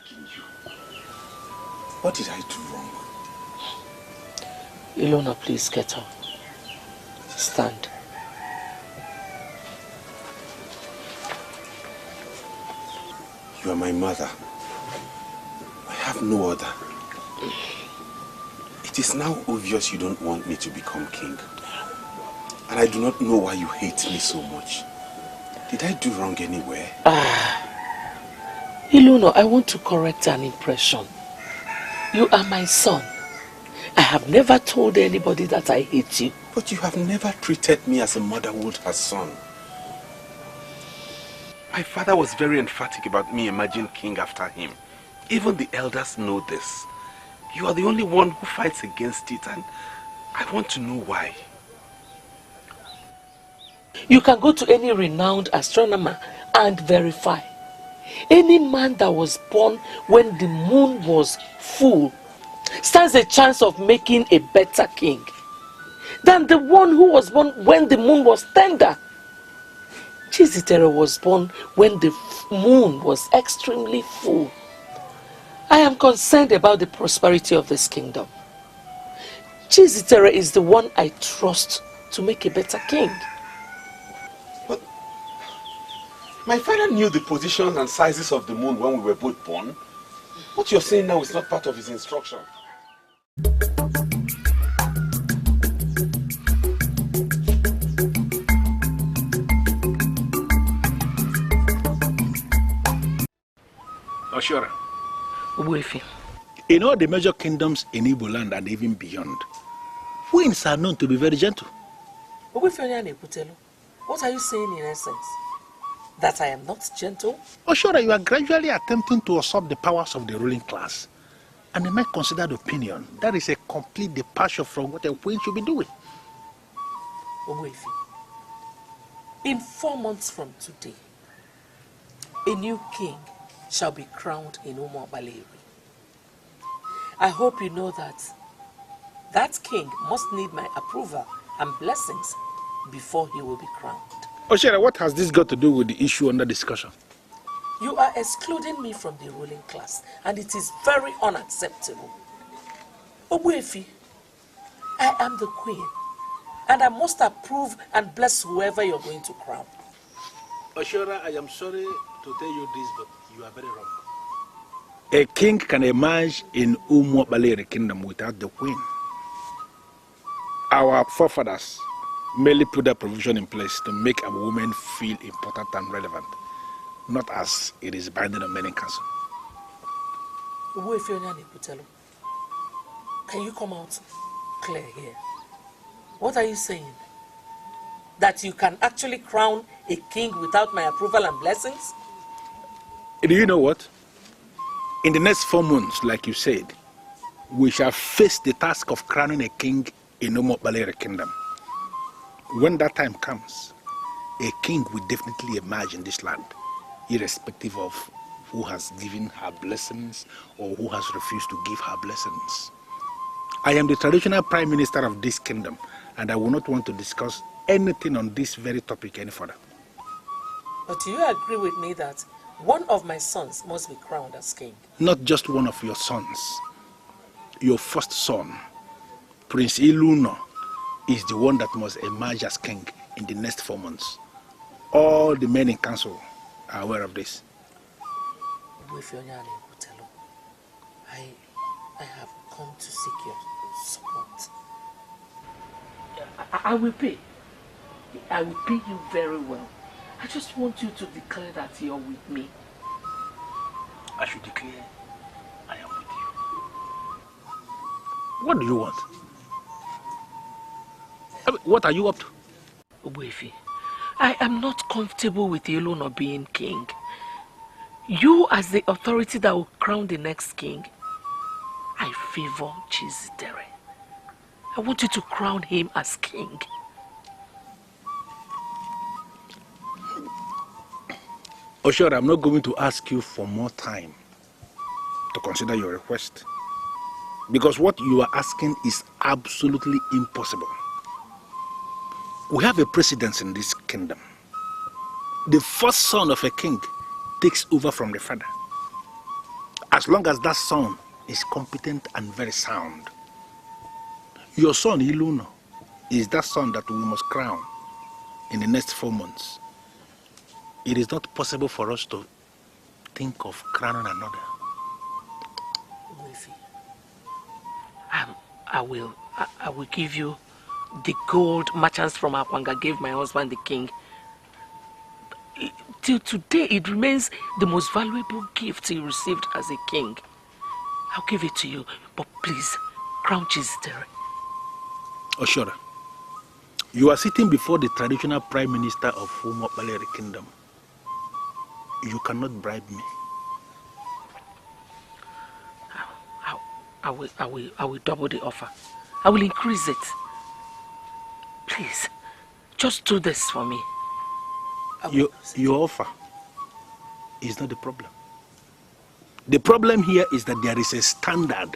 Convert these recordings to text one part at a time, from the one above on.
begging you. What did I do wrong? Elona, please get up. Stand. You are my mother. I have no other. It is now obvious you don't want me to become king. And I do not know why you hate me so much. Did I do wrong anywhere? Elona, I want to correct an impression. You are my son. I have never told anybody that I hate you. But you have never treated me as a mother would her son. My father was very emphatic about me emerging king after him. Even the elders know this. You are the only one who fights against it, and I want to know why. You can go to any renowned astronomer and verify. Any man that was born when the moon was full stands a chance of making a better king than the one who was born when the moon was tender. Chizitere was born when the moon was extremely full. I am concerned about the prosperity of this kingdom. Chizitere is the one I trust to make a better king. But my father knew the positions and sizes of the moon when we were both born. What you're saying now is not part of his instruction. Oshora. Ubuefi. In all the major kingdoms in Igbo land and even beyond, queens are known to be very gentle. Ubuefi, what are you saying in essence? That I am not gentle? Oshora, you are gradually attempting to usurp the powers of the ruling class. And in my considered opinion, that is a complete departure from what a queen should be doing. Ubuefi, in 4 months from today, a new king shall be crowned in Banished. I hope you know that that king must need my approval and blessings before he will be crowned. Oshera, what has this got to do with the issue under discussion? You are excluding me from the ruling class, and it is very unacceptable. Ubuefi, I am the queen, and I must approve and bless whoever you're going to crown. Oshera, I am sorry to tell you this, but you are very wrong. A king can emerge in Banished kingdom without the queen. Our forefathers merely put that provision in place to make a woman feel important and relevant, not as it is binding on men in council. Can you come out clear here? What are you saying? That you can actually crown a king without my approval and blessings? Do you know what? In the next 4 months, like you said, we shall face the task of crowning a king in Banished kingdom. When that time comes, a king will definitely emerge in this land, irrespective of who has given her blessings or who has refused to give her blessings. I am the traditional prime minister of this kingdom, and I will not want to discuss anything on this very topic any further. But do you agree with me that one of my sons must be crowned as king? Not just one of your sons. Your first son, Prince Elona, is the one that must emerge as king in the next 4 months. All the men in council are aware of this. I have come to seek your support. I will pay. I will pay you very well. I just want you to declare that you're with me. I should declare I am with you. What do you want? What are you up to? Ubuefi, I am not comfortable with Elona being king. You as the authority that will crown the next king, I favor Chizitere. I want you to crown him as king. Oh, sure, I'm not going to ask you for more time to consider your request. Because what you are asking is absolutely impossible. We have a precedence in this kingdom. The first son of a king takes over from the father. as long as that son is competent and very sound. Your son, Elona, is that son that we must crown in the next 4 months. It is not possible for us to think of crowning another. I will give you the gold merchants from Akwanga gave my husband the king. Till today, it remains the most valuable gift he received as a king. I'll give it to you, but please, crown Chizitere. Oshora, you are sitting before the traditional prime minister of Umokbaleri Kingdom. You cannot bribe me. I will double the offer. I will increase it. Please, just do this for me. Your offer is not the problem. The problem here is that there is a standard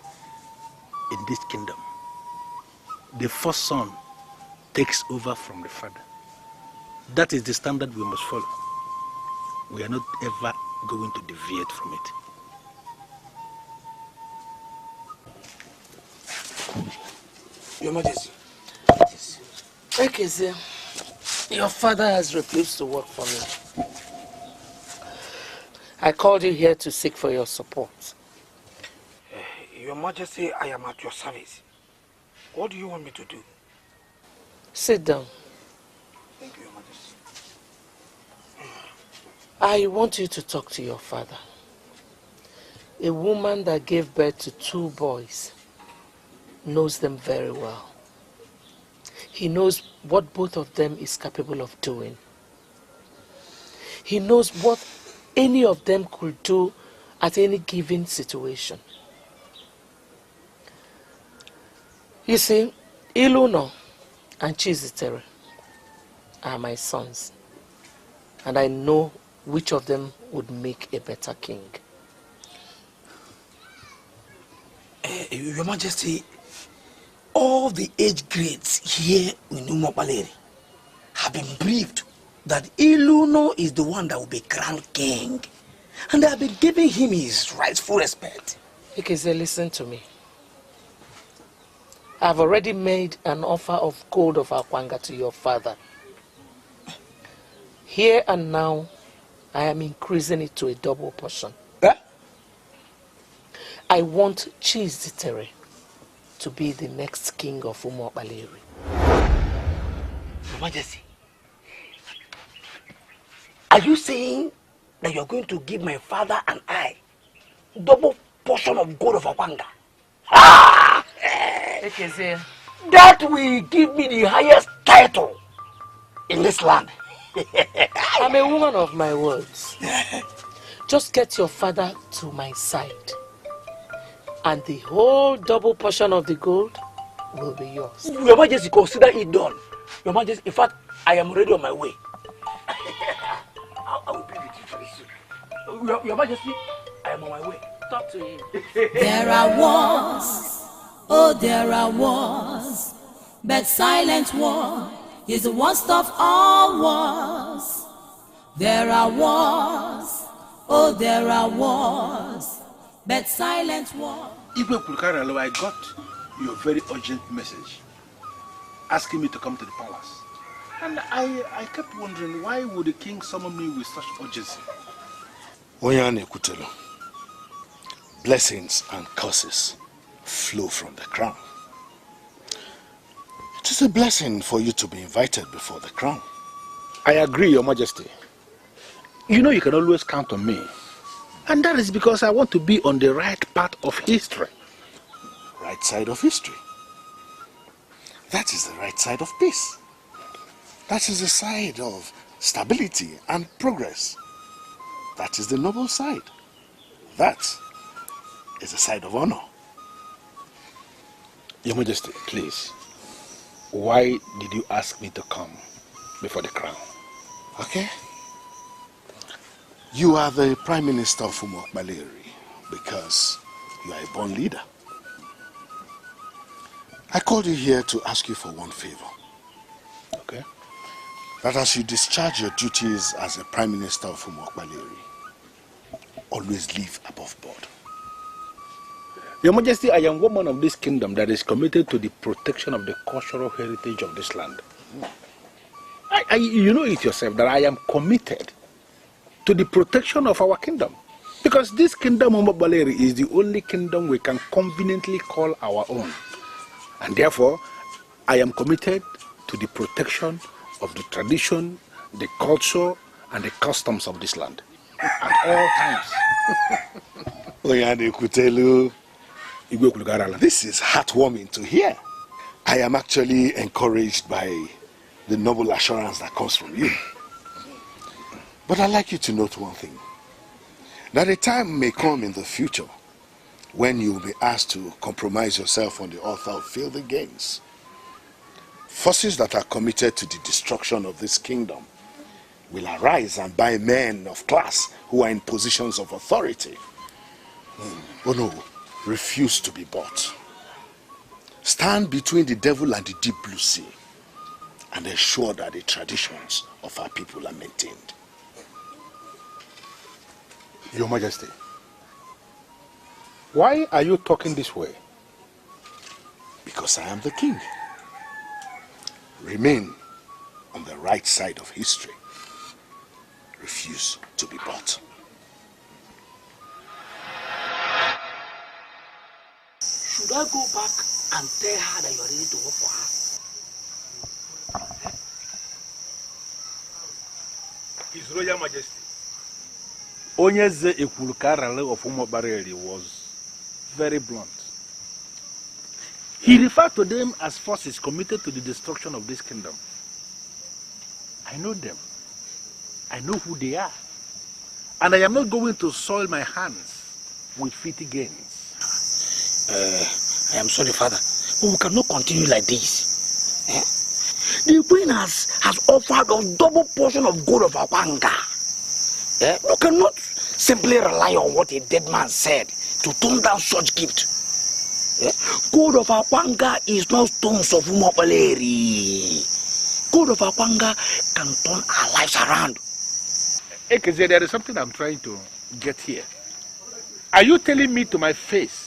in this kingdom. The first son takes over from the father. That is the standard we must follow. We are not ever going to deviate from it. Your Majesty. Okay, sir. Your father has refused to work for me. I called you here to seek for your support. Your Majesty, I am at your service. What do you want me to do? Sit down. Thank you, Your Majesty. I want you to talk to your father. A woman that gave birth to 2 boys knows them very well. He knows what both of them is capable of doing. He knows what any of them could do at any given situation. You see, Elona and Chizitere are my sons, and I know which of them would make a better king. Your Majesty, all the age grades here in Umokbaleri have been briefed that Elona is the one that will be crowned king, and they have been giving him his rightful respect. Ikeze, listen to me. I've already made an offer of gold of Akwanga to your father. Here and now, I am increasing it to a double portion. I want Chizitere to be the next king of Umokbaleri. Your Majesty, are you saying that you are going to give my father and I double portion of gold of Akwanga? That will give me the highest title in this land. I'm a woman of my words. Just get your father to my side, and the whole double portion of the gold will be yours. Your Majesty, consider it done. Your Majesty, in fact, I am already on my way. I will be with you very soon. Your Majesty, I am on my way. Talk to him. There are wars, oh there are wars, but silent war is the worst of all wars. There are wars, oh there are wars, but silent war. Even Kulkaralo, I got your very urgent message asking me to come to the palace. And I kept wondering, why would the king summon me with such urgency? Oyane Kutelo, blessings and curses flow from the crown. It is a blessing for you to be invited before the crown. I agree, Your Majesty. You know you can always count on me. And that is because I want to be on the right part of history. Right side of history. That is the right side of peace. That is the side of stability and progress. That is the noble side. That is the side of honor. Your Majesty, please. Why did you ask me to come before the crown? Okay. You are the Prime Minister of Umokbaleri because you are a born leader. I called you here to ask you for one favor. Okay. That as you discharge your duties as a Prime Minister of Umokbaleri, always live above board. Your Majesty, I am one man of this kingdom that is committed to the protection of the cultural heritage of this land. You know it yourself that I am committed to the protection of our kingdom. Because this kingdom of Baleri is the only kingdom we can conveniently call our own. And therefore, I am committed to the protection of the tradition, the culture, and the customs of this land. At all times. This is heartwarming to hear. I am actually encouraged by the noble assurance that comes from you. But I'd like you to note one thing. That a time may come in the future when you will be asked to compromise yourself on the altar of filthy gains. Forces that are committed to the destruction of this kingdom will arise and buy men of class who are in positions of authority. Oh no, refuse to be bought. Stand between the devil and the deep blue sea and ensure that the traditions of our people are maintained. Your Majesty, why are you talking this way? Because I am the king. Remain on the right side of history. Refuse to be bought. Should I go back and tell her that you are ready to work for her? His Royal Majesty, Onyeze Ekwulukarale of Umobareli was very blunt. He referred to them as forces committed to the destruction of this kingdom. I know them. I know who they are. And I am not going to soil my hands with filthy gains. I am sorry, Father, but we cannot continue like this. The queen has offered a double portion of gold of Akwanga. We cannot simply rely on what a dead man said to turn down such gift. Gold of Akwanga is not stones of Umobaleri. Gold of Akwanga can turn our lives around. Ekeze, there is something I'm trying to get here. Are you telling me to my face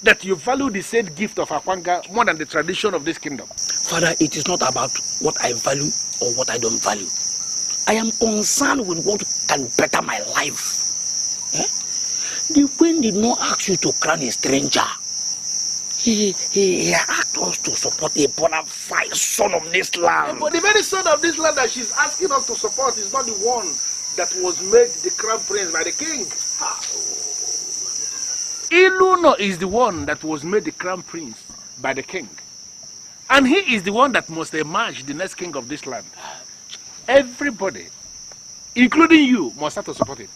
that you value the said gift of Akwanga more than the tradition of this kingdom? Father, it is not about what I value or what I don't value. I am concerned with what can better my life. The queen did not ask you to crown a stranger. He asked us to support a bona fide son of this land. But the very son of this land that she's asking us to support is not the one that was made the crown prince by the king. Elona is the one that was made the crown prince by the king. And he is the one that must emerge the next king of this land. Everybody, including you, must have to support it.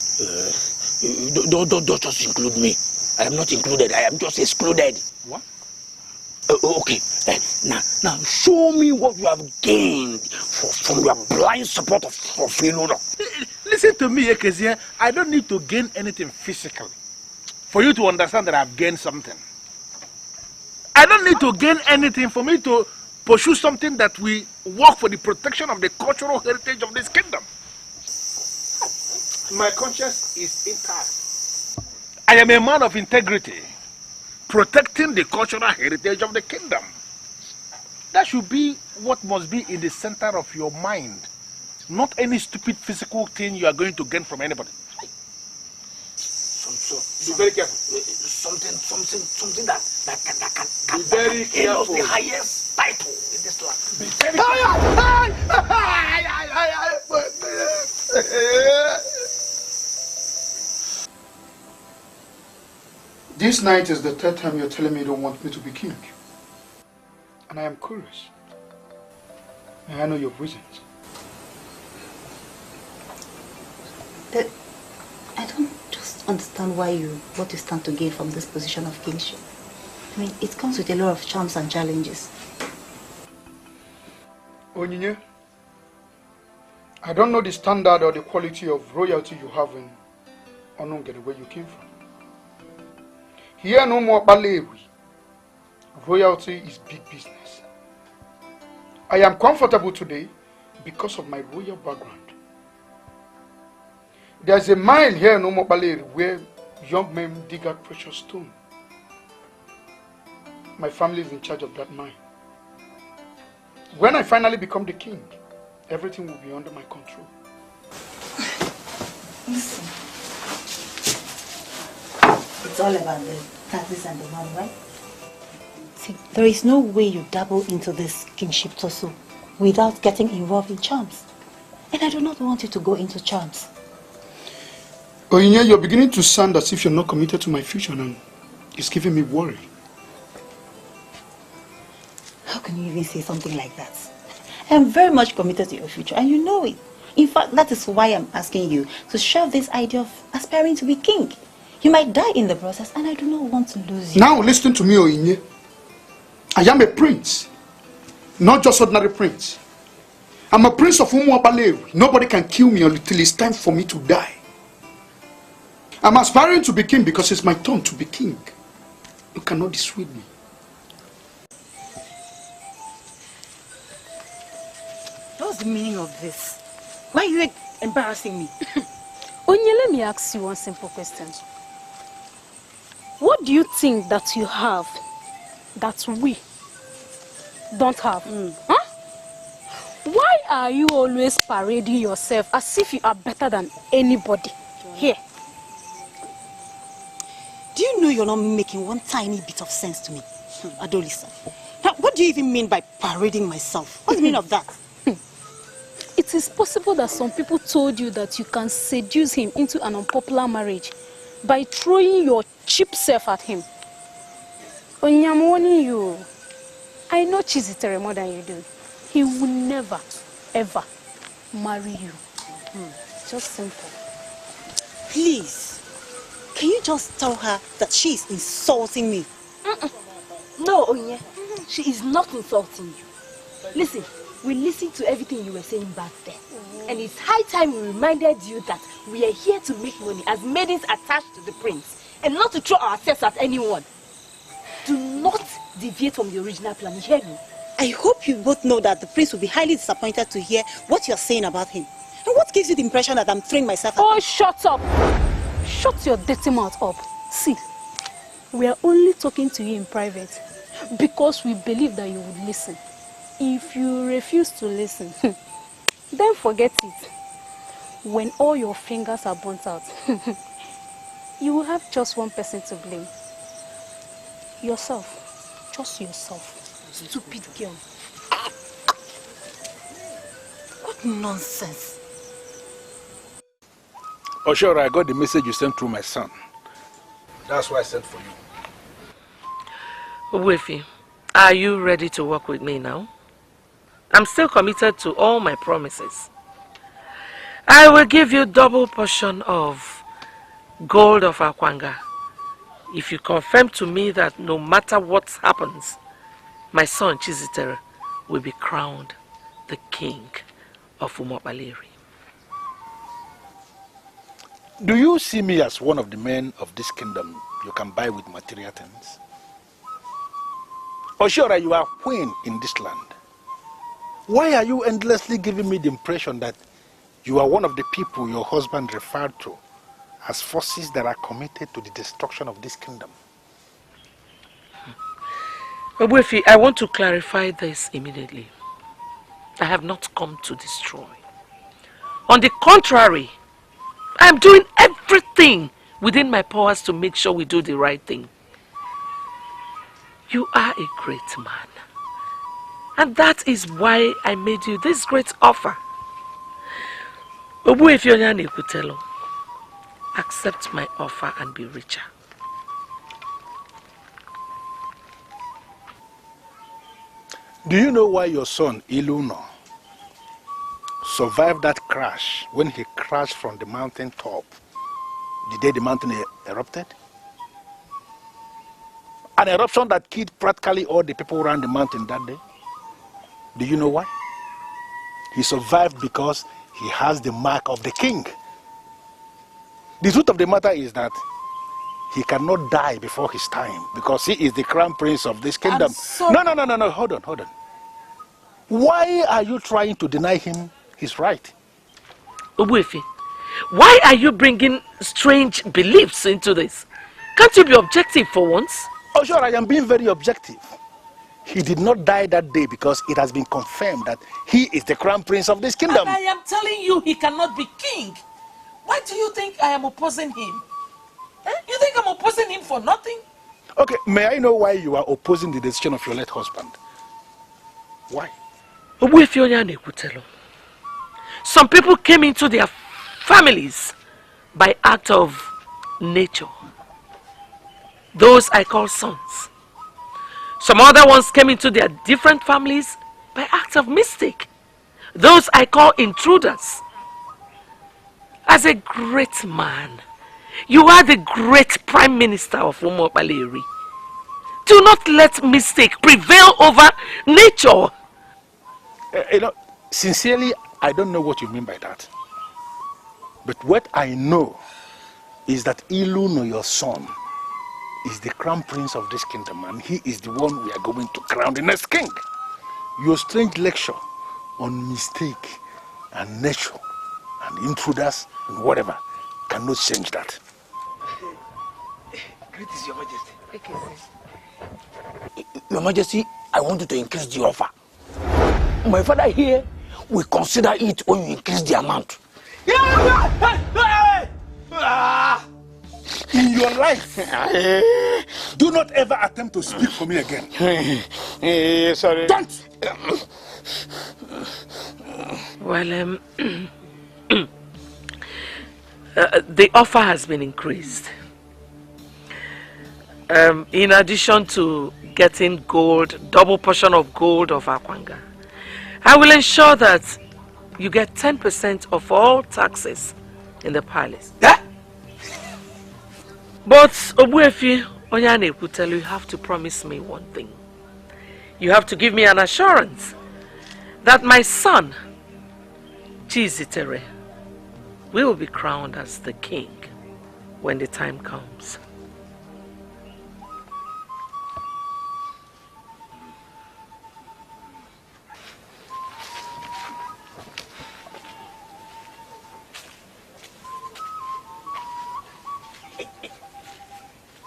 Don't just include me. I am not included. I am just excluded. What? Okay. Now show me what you have gained from your blind support of Elona. Listen to me, Ekezia. I don't need to gain anything physically for you to understand that I've gained something. I don't need to gain anything for me to pursue something that we work for the protection of the cultural heritage of this kingdom. My conscience is intact. I am a man of integrity, protecting the cultural heritage of the kingdom. That should be what must be in the center of your mind, not any stupid physical thing you are going to gain from anybody. Be very careful. Something that can be very careful. The highest title in this land. Be very This night is the third time you're telling me you don't want me to be king. And I am curious. And I know your reasons. But I don't just understand what you stand to gain from this position of kingship. I mean, it comes with a lot of charms and challenges. Onyinye, I don't know the standard or the quality of royalty you have in Onungere, where you came from. Here no more Balewi. Royalty is big business. I am comfortable today because of my royal background. There's a mine here no more Balewi where young men dig out precious stone. my family is in charge of that mine. When I finally become the king, everything will be under my control. Listen. It's all about the taxes and the money, right? See, there is no way you dabble into this kingship tussle without getting involved in charms. And I do not want you to go into charms. Oyinya, you're beginning to sound as if you're not committed to my future, and it's giving me worry. How can you even say something like that? I am very much committed to your future, and you know it. In fact, that is why I'm asking you to shelve this idea of aspiring to be king. You might die in the process, and I do not want to lose you. Now listen to me, Oyinya. I am a prince, not just ordinary prince. I'm a prince of Umuapalewi. Nobody can kill me until it's time for me to die. I'm aspiring to be king because it's my turn to be king. You cannot dissuade me. What's the meaning of this? Why are you embarrassing me? Onye, let me ask you one simple question. What do you think that you have that we don't have? Huh? Why are you always parading yourself as if you are better than anybody here? Do you know you're not making one tiny bit of sense to me, Adolisa? What do you even mean by parading myself? What's the meaning of that? It is possible that some people told you that you can seduce him into an unpopular marriage by throwing your cheap self at him. Onye, I'm warning you. I know Chizitere more than you do. He will never, ever marry you. Just simple. Please, can you just tell her that she is insulting me? No, Onye, she is not insulting you. Listen, we listened to everything you were saying back then. And it's high time we reminded you that we are here to make money as maidens attached to the prince, and not to throw ourselves at anyone. Do not deviate from the original plan, you hear me? I hope you both know that the prince will be highly disappointed to hear what you're saying about him. And what gives you the impression that I'm throwing myself at him? Oh, shut up! Shut your dirty mouth up. See, we are only talking to you in private because we believe that you would listen. If you refuse to listen, then forget it. When all your fingers are burnt out, you will have just one person to blame. Yourself. Just yourself. Stupid girl. What nonsense. Oh, sure, I got the message you sent through my son. That's why I sent for you. Wefi, are you ready to work with me now? I'm still committed to all my promises. I will give you double portion of gold of Akwanga if you confirm to me that no matter what happens, my son Chizitere will be crowned the king of Umuapalewi. Do you see me as one of the men of this kingdom you can buy with material things? Or sure, you are queen in this land. Why are you endlessly giving me the impression that you are one of the people your husband referred to as forces that are committed to the destruction of this kingdom? Wefi, I want to clarify this immediately. I have not come to destroy. On the contrary, I am doing everything within my powers to make sure we do the right thing. You are a great man. And that is why I made you this great offer. Accept my offer and be richer. Do you know why your son, Elona, survived that crash when he crashed from the mountain top the day the mountain erupted? An eruption that killed practically all the people around the mountain that day. Do you know why? He survived because he has the mark of the king. The truth of the matter is that he cannot die before his time because he is the crown prince of this kingdom. No, hold on. Why are you trying to deny him his right? Obuefi, why are you bringing strange beliefs into this? Can't you be objective for once? Oh, sure, I am being very objective. He did not die that day because it has been confirmed that he is the crown prince of this kingdom. And I am telling you, he cannot be king. Why do you think I am opposing him? You think I'm opposing him for nothing? Okay, may I know why you are opposing the decision of your late husband? Why? Some people came into their families by act of nature. Those I call sons. Some other ones came into their different families by act of mistake. Those I call intruders. As a great man, you are the great prime minister of Umuopaleri. Do not let mistake prevail over nature. Sincerely, I don't know what you mean by that. But what I know is that Elona, your son, is the crown prince of this kingdom, and he is the one we are going to crown the next king. Your strange lecture on mistake and nature and intruders and whatever cannot change that. Greetings, Your Majesty. Okay, Your Majesty, I want you to increase the offer. My father here will consider it when you increase the amount. In your life, do not ever attempt to speak for me again. Sorry. Don't! Well, the offer has been increased. In addition to getting gold, double portion of gold of Akwanga, I will ensure that you get 10% of all taxes in the palace. Yeah? But Obuefi Onyane will tell you, you have to promise me one thing. You have to give me an assurance that my son, Chizitere, will be crowned as the king when the time comes.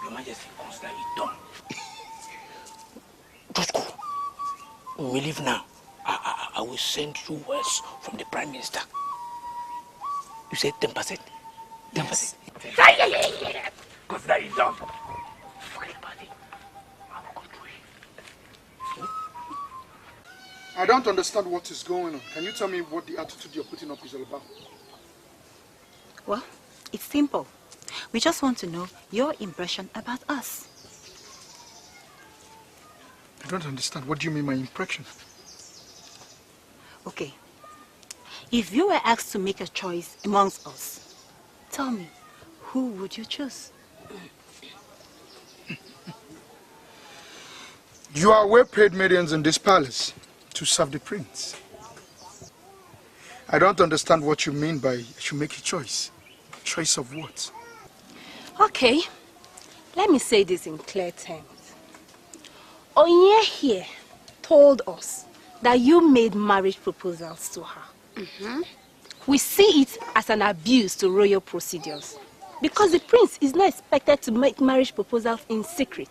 Your Majesty, consider it done. Just go. When we leave now, I will send you words from the Prime Minister. You said 10%? 10%? Yeah. Consider it done. Forget about it. I will go through it. I don't understand what is going on. Can you tell me what the attitude you're putting up is all about? Well, it's simple. We just want to know your impression about us. I don't understand. What do you mean my impression? Okay. If you were asked to make a choice amongst us, tell me, who would you choose? You are well-paid maidens in this palace to serve the prince. I don't understand what you mean by I should make a choice. Choice of what? Okay, let me say this in clear terms. Onye here told us that you made marriage proposals to her. We see it as an abuse to royal procedures because the prince is not expected to make marriage proposals in secret.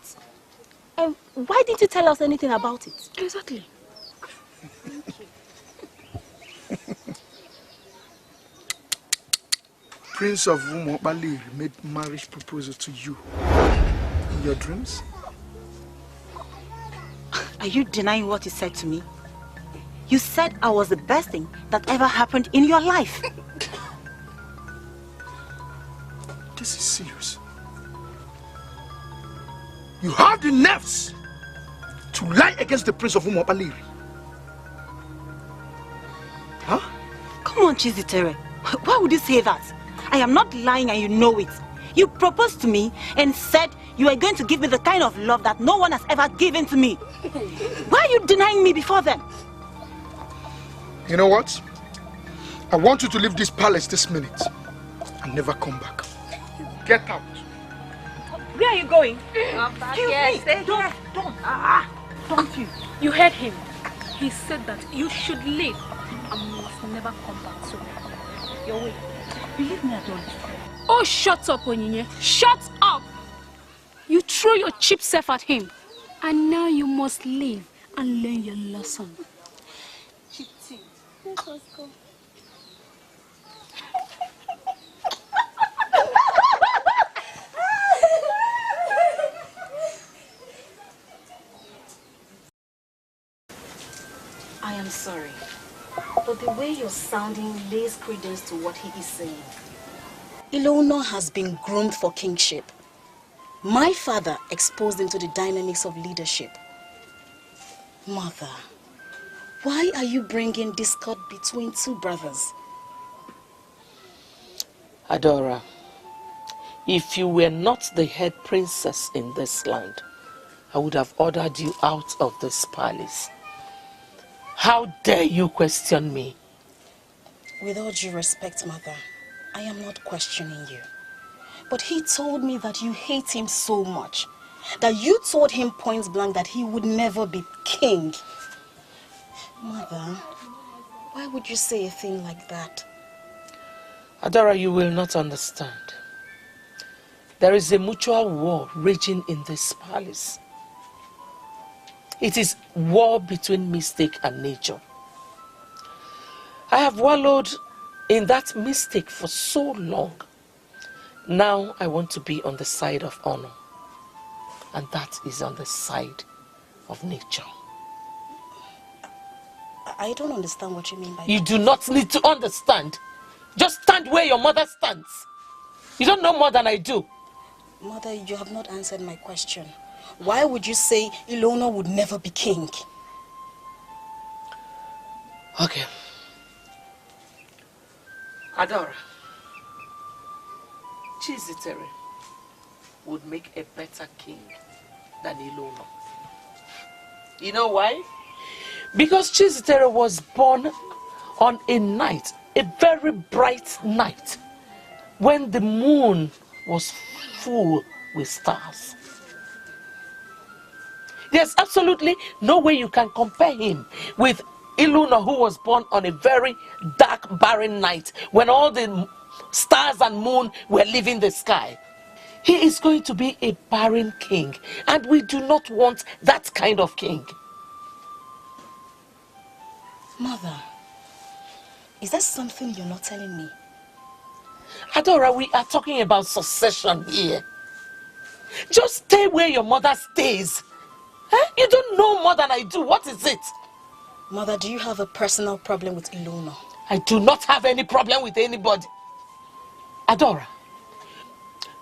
And why didn't you tell us anything about it? Exactly. Prince of Umuopaleri made marriage proposal to you in your dreams? Are you denying what you said to me? You said I was the best thing that ever happened in your life. This is serious. You have the nerves to lie against the Prince of Umuopaleri. Huh? Come on, Chizitere. Why would you say that? I am not lying and you know it. You proposed to me and said you are going to give me the kind of love that no one has ever given to me. Why are you denying me before then? You know what? I want you to leave this palace this minute and never come back. Get out. Where are you going? Don't you? You heard him. He said that you should leave and must never come back. So, your way. Believe me, I don't. Oh, shut up, Onyinye. Shut up! You throw your cheap self at him. And now you must leave and learn your lesson. Chitty, let us go. I am sorry, but the way you're sounding lays credence to what he is saying. Elona has been groomed for kingship. My father exposed him to the dynamics of leadership. Mother, why are you bringing discord between two brothers? Adora, if you were not the head princess in this land, I would have ordered you out of this palace. How dare you question me? With all due respect, Mother, I am not questioning you. But he told me that you hate him so much, that you told him point blank that he would never be king. Mother, why would you say a thing like that? Adora, you will not understand. There is a mutual war raging in this palace. It is war between mistake and nature. I have wallowed in that mistake for so long. Now I want to be on the side of honor. And that is on the side of nature. I don't understand what you mean by that. You do not need to understand. Just stand where your mother stands. You don't know more than I do. Mother, you have not answered my question. Why would you say Elona would never be king? Okay. Adora, Chizitere would make a better king than Elona. You know why? Because Chizitere was born on a night, a very bright night, when the moon was full with stars. There's absolutely no way you can compare him with Elona, who was born on a very dark, barren night when all the stars and moon were leaving the sky. He is going to be a barren king, and we do not want that kind of king. Mother, is that something you're not telling me? Adora, we are talking about succession here. Just stay where your mother stays. You don't know more than I do. What is it? Mother, do you have a personal problem with Elona? I do not have any problem with anybody. Adora,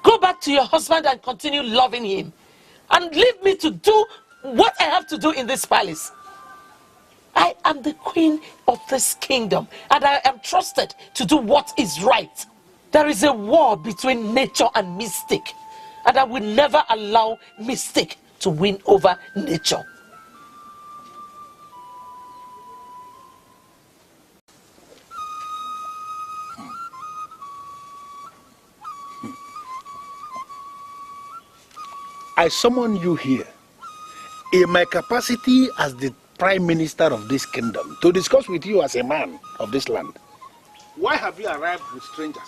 go back to your husband and continue loving him. And leave me to do what I have to do in this palace. I am the queen of this kingdom, and I am trusted to do what is right. There is a war between nature and mystic, and I will never allow mystic to win over nature. I summon you here in my capacity as the Prime Minister of this kingdom to discuss with you as a man of this land. Why have you arrived with strangers?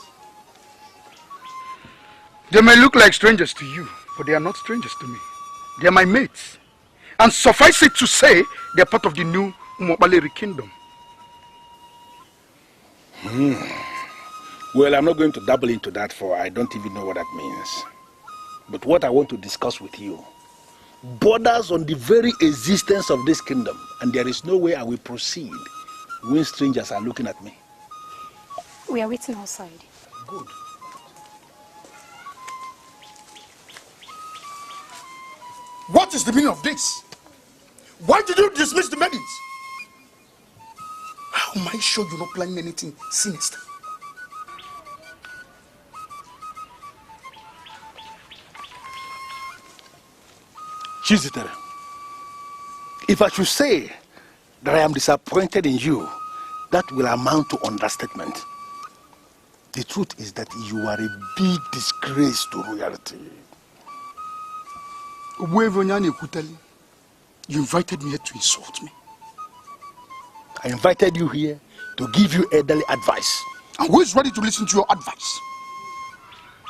They may look like strangers to you, but they are not strangers to me. They are my mates. And suffice it to say, they are part of the new Umobaleri kingdom. Well, I'm not going to dabble into that, for I don't even know what that means. But what I want to discuss with you borders on the very existence of this kingdom, and there is no way I will proceed when strangers are looking at me. We are waiting outside. Good. What is the meaning of this? Why did you dismiss the maidens? How am I sure you're not planning anything sinister? Chizitere, if I should say that I am disappointed in you, that will amount to understatement. The truth is that you are a big disgrace to royalty. You invited me here to insult me. I invited you here to give you elderly advice. And who is ready to listen to your advice?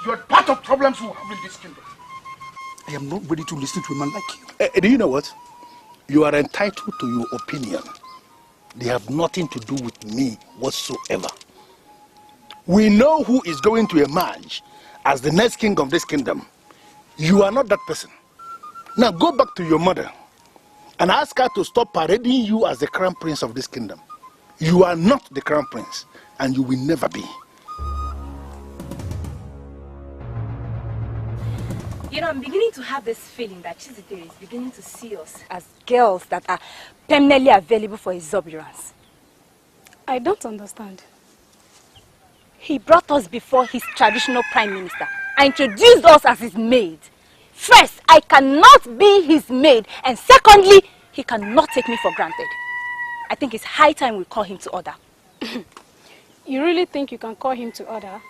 You are part of problems we have in this kingdom. I am not ready to listen to a man like you. Do you know what? You are entitled to your opinion. They have nothing to do with me whatsoever. We know who is going to emerge as the next king of this kingdom. You are not that person. Now go back to your mother and ask her to stop parading you as the crown prince of this kingdom. You are not the crown prince, and you will never be. You know, I'm beginning to have this feeling that Chizite is beginning to see us as girls that are permanently available for exuberance. I don't understand. He brought us before his traditional prime minister and introduced us as his maid. First, I cannot be his maid, and secondly, he cannot take me for granted. I think it's high time we call him to order. You really think you can call him to order?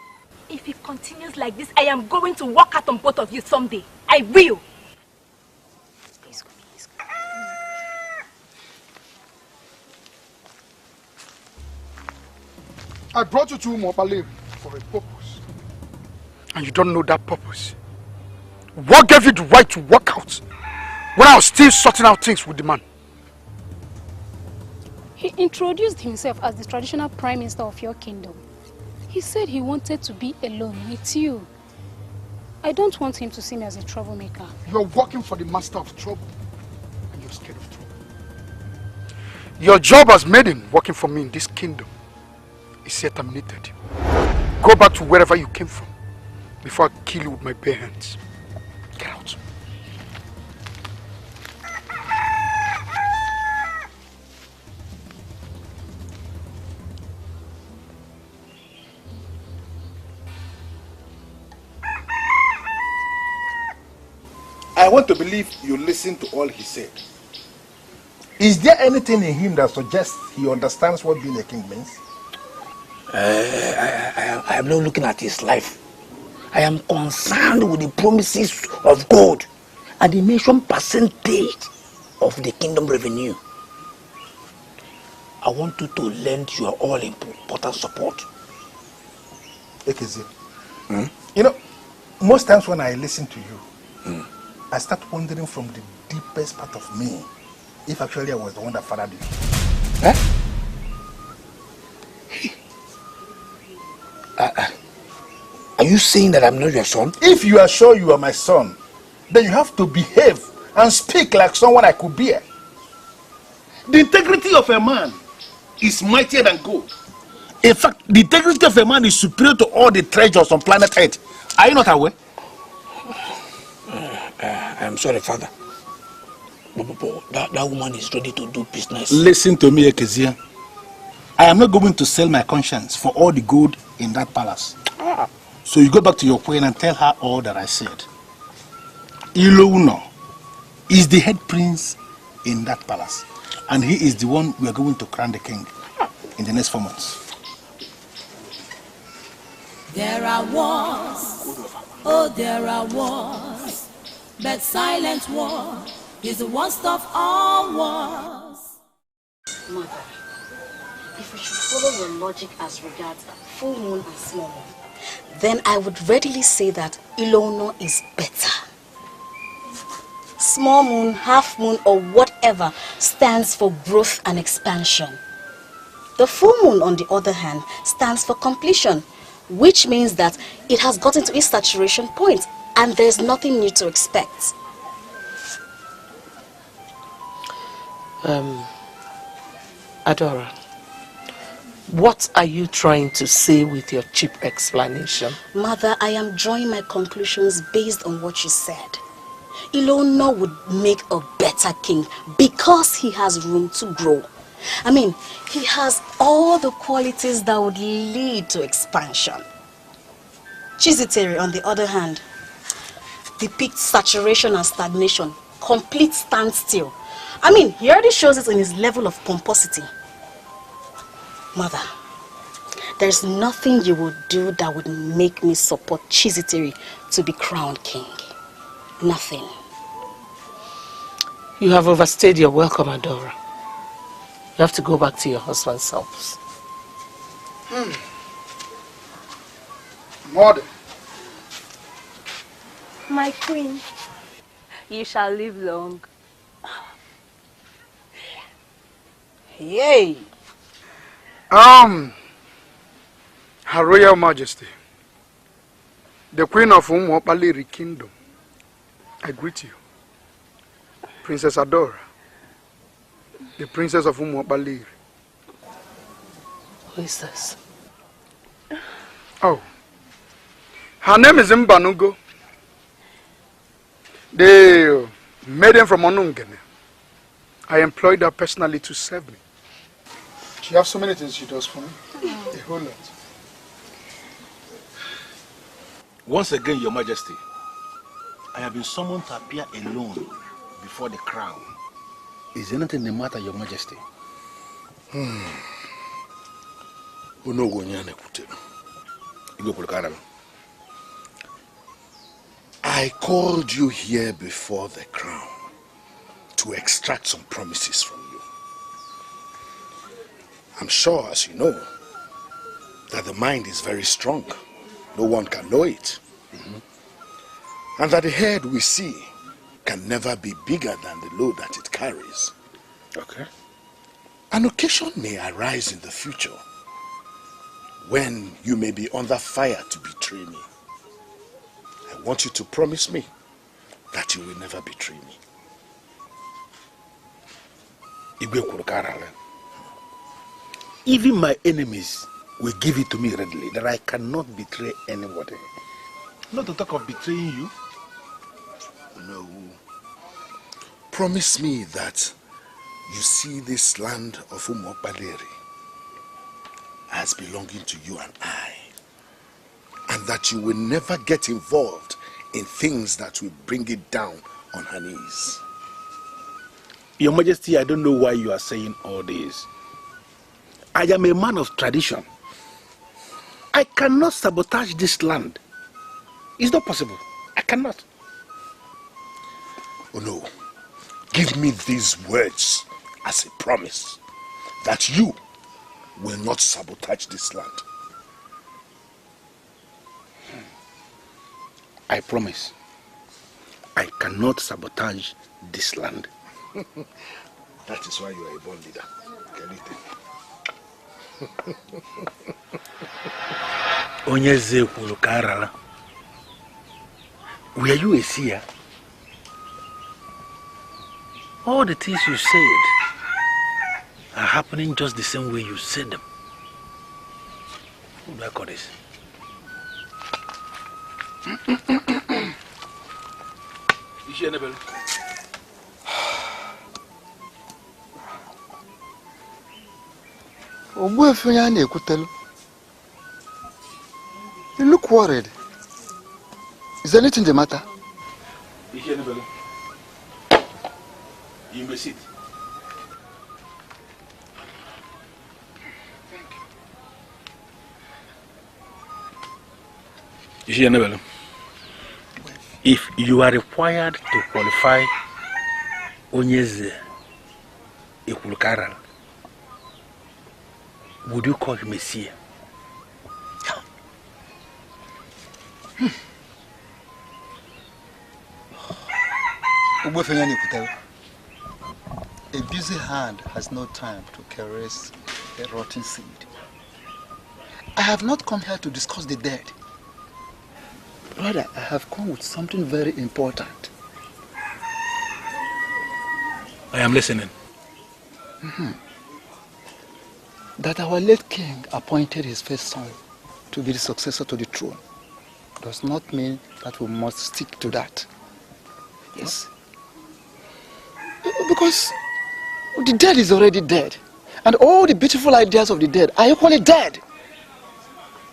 If he continues like this, I am going to walk out on both of you someday. I will. Please go. I brought you to Umobale for a purpose. And you don't know that purpose. What gave you the right to walk out when I was still sorting out things with the man? He introduced himself as the traditional prime minister of your kingdom. He said he wanted to be alone with you. I don't want him to see me as a troublemaker. You're working for the master of trouble, and you're scared of trouble. Your job as maiden working for me in this kingdom is yet terminated. Go back to wherever you came from before I kill you with my bare hands. Get out. I want to believe you listened to all he said. Is there anything in him that suggests he understands what being a king means? I am not looking at his life. I am concerned with the promises of God and the mentioned percentage of the kingdom revenue. I want you to lend your all important support. Ekezi, you know, most times when I listen to you, I start wondering from the deepest part of me if actually I was the one that fathered you. Are you saying that I'm not your son? If you are sure you are my son, then you have to behave and speak like someone I could bear. The integrity of a man is mightier than gold. In fact, the integrity of a man is superior to all the treasures on planet Earth. Are you not aware? I'm sorry, Father. But that woman is ready to do business. Listen to me, Ekezia. I am not going to sell my conscience for all the gold in that palace. So you go back to your queen and tell her all that I said. Elona is the head prince in that palace. And he is the one we are going to crown the king in the next 4 months. There are wars, oh there are wars, but silent war is the worst of all wars. Mother, if we should follow your logic as regards full moon and small moon, then I would readily say that Elona is better. Small moon, half moon, or whatever stands for growth and expansion. The full moon, on the other hand, stands for completion, which means that it has gotten to its saturation point and there's nothing new to expect. Adora, what are you trying to say with your cheap explanation? Mother, I am drawing my conclusions based on what you said. Elona would make a better king because he has room to grow. I mean, he has all the qualities that would lead to expansion. Chizitere, on the other hand, depicts saturation and stagnation, complete standstill. I mean, he already shows it in his level of pomposity. Mother, there's nothing you would do that would make me support Chizitere to be crowned king. Nothing. You have overstayed your welcome, Adora. You have to go back to your husband's house. Mother. My queen. You shall live long. Yay! Her Royal Majesty, the Queen of Umuopaleri Kingdom, I greet you. Princess Adora, the Princess of Umuopaleri. Who is this? Oh, her name is Mbanugo, the maiden from Onungene. I employed her personally to serve me. She has so many things she does for me. A whole lot. Once again, Your Majesty, I have been summoned to appear alone before the crown. Is anything the matter, Your Majesty? I called you here before the crown to extract some promises from you. I'm sure, as you know, that the mind is very strong. No one can know it. And that the head we see can never be bigger than the load that it carries. Okay. An occasion may arise in the future when you may be under fire to betray me. I want you to promise me that you will never betray me. Even my enemies will give it to me readily that I cannot betray anybody. Not to talk of betraying you. No. Promise me that you see this land of Umuopaleri as belonging to you and I, and that you will never get involved in things that will bring it down on her knees. Your Majesty, I don't know why you are saying all this. I am a man of tradition. I cannot sabotage this land. It's not possible. I cannot. Oh no. Give me these words as a promise that you will not sabotage this land. I promise. I cannot sabotage this land. That is why you are a born leader. Onyeze kwuru ka arara. Were you a seer? All the things you said are happening just the same way you said them. What do I call this? You look worried. Is anything the matter? You may sit. If you are required to qualify Onyeze Ekulukara, would you call him a seer? A busy hand has no time to caress a rotten seed. I have not come here to discuss the dead. Rather, I have come with something very important. I am listening. That our late king appointed his first son to be the successor to the throne does not mean that we must stick to that. Yes. Because the dead is already dead. And all the beautiful ideas of the dead are equally dead.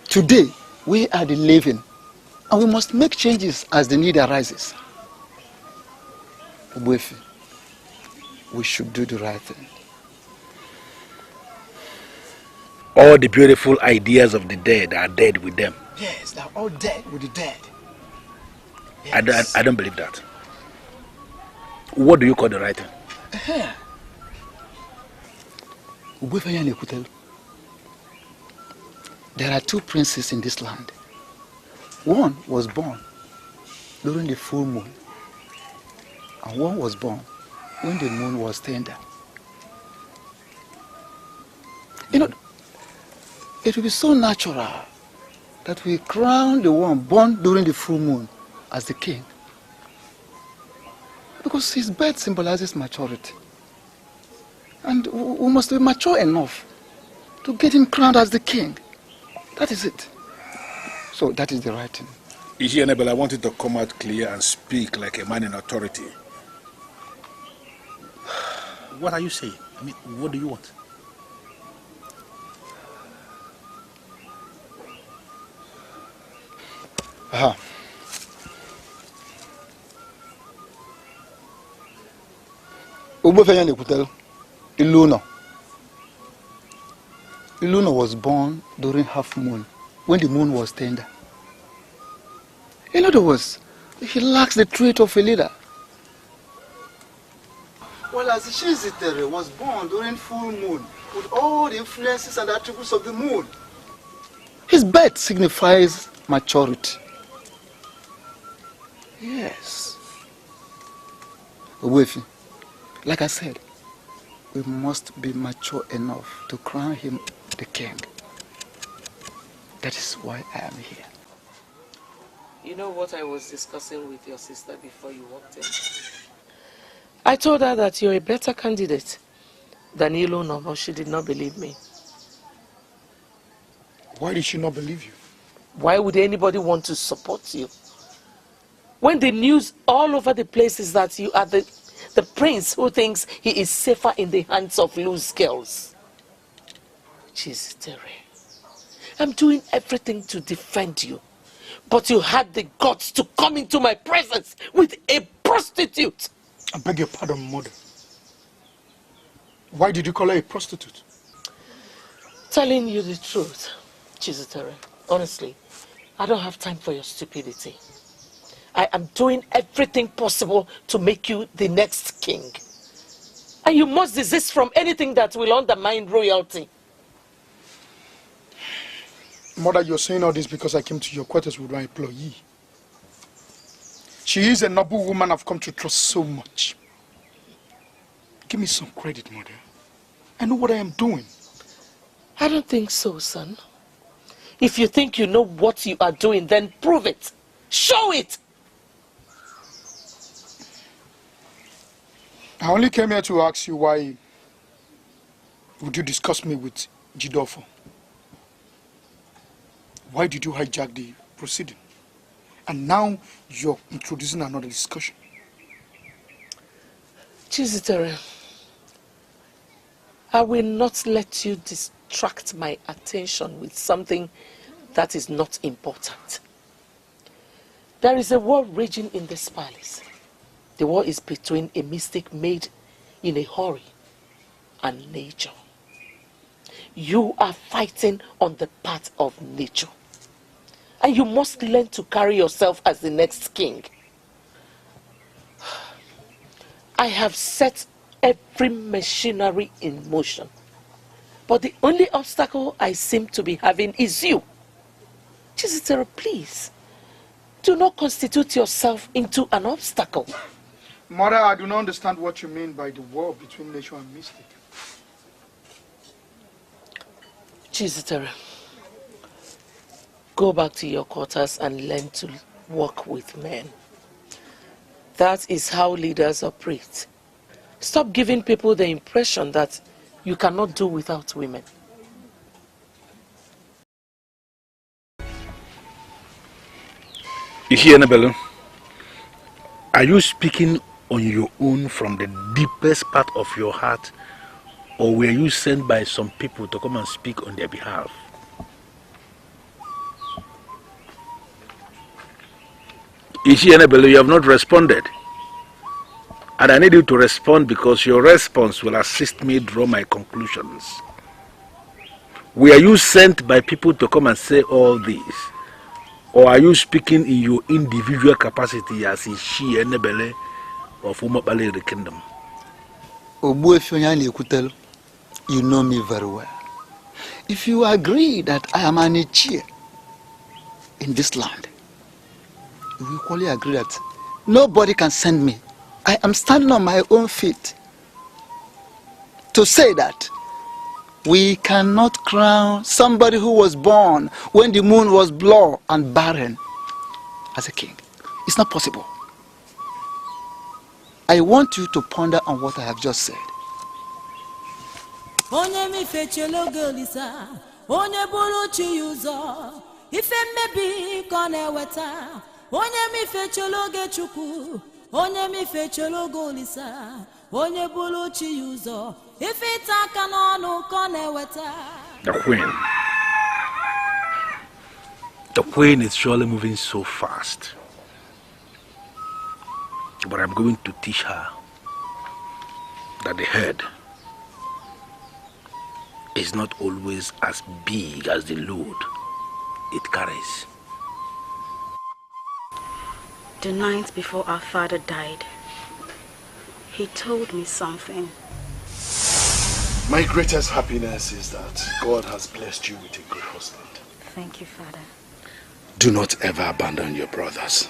Today, we are the living. And we must make changes as the need arises. Ubuefi, we should do the right thing. All the beautiful ideas of the dead are dead with them. Yes, they're all dead with the dead. Yes. I don't believe that. What do you call the right thing? There are two princes in this land. One was born during the full moon, and one was born when the moon was tender. You know, it will be so natural that we crown the one born during the full moon as the king. Because his birth symbolizes maturity. And we must be mature enough to get him crowned as the king. That is it. So that is the right thing. Ezeonu, I wanted to come out clear and speak like a man in authority. What are you saying? I mean, what do you want? Aha. Elona. Elona was born during half moon, when the moon was tender. In other words, he lacks the trait of a leader. Whereas Chizitere was born during full moon, with all the influences and attributes of the moon. His birth signifies maturity. Yes. Owefi, like I said, we must be mature enough to crown him the king. That is why I am here. You know what I was discussing with your sister before you walked in? I told her that you're a better candidate than Elona, but she did not believe me. Why did she not believe you? Why would anybody want to support you? When the news all over the place is that you are the prince who thinks he is safer in the hands of loose girls. Chizitere, I'm doing everything to defend you. But you had the guts to come into my presence with a prostitute. I beg your pardon, mother. Why did you call her a prostitute? Telling you the truth, Chizitere, honestly, I don't have time for your stupidity. I am doing everything possible to make you the next king. And you must desist from anything that will undermine royalty. Mother, you're saying all this because I came to your quarters with my employee. She is a noble woman I've come to trust so much. Give me some credit, mother. I know what I am doing. I don't think so, son. If you think you know what you are doing, then prove it. Show it! I only came here to ask you why would you discuss me with Jidofo? Why did you hijack the proceeding? And now you're introducing another discussion. Chizitere, I will not let you distract my attention with something that is not important. There is a war raging in this palace. The war is between a mistake made in a hurry and nature. You are fighting on the part of nature. And you must learn to carry yourself as the next king. I have set every machinery in motion. But the only obstacle I seem to be having is you. Chizitere, please, do not constitute yourself into an obstacle. Mother, I do not understand what you mean by the war between nature and mystic. Chizitere, go back to your quarters and learn to work with men. That is how leaders operate. Stop giving people the impression that you cannot do without women. Ezeonu, are you speaking on your own from the deepest part of your heart, or were you sent by some people to come and speak on their behalf? Ezeonu, you have not responded. And I need you to respond because your response will assist me draw my conclusions. Were you sent by people to come and say all this? Or are you speaking in your individual capacity as Ishi Enebele of Umobale the kingdom? You know me very well. If you agree that I am an Ichie in this land, we equally agree that nobody can send me I am standing on my own feet to say that we cannot crown somebody who was born when the moon was blood and barren as a king. It's not possible. I want you to ponder on what I have just said. Onye mi fechelo golisa, onye bulu chiyuzo, ife mebi kone weta. Onye mi fechelo gechuku, onye mi fechelo golisa, onye bulu chiyuzo, ife taka nonu kone weta. The queen is surely moving so fast. But I'm going to teach her that the head is not always as big as the load it carries. The night before our father died, he told me something. My greatest happiness is that God has blessed you with a good husband. Thank you, Father. Do not ever abandon your brothers.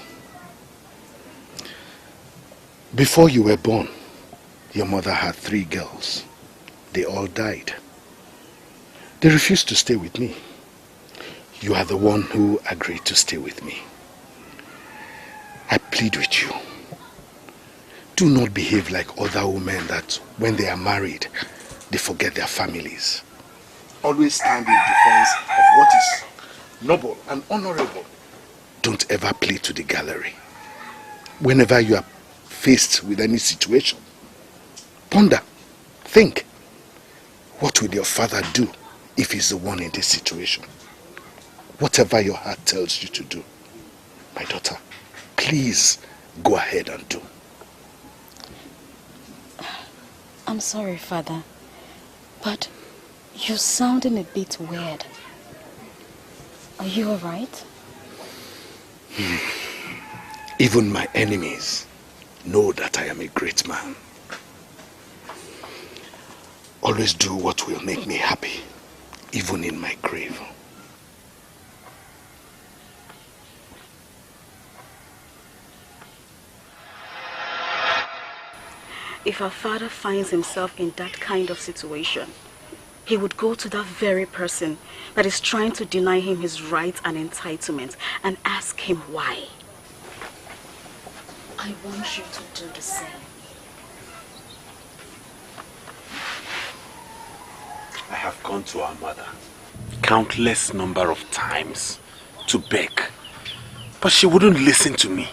Before you were born, your mother had 3 girls. They all died. They refused to stay with me. You are the one who agreed to stay with me. I plead with you. Do not behave like other women that when they are married, they forget their families. Always stand in defense of what is noble and honorable. Don't ever play to the gallery. Whenever you are faced with any situation, ponder, think, what will your father do if he's the one in this situation? Whatever your heart tells you to do, my daughter, please go ahead and do. I'm sorry, Father, but you're sounding a bit weird. Are you all right? Even my enemies know that I am a great man. Always do what will make me happy, even in my grave. If our father finds himself in that kind of situation, he would go to that very person that is trying to deny him his rights and entitlements and ask him why. I want you to do the same. I have gone to our mother countless number of times to beg, but she wouldn't listen to me.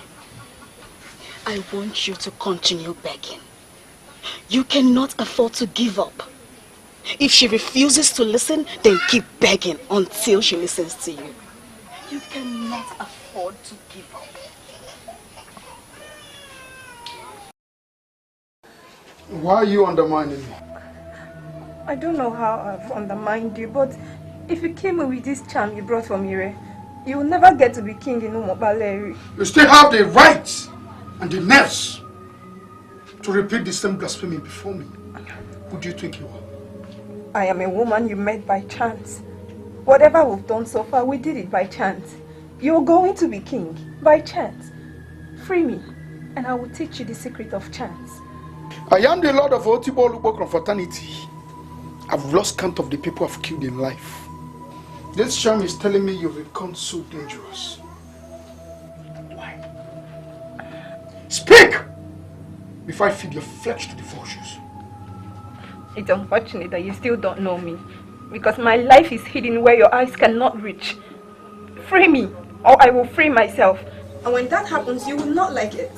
I want you to continue begging. You cannot afford to give up. If she refuses to listen, then keep begging until she listens to you. You cannot afford to give up. Why are you undermining me? I don't know how I've undermined you, but if you came with this charm you brought from Ire, you will never get to be king in Umobaleri. You still have the right and the nerves to repeat the same blasphemy before me. Who do you think you are? I am a woman you met by chance. Whatever we've done so far, we did it by chance. You're going to be king by chance. Free me, and I will teach you the secret of chance. I am the Lord of Otibo Confrontation. I've lost count of the people I've killed in life. This charm is telling me you've become so dangerous. Why? Speak! Before I feed your flesh to the vultures. It's unfortunate that you still don't know me, because my life is hidden where your eyes cannot reach. Free me, or I will free myself. And when that happens, you will not like it.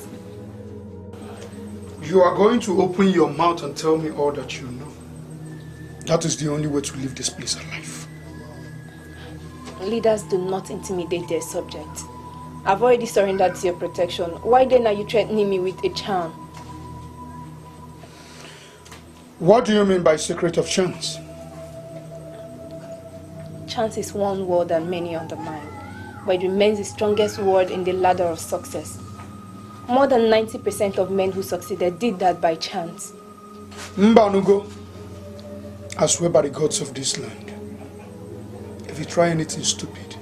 You are going to open your mouth and tell me all that you know. That is the only way to leave this place alive. Leaders do not intimidate their subjects. I've already surrendered to your protection. Why then are you threatening me with a charm? What do you mean by secret of chance? Chance is one word and many undermine, but it remains the strongest word in the ladder of success. More than 90% of men who succeeded did that by chance. Mbanugo, I swear by the gods of this land, if you try anything stupid,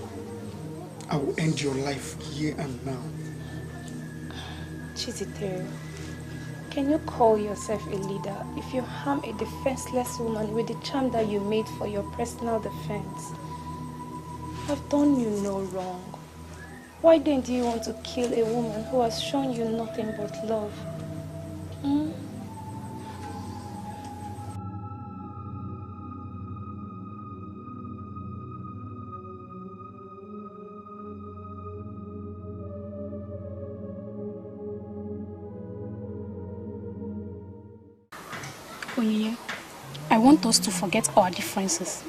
I will end your life here and now. Chiziteru, Can you call yourself a leader if you harm a defenseless woman with the charm that you made for your personal defense? I've done you no wrong. Why then do you want to kill a woman who has shown you nothing but love? Hmm? Onyinye, I want us to forget our differences.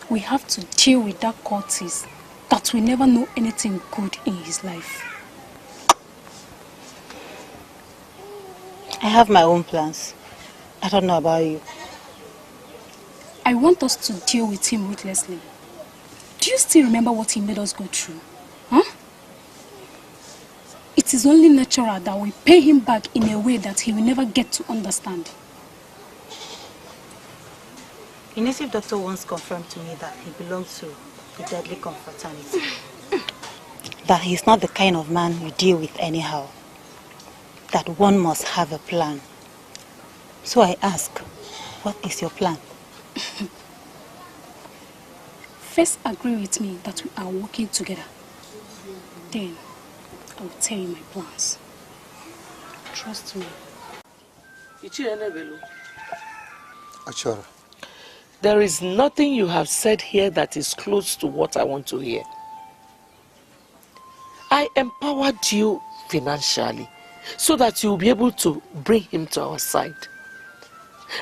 We have to deal with that Curtis that will never know anything good in his life. I have my own plans. I don't know about you. I want us to deal with him ruthlessly. Do you still remember what he made us go through? Huh? It is only natural that we pay him back in a way that he will never get to understand. A native doctor once confirmed to me that he belonged to the deadly confraternity. That he's not the kind of man you deal with anyhow. That one must have a plan. So I ask, what is your plan? First agree with me that we are working together. Then I will tell you my plans. Trust me. Achora. There is nothing you have said here that is close to what I want to hear. I empowered you financially so that you will be able to bring him to our side.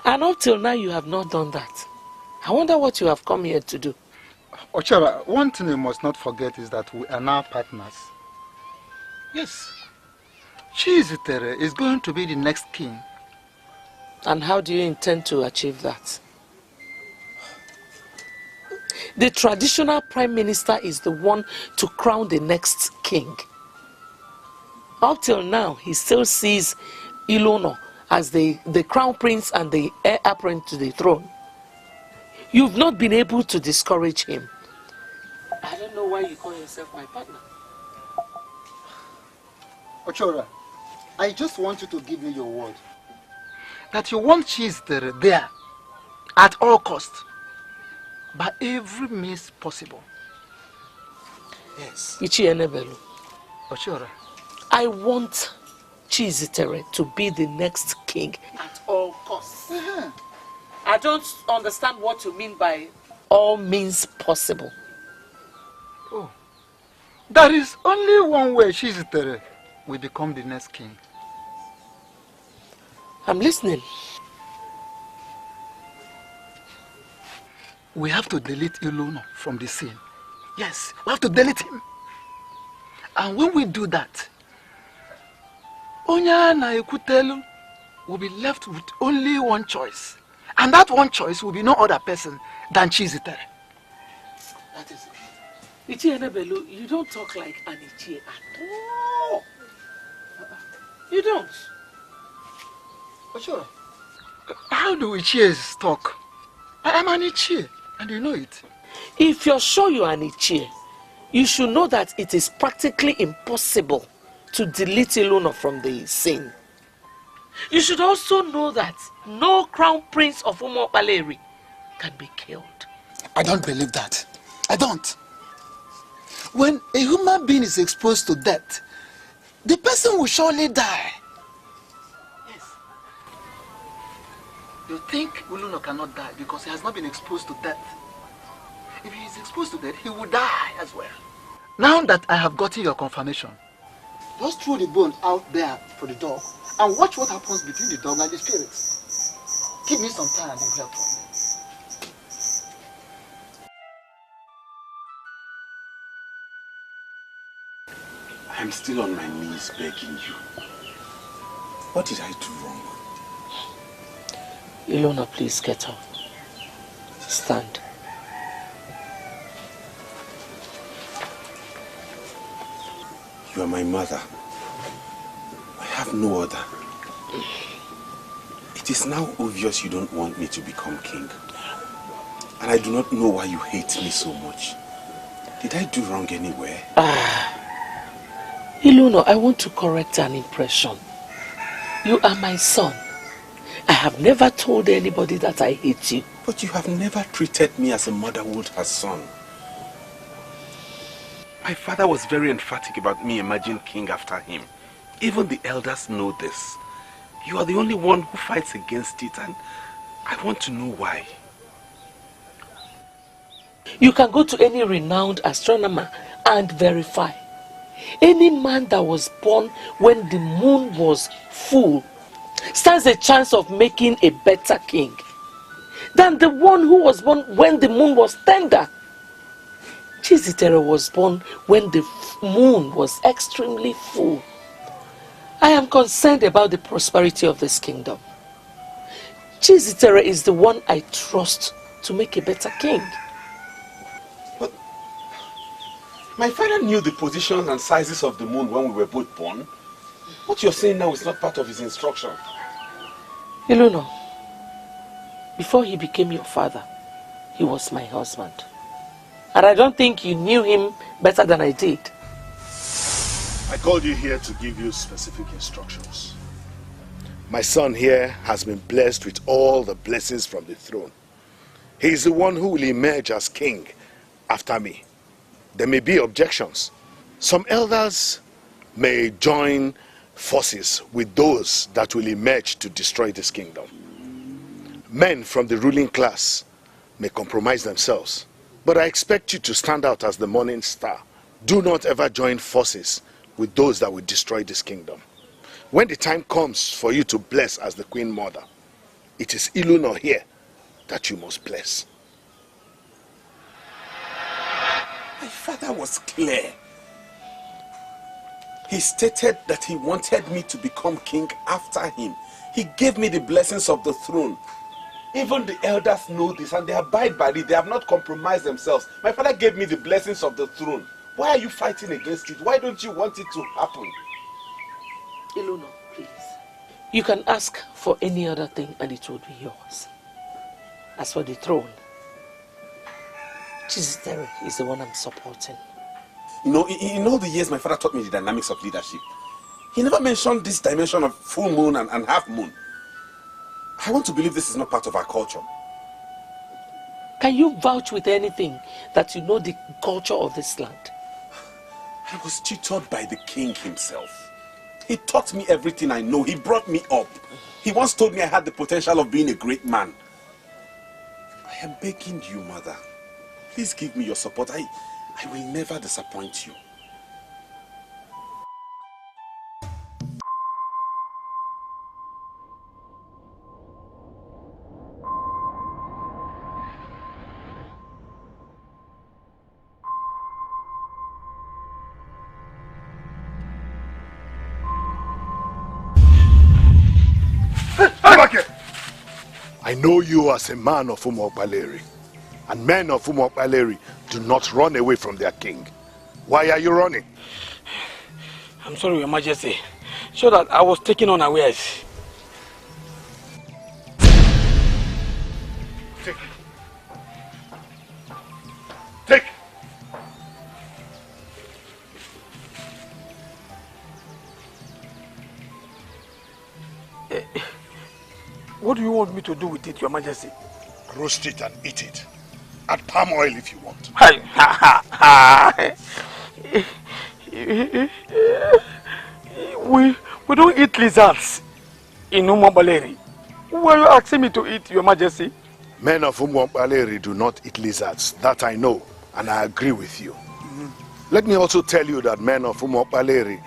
And up till now you have not done that. I wonder what you have come here to do. Ochara, one thing you must not forget is that we are now partners. Yes. Chizitere is going to be the next king. And how do you intend to achieve that? The traditional prime minister is the one to crown the next king. Up till now, he still sees Elona as the crown prince and the heir apparent to the throne. You've not been able to discourage him. I don't know why you call yourself my partner. Ochora, I just want you to give me your word that you want Chizitere there at all costs, by every means possible. Yes. Ichienebelu. Ochora. I want Chizitere to be the next king at all costs. I don't understand what you mean by all means possible. Oh. There is only one way Chizitere will become the next king. I'm listening. We have to delete Elona from the scene. Yes, we have to delete him. And when we do that, Onya na Ekutelu will be left with only one choice. And that one choice will be no other person than Chizitere. That is it. Ichienebelu, you don't talk like an Ichie at all. You don't. Oh, sure. How do Ichies talk? I am an Ichie, and you know it. If you're sure you are an Ichie, you should know that it is practically impossible to delete Elona from the scene. You should also know that no crown prince of Umobaleri can be killed. I don't believe that. I don't. When a human being is exposed to death, the person will surely die. Yes. You think Elona cannot die because he has not been exposed to death? If he is exposed to death, he will die as well. Now that I have gotten your confirmation, just throw the bone out there for the dog and watch what happens between the dog and the spirits. Give me some time and you help me. I'm still on my knees begging you. What did I do wrong? Elona, please get up. Stand. You are my mother. I have no other. It is now obvious you don't want me to become king. And I do not know why you hate me so much. Did I do wrong anywhere? Elona, I want to correct an impression. You are my son. I have never told anybody that I hate you. But you have never treated me as a mother would her son. My father was very emphatic about me emerging king after him. Even the elders know this. You are the only one who fights against it, and I want to know why. You can go to any renowned astronomer and verify. Any man that was born when the moon was full stands a chance of making a better king than the one who was born when the moon was tender. Chizitere was born when the moon was extremely full. I am concerned about the prosperity of this kingdom. Chizitere is the one I trust to make a better king. But my father knew the positions and sizes of the moon when we were both born. What you're saying now is not part of his instruction. Elona, before he became your father, he was my husband. And I don't think you knew him better than I did. I called you here to give you specific instructions. My son here has been blessed with all the blessings from the throne. He is the one who will emerge as king after me. There may be objections. Some elders may join forces with those that will emerge to destroy this kingdom. Men from the ruling class may compromise themselves, but I expect you to stand out as the morning star. Do not ever join forces with those that will destroy this kingdom. When the time comes for you to bless as the Queen Mother, it is Elona here that you must bless. My father was clear. He stated that he wanted me to become king after him. He gave me the blessings of the throne. Even the elders know this and they abide by it. They have not compromised themselves. My father gave me the blessings of the throne. Why are you fighting against it? Why don't you want it to happen? Elona, please. You can ask for any other thing and it will be yours. As for the throne, Chizitere is the one I'm supporting. You know, in all the years my father taught me the dynamics of leadership. He never mentioned this dimension of full moon and half moon. I want to believe this is not part of our culture. Can you vouch with anything that you know the culture of this land? I was tutored by the king himself. He taught me everything I know. He brought me up. He once told me I had the potential of being a great man. I am begging you, mother. Please give me your support. I will never disappoint you. I know you as a man of Umokbaleri, and men of Umokbaleri do not run away from their king. Why are you running? I'm sorry, Your Majesty. So that I was taken unawares. Take. Take. What do you want me to do with it, Your Majesty? Roast it and eat it. Add palm oil if you want. We don't eat lizards in Umombaleri. Why are you asking me to eat, Your Majesty? Men of Umokbaleri do not eat lizards. That I know, and I agree with you. Let me also tell you that men of Umokbaleri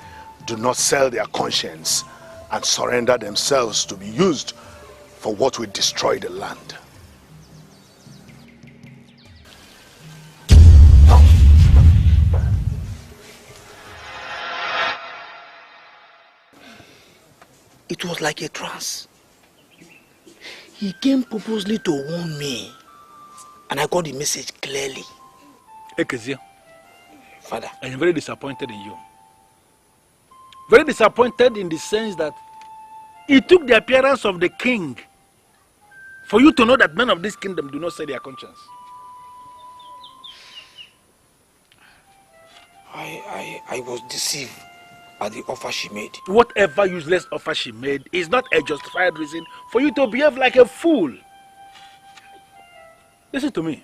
do not sell their conscience and surrender themselves to be used for what will destroy the land. It was like a trance. He came purposely to warn me, and I got the message clearly. Ekezia, Father, I am very disappointed in you. Very disappointed in the sense that it took the appearance of the king for you to know that men of this kingdom do not say their conscience. I was deceived. at the offer she made. Whatever useless offer she made is not a justified reason for you to behave like a fool. Listen to me.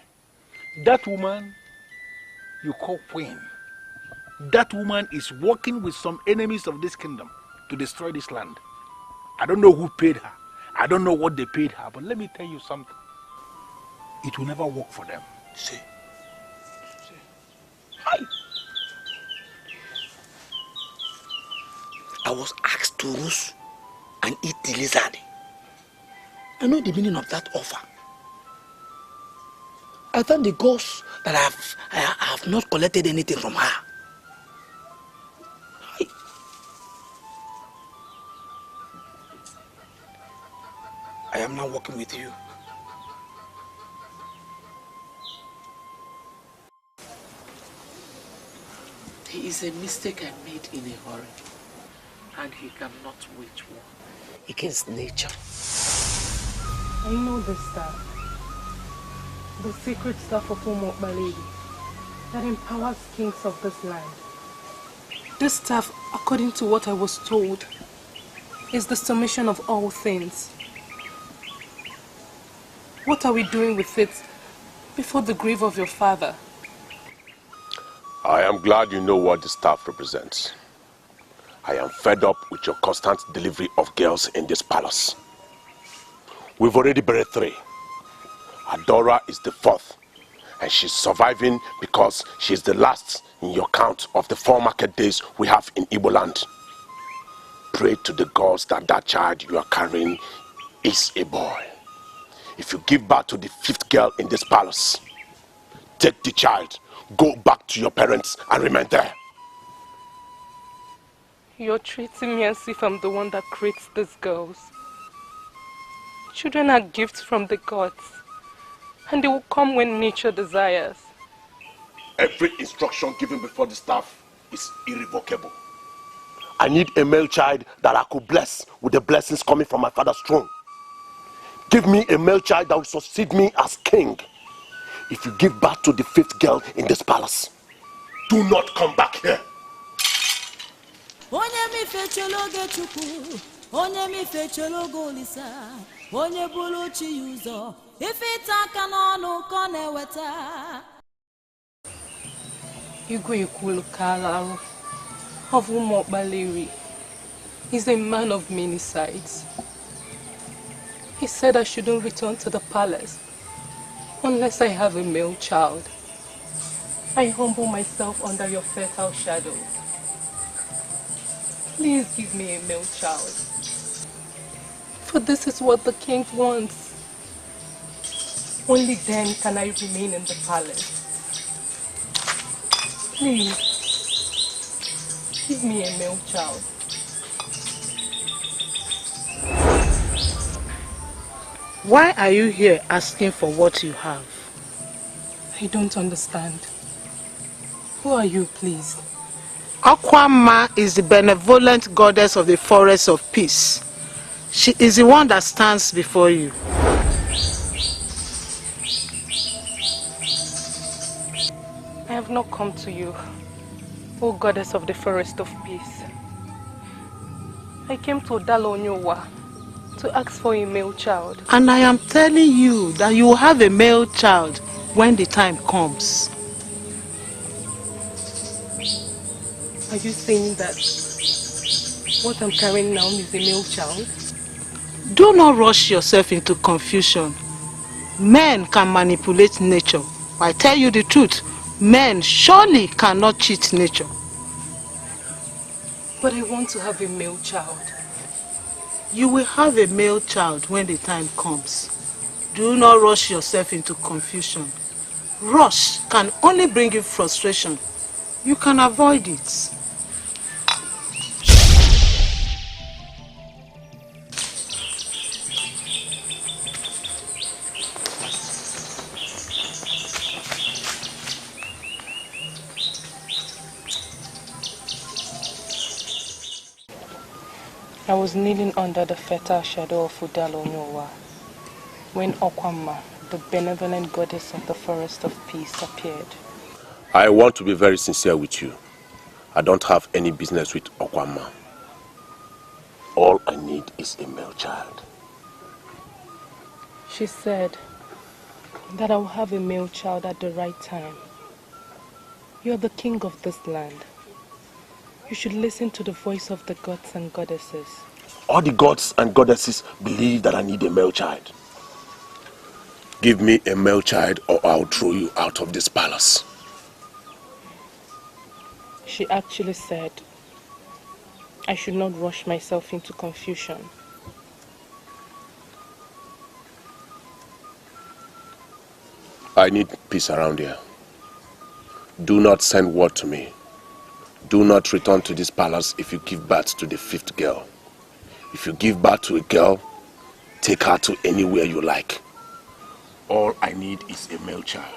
That woman you call Queen, that woman is working with some enemies of this kingdom to destroy this land. I don't know who paid her. I don't know what they paid her, but let me tell you something. It will never work for them. See. Hi. I was asked to roast and eat the lizard. I know the meaning of that offer. I thank the gods that I have not collected anything from her. I am now working with you. There is a mistake I made in a hurry, and he cannot wage war against nature. I know this staff. The secret staff of Umokbaledi that empowers kings of this land. This staff, according to what I was told, is the summation of all things. What are we doing with it before the grave of your father? I am glad you know what the staff represents. I am fed up with your constant delivery of girls in this palace. We've already buried 3. Adora is the 4th, and she's surviving because she's the last in your count of the 4 market days we have in Igbo land. Pray to the gods that that child you are carrying is a boy. If you give birth to the 5th girl in this palace, take the child, go back to your parents and remain there. You're treating me as if I'm the one that creates these girls. Children are gifts from the gods, and they will come when nature desires. Every instruction given before the staff is irrevocable. I need a male child that I could bless with the blessings coming from my father's throne. Give me a male child that will succeed me as king. If you give birth to the 5th girl in this palace, do not come back here. Igwe Kalu of Umokbaliri is a man of many sides. He said I shouldn't return to the palace unless I have a male child. I humble myself under your fertile shadow. Please give me a male child. For this is what the king wants. Only then can I remain in the palace. Please, give me a male child. Why are you here asking for what you have? I don't understand. Who are you, please? Akwama is the benevolent goddess of the forest of peace. She is the one that stands before you. I have not come to you, O goddess of the forest of peace. I came to Dalonyowa to ask for a male child. And I am telling you that you will have a male child when the time comes. Are you saying that what I'm carrying now is a male child? Do not rush yourself into confusion. Men can manipulate nature. I tell you the truth, men surely cannot cheat nature. But I want to have a male child. You will have a male child when the time comes. Do not rush yourself into confusion. Rush can only bring you frustration. You can avoid it. I was kneeling under the fertile shadow of Udalonyowa when Okwama, the benevolent goddess of the forest of peace, appeared. I want to be very sincere with you. I don't have any business with Okwama. All I need is a male child. She said that I will have a male child at the right time. You're the king of this land. You should listen to the voice of the gods and goddesses. All the gods and goddesses believe that I need a male child. Give me a male child or I'll throw you out of this palace. She actually said I should not rush myself into confusion. I need peace around here. Do not send word to me. Do not return to this palace if you give birth to the 5th girl. If you give birth to a girl, take her to anywhere you like. All I need is a male child.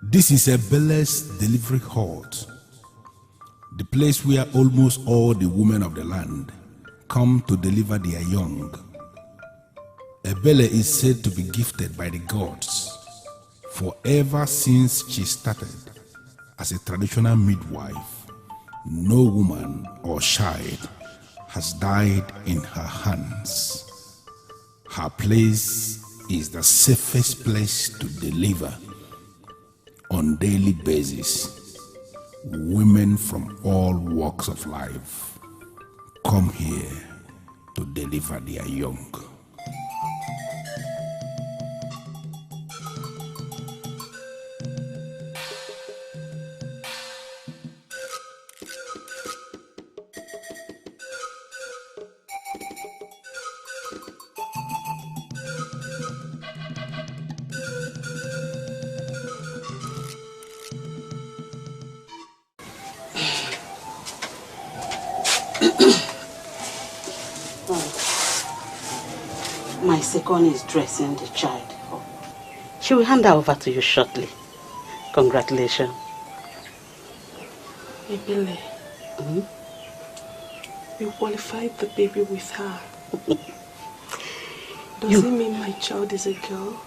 This is Ebele's delivery halt, the place where almost all the women of the land come to deliver their young. Ebele is said to be gifted by the gods, for ever since she started as a traditional midwife, no woman or child has died in her hands. Her place is the safest place to deliver. On daily basis, women from all walks of life come here to deliver their young. My second is dressing the child. She will hand her over to you shortly. Congratulations. Ebele, you qualified the baby with her. Does it mean my child is a girl?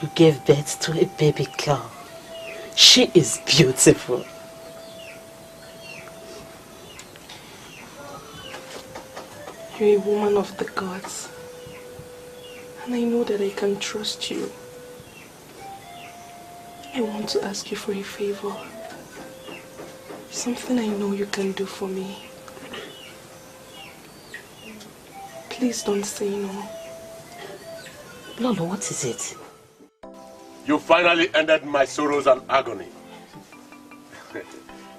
You gave birth to a baby girl. She is beautiful. You're a woman of the gods. And I know that I can trust you. I want to ask you for a favor. Something I know you can do for me. Please don't say no. Lolo, what is it? You finally ended my sorrows and agony.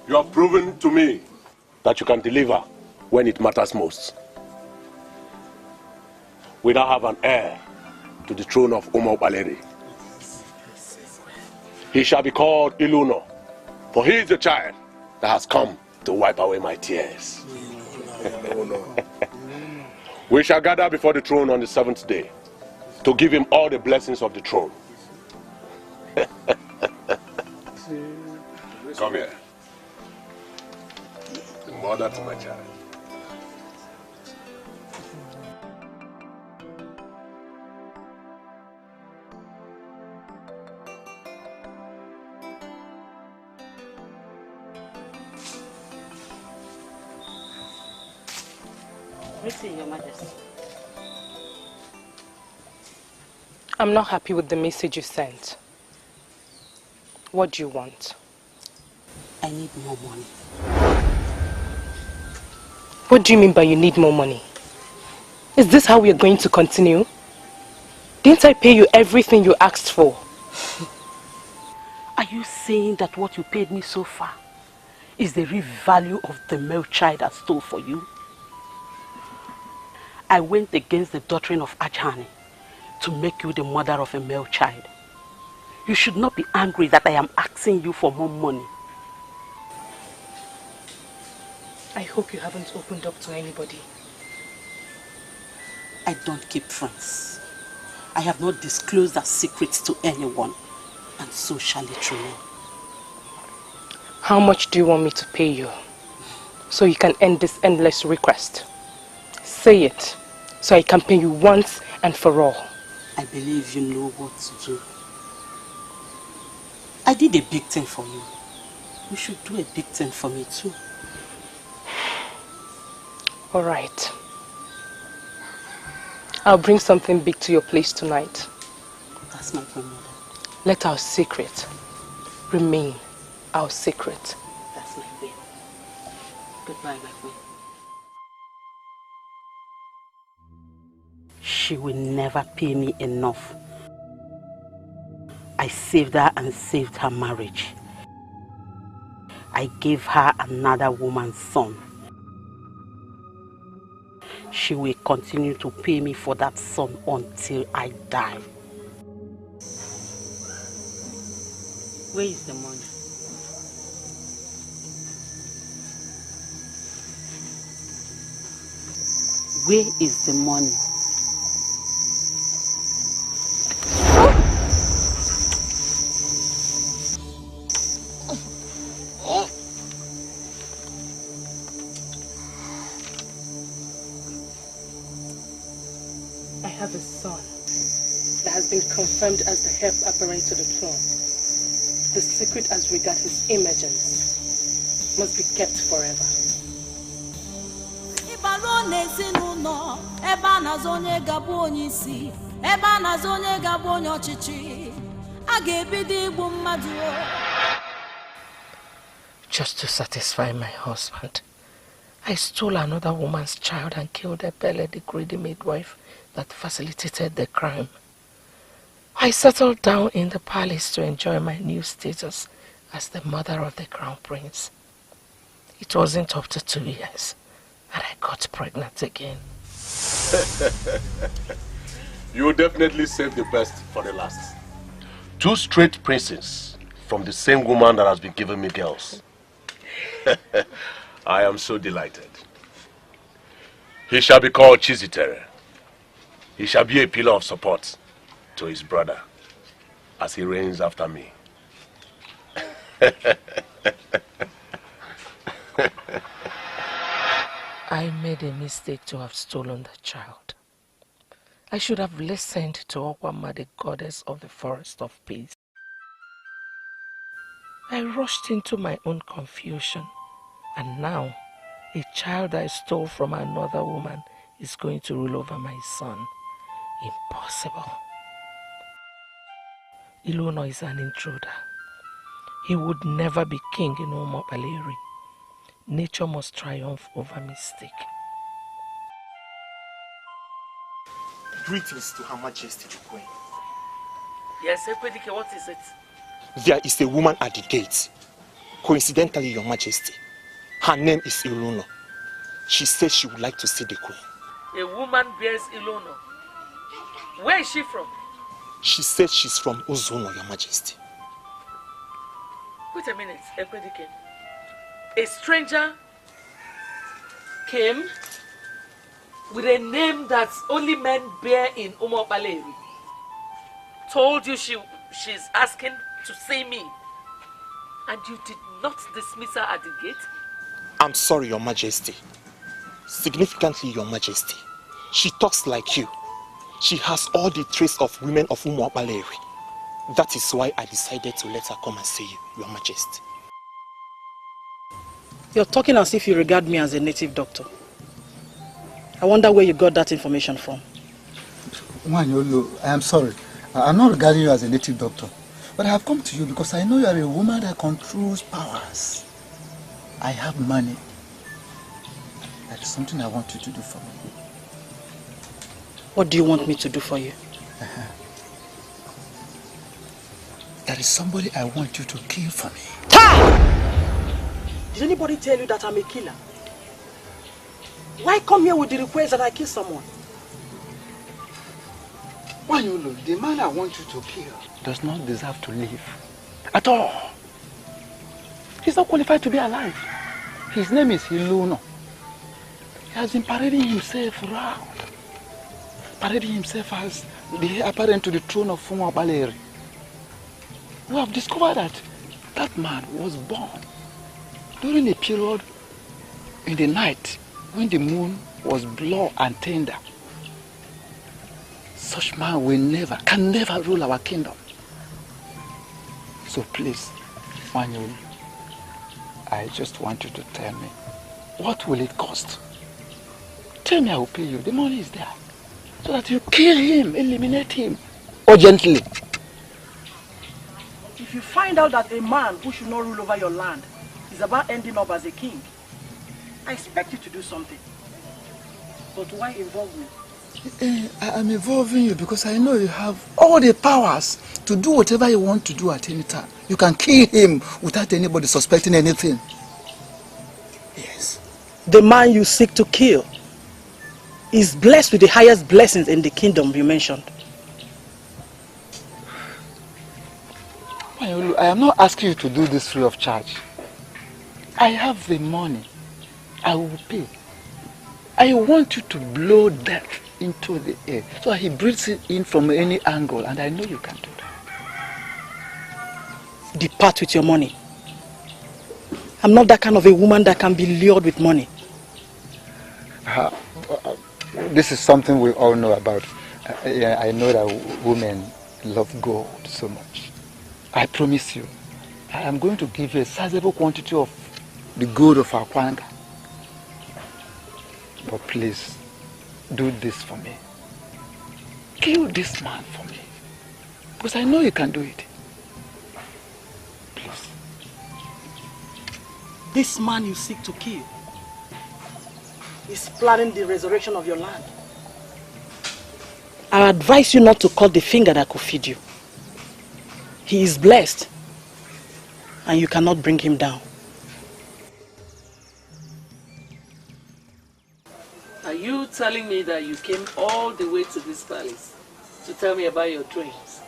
You have proven to me that you can deliver when it matters most. We now have an heir to the throne of Umaubaleri. He shall be called Elona, for he is the child that has come to wipe away my tears. We shall gather before the throne on the 7th day to give him all the blessings of the throne. Come here. The mother to my child. Your Majesty. I'm not happy with the message you sent. What do you want? I need more money. What do you mean by you need more money? Is this how we are going to continue? Didn't I pay you everything you asked for? Are you saying that what you paid me so far is the real value of the male child I stole for you? I went against the doctrine of Ajani to make you the mother of a male child. You should not be angry that I am asking you for more money. I hope you haven't opened up to anybody. I don't keep friends. I have not disclosed our secrets to anyone, and so shall it remain. How much do you want me to pay you so you can end this endless request? Say it, so I can pay you once and for all. I believe you know what to do. I did a big thing for you. You should do a big thing for me too. All right. I'll bring something big to your place tonight. That's my grandmother. Let our secret remain our secret. That's my queen. Goodbye, my queen. She will never pay me enough. I saved her and saved her marriage. I gave her another woman's son. She will continue to pay me for that son until I die. Where is the money? Where is the money? I have a son that has been confirmed as the heir apparent to the throne. The secret as regards his emergence must be kept forever. Just to satisfy my husband, I stole another woman's child and killed Ebele, the greedy midwife that facilitated the crime. I settled down in the palace to enjoy my new status as the mother of the crown prince. It wasn't up to 2 years and I got pregnant again. You will definitely save the best for the last. 2 straight princes from the same woman that has been giving me girls. I am so delighted. He shall be called Chizitere. He shall be a pillar of support to his brother as he reigns after me. I made a mistake to have stolen the child. I should have listened to Okwama, the goddess of the forest of peace. I rushed into my own confusion, and now a child I stole from another woman is going to rule over my son. Impossible. Elona is an intruder. He would never be king in Omobaleri. Nature must triumph over mistake. Greetings to Her Majesty the Queen. Yes, Ekwedike, what is it? There is a woman at the gate. Coincidentally, Your Majesty. Her name is Elona. She says she would like to see the Queen. A woman bears Elona. Where is she from? She says she's from Ezeonu, Your Majesty. Wait a minute, Ekwedike. A stranger came with a name that only men bear in Umobaleri. Told you she's asking to see me. And you did not dismiss her at the gate? I'm sorry, Your Majesty. Significantly, Your Majesty, she talks like you. She has all the traits of women of Umobaleri. That is why I decided to let her come and see you, Your Majesty. You're talking as if you regard me as a native doctor. I wonder where you got that information from. Wanyolo, I am sorry. I'm not regarding you as a native doctor. But I have come to you because I know you are a woman that controls powers. I have money. That is something I want you to do for me. What do you want me to do for you? There is somebody I want you to kill for me. Did anybody tell you that I'm a killer? Why come here with the request that I kill someone? Wanyolo, the man I want you to kill does not deserve to live. At all. He's not qualified to be alive. His name is Elona. He has been parading himself around. Parading himself as the heir apparent to the throne of Umobaleri. We have discovered that that man was born during a period in the night when the moon was blue and tender. Such man can never rule our kingdom. So please, Manu, I just want you to tell me, what will it cost? Tell me, I will pay you. The money is there. So that you kill him, eliminate him, urgently. If you find out that a man who should not rule over your land is about ending up as a king, I expect you to do something. But why involve me? I'm involving you because I know you have all the powers to do whatever you want to do at any time. You can kill him without anybody suspecting anything. Yes. The man you seek to kill is blessed with the highest blessings in the kingdom you mentioned. I am not asking you to do this free of charge. I have the money. I will pay. I want you to blow that into the air so he breathes it in from any angle, and I know you can do that. Depart with your money. I'm not that kind of a woman that can be lured with money. This is something we all know about. I know that women love gold so much. I promise you, I am going to give you a sizable quantity of the gold of our Kwanga. But please, do this for me. Kill this man for me. Because I know you can do it. Please. This man you seek to kill is planning the resurrection of your land. I advise you not to cut the finger that could feed you. He is blessed, and you cannot bring him down. Are you telling me that you came all the way to this palace to tell me about your dreams?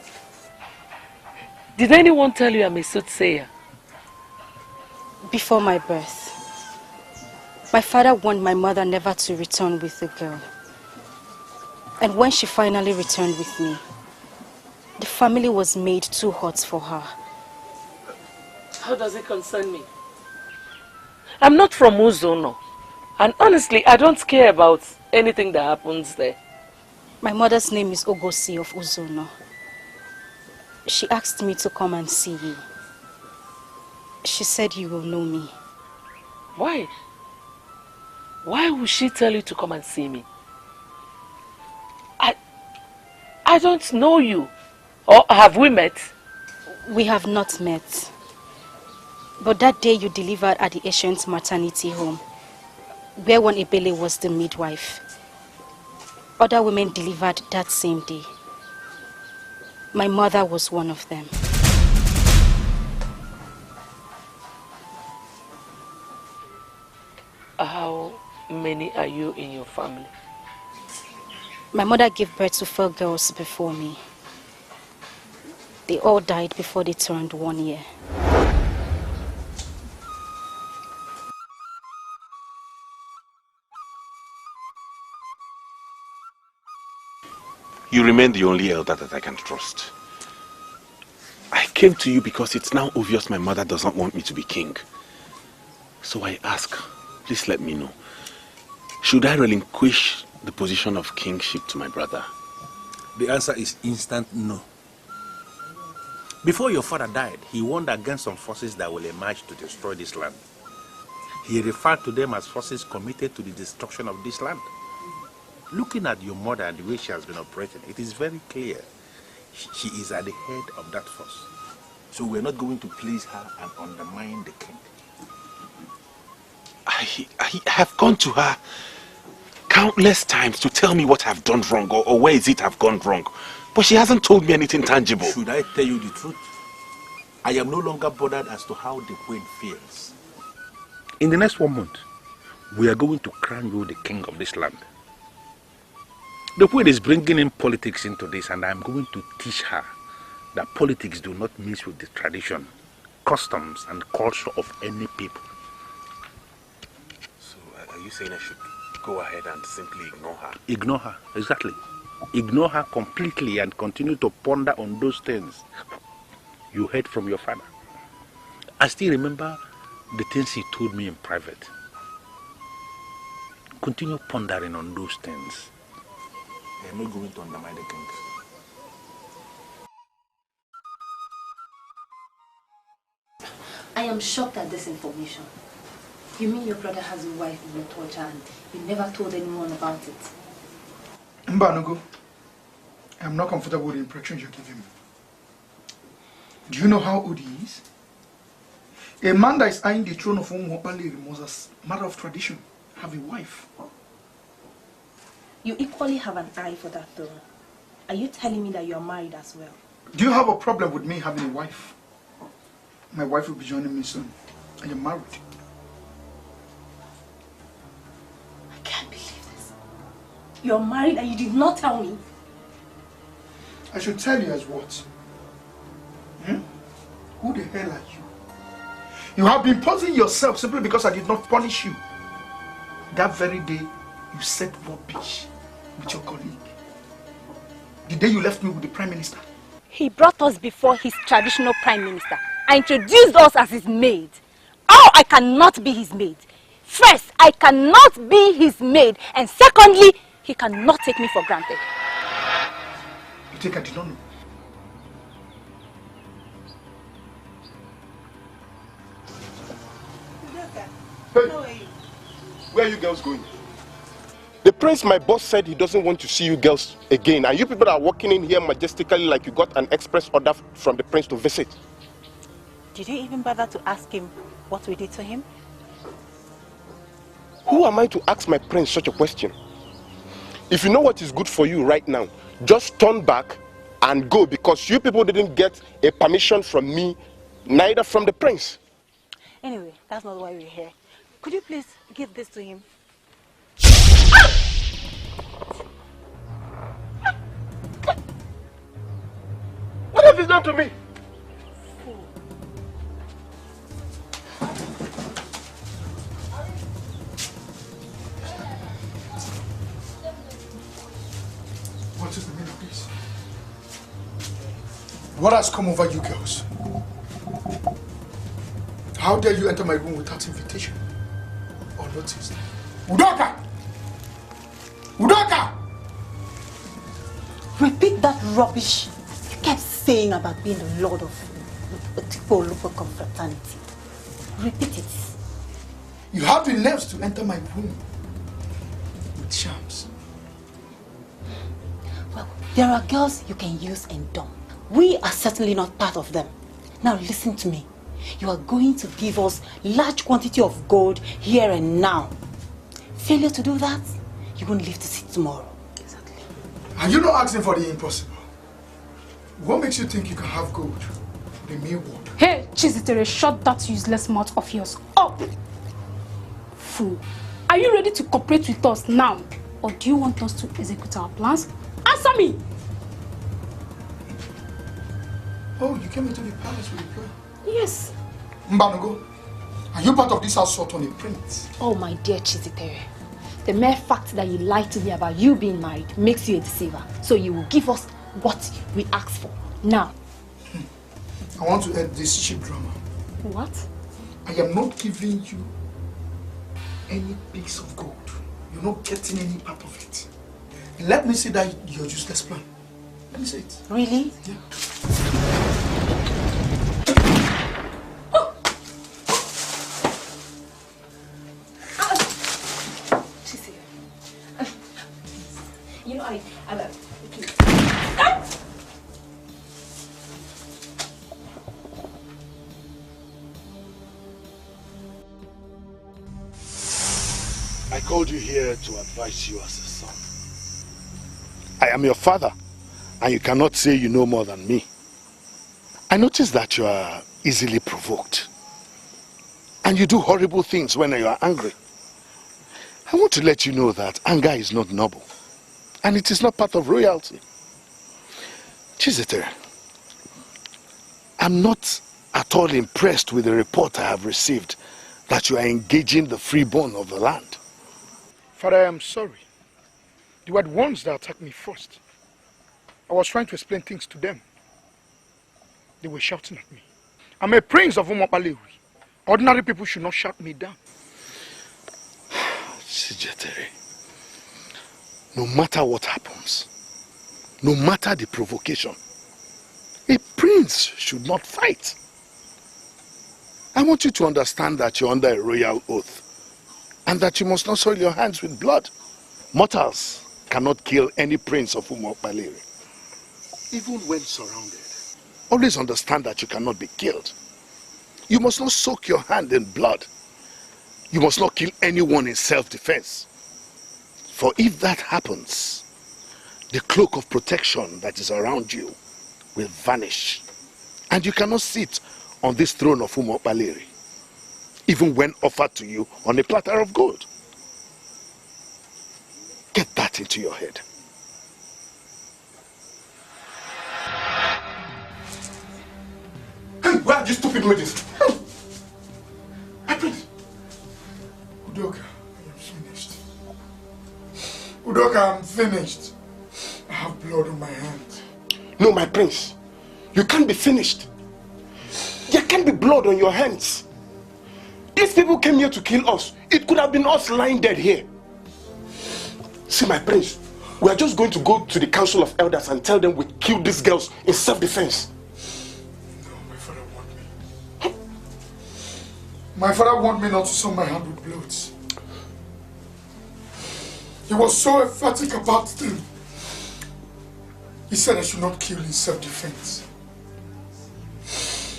Did anyone tell you I'm a soothsayer? Before my birth, my father warned my mother never to return with the girl. And when she finally returned with me, the family was made too hot for her. How does it concern me? I'm not from Ezeonu. And honestly, I don't care about anything that happens there. My mother's name is Ngozi of Ezeonu. She asked me to come and see you. She said you will know me. Why? Why would she tell you to come and see me? I don't know you. Or have we met? We have not met. But that day you delivered at the ancient maternity home, where one Ebele was the midwife. Other women delivered that same day. My mother was one of them. How many are you in your family? My mother gave birth to 4 girls before me. They all died before they turned 1 year. You remain the only elder that I can trust. I came to you because it's now obvious my mother does not want me to be king. So I ask, please let me know. Should I relinquish the position of kingship to my brother? The answer is instant no. Before your father died, he warned against some forces that will emerge to destroy this land. He referred to them as forces committed to the destruction of this land. Looking at your mother and the way she has been operating, it is very clear she is at the head of that force. So we're not going to please her and undermine the king. I have gone to her countless times to tell me what I've done wrong or where is it I've gone wrong. But she hasn't told me anything tangible. Should I tell you the truth? I am no longer bothered as to how the queen feels. In the next 1 month, we are going to crown you the king of this land. The queen is bringing in politics into this, and I'm going to teach her that politics do not mix with the tradition, customs, and culture of any people. So are you saying I should go ahead and simply ignore her? Ignore her, exactly. Ignore her completely and continue to ponder on those things you heard from your father. I still remember the things he told me in private. Continue pondering on those things. I am not going to undermine the king. I am shocked at this information. You mean your brother has a wife in the torture and you never told anyone about it? Mbanogo, I am not comfortable with the impression you're giving me. Do you know how old he is? A man that is eyeing the throne of Umwapale must, as a matter of tradition, have a wife. You equally have an eye for that throne. Are you telling me that you are married as well? Do you have a problem with me having a wife? My wife will be joining me soon. I am married. I can't believe this. You're married and you did not tell me. I should tell you as what? Who the hell are you? You have been posing yourself simply because I did not punish you. That very day, you said rubbish with your colleague. The day you left me with the Prime Minister. He brought us before his traditional Prime Minister and introduced us as his maid. Oh, I cannot be his maid. First, I cannot be his maid. And secondly, he cannot take me for granted. You think I did not know? Hey, where are you girls going? The prince, my boss, said he doesn't want to see you girls again. And you people are walking in here majestically like you got an express order from the prince to visit. Did you even bother to ask him what we did to him? Who am I to ask my prince such a question? If you know what is good for you right now, just turn back and go, because you people didn't get a permission from me, neither from the prince. Anyway, that's not why we're here. Could you please give this to him? What have you done to me? What is the meaning of this? What has come over you girls? How dare you enter my room without invitation or notice? Udoka! Udoka! Repeat that rubbish you kept saying about being the lord of Tipo confraternity. Repeat it. You have the nerves to enter my room with shams. Well, there are girls you can use and dump. We are certainly not part of them. Now listen to me. You are going to give us large quantity of gold here and now. Failure to do that, you won't live to see tomorrow. Exactly. Are you not asking for the impossible? What makes you think you can have gold? The mere word. Hey, Chizitere, shut that useless mouth of yours up! Fool. Are you ready to cooperate with us now? Or do you want us to execute our plans? Answer me! Oh, you came into the palace with a plan? Yes. Mbanogo, are you part of this assault on a prince? Oh, my dear Chizitere. The mere fact that you lied to me about you being married makes you a deceiver. So you will give us what we asked for. Now. I want to end this cheap drama. What? I am not giving you any piece of gold. You're not getting any part of it. Let me see that your useless plan. Let me see it. Really? Yeah. You know, I please. I called you here to advise you as a son. I am your father, and you cannot say you know more than me. I notice that you are easily provoked, and you do horrible things when you are angry. I want to let you know that anger is not noble, and it is not part of royalty. Chizitere, I'm not at all impressed with the report I have received that you are engaging the freeborn of the land. Father, I am sorry. They were the ones that attacked me first. I was trying to explain things to them. They were shouting at me. I'm a prince of Umwapale. Ordinary people should not shout me down. Chizitere, No matter what happens, no matter the provocation, a prince should not fight. I want you to understand that you're under a royal oath and that you must not soil your hands with blood. Mortals cannot kill any prince of Umokbaleri, even when surrounded. Always understand that you cannot be killed. You must not soak your hand in blood. You must not kill anyone in self-defense. For if that happens, the cloak of protection that is around you will vanish. And you cannot sit on this throne of Umokbaleri, even when offered to you on a platter of gold. Get that into your head. Hey, where are these stupid maidens? My prince. Udoka, I am finished. Udoka, I'm finished. I have blood on my hands. No, my prince. You can't be finished. There can't be blood on your hands. These people came here to kill us. It could have been us lying dead here. See, my prince, we are just going to go to the council of elders and tell them we killed these girls in self-defense. No, my father wants me. My father wants me not to soil my hand with blood. He was so emphatic about them. He said I should not kill in self-defense.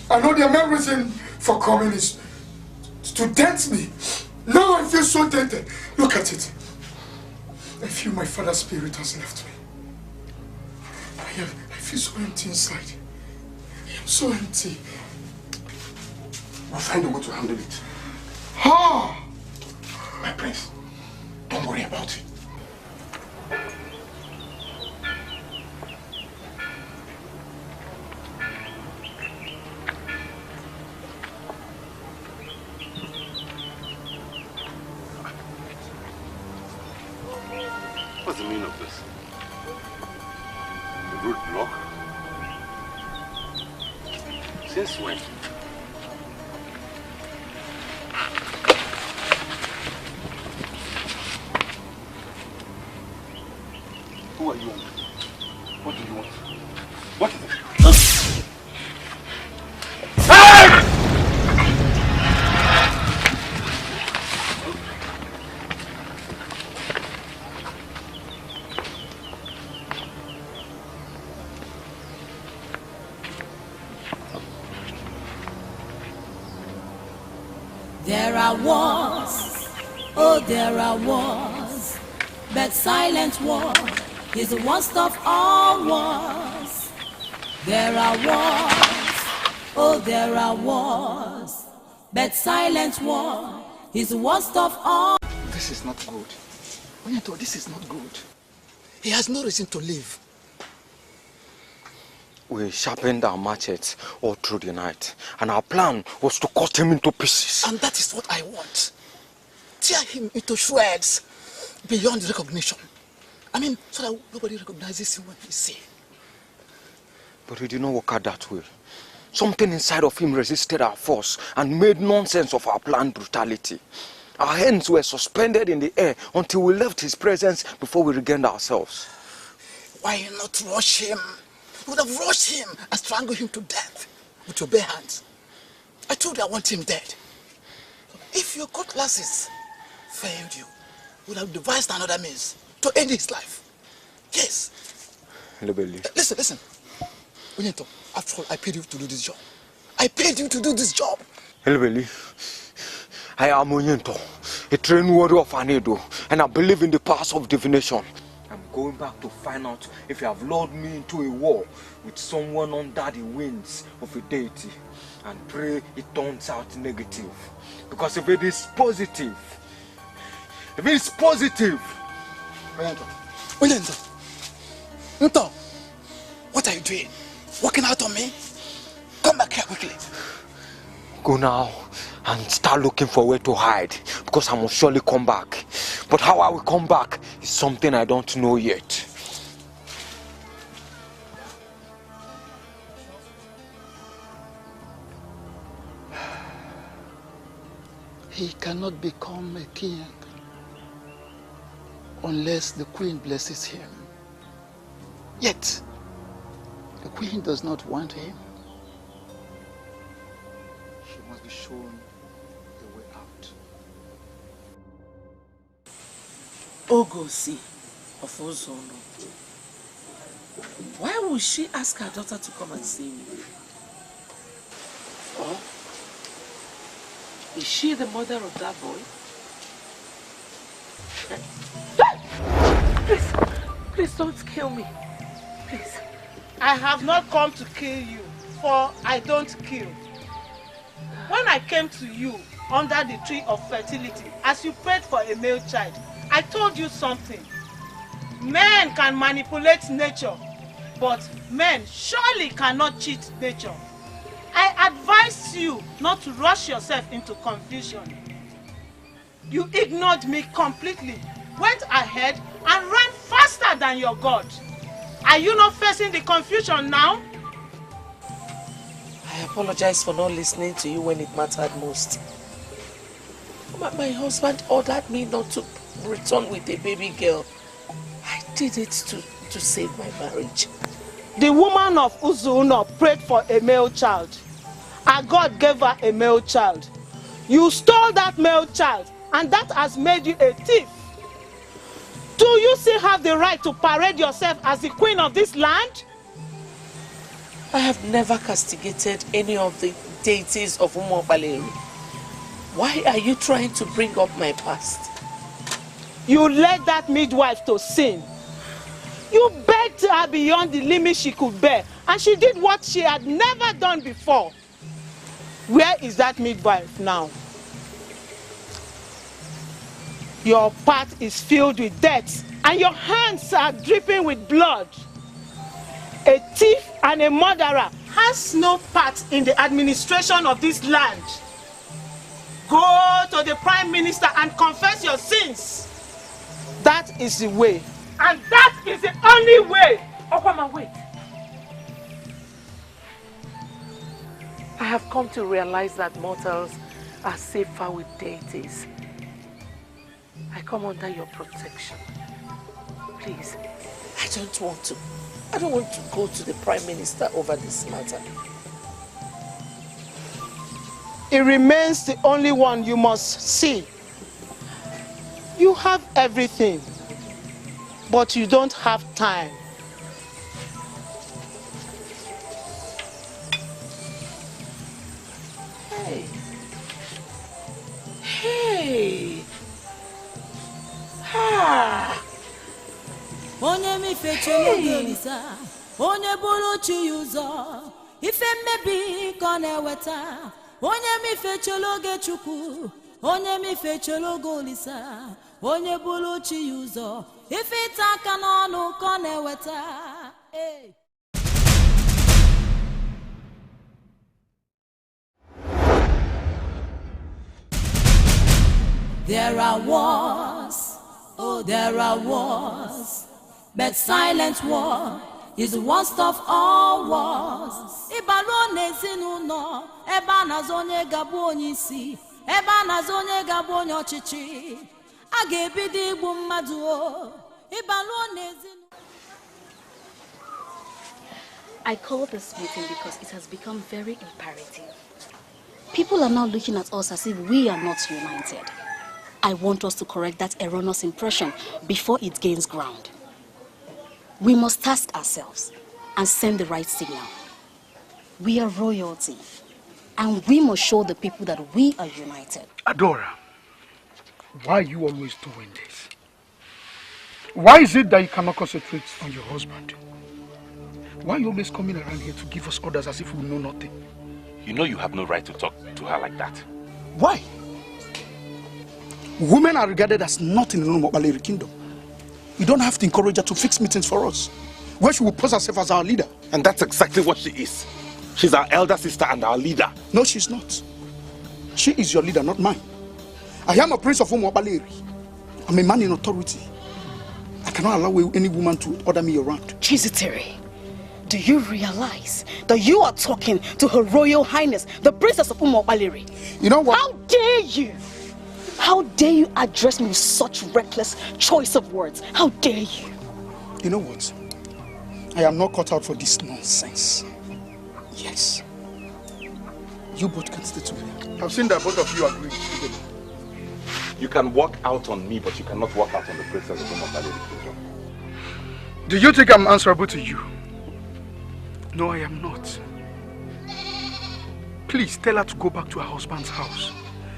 I know the main reason for coming is to dent me. Now I feel so dented. Look at it. I feel my father's spirit has left me. I feel so empty inside. I am so empty. We'll find a way to handle it. Ah! My prince, don't worry about it. What's the meaning of this? The road block? Since when? Who are you? What do you want? What is it? There are wars, oh there are wars, but silent war is the worst of all wars. There are wars, oh there are wars, but silent war is the worst of all. This is not good. Onyeto, this is not good. He has no reason to live. We sharpened our machetes all through the night, and our plan was to cut him into pieces. And that is what I want. Tear him into shreds beyond recognition. I mean, so that nobody recognizes him when he see. But it did not work out that way. Something inside of him resisted our force and made nonsense of our planned brutality. Our hands were suspended in the air until we left his presence before we regained ourselves. Why not rush him? You would have rushed him and strangled him to death with your bare hands. I told you I want him dead. If your cutlasses failed you, you would have devised another means to end his life. Yes. Listen. Onyeto, after all, I paid you to do this job. I paid you to do this job. Helbeli, I am Onyeto, a trained warrior of Anedo, and I believe in the powers of divination. I'm going back to find out if you have lured me into a war with someone under the wings of a deity, and pray it turns out negative. Because if it is positive, Onyeto, what are you doing? Walking out on me? Come back here quickly. Go now and start looking for where to hide, because I must surely come back. But how I will come back is something I don't know yet. He cannot become a king unless the queen blesses him. Yet, the queen does not want him. She must be shown the way out. Ngozi of Ezeonu. Why would she ask her daughter to come and see me? Or is she the mother of that boy? Please don't kill me. Please. I have not come to kill you, for I don't kill. When I came to you under the tree of fertility, as you prayed for a male child, I told you something. Men can manipulate nature, but men surely cannot cheat nature. I advised you not to rush yourself into confusion. You ignored me completely, went ahead and ran faster than your God. Are you not facing the confusion now? I apologize for not listening to you when it mattered most. My husband ordered me not to return with a baby girl. I did it to save my marriage. The woman of Ezeonu prayed for a male child, and God gave her a male child. You stole that male child, and that has made you a thief. Do you still have the right to parade yourself as the queen of this land? I have never castigated any of the deities of Umokbaleri. Why are you trying to bring up my past? You led that midwife to sin. You begged her beyond the limit she could bear, and she did what she had never done before. Where is that midwife now? Your path is filled with death, and your hands are dripping with blood. A thief and a murderer has no part in the administration of this land. Go to the Prime Minister and confess your sins. That is the way. And that is the only way. Okama, wait. I have come to realize that mortals are safer with deities. I come under your protection. Please, I don't want to go to the Prime Minister over this matter. It remains the only one you must see. You have everything, but you don't have time. Hey! Ha! Onye mi fechelo gelisa, onye bulu chi yuzo, ife mmebi kone weta. Onye mi fechelo ge chuku, onye mi fechelo golisa, onye bulu chi yuzo, ife itaka n'onu kone weta. Hey! There are wars, oh there are wars, but silent war is the worst of all wars. Ibalo nezinuno, eba nazonye gabo onyisi, eba nazonye gabo onyochichi. Agebidi igbu mmadu o, ibalo nezinu. I call this meeting because it has become very imperative. People are now looking at us as if we are not united. I want us to correct that erroneous impression before it gains ground. We must task ourselves and send the right signal. We are royalty, and we must show the people that we are united. Adora, why are you always doing this? Why is it that you cannot concentrate on your husband? Why are you always coming around here to give us orders as if we know nothing? You know you have no right to talk to her like that. Why? Women are regarded as nothing in the Umokbaleri kingdom. You don't have to encourage her to fix meetings for us, where she will pose herself as our leader. And that's exactly what she is. She's our elder sister and our leader. No, she's not. She is your leader, not mine. I am a prince of Umokbaleri. I'm a man in authority. I cannot allow any woman to order me around. Chizitere, do you realize that you are talking to Her Royal Highness, the Princess of Umokbaleri? You know what? How dare you? How dare you address me with such reckless choice of words? How dare you? You know what? I am not cut out for this nonsense. Yes. You both can stay together. I've seen that both of you agree together. You can walk out on me, but you cannot walk out on the princess of Umobalere. Do you think I'm answerable to you? No, I am not. Please tell her to go back to her husband's house.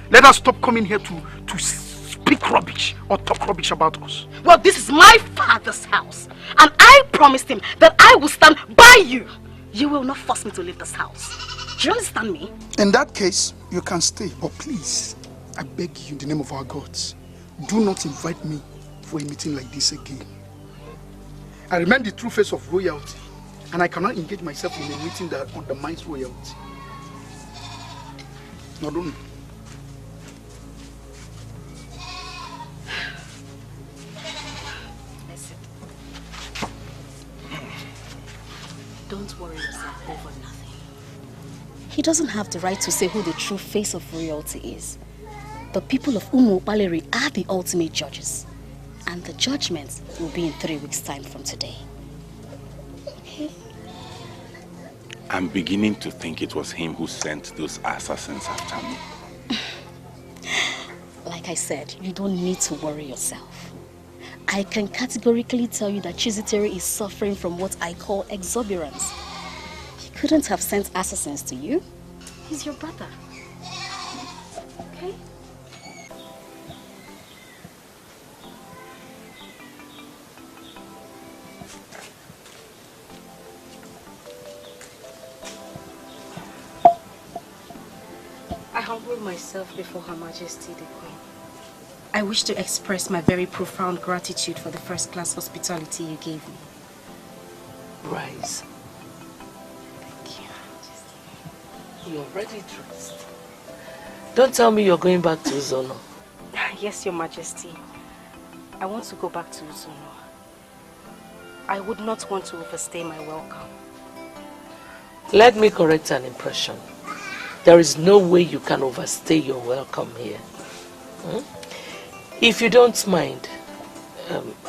Let her stop coming here to speak rubbish or talk rubbish about us. Well, this is my father's house, and I promised him that I will stand by you. You will not force me to leave this house. Do you understand me? In that case, you can stay, but please, I beg you in the name of our gods, do not invite me for a meeting like this again. I remain the true face of royalty, and I cannot engage myself in a meeting that undermines royalty. Not only. Listen. Don't worry yourself over nothing. He doesn't have the right to say who the true face of royalty is. The people of Umobalere are the ultimate judges. And the judgment will be in 3 weeks' time from today. Okay? I'm beginning to think it was him who sent those assassins after me. Like I said, you don't need to worry yourself. I can categorically tell you that Chizitere is suffering from what I call exuberance. He couldn't have sent assassins to you. He's your brother. Okay? I humble myself before Her Majesty the Queen. I wish to express my very profound gratitude for the first-class hospitality you gave me. Rise. Thank you, Majesty. You're already dressed. Don't tell me you're going back to Ezeonu. Yes, Your Majesty. I want to go back to Ezeonu. I would not want to overstay my welcome. Let me correct an impression. There is no way you can overstay your welcome here. If you don't mind,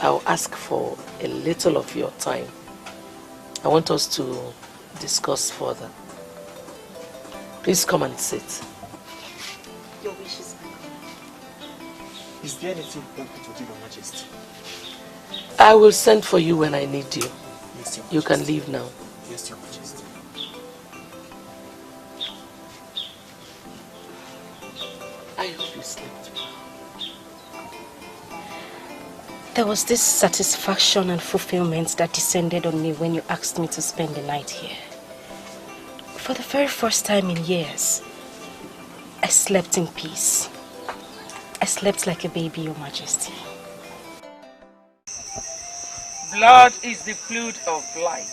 I'll ask for a little of your time. I want us to discuss further. Please come and sit. Your wish is my command. Is there anything you want me to do, Your Majesty? I will send for you when I need you. Yes, Your Majesty. You can leave now. Yes, Your Majesty. I hope you slept well. There was this satisfaction and fulfillment that descended on me when you asked me to spend the night here. For the very first time in years, I slept in peace. I slept like a baby, Your Majesty. Blood is the fluid of life.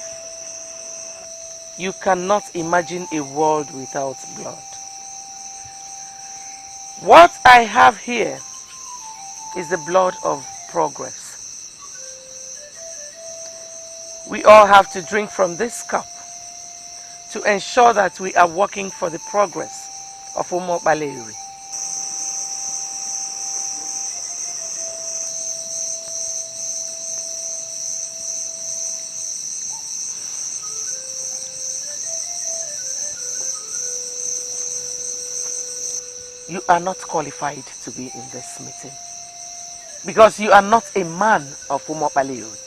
You cannot imagine a world without blood. What I have here is the blood of progress. We all have to drink from this cup to ensure that we are working for the progress of Umobalere. You are not qualified to be in this meeting because you are not a man of Umobalere.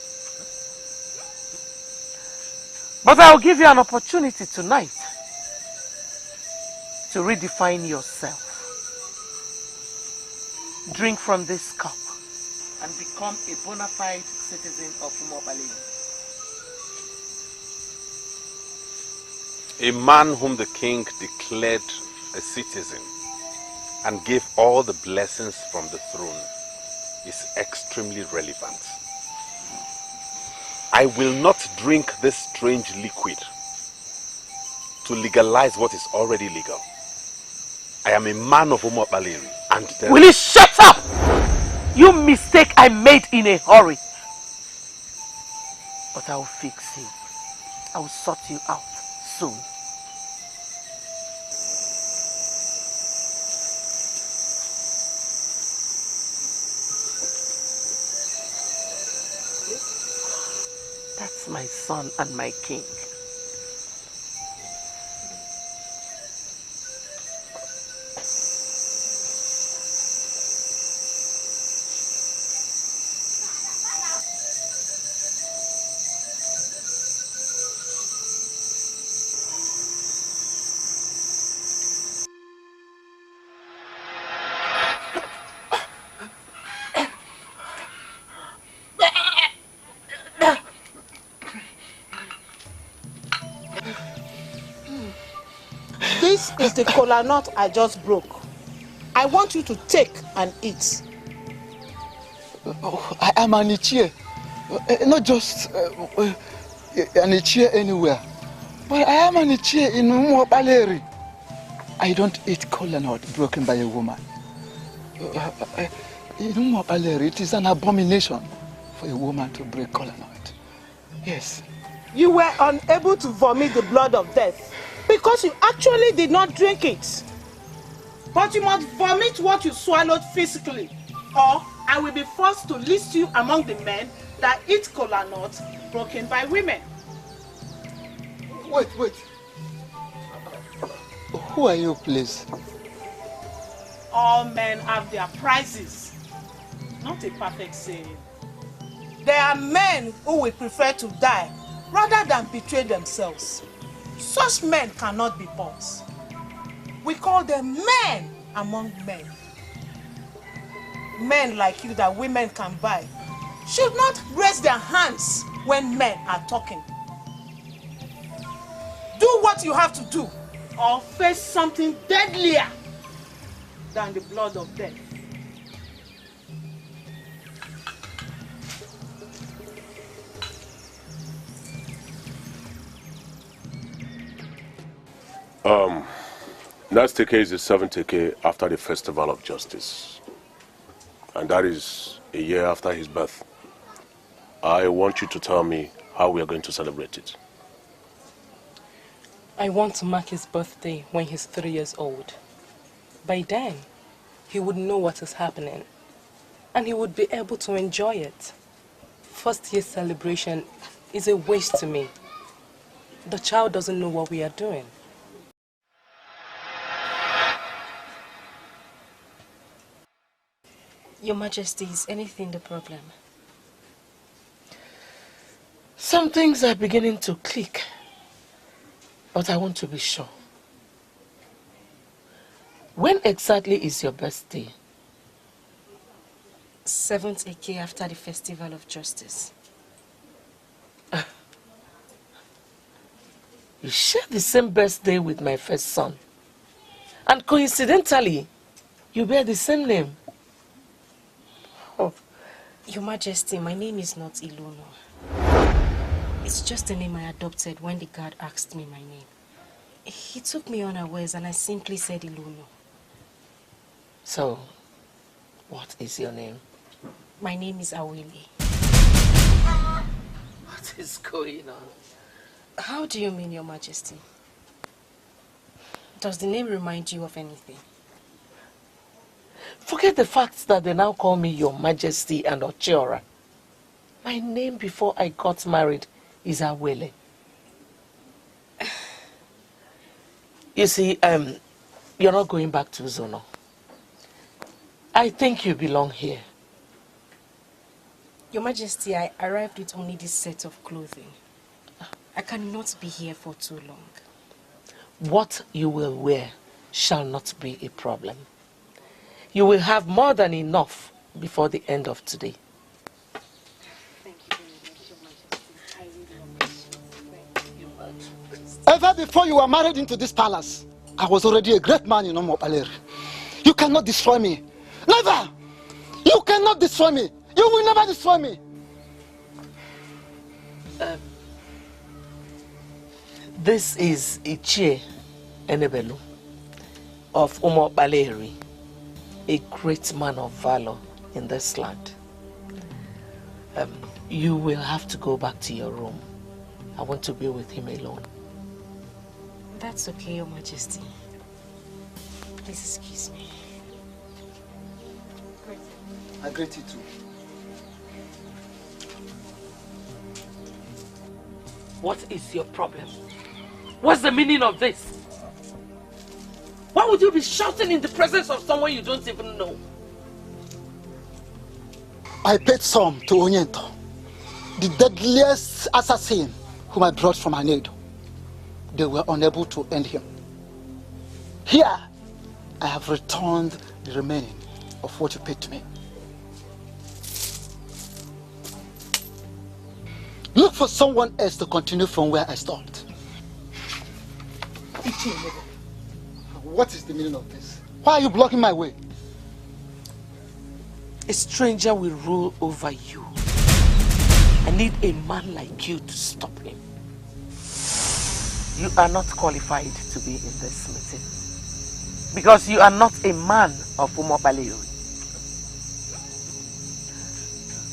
But I'll give you an opportunity tonight to redefine yourself. Drink from this cup and become a bona fide citizen of Umobalere. A man whom the king declared a citizen and gave all the blessings from the throne is extremely relevant. I will not drink this strange liquid to legalize what is already legal. I am a man of Umobalere and there... Will you shut up? You mistake I made in a hurry. But I will fix you. I will sort you out soon. That's my son and my king. This is the kola nut I just broke. I want you to take and eat. Oh, I am an Ichie. Not just an Ichie anywhere. But I am an Ichie in Umuopaleri. I don't eat kola nut broken by a woman. In Umuopaleri, it is an abomination for a woman to break kola nut. Yes. You were unable to vomit the blood of death because you actually did not drink it. But you must vomit what you swallowed physically, or I will be forced to list you among the men that eat kola nuts broken by women. Wait. Who are you, please? All men have their prices. Not a perfect saying. There are men who will prefer to die rather than betray themselves. Such men cannot be bought. We call them men among men. Men like you that women can buy should not raise their hands when men are talking. Do what you have to do, or face something deadlier than the blood of death. Next Teke is the 7th Teke after the Festival of Justice. And that is a year after his birth. I want you to tell me how we are going to celebrate it. I want to mark his birthday when he's 3 years old. By then, he would know what is happening, and he would be able to enjoy it. First year celebration is a waste to me. The child doesn't know what we are doing. Your Majesty, is anything the problem? Some things are beginning to click, but I want to be sure. When exactly is your birthday? 7th Eke after the Festival of Justice. You share the same birthday with my first son. And coincidentally, you bear the same name. Oh. Your Majesty, my name is not Elona. It's just the name I adopted when the guard asked me my name. He took me unawares and I simply said Elona. So, what is your name? My name is Awili. What is going on? How do you mean, Your Majesty? Does the name remind you of anything? Forget the fact that they now call me Your Majesty and Ochiora. My name before I got married is Awele. You see, you're not going back to Zono. I think you belong here. Your Majesty, I arrived with only this set of clothing. I cannot be here for too long. What you will wear shall not be a problem. You will have more than enough before the end of today. Thank you very much, Your Majesty. Ever before you were married into this palace, I was already a great man in Umuopaleri. You cannot destroy me. Never! You cannot destroy me. You will never destroy me. This is Ichie Enebelu of Umuopaleri, a great man of valor in this land. You will have to go back to your room. I want to be with him alone. That's okay, Your Majesty. Please excuse me. I greet you too. What is your problem? What's the meaning of this? Why would you be shouting in the presence of someone you don't even know? I paid some to Onyento, the deadliest assassin whom I brought from Anedo. They were unable to end him. Here, I have returned the remaining of what you paid to me. Look for someone else to continue from where I stopped. What is the meaning of this? Why are you blocking my way? A stranger will rule over you. I need a man like you to stop him. You are not qualified to be in this meeting because you are not a man of Umobaleori.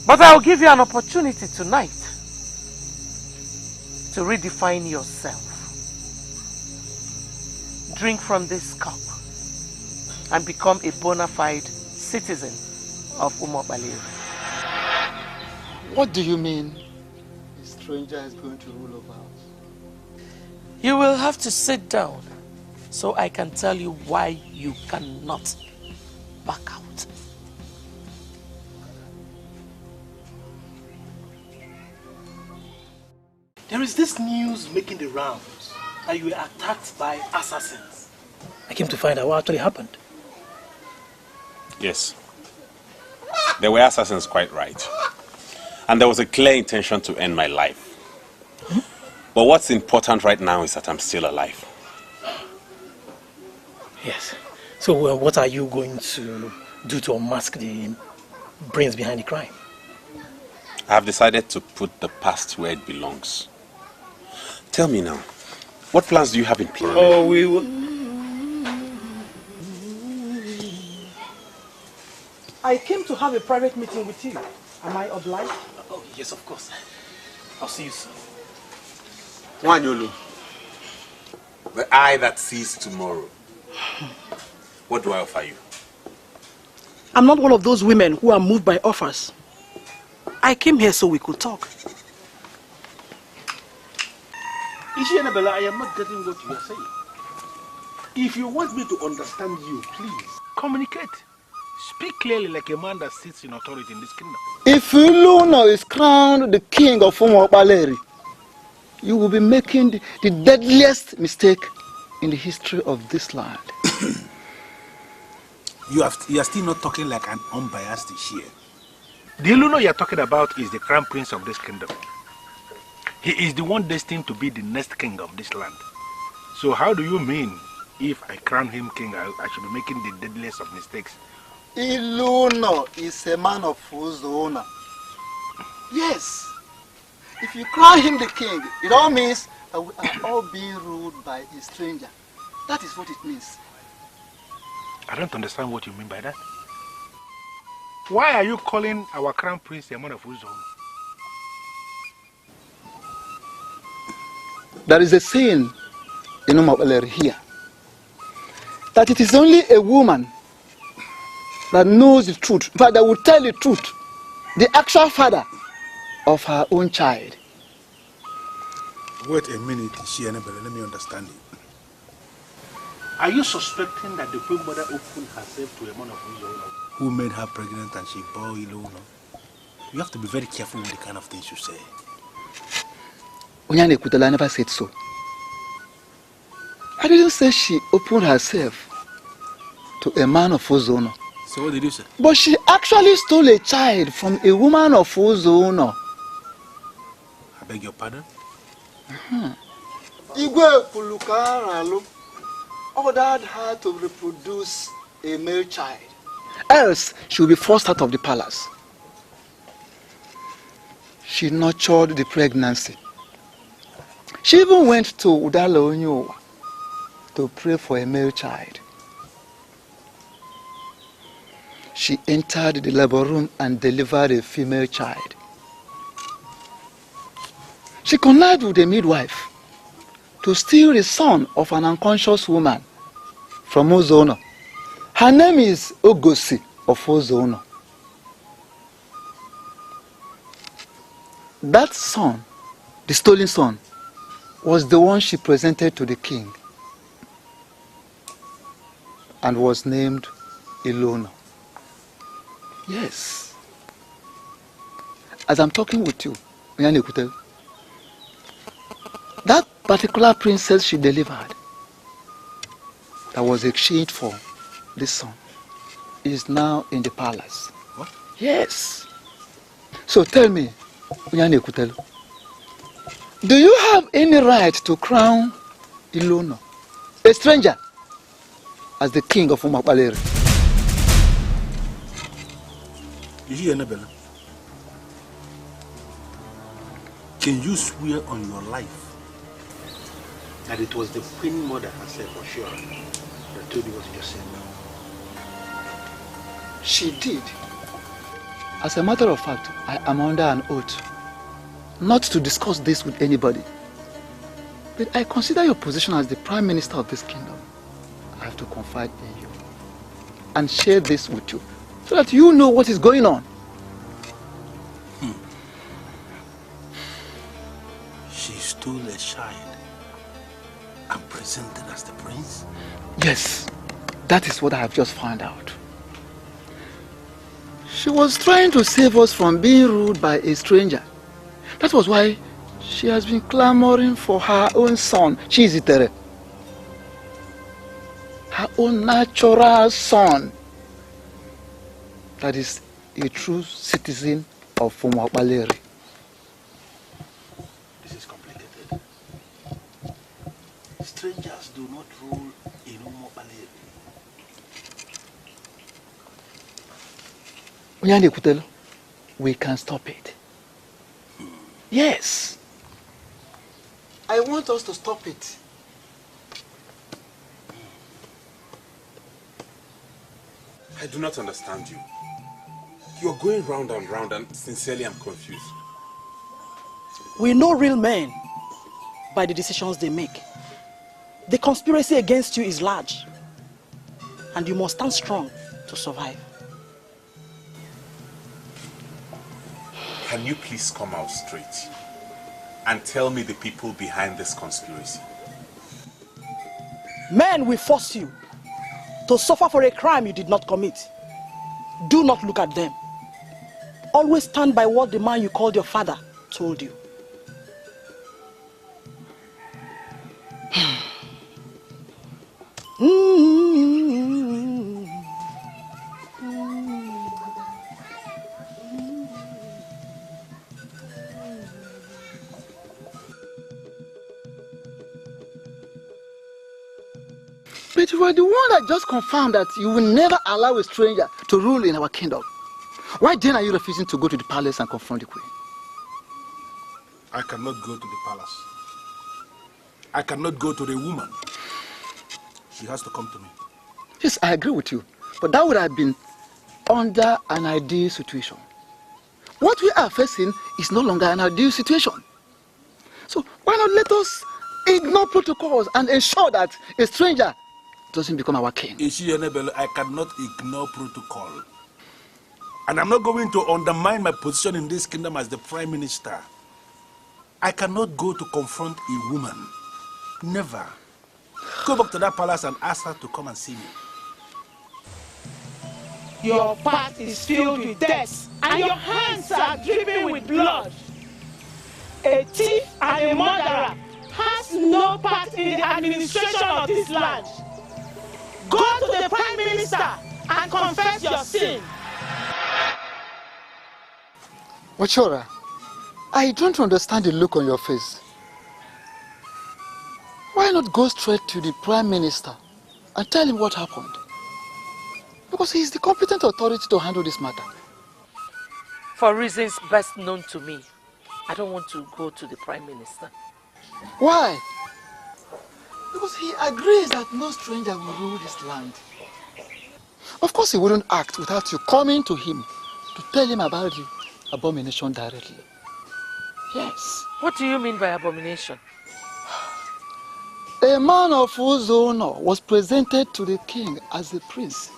But I will give you an opportunity tonight to redefine yourself. Drink from this cup and become a bona fide citizen of Umobaleori. What do you mean a stranger is going to rule over us? You will have to sit down so I can tell you why you cannot back out. There is this news making the rounds that you were attacked by assassins. I came to find out what actually happened. Yes. There were assassins, quite right. And there was a clear intention to end my life. But what's important right now is that I'm still alive. Yes. So what are you going to do to unmask the brains behind the crime? I have decided to put the past where it belongs. Tell me now, what plans do you have in place? Oh, we will... I came to have a private meeting with you. Am I obliged? Oh, yes, of course. I'll see you soon. Wanyolu, the eye that sees tomorrow. What do I offer you? I'm not one of those women who are moved by offers. I came here so we could talk. Ishianabella, I am not getting what you are saying. If you want me to understand you, please communicate. Speak clearly like a man that sits in authority in this kingdom. If Elona is crowned the king of Umobaleori, you will be making the deadliest mistake in the history of this land. You are still not talking like an unbiased Shia. The Elona you are talking about is the crown prince of this kingdom. He is the one destined to be the next king of this land. So how do you mean if I crown him king, I should be making the deadliest of mistakes? Elona is a man of Ezeonu. Yes. If you crown him the king, it all means that we are all being ruled by a stranger. That is what it means. I don't understand what you mean by that. Why are you calling our crown prince a man of Ezeonu? There is a saying in Umobaleori here that it is only a woman that knows the truth, in fact, that will tell the truth, the actual father of her own child. Wait a minute, Shianabella, let me understand it. Are you suspecting that the queen mother opened herself to a man of Ezeonu who made her pregnant and she bore Elona? You have to be very careful with the kind of things you say. Onyane Kutala never said so. I didn't say she opened herself to a man of Ezeonu. So what did you say? But she actually stole a child from a woman of Ezeonu. I beg your pardon? Igwe Pulukaralu ordered her to reproduce a male child. Else, she will be forced out of the palace. She nurtured the pregnancy. She even went to Udala Onyowa to pray for a male child. She entered the labor room and delivered a female child. She connived with a midwife to steal the son of an unconscious woman from Ezeonu. Her name is Ngozi of Ezeonu. That son, the stolen son, was the one she presented to the king and was named Elona. Yes. As I'm talking with you, that particular princess she delivered that was exchanged for this son is now in the palace. What? Yes. So tell me, do you have any right to crown Elona, a stranger, as the king of Umakbaleri? You hear, Annabella? Can you swear on your life that it was the Queen Mother herself, for sure, that told you what you just said now? She did. As a matter of fact, I am under an oath not to discuss this with anybody. But I consider your position as the Prime Minister of this kingdom. I have to confide in you and share this with you so that you know what is going on. She stole a child and presented as the prince? Yes, that is what I have just found out. She was trying to save us from being ruled by a stranger. That was why she has been clamoring for her own son, Chizitere. Her own natural son. That is a true citizen of Umakbaleri. This is complicated. Strangers do not rule in Umakbaleri. We can stop it. Yes. I want us to stop it. I do not understand you. You're going round and sincerely I'm confused. We know real men by the decisions they make. The conspiracy against you is large, and you must stand strong to survive. Can you please come out straight and tell me the people behind this conspiracy? Men will force you to suffer for a crime you did not commit. Do not look at them. Always stand by what the man you called your father told you. But you are the one that just confirmed that you will never allow a stranger to rule in our kingdom. Why then are you refusing to go to the palace and confront the queen? I cannot go to the palace. I cannot go to the woman. She has to come to me. Yes, I agree with you. But that would have been under an ideal situation. What we are facing is no longer an ideal situation. So why not let us ignore protocols and ensure that a stranger doesn't become our king? I cannot ignore protocol. And I'm not going to undermine my position in this kingdom as the Prime Minister. I cannot go to confront a woman. Never. Go back to that palace and ask her to come and see me. Your path is filled with death, and your hands are dripping with blood. A thief and a murderer has no part in the administration of this land. Go to the Prime Minister and confess your sin. Wachora, I don't understand the look on your face. Why not go straight to the Prime Minister and tell him what happened? Because he is the competent authority to handle this matter. For reasons best known to me, I don't want to go to the Prime Minister. Why? Because he agrees that no stranger will rule this land. Of course he wouldn't act without you coming to him to tell him about the abomination directly. Yes. What do you mean by abomination? A man of Ezeonu was presented to the king as a prince.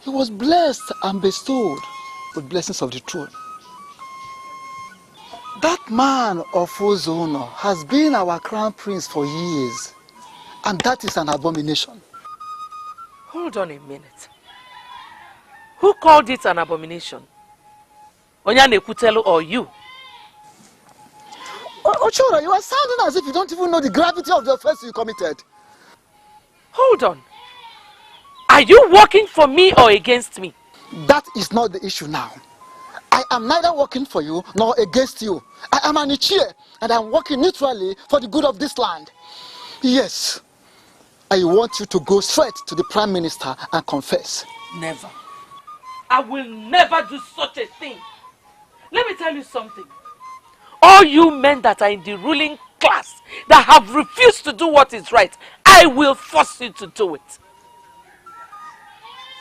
He was blessed and bestowed with blessings of the throne. That man of Ezeonu has been our crown prince for years, and that is an abomination. Hold on a minute. Who called it an abomination? Onyane Kutelu or you? Ochora, you are sounding as if you don't even know the gravity of the offense you committed. Hold on. Are you working for me or against me? That is not the issue now. I am neither working for you nor against you. I am an Ichie, and I am working neutrally for the good of this land. Yes, I want you to go straight to the Prime Minister and confess. Never. I will never do such a thing. Let me tell you something. All you men that are in the ruling class that have refused to do what is right, I will force you to do it.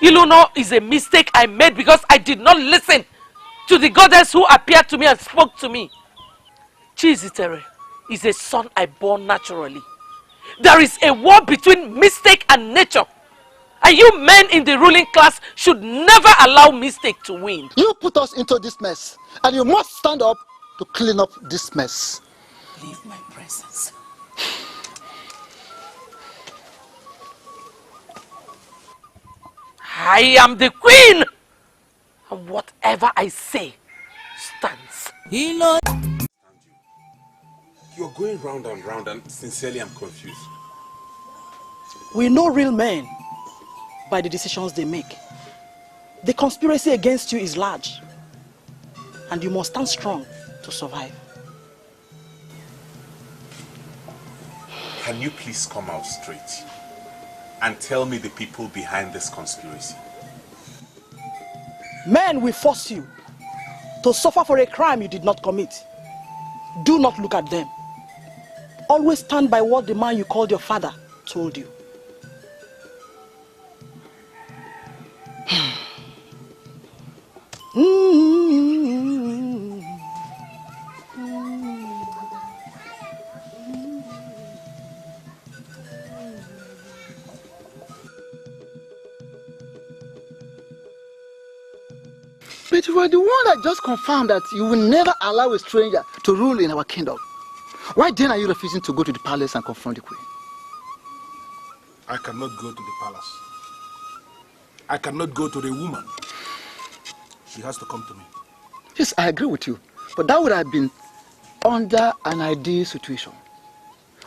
Elona is a mistake I made because I did not listen to the goddess who appeared to me and spoke to me. Chizitere is a son I bore naturally. There is a war between mistake and nature. And you men in the ruling class should never allow mistake to win. You put us into this mess, and you must stand up to clean up this mess. Leave my presence. I am the queen, and whatever I say stands. You're going round and round, and sincerely I'm confused. We know real men by the decisions they make. The conspiracy against you is large, and you must stand strong to survive. Can you please come out straight and tell me the people behind this conspiracy? Men will force you to suffer for a crime you did not commit. Do not look at them. Always stand by what the man you called your father told you. But you are the one that just confirmed that you will never allow a stranger to rule in our kingdom. Why then are you refusing to go to the palace and confront the queen? I cannot go to the palace. I cannot go to the woman. She has to come to me. Yes, I agree with you. But that would have been under an ideal situation.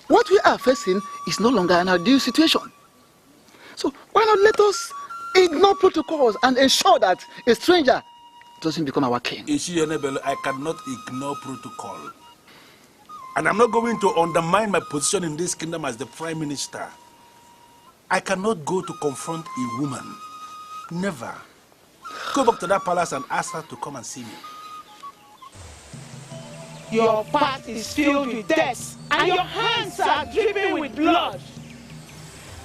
What we are facing is no longer an ideal situation. So why not let us ignore protocols and ensure that a stranger doesn't become our king? I cannot ignore protocol. And I'm not going to undermine my position in this kingdom as the Prime Minister. I cannot go to confront a woman. Never. Go back to that palace and ask her to come and see me. Your path is filled with death, and your hands are dripping with blood.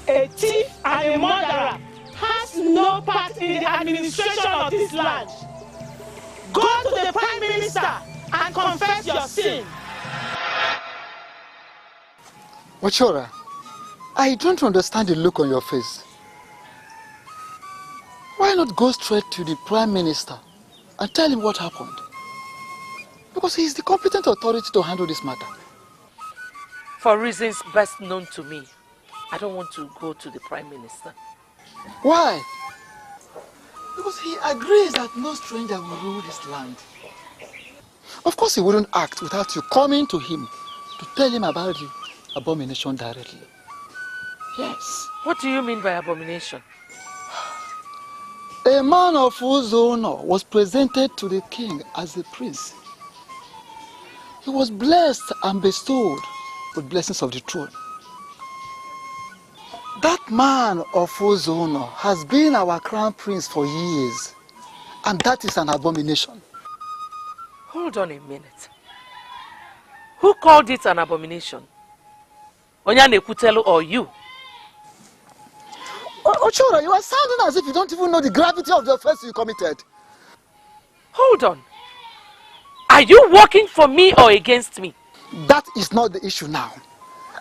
A thief and a murderer has no part in the administration of this land. Go to the Prime Minister and confess your sin. Wachora, I don't understand the look on your face. Why not go straight to the Prime Minister and tell him what happened? Because he is the competent authority to handle this matter. For reasons best known to me, I don't want to go to the Prime Minister. Why? Because he agrees that no stranger will rule this land. Of course he wouldn't act without you coming to him to tell him about the abomination directly. Yes. What do you mean by abomination? A man of Ezeonu was presented to the king as a prince. He was blessed and bestowed with blessings of the throne. That man of Ezeonu has been our crown prince for years, and that is an abomination. Hold on a minute. Who called it an abomination? Onyane Kutelu or you? Ochora, you are sounding as if you don't even know the gravity of the offense you committed. Hold on. Are you working for me or against me? That is not the issue now.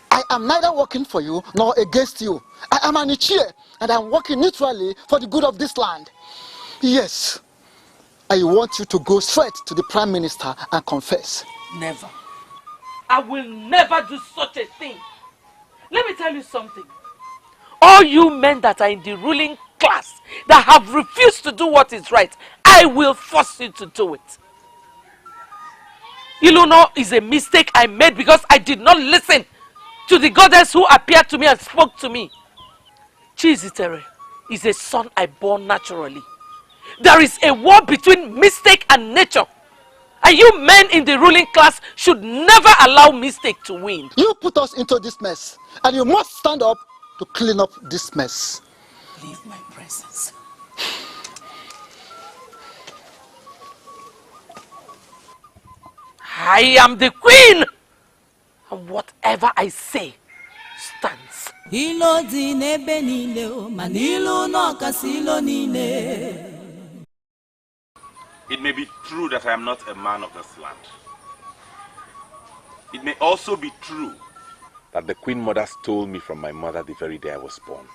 I am neither working for you nor against you. I am an Ichie, and I am working neutrally for the good of this land. Yes, I want you to go straight to the Prime Minister and confess. Never. I will never do such a thing. Let me tell you something. All you men that are in the ruling class that have refused to do what is right, I will force you to do it. Elona is a mistake I made because I did not listen to the goddess who appeared to me and spoke to me. Chizitere is a son I bore naturally. There is a war between mistake and nature. And you men in the ruling class should never allow mistake to win. You put us into this mess, and you must stand up to clean up this mess. Leave my presence. I am the queen, and whatever I say stands. It may be true that I am not a man of this land. It may also be true that the Queen Mother stole me from my mother the very day I was born.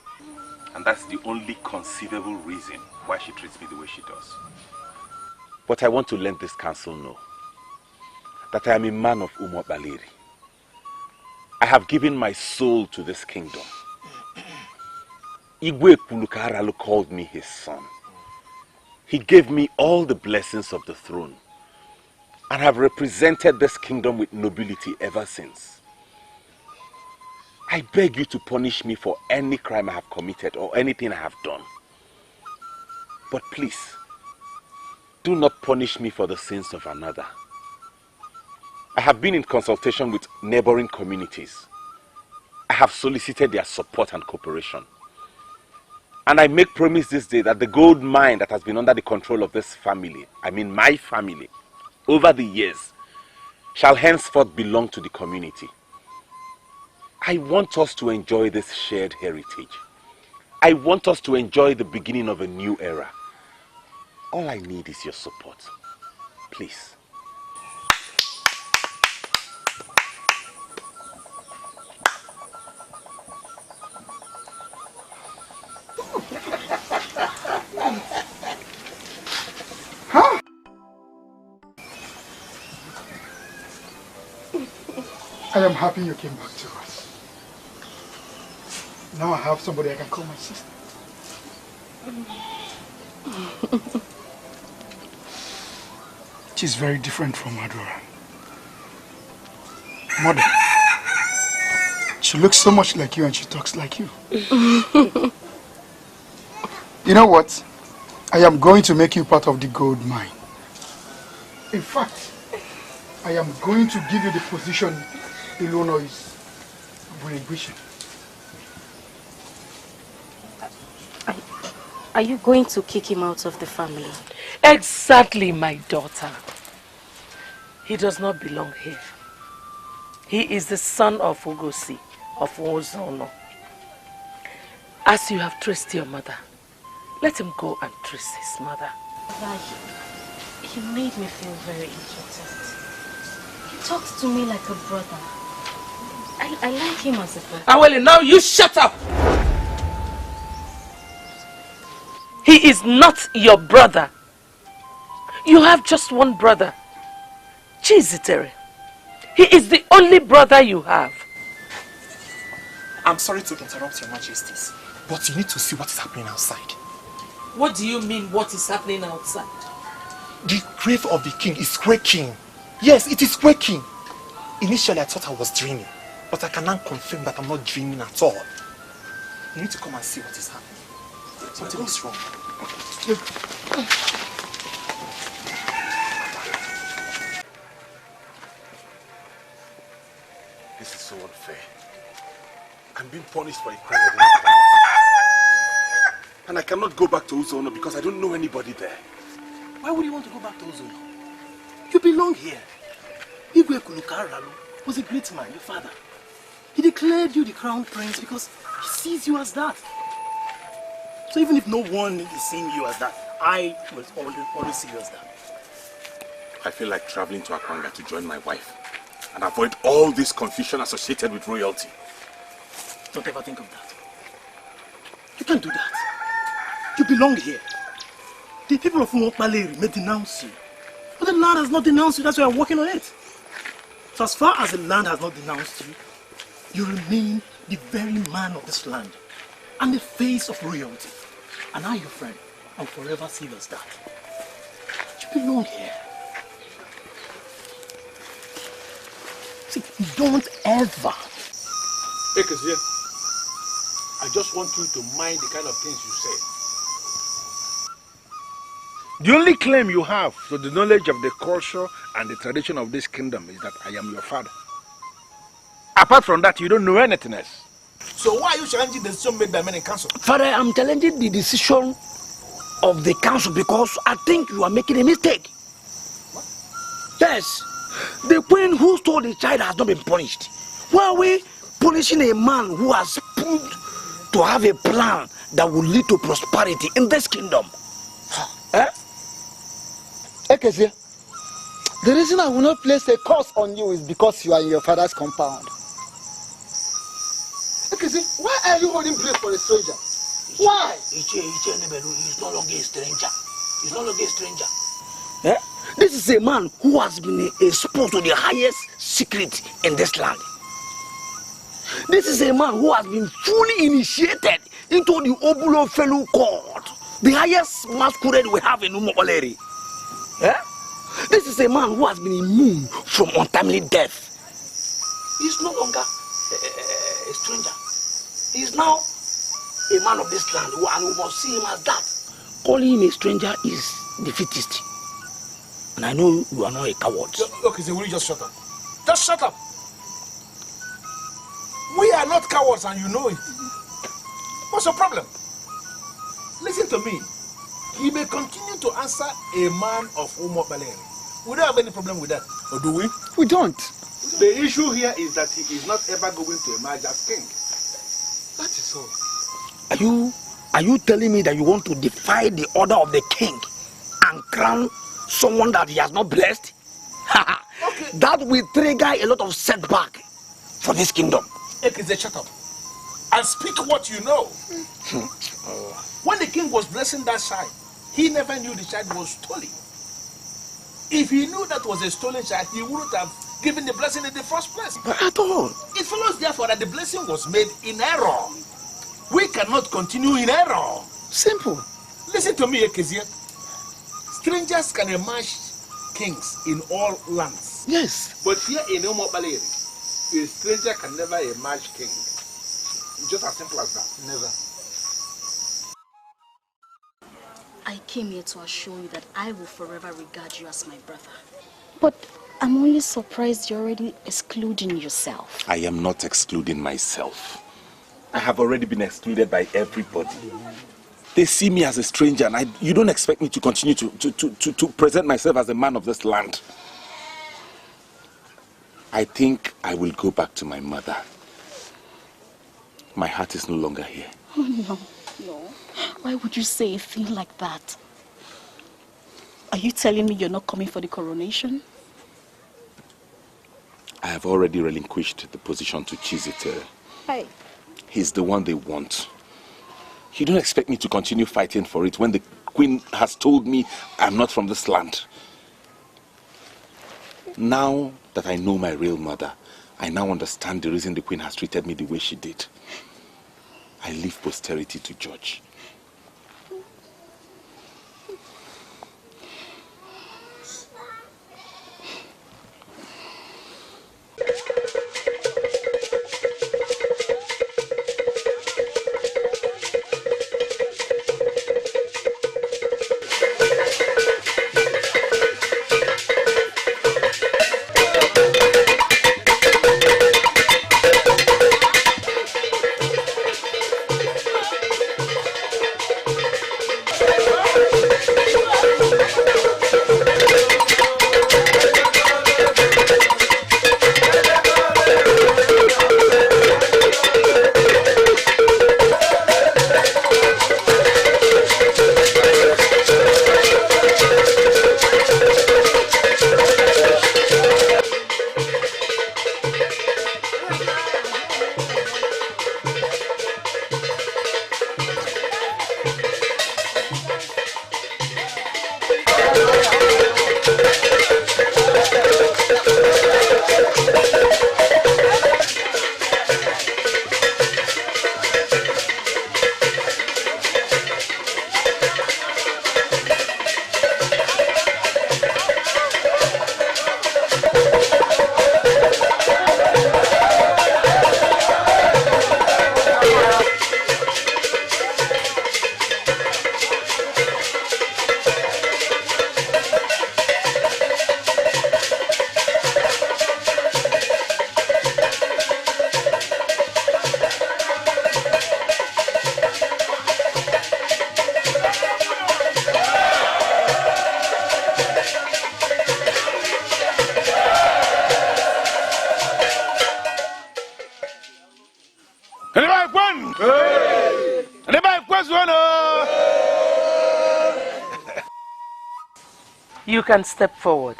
And that's the only conceivable reason why she treats me the way she does. But I want to let this council know that I am a man of Umotbaleri. I have given my soul to this kingdom. Igwe Kulukaralu called me his son. He gave me all the blessings of the throne and have represented this kingdom with nobility ever since. I beg you to punish me for any crime I have committed or anything I have done. But please, do not punish me for the sins of another. I have been in consultation with neighboring communities. I have solicited their support and cooperation. And I make promise this day that the gold mine that has been under the control of this family, I mean my family, over the years, shall henceforth belong to the community. I want us to enjoy this shared heritage. I want us to enjoy the beginning of a new era. All I need is your support. Please. Huh? I am happy you came back to us. Now I have somebody I can call my sister. She's very different from Adora. Mother, she looks so much like you and she talks like you. You know what? I am going to make you part of the gold mine. In fact, I am going to give you the position Elona is relinquishing. Are you going to kick him out of the family? Exactly, my daughter. He does not belong here. He is the son of Ngozi, of Ezeonu. As you have traced your mother, let him go and trace his mother. He made me feel very important. He talks to me like a brother. I like him as a brother. Awele, now you shut up! He is not your brother. You have just one brother. Chizitere. He is the only brother you have. I'm sorry to interrupt your majesties, but you need to see what is happening outside. What do you mean, what is happening outside? The grave of the king is quaking. Yes, it is quaking. Initially, I thought I was dreaming, but I can now confirm that I'm not dreaming at all. You need to come and see what is happening. Something is wrong. This is so unfair. I'm being punished for a crime I didn't commit. And I cannot go back to Ezeonu because I don't know anybody there. Why would you want to go back to Ezeonu? You belong here. Igwe Kulukaralu was a great man, your father. He declared you the crown prince because he sees you as that. So even if no one is seeing you as that, I will always see you as that. I feel like traveling to Akwanga to join my wife and avoid all this confusion associated with royalty. Don't ever think of that. You can't do that. You belong here. The people of Umokbaleri may denounce you, but the Lord has not denounced you. That's why I'm working on it. So as far as the land has not denounced you, you remain the very man of this land and the face of royalty. And I, your friend, will forever see as that. You belong here. See, don't ever. Ekezie, I just want you to mind the kind of things you say. The only claim you have to the knowledge of the culture and the tradition of this kingdom is that I am your father. Apart from that, you don't know anything else. So why are you challenging the decision made by men in council? Father, I'm challenging the decision of the council because I think you are making a mistake. What? Yes, the queen who stole the child has not been punished. Why are we punishing a man who has proved to have a plan that will lead to prosperity in this kingdom? Eh? Ekezie, the reason I will not place a curse on you is because you are in your father's compound. Ekezie, why are you holding place for a stranger? Why? He's no longer a stranger. He's no longer a stranger. Eh? This is a man who has been exposed to the highest secret in this land. This is a man who has been fully initiated into the Obulo Fellow Court, the highest masquerade we have in Umuoleri. Eh? This is a man who has been immune from untimely death. He's no longer a stranger. He's now a man of this land, and we must see him as that. Calling him a stranger is defeatist. And I know you are not a coward. Okay, so will you just shut up? Just shut up. We are not cowards and you know it. What's your problem? Listen to me. He may continue to answer a man of Umuoleri. We don't have any problem with that. Or do we? We don't. The issue here is that he is not ever going to emerge as king. That is all. Are you telling me that you want to defy the order of the king and crown someone that he has not blessed? Okay. That will trigger a lot of setback for this kingdom. Ekezie, shut up. And speak what you know. When the king was blessing that child, he never knew the child was stolen. If he knew that was a stolen child, he wouldn't have given the blessing in the first place. But at all. It follows therefore that the blessing was made in error. We cannot continue in error. Simple. Listen to me, Ekezie. Strangers can emerge kings in all lands. Yes. But here in Umuoleri, a stranger can never emerge king. Just as simple as that. Never. I came here to assure you that I will forever regard you as my brother. But I'm only surprised you're already excluding yourself. I am not excluding myself. I have already been excluded by everybody. They see me as a stranger and you don't expect me to continue to present myself as a man of this land. I think I will go back to my mother. My heart is no longer here. Oh, no. Why would you say a thing like that? Are you telling me you're not coming for the coronation? I have already relinquished the position to Chizitere. Hey. He's the one they want. You don't expect me to continue fighting for it when the queen has told me I'm not from this land. Now that I know my real mother, I now understand the reason the queen has treated me the way she did. I leave posterity to judge. You can step forward.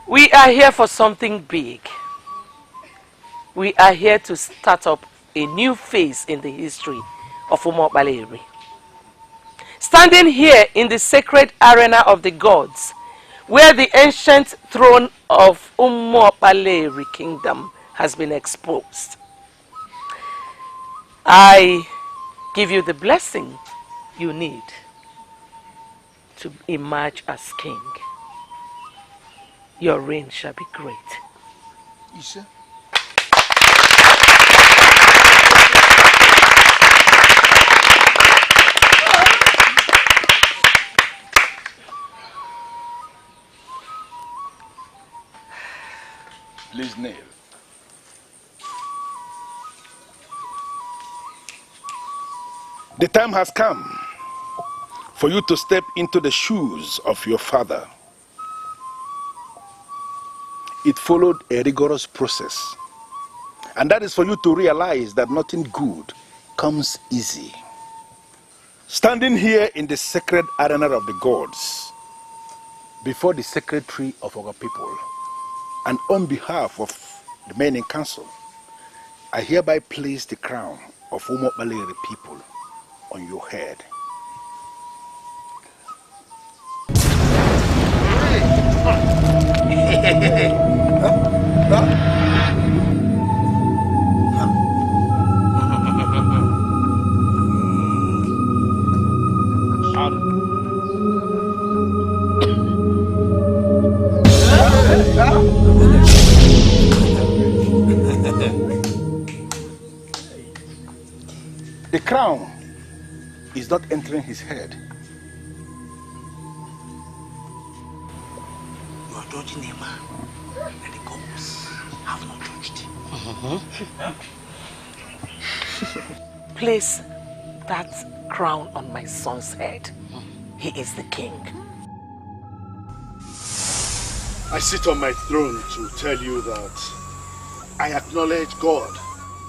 We are here for something big. We are here to start up a new phase in the history of Umokbaleri. Standing here in the sacred arena of the gods, where the ancient throne of Umokbaleri kingdom has been exposed, I give you the blessing you need to emerge as king. Your reign shall be great. Isha? Please kneel. The time has come for you to step into the shoes of your father. It followed a rigorous process, and that is for you to realize that nothing good comes easy. Standing here in the sacred arena of the gods, before the secretary of our people, and on behalf of the men in council, I hereby place the crown of Umokbaleri people on your head. The crown is not entering his head. You are judging a man that the gods have not judged. Place that crown on my son's head. He is the king. I sit on my throne to tell you that I acknowledge God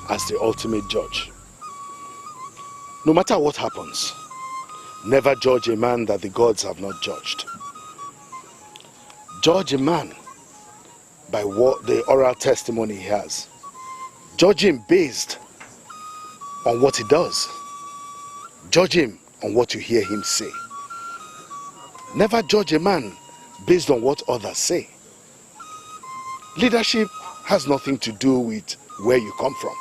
as the ultimate judge. No matter what happens, never judge a man that the gods have not judged. Judge a man by what the oral testimony he has. Judge him based on what he does. Judge him on what you hear him say. Never judge a man based on what others say. Leadership has nothing to do with where you come from.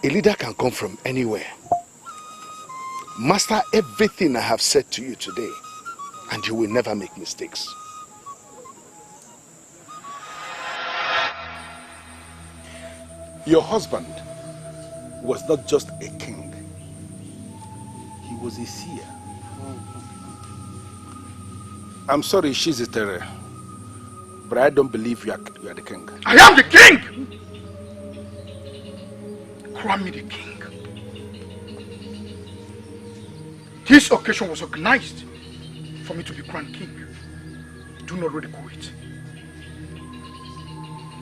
A leader can come from anywhere. Master everything I have said to you today, and you will never make mistakes. Your husband was not just a king. He was a seer. I'm sorry, Shizitere, but I don't believe you are the king. I am the king! Crown me the king. This occasion was organized for me to be crowned king. Do not ridicule it.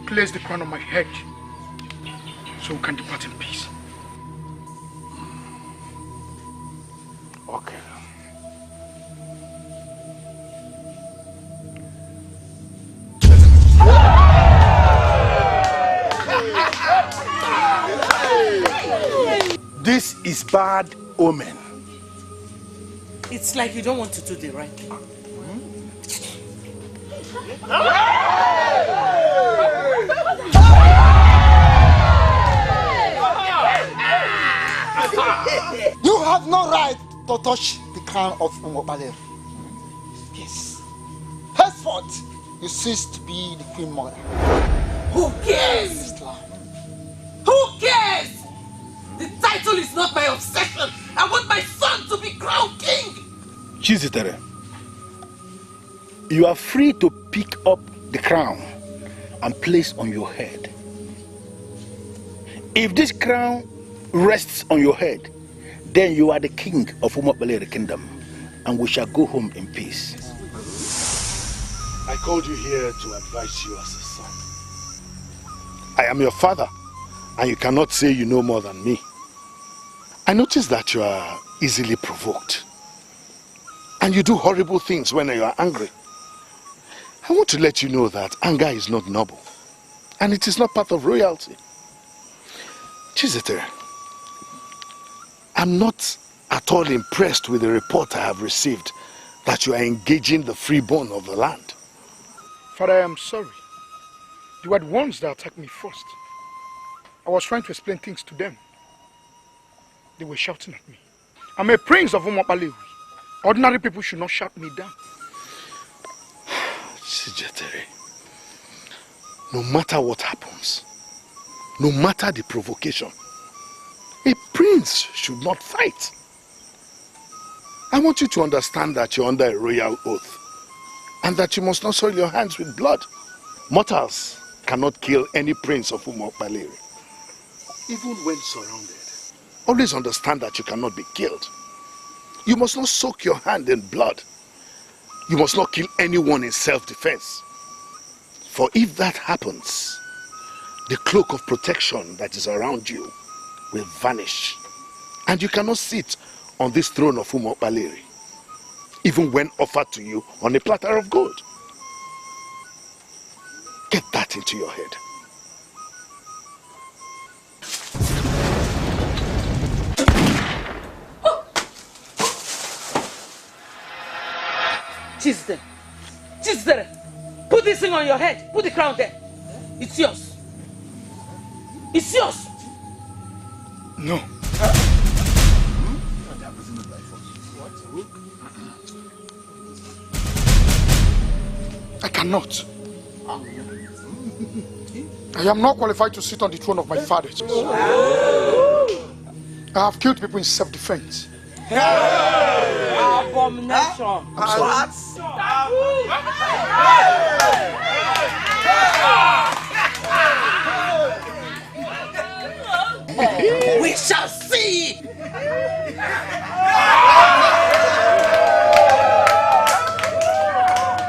Place the crown on my head so we can depart in peace. Okay. This is bad omen. It's like you don't want to do the right thing. You have no right to touch the crown of Umokbaleri. Yes. Henceforth, you cease to be the queen mother. Who cares? Who cares? The title is not my obsession. I want my son to be crowned king. Chizitere, you are free to pick up the crown and place on your head. If this crown rests on your head, then you are the king of Umokbaleri kingdom, and we shall go home in peace. I called you here to advise you as a son. I am your father, and you cannot say you know more than me. I notice that you are easily provoked. And you do horrible things when you are angry. I want to let you know that anger is not noble. And it is not part of royalty. Chizitere, I'm not at all impressed with the report I have received that you are engaging the freeborn of the land. Father, I am sorry. You were the ones that attacked me first. I was trying to explain things to them. They were shouting at me. I'm a prince of Umopalewi. Ordinary people should not shout me down. Chizitere, no matter what happens, no matter the provocation, a prince should not fight. I want you to understand that you're under a royal oath and that you must not soil your hands with blood. Mortals cannot kill any prince of Umopalewi, even when surrounded. Always understand that you cannot be killed. You must not soak your hand in blood. You must not kill anyone in self-defense. For if that happens, the cloak of protection that is around you will vanish. And you cannot sit on this throne of Umopalewi, even when offered to you on a platter of gold. Get that into your head. Chizitere, put this thing on your head. Put the crown there. It's yours. It's yours. No. I cannot. I am not qualified to sit on the throne of my fathers. I have killed people in self-defense. Abomination. I'm We shall see.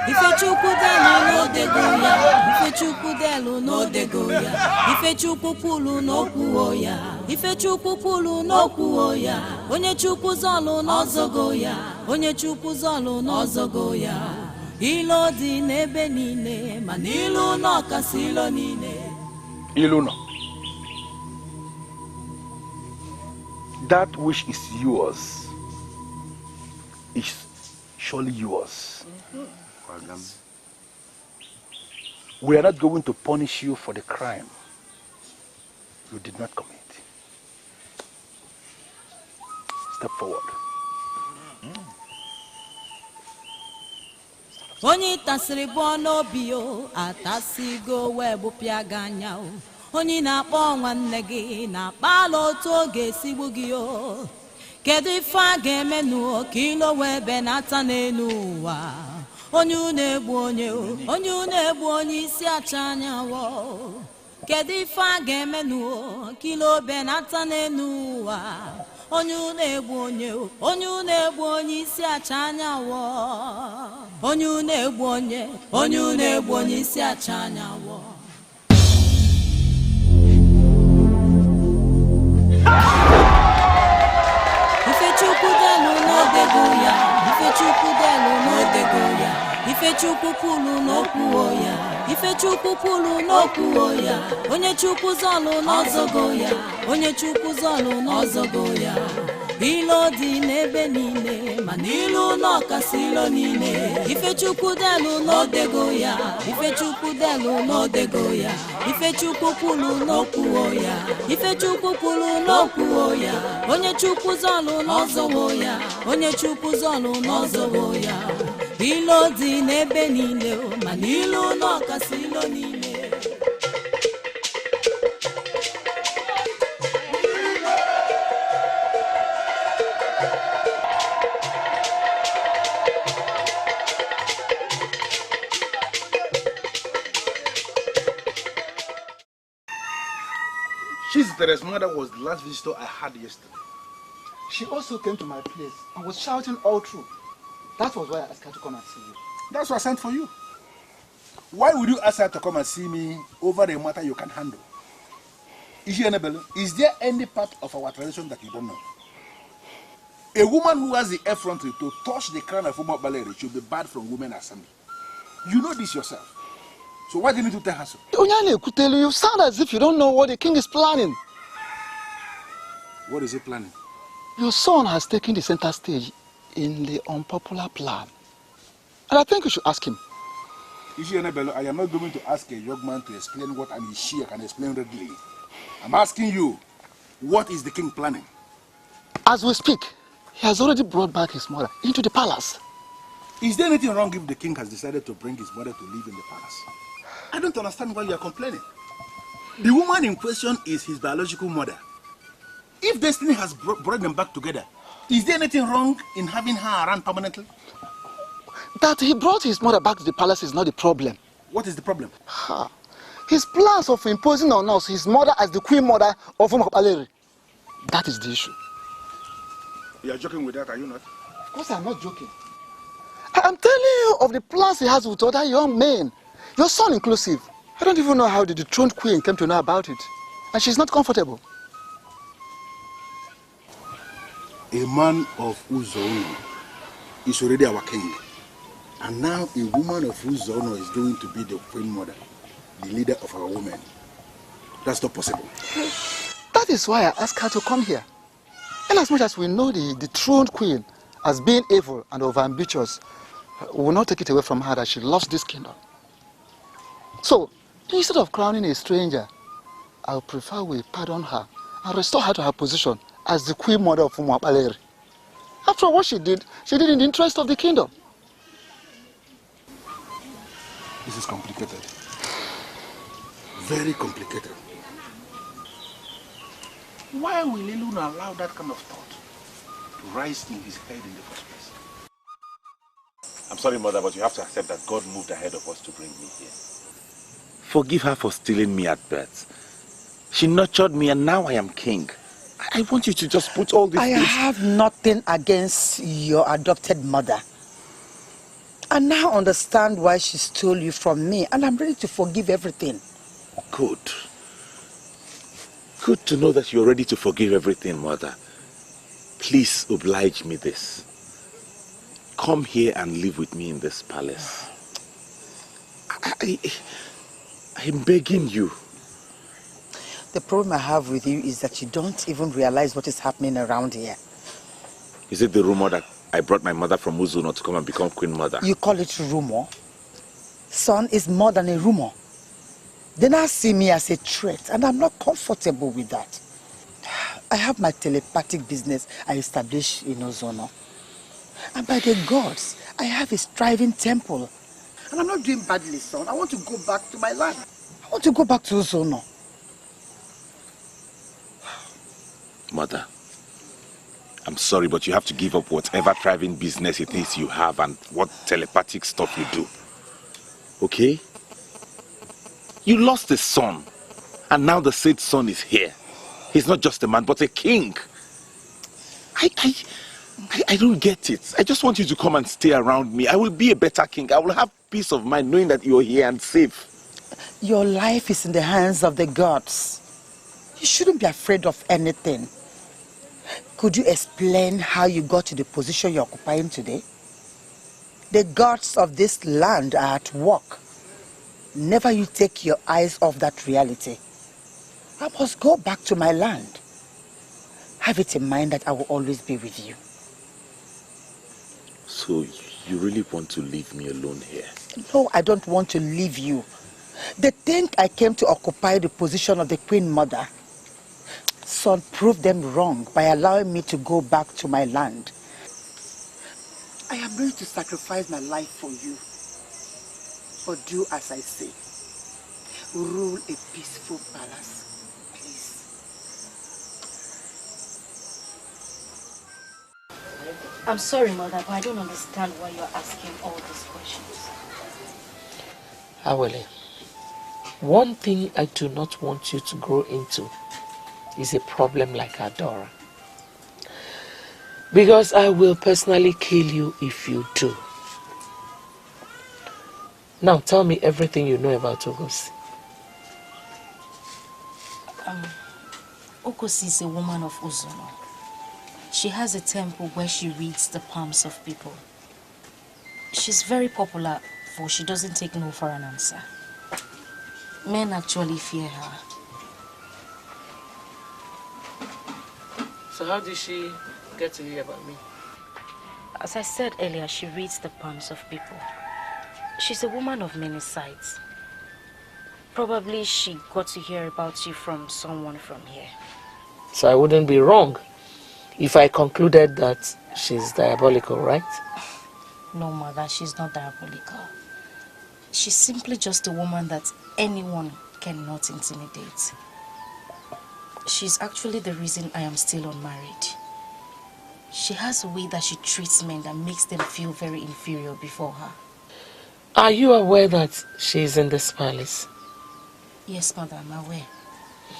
Ifechukudelu no degoya. Ifechukupulu no kuoya. Ifechukupulu no kuoya. Onye chukuzolu no zogoya. Onye chukuzolu no zogoya. Ilo di nebe nine. Manilu no kasilo nine. Elona, that which is yours is surely yours. We are not going to punish you for the crime you did not commit. Step forward. Onye tasiri bono bio atasigo webu piaganya o. Onye na-akpọ nwanne gị na-akpala otu oge esigbu gị o. Kedu ife a ga-emenu ka ilo wee benata n'elu ụwa? Onye na-egbu onye o, onye na-egbu onye isi acha anya wo. Kedu ife a ga-emenu ka ilo benata n'elu ụwa? Onye na-egbu onye o, onye na-egbu onye isi acha anya wo. Onye na-egbu onye na-egbu onye isi acha anya wo. Ifechukudelu no degoya, Ifechukudelu no degoya, Ifechukupulu no kuoya, Ifechukupulu no kuoya, Onye chukuzolu no zogoya, Onye chukuzolu no zogoya. Ilo di nebe nine, manilu no kasilo nine. Ifechukudelu no degoya, Ifechukudelu no degoya, Ifechukupulu no kuoya, Ifechukupulu no kuoya, Onye chukuzolu no zogoya, Onye chukuzolu no zogoya. Ilo di nebe nine, manilu no kasilo nine. Chizitere's mother was the last visitor I had yesterday. She also came to my place and was shouting all through. That was why I asked her to come and see you. That's why I sent for you. Why would you ask her to come and see me over a matter you can handle? Is there any part of our tradition that you don't know? A woman who has the effrontery to touch the crown of Umo Baleri should be barred from women assembly. You know this yourself. So why do you need to tell her so? Onyane could tell you, you sound as if you don't know what the king is planning. What is he planning? Your son has taken the center stage in the unpopular plan. And I think you should ask him. I am not going to ask a young man to explain what an Ishia can explain readily. I'm asking you, what is the king planning? As we speak, he has already brought back his mother into the palace. Is there anything wrong if the king has decided to bring his mother to live in the palace? I don't understand why you are complaining. The woman in question is his biological mother. If destiny has brought them back together, is there anything wrong in having her around permanently? That he brought his mother back to the palace is not the problem. What is the problem? His plans of imposing on us his mother as the queen mother of Umapaleri. That is the issue. You are joking with that, are you not? Of course I'm not joking. I'm telling you of the plans he has with other young men. Your son inclusive. I don't even know how the dethroned queen came to know about it. And she's not comfortable. A man of Ezeonu is already our king. And now a woman of Ezeonu is going to be the queen mother, the leader of our women. That's not possible. That is why I asked her to come here. And as much as we know the dethroned queen as being evil and overambitious, we will not take it away from her that she loves this kingdom. So, instead of crowning a stranger, I would prefer we pardon her and restore her to her position as the queen mother of Umuapaleri. After all, what she did in the interest of the kingdom. This is complicated. Very complicated. Why will Elona allow that kind of thought to rise in his head in the first place? I'm sorry, Mother, but you have to accept that God moved ahead of us to bring me here. Forgive her for stealing me at birth. She nurtured me and now I am king. I want you to just put all these things... I have nothing against your adopted mother. I now understand why she stole you from me, and I'm ready to forgive everything. Good. Good to know that you're ready to forgive everything, Mother. Please oblige me this. Come here and live with me in this palace. I'm begging you. The problem I have with you is that you don't even realize what is happening around here. Is it the rumor that I brought my mother from Ezeonu to come and become queen mother? You call it rumor? Son, is more than a rumor. They now see me as a threat, and I'm not comfortable with that. I have my telepathic business I established in Ezeonu. And by the gods, I have a striving temple. And I'm not doing badly, son. I want to go back to my land. I want to go back to Ezeonu. Mother, I'm sorry, but you have to give up whatever thriving business it is you have and what telepathic stuff you do. Okay? You lost a son, and now the said son is here. He's not just a man, but a king. I don't get it. I just want you to come and stay around me. I will be a better king. I will have peace of mind knowing that you're here and safe. Your life is in the hands of the gods. You shouldn't be afraid of anything. Could you explain how you got to the position you're occupying today? The gods of this land are at work. Never you take your eyes off that reality. I must go back to my land. Have it in mind that I will always be with you. So you really want to leave me alone here? No, I don't want to leave you. They think I came to occupy the position of the Queen Mother. Son, prove them wrong by allowing me to go back to my land. I am ready to sacrifice my life for you. But do as I say. Rule a peaceful palace, please. I'm sorry, Mother, but I don't understand why you're asking all these questions. Awele, one thing I do not want you to grow into is a problem like Adora. Because I will personally kill you if you do. Now tell me everything you know about Ngozi. Ngozi is a woman of Ezeonu. She has a temple where she reads the palms of people. She's very popular, for she doesn't take no for an answer. Men actually fear her. So how did she get to hear about me? As I said earlier, she reads the palms of people. She's a woman of many sides. Probably she got to hear about you from someone from here. So I wouldn't be wrong if I concluded that she's diabolical, right? No, mother, she's not diabolical. She's simply just a woman that anyone cannot intimidate. She's actually the reason I am still unmarried. She has a way that she treats men that makes them feel very inferior before her. Are you aware that she's in this palace? Yes, mother, I'm aware.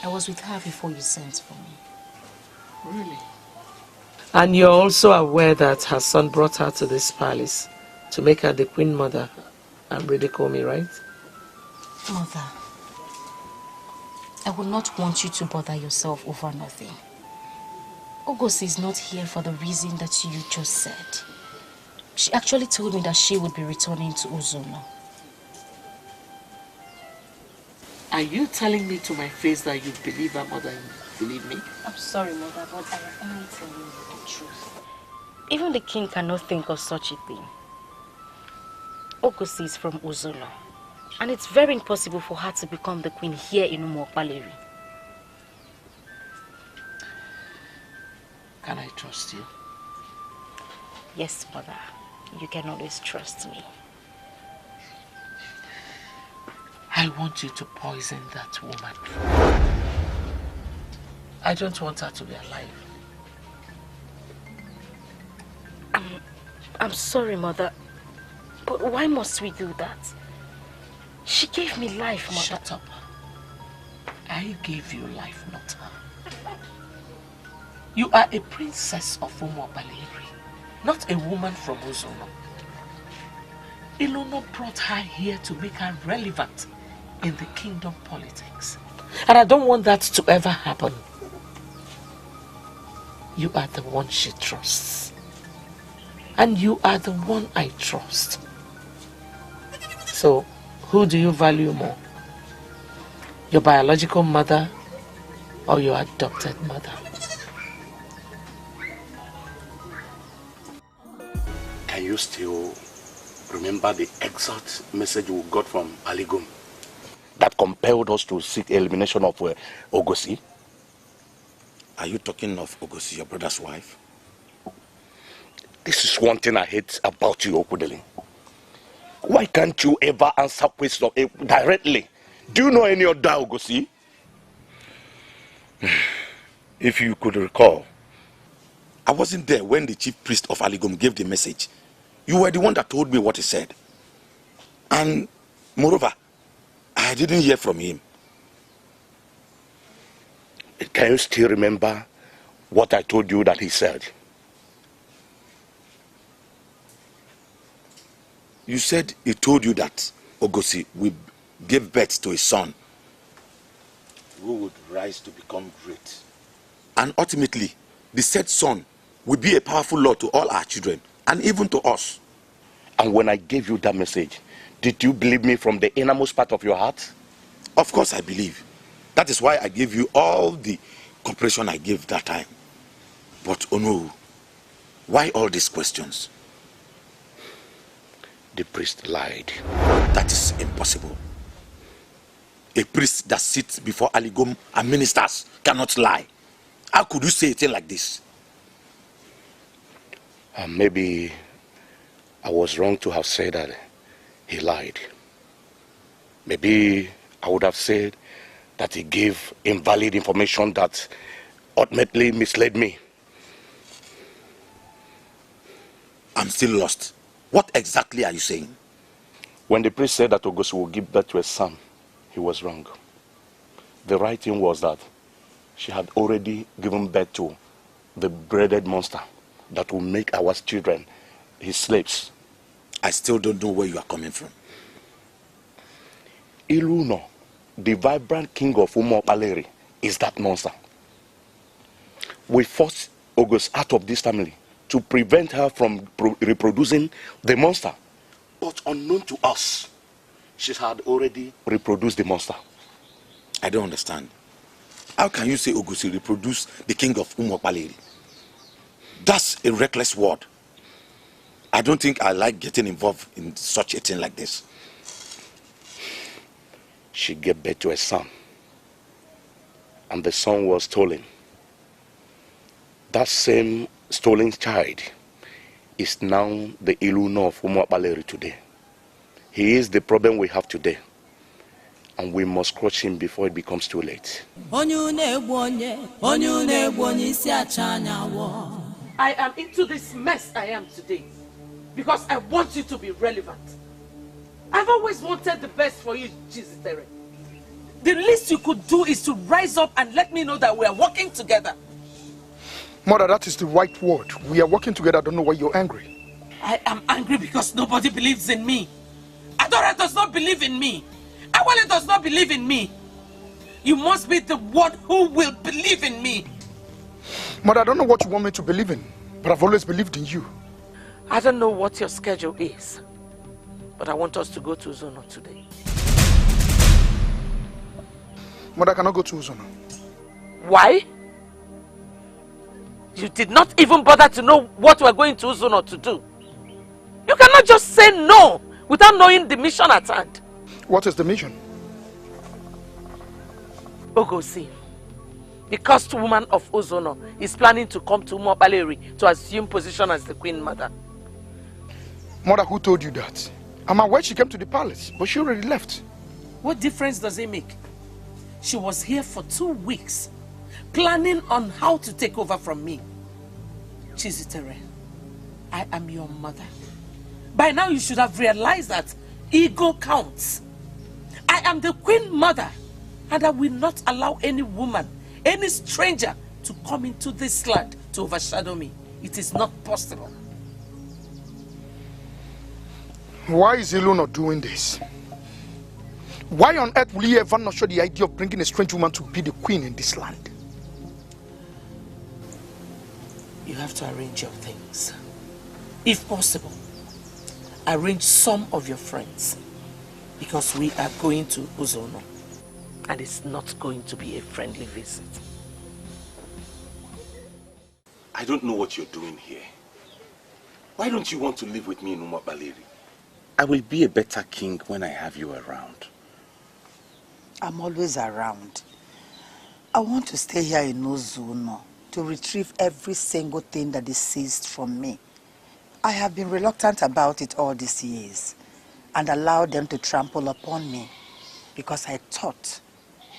I was with her before you sent for me. Really? And you're also aware that her son brought her to this palace to make her the queen mother and ridicule me, right? Mother, I would not want you to bother yourself over nothing. Ngozi is not here for the reason that you just said. She actually told me that she would be returning to Ezeonu. Are you telling me to my face that you believe her mother and believe me? I'm sorry, mother, but I am only telling you the truth. Even the king cannot think of such a thing. Ngozi is from Ezeonu, and it's very impossible for her to become the queen here in Umuokpaleri. Can I trust you? Yes, mother. You can always trust me. I want you to poison that woman. I don't want her to be alive. I'm sorry, mother. But why must we do that? She gave me life, mother. Shut up. I gave you life, not her. You are a princess of Umuokpaleri, not a woman from Ezeonu. Elona brought her here to make her relevant in the kingdom politics. And I don't want that to ever happen. You are the one she trusts. And you are the one I trust. So, who do you value more? Your biological mother or your adopted mother? Can you still remember the exact message we got from Aligum that compelled us to seek elimination of Ngozi? Are you talking of Ngozi, your brother's wife? This is one thing I hate about you, Okudeli. Why can't you ever answer questions directly? Do you know any other Ngozi? If you could recall, I wasn't there when the chief priest of Aligum gave the message. You were the one that told me what he said. And moreover, I didn't hear from him. Can you still remember what I told you that he said? You said he told you that Ngozi will give birth to a son who would rise to become great. And ultimately, the said son will be a powerful Lord to all our children and even to us. And when I gave you that message, did you believe me from the innermost part of your heart? Of course I believe. That is why I gave you all the cooperation I gave that time. But oh no, why all these questions? The priest lied. That is impossible. A priest that sits before Aligum and ministers cannot lie. How could you say a thing like this? Maybe I was wrong to have said that he lied. Maybe I would have said that he gave invalid information that ultimately misled me. I'm still lost. What exactly are you saying? When the priest said that Ngozi will give birth to a son, he was wrong. The right thing was that she had already given birth to the braided monster that will make our children his slaves. I still don't know where you are coming from. Elona, the vibrant king of Umuokpaleri, is that monster. we forced August out of this family to prevent her from reproducing the monster. But unknown to us, she had already reproduced the monster. I don't understand. How can you say Ogusi reproduced the king of Umokpaleri? That's a reckless word. I don't think I like getting involved in such a thing like this. She gave birth to a son, and the son was stolen. That same stolen child is now the Elona of Umokpaleri today. He is the problem we have today, and we must crush him before it becomes too late. I am into this mess I am today because I want you to be relevant. I've always wanted the best for you, Chizitere. The least you could do is to rise up and let me know that we are working together. Mother, that is the right word. We are working together. I don't know why you're angry. I am angry because nobody believes in me. Adora does not believe in me. Awale does not believe in me. You must be the one who will believe in me. Mother, I don't know what you want me to believe in, but I've always believed in you. I don't know what your schedule is, but I want us to go to Ezeonu today. Mother, I cannot go to Ezeonu. Why? You did not even bother to know what we're going to Ezeonu to do. You cannot just say no without knowing the mission at hand. What is the mission? Ngozi, the cursed woman of Ezeonu, is planning to come to Umokpaleri to assume position as the Queen Mother. Mother, who told you that? I'm aware she came to the palace, but she already left. What difference does it make? She was here for 2 weeks, planning on how to take over from me. Chizitere, I am your mother. By now you should have realized that ego counts. I am the Queen Mother, and I will not allow any woman, any stranger to come into this land to overshadow me. It is not possible. Why is Elona doing this? Why on earth will you ever not show the idea of bringing a strange woman to be the queen in this land? You have to arrange your things. If possible, arrange some of your friends, because we are going to Ezeonu, and it's not going to be a friendly visit. I don't know what you're doing here. Why don't you want to live with me in Umokpaleri? I will be a better king when I have you around. I'm always around. I want to stay here in Ezeonu to retrieve every single thing that is seized from me. I have been reluctant about it all these years and allowed them to trample upon me because I thought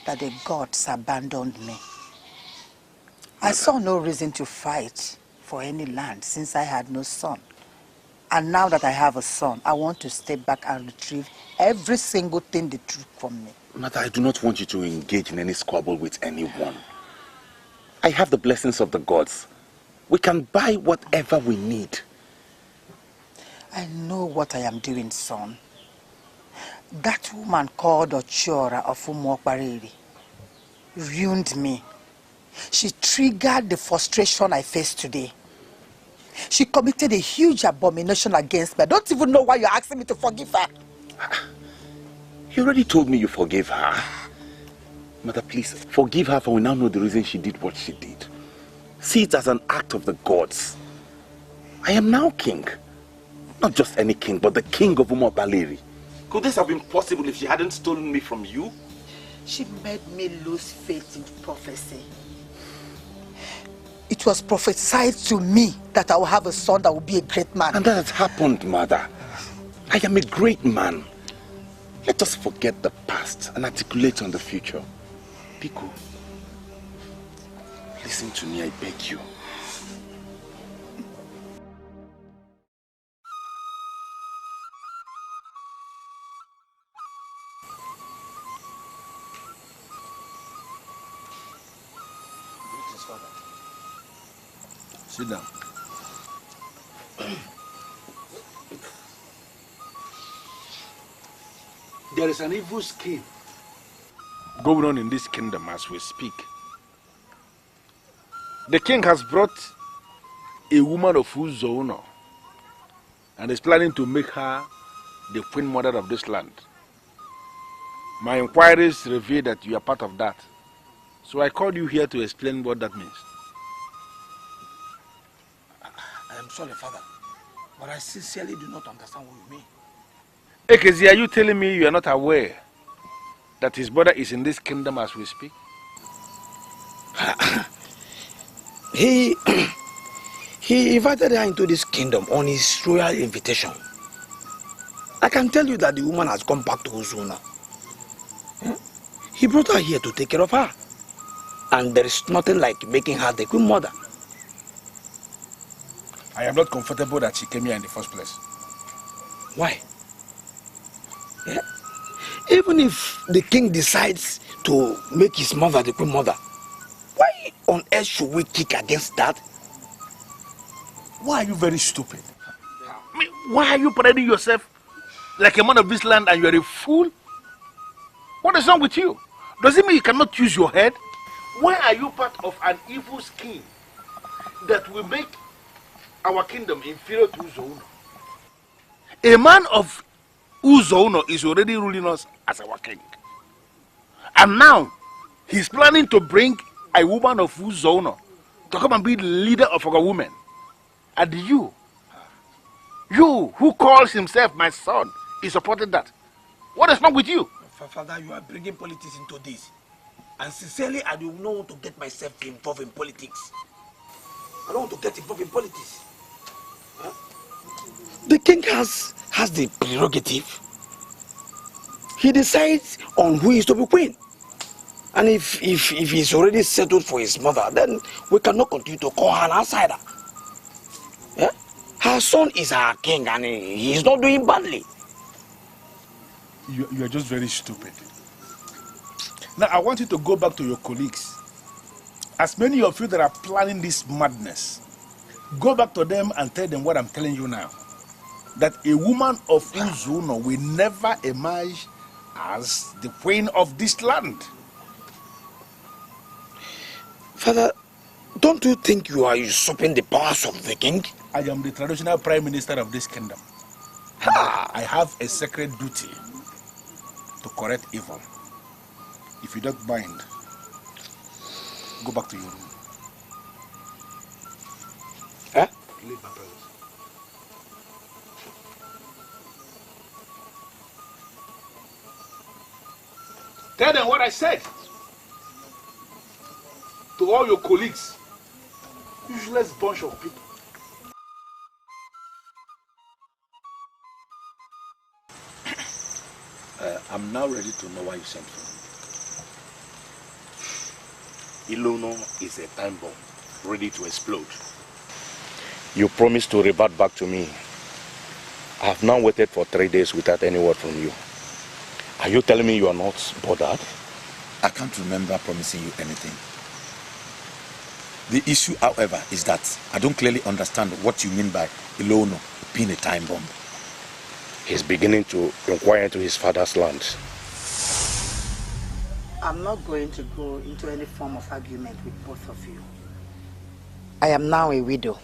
that the gods abandoned me. I saw no reason to fight for any land since I had no son. And now that I have a son, I want to stay back and retrieve every single thing they took from me. Mother, I do not want you to engage in any squabble with anyone. I have the blessings of the gods. We can buy whatever we need. I know what I am doing, son. That woman called Ochiora of Umokpaleri ruined me. She triggered the frustration I face today. She committed a huge abomination against me. I don't even know why you're asking me to forgive her. You already told me you forgave her. Mother, please, forgive her, for we now know the reason she did what she did. See it as an act of the gods. I am now king. Not just any king, but the king of Umokpaleri. Could this have been possible if she hadn't stolen me from you? She made me lose faith in prophecy. It was prophesied to me that I will have a son that will be a great man. And that has happened, Mother. I am a great man. Let us forget the past and articulate on the future. Biko, listen to me, I beg you. Sit down. There is an evil scheme going on in this kingdom as we speak. The king has brought a woman of Ezeonu and is planning to make her the queen mother of this land. My inquiries reveal that you are part of that. So I called you here to explain what that means. I am sorry, Father, but I sincerely do not understand what you mean. Ekezi, are you telling me you are not aware that his brother is in this kingdom as we speak? He invited her into this kingdom on his royal invitation. I can tell you that the woman has come back to Ezeonu. He brought her here to take care of her. And there is nothing like making her the queen mother. I am not comfortable that she came here in the first place. Why? Yeah. Even if the king decides to make his mother the queen mother, why on earth should we kick against that? Why are you very stupid? I mean, why are you parading yourself like a man of this land and you are a fool? What is wrong with you? Does it mean you cannot use your head? Why are you part of an evil scheme that will make our kingdom inferior to Ezeonu? A man of Ezeonu is already ruling us as our king. And now, he's planning to bring a woman of Ezeonu to come and be the leader of our women. And you who calls himself my son, is supporting that. What is wrong with you? Father, you are bringing politics into this. And sincerely, I do not want to get myself involved in politics. I don't want to get involved in politics. Huh? The king has the prerogative. He decides on who is to be queen. And if he's already settled for his mother, then we cannot continue to call her an outsider. Yeah? Her son is our king and he is not doing badly. You are just very stupid. Now, I want you to go back to your colleagues. As many of you that are planning this madness, go back to them and tell them what I'm telling you now. That a woman of Ezeonu will never emerge as the queen of this land. Father, don't you think you are usurping the powers of the king? I am the traditional prime minister of this kingdom. I have a sacred duty to correct evil. If you don't mind, go back to your room. Huh? Leave my presence. Tell them what I said. To all your colleagues. Useless bunch of people. I'm now ready to know why you sent for me. Elona is a time bomb, ready to explode. You promised to revert back to me. I have now waited for 3 days without any word from you. Are you telling me you are not bothered? I can't remember promising you anything. The issue, however, is that I don't clearly understand what you mean by Elona being a time bomb. He's beginning to inquire into his father's land. I'm not going to go into any form of argument with both of you. I am now a widow.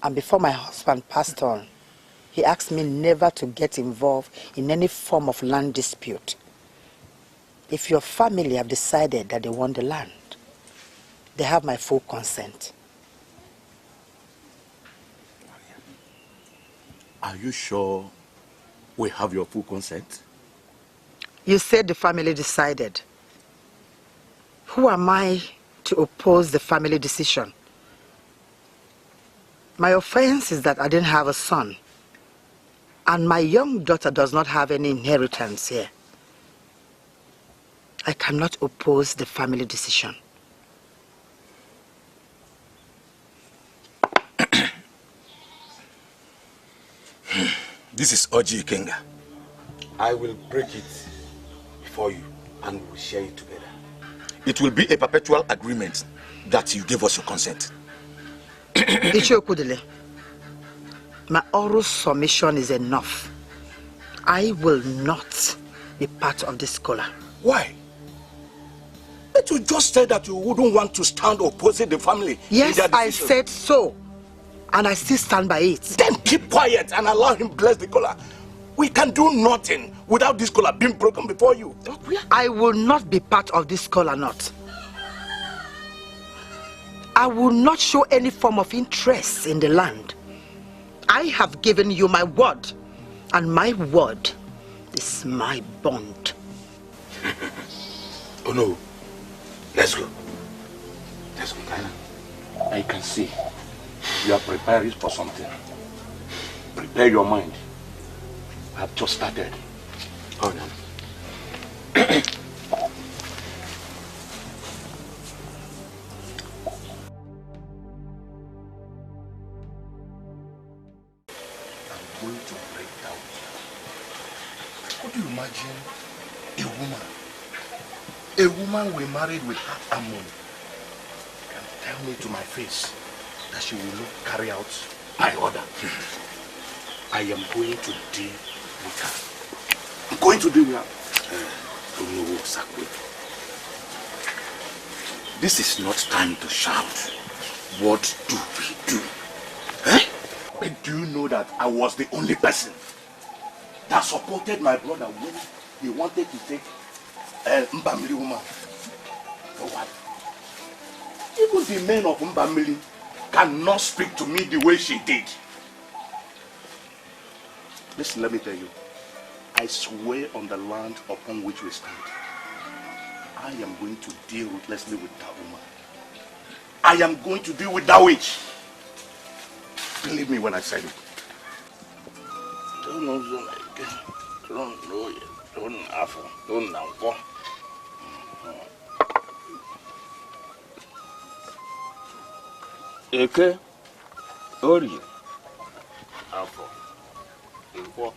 And before my husband passed on, he asked me never to get involved in any form of land dispute. If your family have decided that they want the land, they have my full consent. Are you sure we have your full consent? You said the family decided. Who am I to oppose the family decision? My offense is that I didn't have a son. And my young daughter does not have any inheritance here. I cannot oppose the family decision. This is Oji Ikenga. I will break it for you and we will share it together. It will be a perpetual agreement that you give us your consent. Ichokudele, my oral submission is enough. I will not be part of this scholar. Why? But you just said that you wouldn't want to stand opposite the family. Yes, I said so. And I still stand by it. Then keep quiet and allow him bless the collar. We can do nothing without this collar being broken before you. I will not be part of this collar knot. I will not show any form of interest in the land. I have given you my word, and my word is my bond. Oh no, let's go. Let's go, Kaina. I can see you are preparing for something. Prepare your mind. I have just started. Oh no. Going to break down. Could you imagine a woman we married with half a money can tell me to my face that she will not carry out my order? I am going to deal with her. I'm going to deal with her. This is not time to shout. What do we do? Eh? But do you know that I was the only person that supported my brother when he wanted to take Mbamili woman for what? Even the men of Mbamili cannot speak to me the way she did. Listen, let me tell you. I swear on the land upon which we stand, I am going to deal ruthlessly with that woman. I am going to deal with that witch. Believe me when I say it. Don't know Eke, Ori, Afo, Info,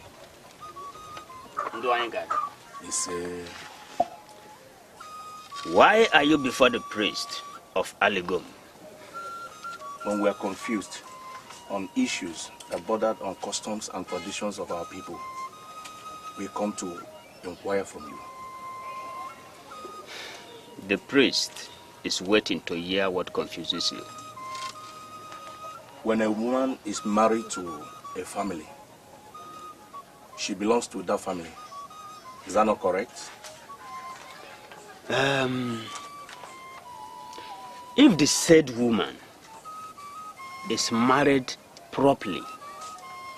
why are you before the priest of Aligom? When we are confused on issues that bordered on customs and traditions of our people, we come to inquire from you. The priest is waiting to hear what confuses you. When a woman is married to a family, she belongs to that family. Is that not correct? If the said woman is married properly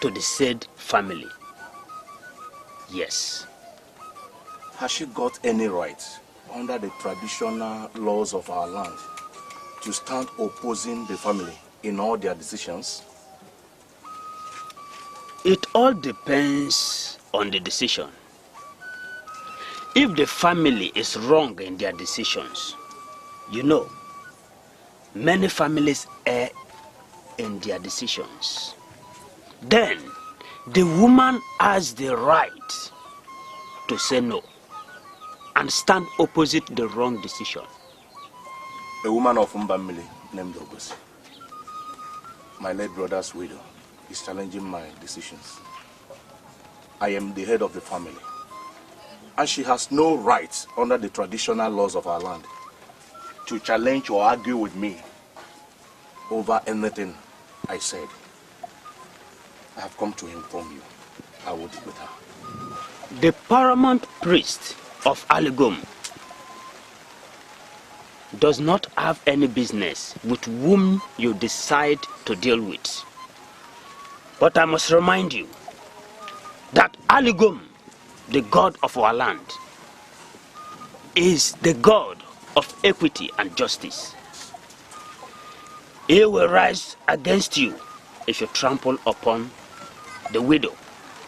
to the said family, yes. Has she got any right under the traditional laws of our land to stand opposing the family in all their decisions? It all depends on the decision. If the family is wrong in their decisions, you know, many families err in their decisions. Then, the woman has the right to say no and stand opposite the wrong decision. A woman of Mbamili named Ngozi, my late brother's widow, is challenging my decisions. I am the head of the family, and she has no right under the traditional laws of our land to challenge or argue with me over anything I said. I have come to inform you. I will deal with her. The paramount priest of Aligom does not have any business with whom you decide to deal with. But I must remind you that Aligom, the god of our land, is the god of equity and justice. He will rise against you if you trample upon the widow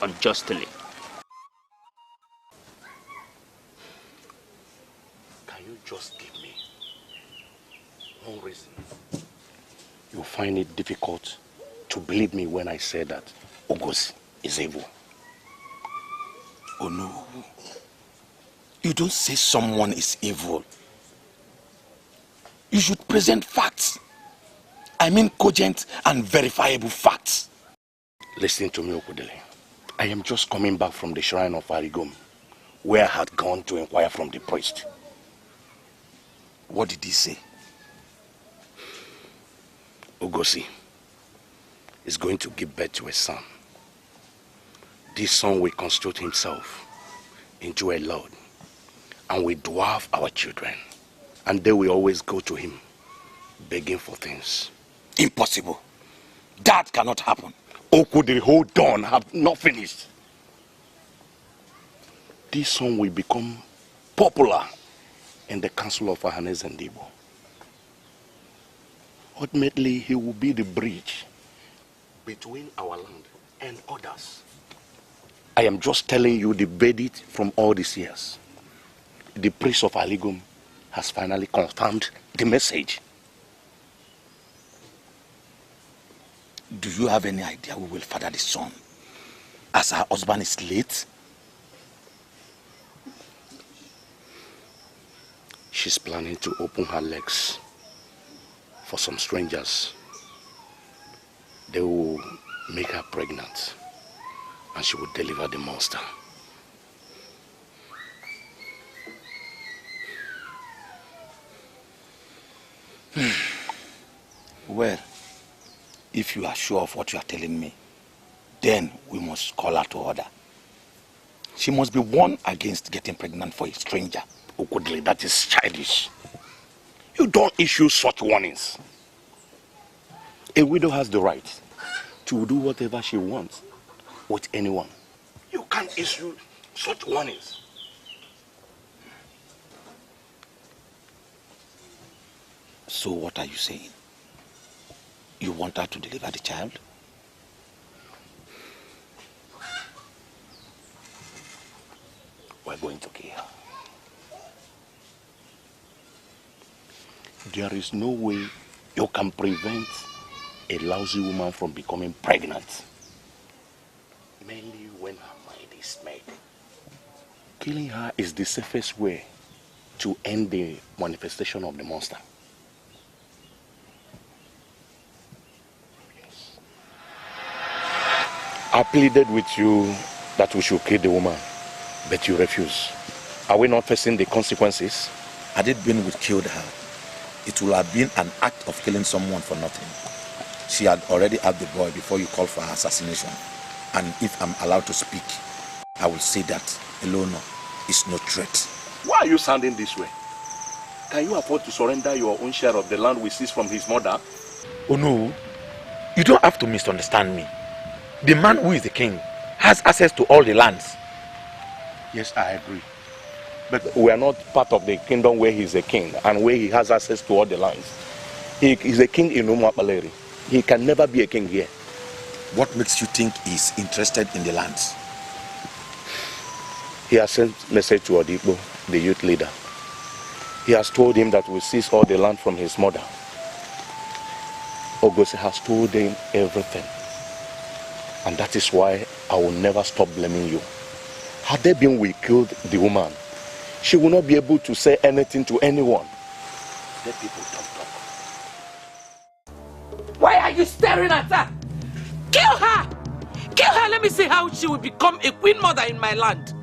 unjustly. Can you just give me one reason you find it difficult to believe me when I say that Ngozi is evil? Oh no. You don't say someone is evil. You should present facts. I mean cogent and verifiable facts. Listen to me, Okudele. I am just coming back from the shrine of Aligom, where I had gone to inquire from the priest. What did he say? Ngozi is going to give birth to a son. This son will constitute himself into a lord and will dwarf our children. And they will always go to him begging for things. Impossible. That cannot happen. Okudiri, hold on, have not finished. This son will become popular in the council of Ahanes and Debo. Ultimately, he will be the bridge between our land and others. I am just telling you the verdict from all these years. The priest of Aligum has finally confirmed the message. Do you have any idea who will father the son? As her husband is late? She's planning to open her legs for some strangers. They will make her pregnant and she will deliver the monster. Well, if you are sure of what you are telling me, then we must call her to order. She must be warned against getting pregnant for a stranger. Okudili, that is childish. You don't issue such warnings. A widow has the right to do whatever she wants with anyone. You can't issue such warnings. So what are you saying? You want her to deliver the child? We're going to kill her. There is no way you can prevent a lousy woman from becoming pregnant. Mainly when her mind is made. Killing her is the safest way to end the manifestation of the monster. Yes. I pleaded with you that we should kill the woman, but you refuse. Are we not facing the consequences? Had it been we killed her, it would have been an act of killing someone for nothing. She had already had the boy before you called for her assassination. And if I'm allowed to speak, I will say that Elona is no threat. Why are you sounding this way? Can you afford to surrender your own share of the land we seized from his mother? Oh no, you don't have to misunderstand me. The man who is the king has access to all the lands. Yes, I agree. But we are not part of the kingdom where he is a king and where he has access to all the lands. He is a king in Umuapaleri. He can never be a king here. What makes you think he's interested in the lands? He has sent a message to Odibo, the youth leader. He has told him that we seize all the land from his mother. Ngozi has told him everything. And that is why I will never stop blaming you. Had they been we killed the woman, she will not be able to say anything to anyone. Let people talk. Why are you staring at her? Kill her! Kill her, let me see how she will become a queen mother in my land.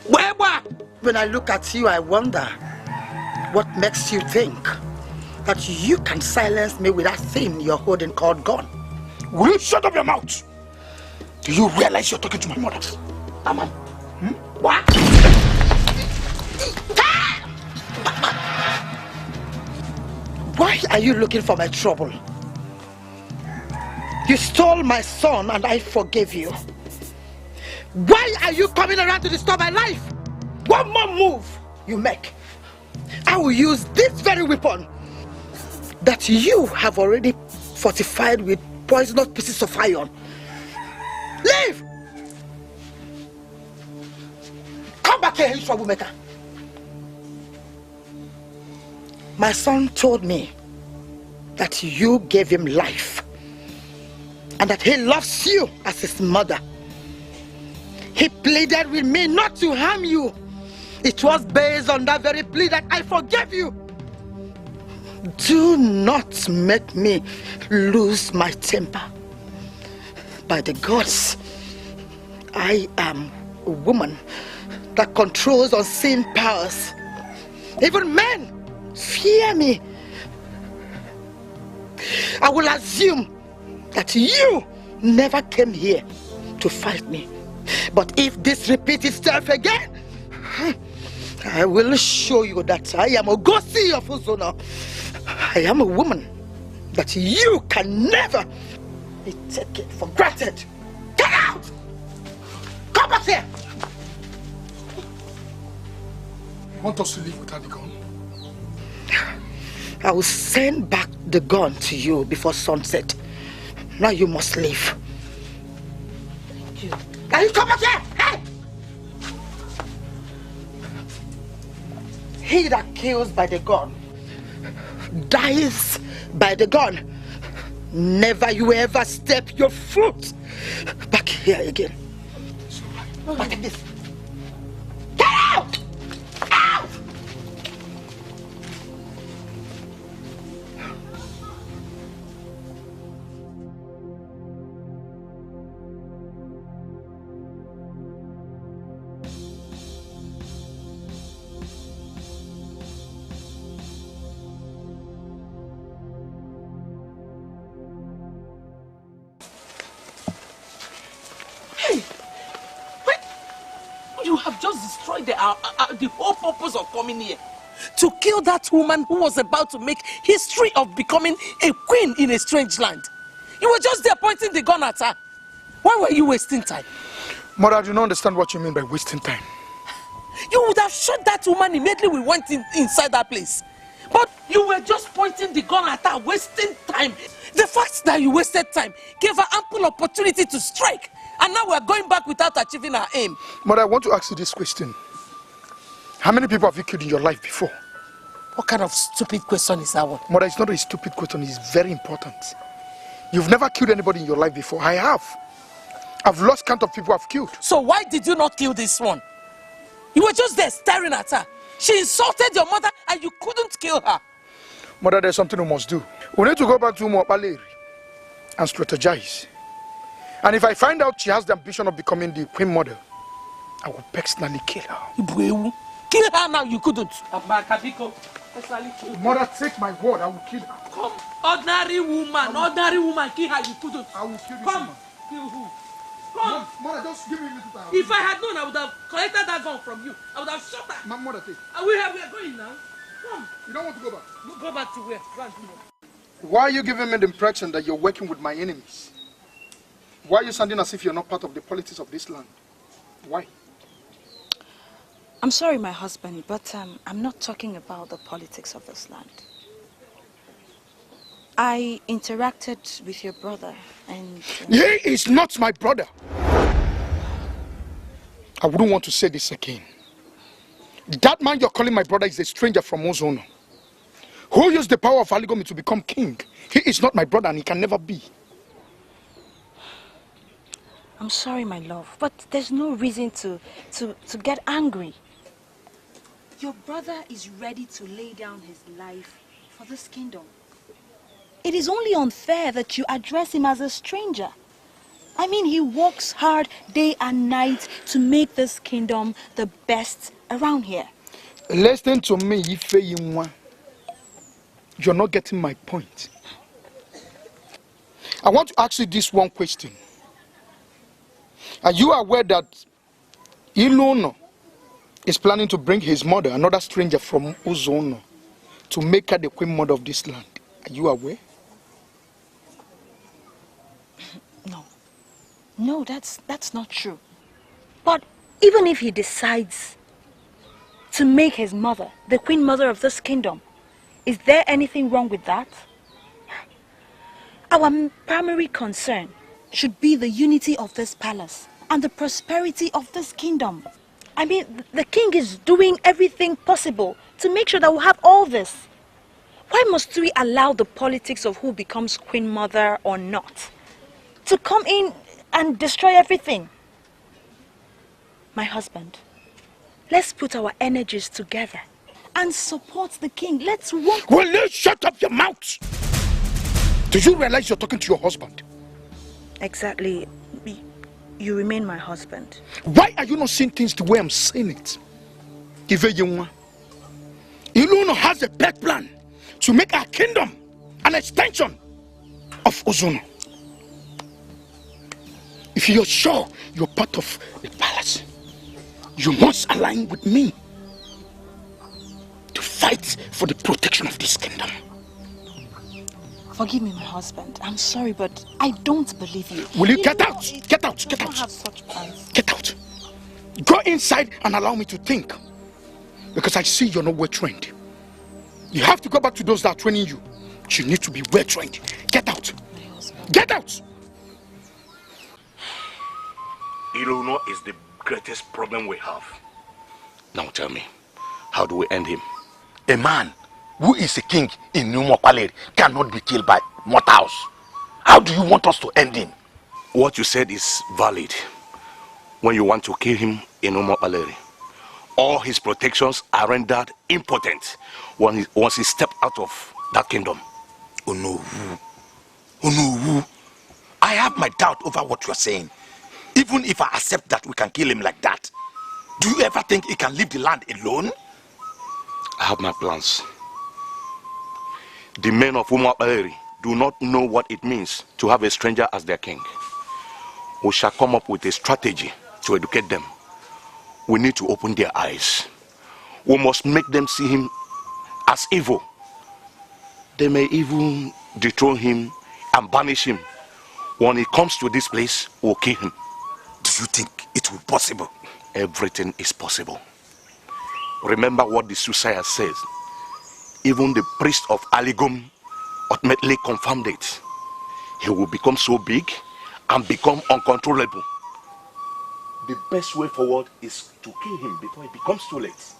Where? When I look at you, I wonder what makes you think that you can silence me with that thing you're holding called gun. Will you shut up your mouth? Do you realize you're talking to my mother? Aman. What? Why are you looking for my trouble? You stole my son and I forgave you. Why are you coming around to disturb my life? One more move you make, I will use this very weapon that you have already fortified with poisonous pieces of iron. Leave! Come back here, you troublemaker. My son told me that you gave him life and that he loves you as his mother. He pleaded with me not to harm you. It was based on that very plea that I forgave you. Do not make me lose my temper. By the gods, I am a woman that controls unseen powers. Even men fear me, I will assume that you never came here to fight me. But if this repeats itself again, I will show you that I am Ngozi of Ezeonu. I am a woman that you can never take it for granted. Get out! Come back here! You want us to leave without the gun? I will send back the gun to you before sunset. Now you must leave. Thank you. Can you come back here? Hey! He that kills by the gun dies by the gun. Never you ever step your foot back here again. Look at this. Get out! Out! You have just destroyed the whole purpose of coming here. To kill that woman who was about to make history of becoming a queen in a strange land. You were just there pointing the gun at her. Why were you wasting time? Mother, I do not understand what you mean by wasting time. You would have shot that woman immediately we went inside that place. But you were just pointing the gun at her, wasting time. The fact that you wasted time gave her ample opportunity to strike. And now we're going back without achieving our aim. Mother, I want to ask you this question. How many people have you killed in your life before? What kind of stupid question is that one? Mother, it's not a stupid question. It's very important. You've never killed anybody in your life before. I have. I've lost count of people I've killed. So why did you not kill this one? You were just there staring at her. She insulted your mother and you couldn't kill her. Mother, there's something we must do. We need to go back to Umopaleri and strategize. And if I find out she has the ambition of becoming the queen mother, I will personally kill her. Kill her now, you couldn't. Mother, take my word, I will kill her. Come, ordinary woman, kill her, you couldn't. I will kill this Come, woman. kill who? Come. Mother, just give me a little time. If I had known, I would have collected that gun from you. I would have shot her. Mother, take. We are going now. Come. You don't want to go back? Go back to where? Go and do what? Why are you giving me the impression that you're working with my enemies? Why are you sounding as if you're not part of the politics of this land? Why? I'm sorry, my husband, but I'm not talking about the politics of this land. I interacted with your brother and... He is not my brother. I wouldn't want to say this again. That man you're calling my brother is a stranger from Ezeonu, who used the power of Aligomi to become king. He is not my brother and he can never be. I'm sorry, my love, but there's no reason to get angry. Your brother is ready to lay down his life for this kingdom. It is only unfair that you address him as a stranger. I mean, he works hard day and night to make this kingdom the best around here. Listen to me, Ifeyinwa. You're not getting my point. I want to ask you this one question. Are you aware that Elona is planning to bring his mother, another stranger from Ezeonu, to make her the queen mother of this land? Are you aware? No, that's not true. But even if he decides to make his mother the queen mother of this kingdom, is there anything wrong with that? Our primary concern should be the unity of this palace and the prosperity of this kingdom. I mean, the king is doing everything possible to make sure that we'll have all this. Why must we allow the politics of who becomes queen mother or not to come in and destroy everything? My husband, let's put our energies together and support the king. Let's work. Will you shut up your mouth? Do you realize you're talking to your husband? Exactly. You remain my husband. Why are you not seeing things the way I'm saying it? Ifeyinwa, Elona has a bad plan to make our kingdom an extension of Ezeonu. If you're sure you're part of the palace, you must align with me to fight for the protection of this kingdom. Forgive me, my husband. I'm sorry, but I don't believe you. Will you get out? Get out, get out. I don't have such plans. Get out. Go inside and allow me to think. Because I see you're not well trained. You have to go back to those that are training you. You need to be well trained. Get out. Get out. Elona is the greatest problem we have. Now tell me, how do we end him? A man who is a king in Umokpaleri cannot be killed by mortals. How do you want us to end him? What you said is valid. When you want to kill him in Umokpaleri, all his protections are rendered impotent once he steps out of that kingdom. Oh no. Oh no. I have my doubt over what you're saying. Even if I accept that we can kill him like that, do you ever think he can leave the land alone? I have my plans. The men of Umokpaleri do not know what it means to have a stranger as their king. We shall come up with a strategy to educate them. We need to open their eyes. We must make them see him as evil. They may even dethrone him and banish him. When he comes to this place, we'll kill him. Do you think it will be possible? Everything is possible. Remember what the soothsayer says. Even the priest of Aligum ultimately confirmed it. He will become so big and become uncontrollable. The best way forward is to kill him before it becomes too late.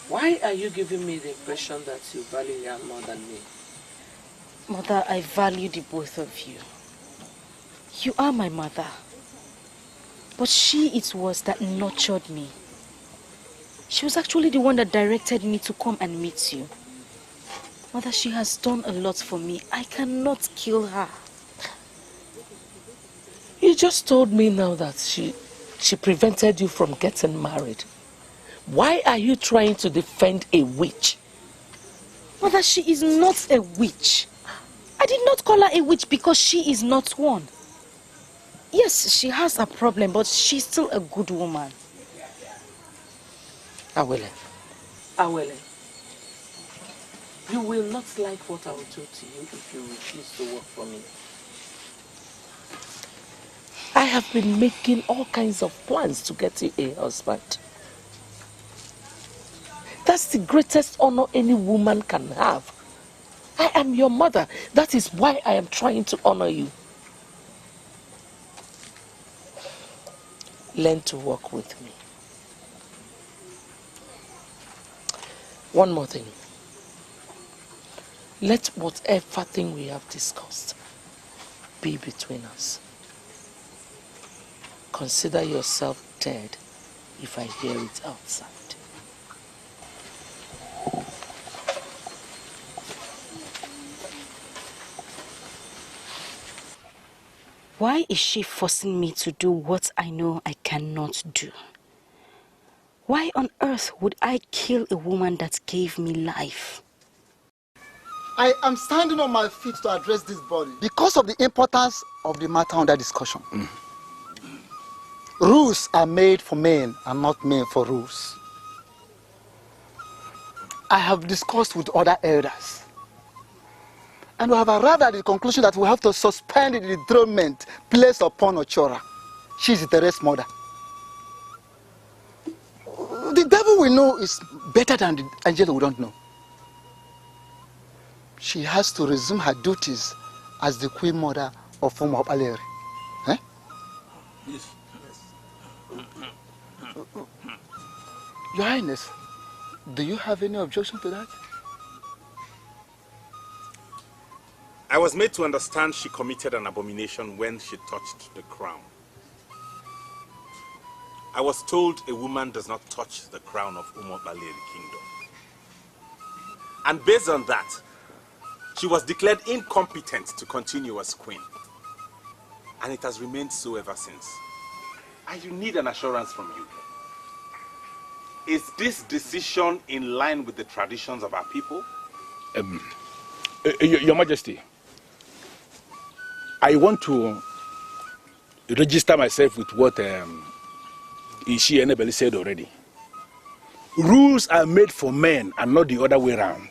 Why are you giving me the impression that you value her more than me? Mother, I value the both of you. You are my mother. But she it was that nurtured me. She was actually the one that directed me to come and meet you. Mother, she has done a lot for me. I cannot kill her. You just told me now that she prevented you from getting married. Why are you trying to defend a witch? Mother, she is not a witch. I did not call her a witch because she is not one. Yes, she has a problem, but she's still a good woman. Awele, you will not like what I will do to you if you refuse to work for me. I have been making all kinds of plans to get you a husband. That's the greatest honor any woman can have. I am your mother. That is why I am trying to honor you. Learn to work with me. One more thing. Let whatever thing we have discussed be between us. Consider yourself dead if I hear it outside. Why is she forcing me to do what I know I cannot do? Why on earth would I kill a woman that gave me life? I am standing on my feet to address this body because of the importance of the matter under discussion. Rules are made for men and not men for rules. I have discussed with other elders, and we have arrived at the conclusion that we have to suspend the enthronement placed upon Ochora. She is the rest mother. The devil we know is better than the angel we don't know. She has to resume her duties as the queen mother of Umokpaleri. Eh? Yes. Your Highness, do you have any objection to that? I was made to understand she committed an abomination when she touched the crown. I was told a woman does not touch the crown of Umokpaleri kingdom. And based on that, she was declared incompetent to continue as queen. And it has remained so ever since. I need an assurance from you. Is this decision in line with the traditions of our people? Your Majesty, I want to register myself with what Ishi Enebeli said already. Rules are made for men and not the other way around.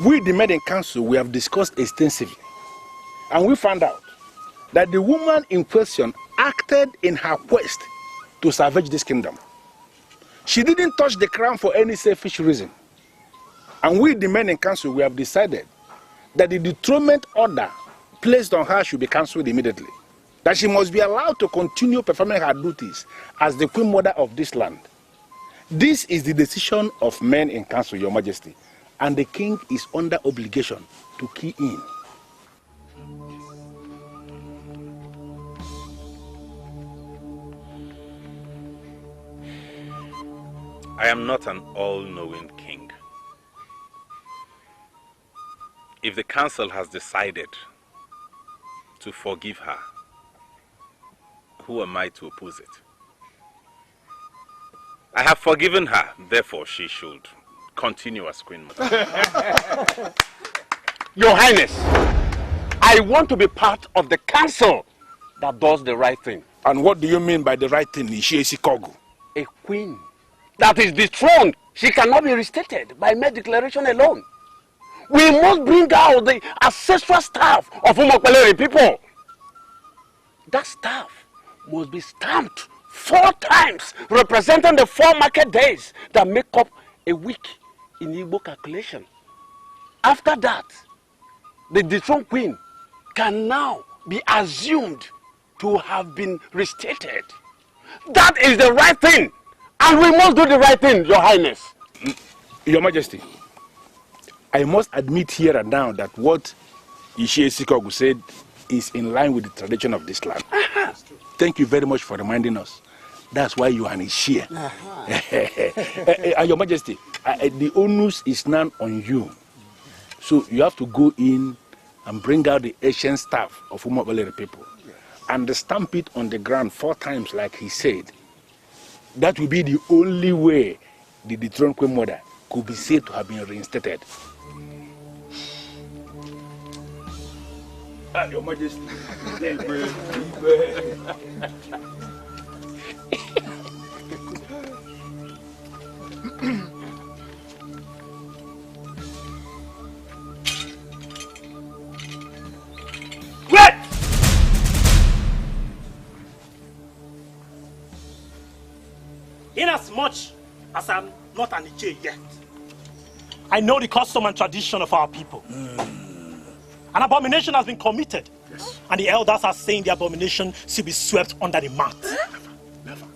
We, the Maiden Council, we have discussed extensively, and we found out that the woman in question acted in her quest to salvage this kingdom. She didn't touch the crown for any selfish reason. And we, the men in council, we have decided that the dethronement order placed on her should be cancelled immediately. That she must be allowed to continue performing her duties as the queen mother of this land. This is the decision of men in council, Your Majesty. And the king is under obligation to key in. I am not an all-knowing king. If the council has decided to forgive her, who am I to oppose it? I have forgiven her, therefore she should continue as queen mother. Your Highness, I want to be part of the council that does the right thing. And what do you mean by the right thing, Ishie? A queen that is dethroned, she cannot be restated by mere declaration alone. We must bring out the ancestral staff of Umokbaleri people. That staff must be stamped 4 times, representing the 4 market days that make up a week in Igbo calculation. After that, the dethroned queen can now be assumed to have been restated. That is the right thing. And we must do the right thing, Your Highness. Your Majesty, I must admit here and now that what Ishie Sikogu said is in line with the tradition of this land. Thank you very much for reminding us. That's why you are an Ishie. Your Majesty, the onus is now on you. So you have to go in and bring out the ancient staff of Umokbaleri people and stamp it on the ground 4 times like he said. That will be the only way the dethroned queen mother could be said to have been reinstated. Your Majesty. Wait! Inasmuch as I'm not an Iche yet, I know the custom and tradition of our people. An abomination has been committed, and the elders are saying the abomination should be swept under the mat. Never.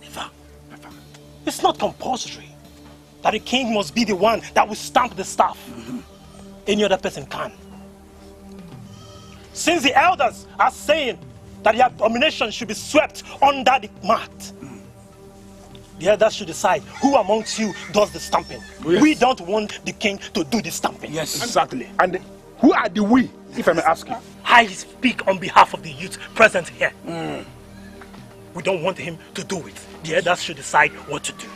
It's not compulsory that the king must be the one that will stamp the staff. Any other person can. Since the elders are saying that the abomination should be swept under the mat, the elders should decide who amongst you does the stamping. Yes. We don't want the king to do the stamping. Yes, exactly. And who are the we, if I may ask you? I speak on behalf of the youth present here. We don't want him to do it. The elders should decide what to do.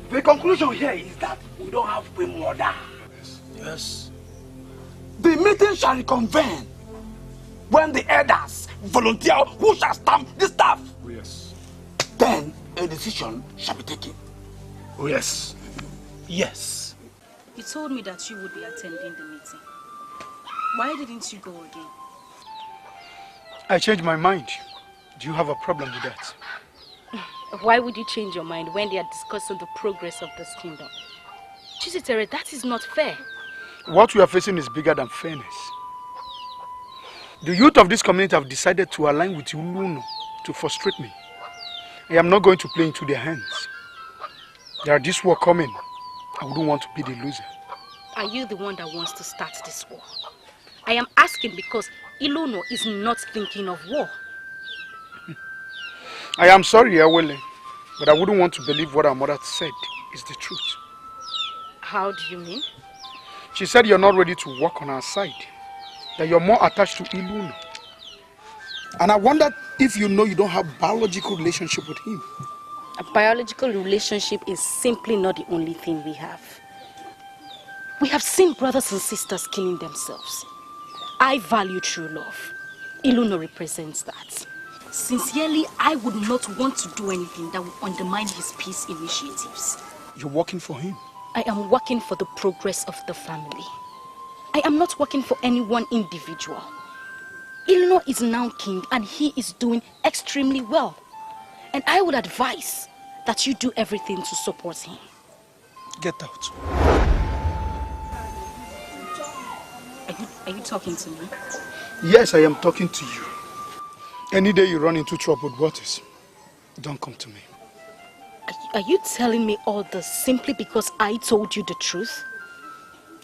The conclusion here is that we don't have queen mother. Yes. The meeting shall reconvene when the elders volunteer who shall stamp the staff. Yes. Then a decision shall be taken. Oh, yes. Yes. You told me that you would be attending the meeting. Why didn't you go again? I changed my mind. Do you have a problem with that? Why would you change your mind when they are discussing the progress of this kingdom? Chizitere, that is not fair. What we are facing is bigger than fairness. The youth of this community have decided to align with Elona to frustrate me. I am not going to play into their hands. There are this war coming. I wouldn't want to be the loser. Are you the one that wants to start this war? I am asking because Elona is not thinking of war. I am sorry, Awele, but I wouldn't want to believe what our mother said is the truth. How do you mean? She said you're not ready to work on her side, that you're more attached to Elona. And I wondered if you know you don't have a biological relationship with him. A biological relationship is simply not the only thing we have. We have seen brothers and sisters killing themselves. I value true love. Elona represents that. Sincerely, I would not want to do anything that would undermine his peace initiatives. You're working for him? I am working for the progress of the family. I am not working for any one individual. Elona is now king and he is doing extremely well. And I would advise that you do everything to support him. Get out. Are you talking to me? Yes, I am talking to you. Any day you run into troubled waters, don't come to me. Are you telling me all this simply because I told you the truth?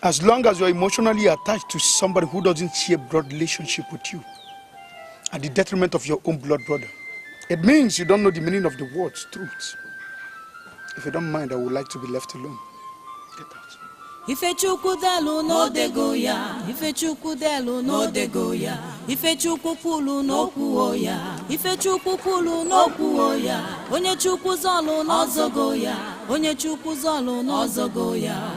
As long as you're emotionally attached to somebody who doesn't share blood relationship with you, at the detriment of your own blood brother, it means you don't know the meaning of the words truth. If you don't mind, I would like to be left alone. Get out. Ifechukudelu no degoya, Ifechukudelu no degoya, Ifechukupulu no kuoya, Ifechukupulu no kuoya, Onye chukuzolu no zogoya, Onye chukuzolu no zogoya.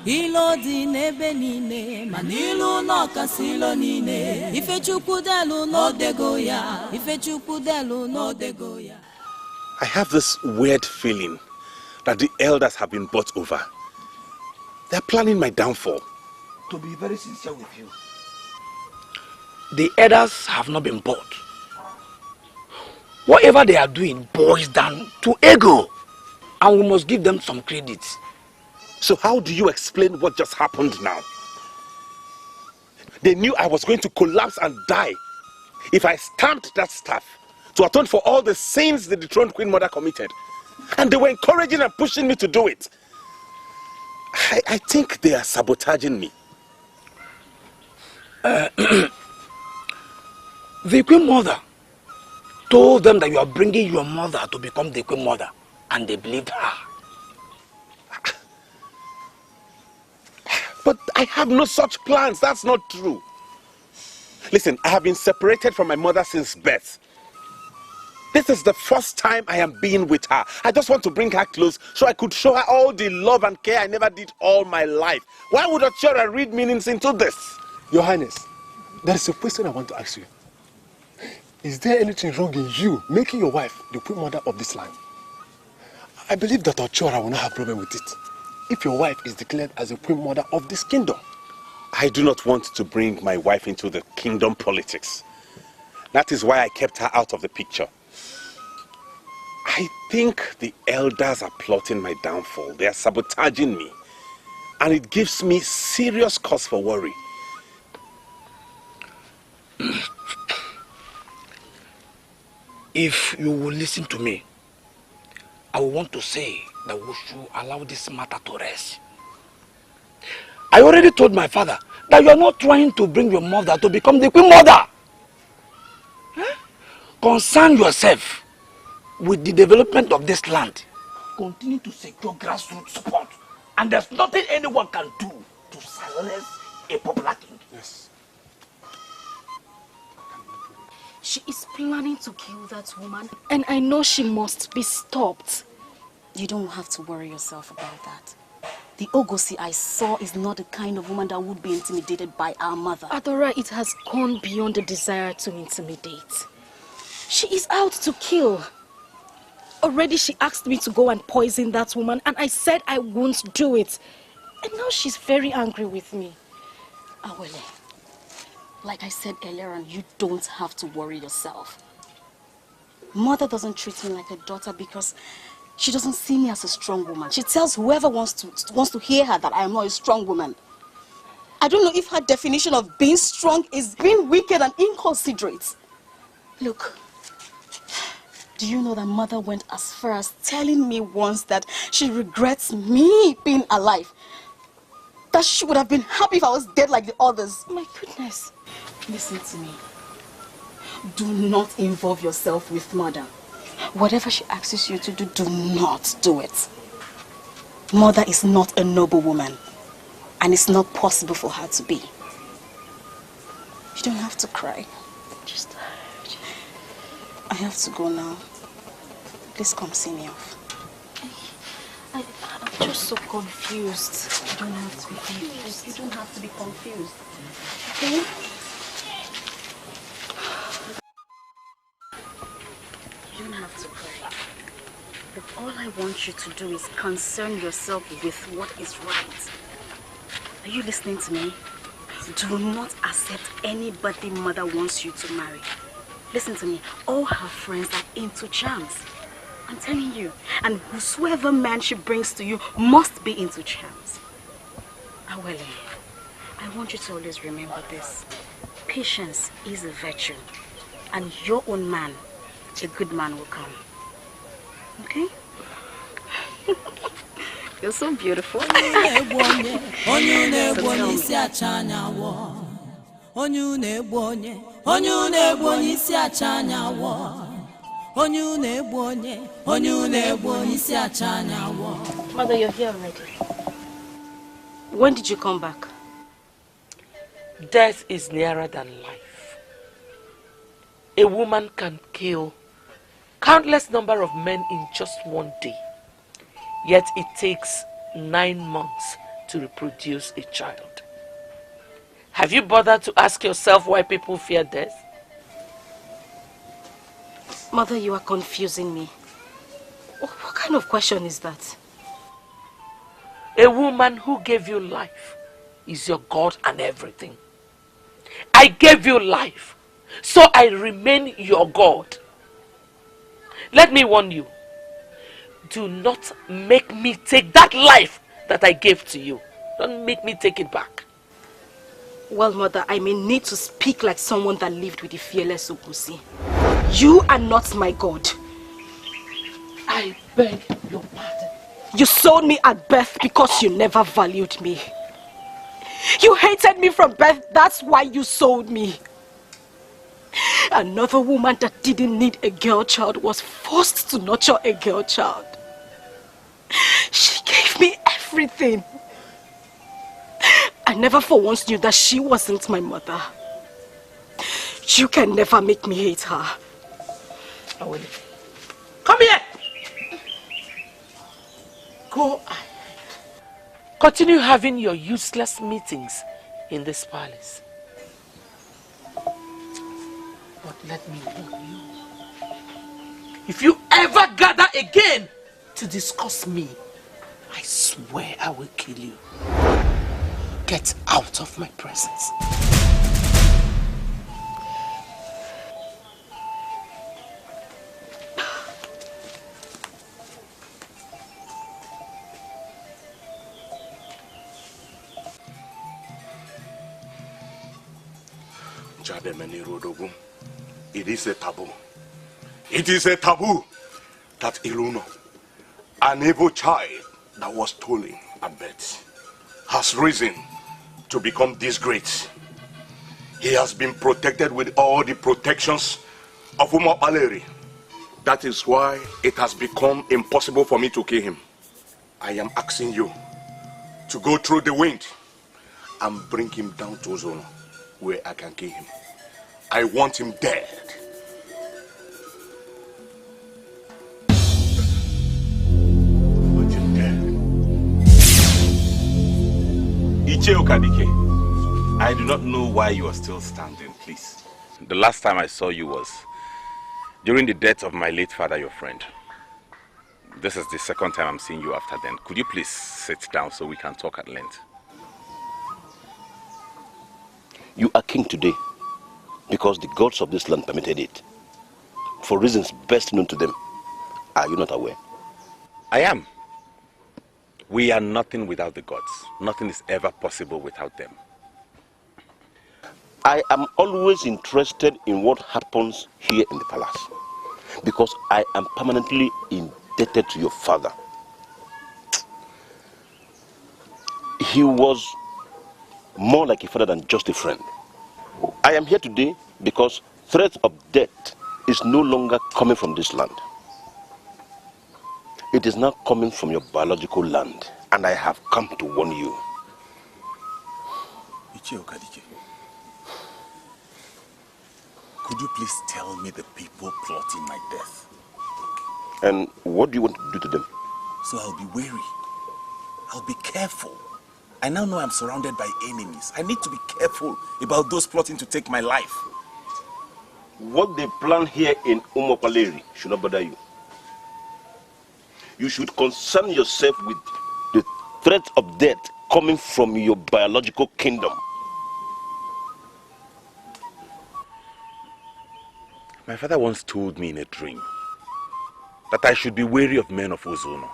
Ilo di nebe nine, manilu no kasilo nine, Ifechukudelu no degoya, Ifechukudelu no degoya. I have this weird feeling that the elders have been bought over. They're planning my downfall. To be very sincere with you, the elders have not been bought. Whatever they are doing boils down to ego, and we must give them some credit. So how do you explain what just happened now? They knew I was going to collapse and die if I stamped that staff to atone for all the sins the dethroned Queen Mother committed. And they were encouraging and pushing me to do it. I think they are sabotaging me. The Queen Mother told them that you are bringing your mother to become the Queen Mother, and they believed her. But I have no such plans. That's not true. Listen, I have been separated from my mother since birth. This is the first time I am being with her. I just want to bring her close so I could show her all the love and care I never did all my life. Why would Ochora read meanings into this? Your Highness, there is a question I want to ask you. Is there anything wrong in you making your wife the Queen Mother of this land? I believe that Ochora will not have a problem with it if your wife is declared as a Queen Mother of this kingdom. I do not want to bring my wife into the kingdom politics. That is why I kept her out of the picture. I think the elders are plotting my downfall. They are sabotaging me. And it gives me serious cause for worry. If you will listen to me, I want to say that we should allow this matter to rest. I already told my father that you are not trying to bring your mother to become the Queen Mother. Concern yourself with the development of this land. Continue to secure grassroots support. And there's nothing anyone can do to silence a popular king. Yes. She is planning to kill that woman, and I know she must be stopped. You don't have to worry yourself about that. The Ngozi I saw is not the kind of woman that would be intimidated by our mother. Adora, it has gone beyond the desire to intimidate. She is out to kill. Already she asked me to go and poison that woman, and I said I won't do it. And now she's very angry with me. Awele, like I said earlier on, you don't have to worry yourself. Mother doesn't treat me like a daughter because she doesn't see me as a strong woman. She tells whoever wants to hear her that I am not a strong woman. I don't know if her definition of being strong is being wicked and inconsiderate. Look, do you know that Mother went as far as telling me once that she regrets me being alive? That she would have been happy if I was dead like the others. My goodness. Listen to me. Do not involve yourself with Mother. Whatever she asks you to do, do not do it. Mother is not a noble woman. And it's not possible for her to be. You don't have to cry. Just tired. I have to go now. Please come see me off. I'm just so confused. You don't have to be confused. You don't have to be confused. Okay? You don't have to cry. But all I want you to do is concern yourself with what is right. Are you listening to me? Do not accept anybody mother wants you to marry. Listen to me. All her friends are into charms. I'm telling you. And whosoever man she brings to you must be into charms. Awele, I want you to always remember this. Patience is a virtue. And your own man, a good man, will come. Okay? You're so beautiful. Mother, you're here already. When did you come back? Death is nearer than life. A woman can kill countless number of men in just one day. Yet it takes 9 months to reproduce a child. Have you bothered to ask yourself why people fear death? Mother, you are confusing me. What kind of question is that? A woman who gave you life is your God and everything. I gave you life, so I remain your God. Let me warn you. Do not make me take that life that I gave to you. Don't make me take it back. Well, Mother, I may need to speak like someone that lived with the fearless Ngozi. You are not my God. I beg your pardon. You sold me at birth because you never valued me. You hated me from birth, that's why you sold me. Another woman that didn't need a girl child was forced to nurture a girl child. She gave me everything. I never for once knew that she wasn't my mother. You can never make me hate her. Come here! Go ahead. Continue having your useless meetings in this palace. But let me warn you. If you ever gather again to discuss me, I swear I will kill you. Get out of my presence. It is a taboo. It is a taboo that Elona, an evil child that was stolen at birth, has risen to become this great. He has been protected with all the protections of Umokpaleri. That is why it has become impossible for me to kill him. I am asking you to go through the wind and bring him down to Ezeonu, where I can kill him. I want him dead. Iche Okadike, I do not know why you are still standing, please. The last time I saw you was during the death of my late father, your friend. This is the second time I'm seeing you after then. Could you please sit down so we can talk at length? You are king today because the gods of this land permitted it. For reasons best known to them. Are you not aware? I am. We are nothing without the gods. Nothing is ever possible without them. I am always interested in what happens here in the palace because I am permanently indebted to your father. He was more like a father than just a friend. I am here today because threat of death is no longer coming from this land. It is now coming from your biological land, and I have come to warn you. Okadike, could you please tell me the people plotting my death? And what do you want to do to them? So I'll be wary. I'll be careful. I now know I'm surrounded by enemies. I need to be careful about those plotting to take my life. What they plan here in Umopaleri should not bother you. You should concern yourself with the threat of death coming from your biological kingdom. My father once told me in a dream that I should be wary of men of Ezeonu.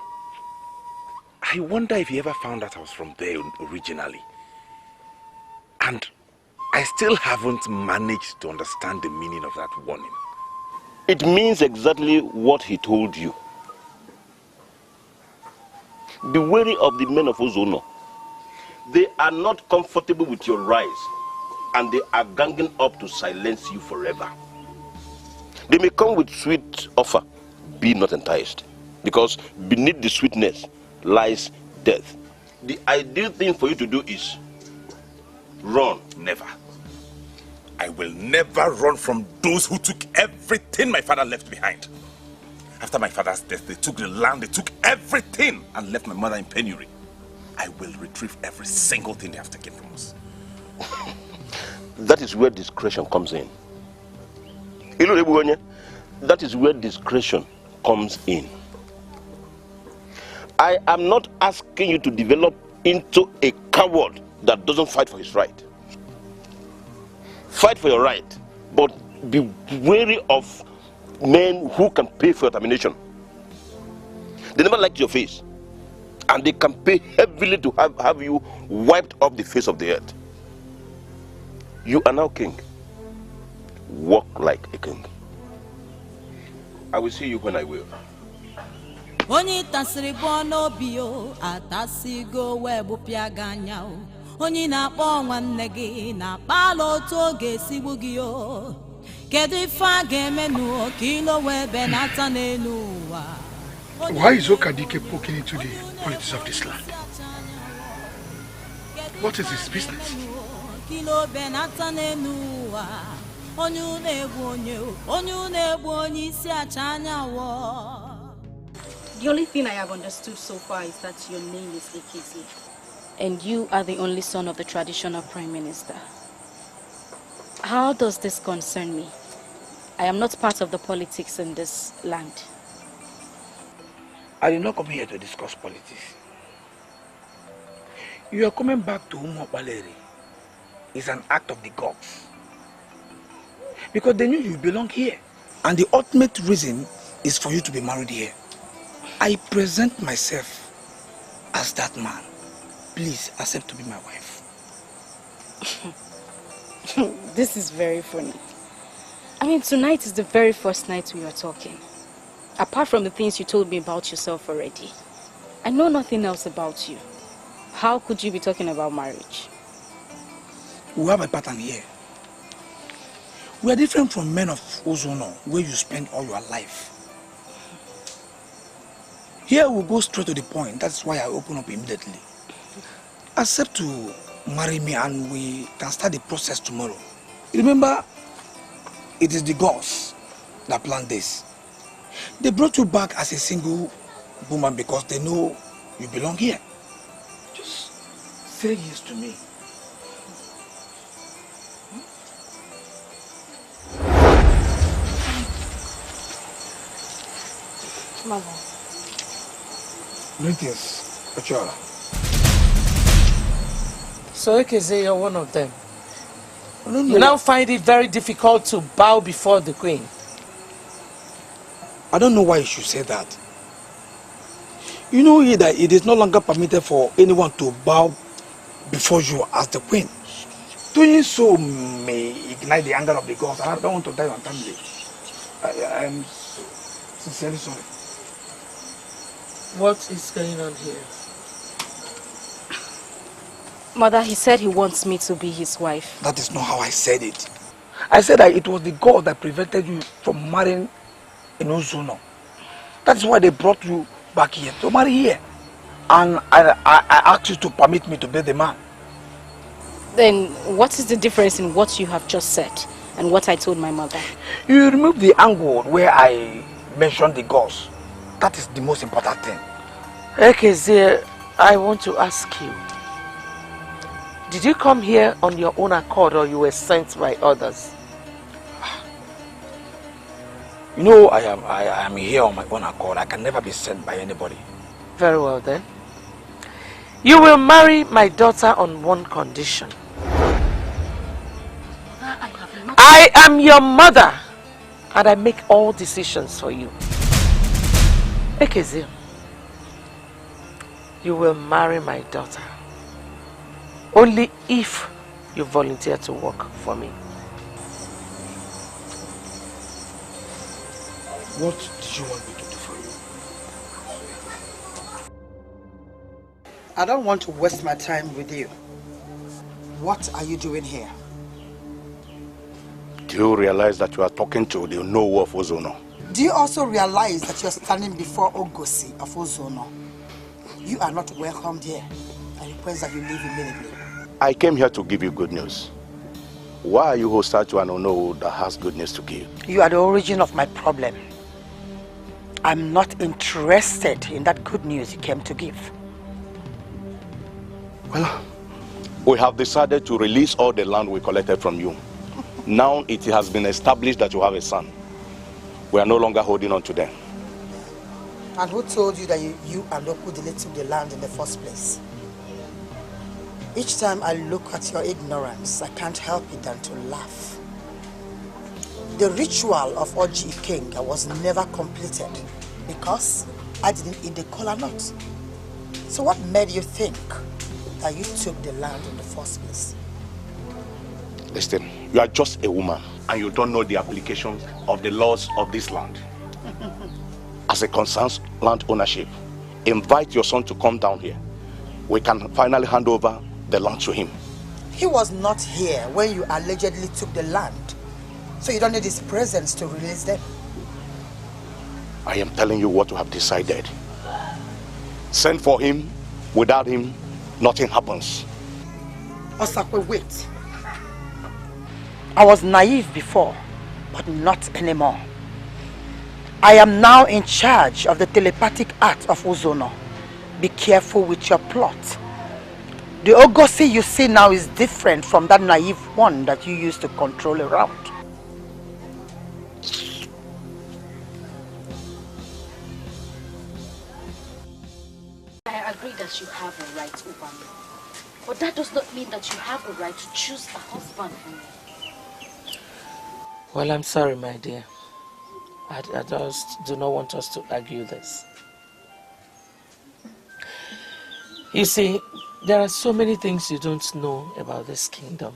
I wonder if he ever found out I was from there originally. And I still haven't managed to understand the meaning of that warning. It means exactly what he told you. Be wary of the men of Ezeonu. They are not comfortable with your rise, and they are ganging up to silence you forever. They may come with sweet offer. Be not enticed, because beneath the sweetness lies death. The ideal thing for you to do is run. Never. I will never run from those who took everything my father left behind. After my father's death, they took the land, they took everything and left my mother in penury. I will retrieve every single thing they have taken from us. That is where discretion comes in. That is where discretion comes in. I am not asking you to develop into a coward that doesn't fight for his right. Fight for your right, but be wary of men who can pay for your termination. They never liked your face, and they can pay heavily to have you wiped off the face of the earth. You are now king. Walk like a king. I will see you when I will. Onye tasiri bono bio atasigo webu piaganya o. Onye na-akpọ nwanne gị na-akpala otu oge esigbu gị o. Kedu ife a ga-emenu ka ilo wee benata n'elu ụwa? Why is Okadike poking into the politics of this land? What is his business? Kilo benata n'elu ụwa. Onye na-egbu onye isi acha anya wo. The only thing I have understood so far is that your name is Ekezi. And you are the only son of the traditional prime minister. How does this concern me? I am not part of the politics in this land. I did not come here to discuss politics. You are coming back to Umopaleri. It's an act of the gods. Because they knew you belong here. And the ultimate reason is for you to be married here. I present myself as that man. Please accept to be my wife. This is very funny. I mean, tonight is the very first night we are talking. Apart from the things you told me about yourself already, I know nothing else about you. How could you be talking about marriage? We have a pattern here. We are different from men of Ezeonu, where you spend all your life. Here we go straight to the point. That's why I open up immediately. Accept to marry me and we can start the process tomorrow. Remember, it is the gods that planned this. They brought you back as a single woman because they know you belong here. Just say yes to me. Mother. Greetings, Betrayal. So Ekeze, you're one of them. You now find it very difficult to bow before the queen. I don't know why you should say that. You know that it is no longer permitted for anyone to bow before you as the queen. Doing so may ignite the anger of the gods, and I don't want to die untimely. I am sincerely sorry. What is going on here? Mother, he said he wants me to be his wife. That is not how I said it. I said that it was the God that prevented you from marrying in Ezeonu. That's why they brought you back here to marry here. And I asked you to permit me to be the man. Then what is the difference in what you have just said and what I told my mother? You remove the angle where I mentioned the gods. That is the most important thing. Ekeze, I want to ask you. Did you come here on your own accord or you were sent by others? You know, I am here on my own accord. I can never be sent by anybody. Very well then. You will marry my daughter on one condition. I am your mother and I make all decisions for you. Ekeze, you will marry my daughter only if you volunteer to work for me. What did you want me to do for you? I don't want to waste my time with you. What are you doing here? Do you realize that you are talking to the Onowu of Ezeonu? Do you also realize that you're standing before Ngozi of Ezeonu? You are not welcomed here. I request that you leave immediately. I came here to give you good news. Why are you hostile to an Onowu that has good news to give? You are the origin of my problem. I'm not interested in that good news you came to give. Well, we have decided to release all the land we collected from you. Now it has been established that you have a son. We are no longer holding on to them. And who told you that you and Okudile took the land in the first place? Each time I look at your ignorance, I can't help it than to laugh. The ritual of Oji King was never completed because I didn't eat the kola nut. So what made you think that you took the land in the first place? Listen, you are just a woman and you don't know the applications of the laws of this land. As it concerns land ownership, invite your son to come down here. We can finally hand over the land to him. He was not here when you allegedly took the land. So you don't need his presence to release them. I am telling you what you have decided. Send for him. Without him, nothing happens. Osakwe, wait. I was naive before, but not anymore. I am now in charge of the telepathic art of Ezeonu. Be careful with your plot. The Ngozi you see now is different from that naive one that you used to control around. I agree that you have a right over me. But that does not mean that you have a right to choose a husband for me. Well, I'm sorry, my dear. I just do not want us to argue this. You see, there are so many things you don't know about this kingdom.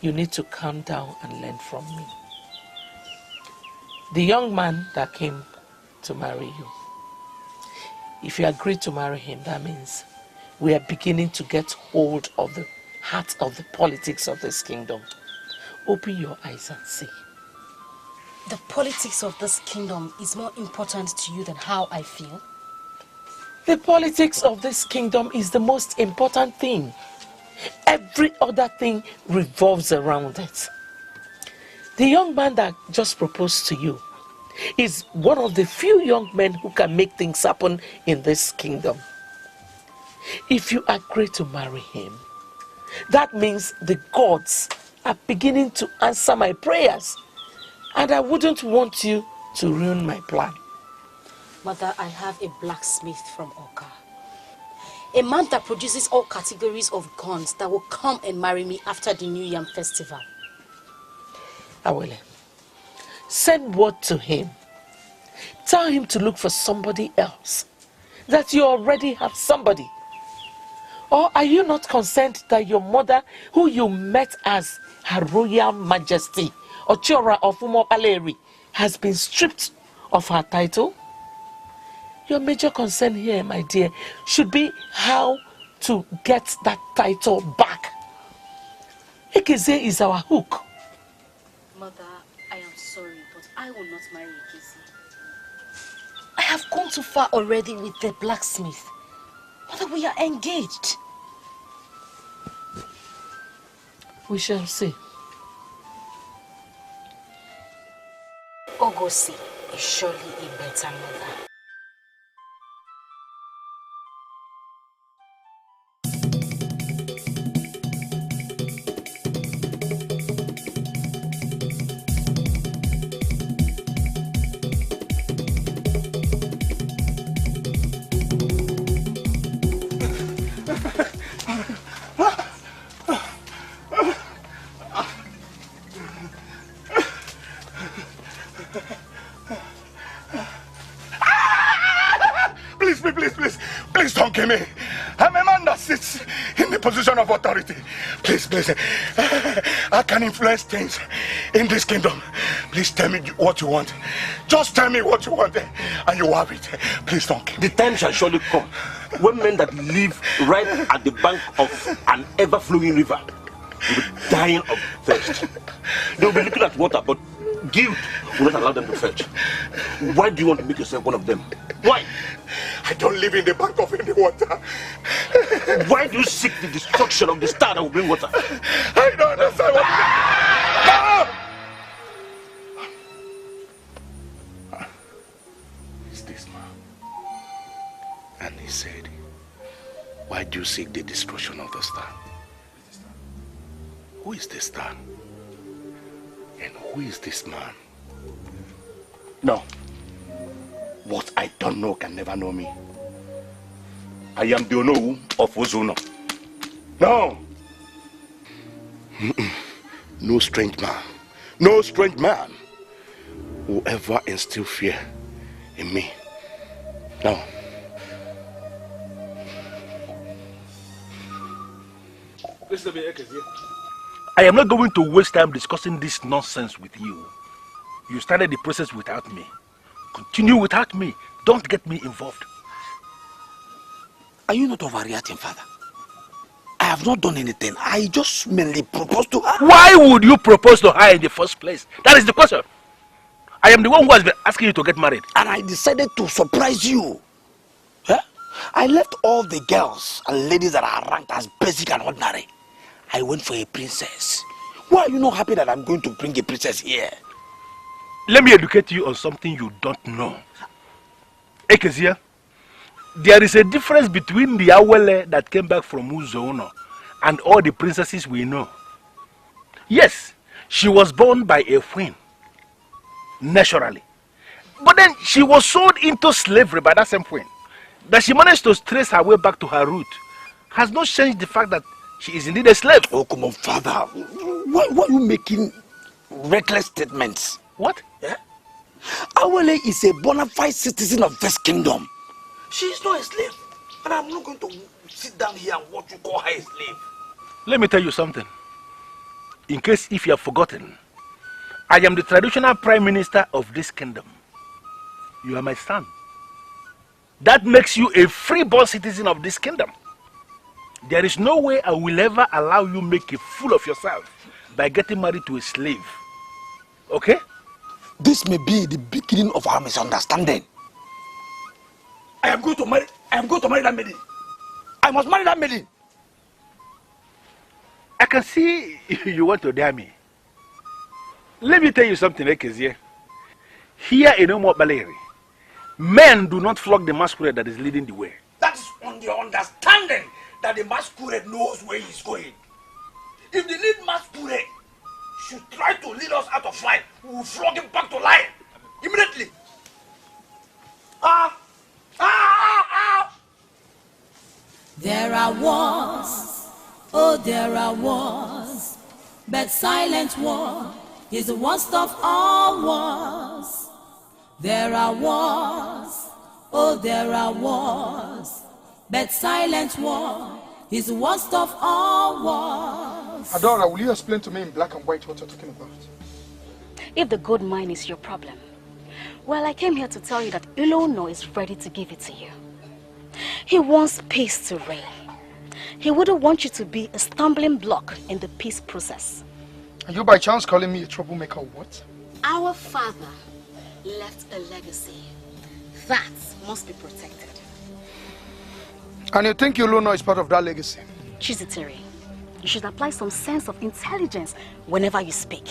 You need to calm down and learn from me. The young man that came to marry you, if you agree to marry him, that means we are beginning to get hold of the heart of the politics of this kingdom. Open your eyes and see. The politics of this kingdom is more important to you than how I feel? The politics of this kingdom is the most important thing. Every other thing revolves around it. The young man that just proposed to you is one of the few young men who can make things happen in this kingdom. If you agree to marry him, that means the gods are beginning to answer my prayers. And I wouldn't want you to ruin my plan. Mother, I have a blacksmith from Oka. A man that produces all categories of guns that will come and marry me after the New Yam festival. Awele, send word to him. Tell him to look for somebody else. That you already have somebody. Or are you not concerned that your mother, who you met as Her Royal Majesty, Ochora of Umopaleri, has been stripped of her title? Your major concern here, my dear, should be how to get that title back. Ekeze is our hook. Mother, I am sorry, but I will not marry Ekeze. I have gone too far already with the blacksmith. Mother, we are engaged. We shall see. Ngozi is surely a better mother. Please don't kill me. I'm a man that sits in the position of authority. Please. I can influence things in this kingdom. Please tell me what you want. Just tell me what you want and you have it. Please don't kill me. The time shall surely come when men that live right at the bank of an ever-flowing river will be dying of thirst. They will be looking at water, but guilt will not allow them to fetch. Why do you want to make yourself one of them? Why? I don't live in the bank of any water. Why do you seek the destruction of the star that will bring water? I don't understand what is this man? And he said, why do you seek the destruction of the star? Who is this star? And who is this man? No. What I don't know can never know me. I am the Onowu of Ezeonu. No! No strange man. No strange man will ever instill fear in me. No. I am not going to waste time discussing this nonsense with you. You started the process without me. Continue without me. Don't get me involved. Are you not overreacting, Father? I have not done anything. I just merely proposed to her. Why would you propose to her in the first place? That is the question. I am the one who has been asking you to get married. And I decided to surprise you. Huh? I left all the girls and ladies that are ranked as basic and ordinary. I went for a princess. Why are you not happy that I'm going to bring a princess here? Let me educate you on something you don't know. Ekezia, there is a difference between the Awele that came back from Ezeonu and all the princesses we know. Yes, she was born by a queen, naturally. But then she was sold into slavery by that same queen. That she managed to trace her way back to her root has not changed the fact that she is indeed a slave. Oh, come on, Father. Why are you making reckless statements? What? Yeah? Awele is a bona fide citizen of this kingdom. She is not a slave. And I'm not going to sit down here and watch you call her a slave. Let me tell you something. In case if you have forgotten, I am the traditional prime minister of this kingdom. You are my son. That makes you a free-born citizen of this kingdom. There is no way I will ever allow you make a fool of yourself by getting married to a slave. Okay? This may be the beginning of our misunderstanding. I am going to marry that maiden. I must marry that maiden. I can see you want to dare me. Let me tell you something, Ekezie. Here in Unraveling, men do not flog the masquerade that is leading the way. That is on the understanding that the masquerade knows where he's going. If the lead masquerade should try to lead us out of line, we will flog him back to line immediately. There are wars, oh there are wars, but silent war is the worst of all wars. There are wars, oh there are wars, but silent war is the worst of all wars. Adora, will you explain to me in black and white what you're talking about? If the gold mine is your problem, well, I came here to tell you that Elona is ready to give it to you. He wants peace to reign. He wouldn't want you to be a stumbling block in the peace process. Are you by chance calling me a troublemaker or what? Our father left a legacy that must be protected. And you think Elona is part of that legacy? Chizitiri, You should apply some sense of intelligence whenever you speak.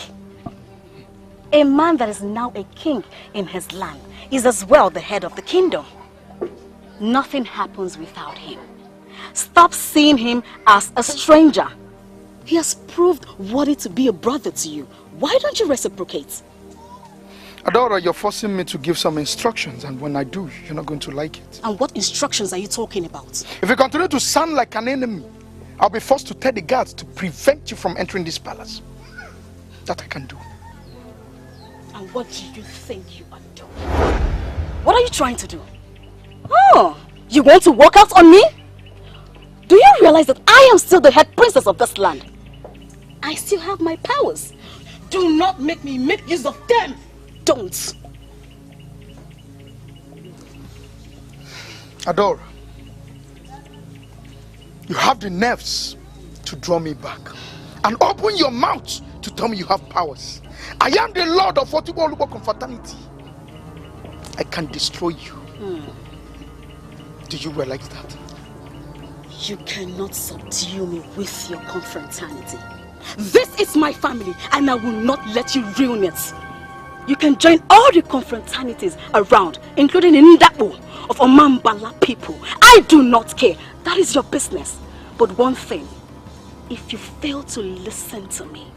A man that is now a king in his land is as well the head of the kingdom. Nothing happens without him. Stop seeing him as a stranger. He has proved worthy to be a brother to you. Why don't you reciprocate? Adora, you're forcing me to give some instructions, and when I do, you're not going to like it. And what instructions are you talking about? If you continue to sound like an enemy, I'll be forced to tell the guards to prevent you from entering this palace. That I can do. And what do you think you are doing? What are you trying to do? Oh, you want to walk out on me? Do you realize that I am still the head princess of this land? I still have my powers. Do not make me make use of them. Don't. Adora, you have the nerves to draw me back and open your mouth to tell me you have powers. I am the Lord of Confrontation. I can destroy you. Do you realize that? You cannot subdue me with your confraternity. This is my family, and I will not let you ruin it. You can join all the confraternities around, including in Ndapo of Omambala people. I do not care. That is your business. But one thing, if you fail to listen to me,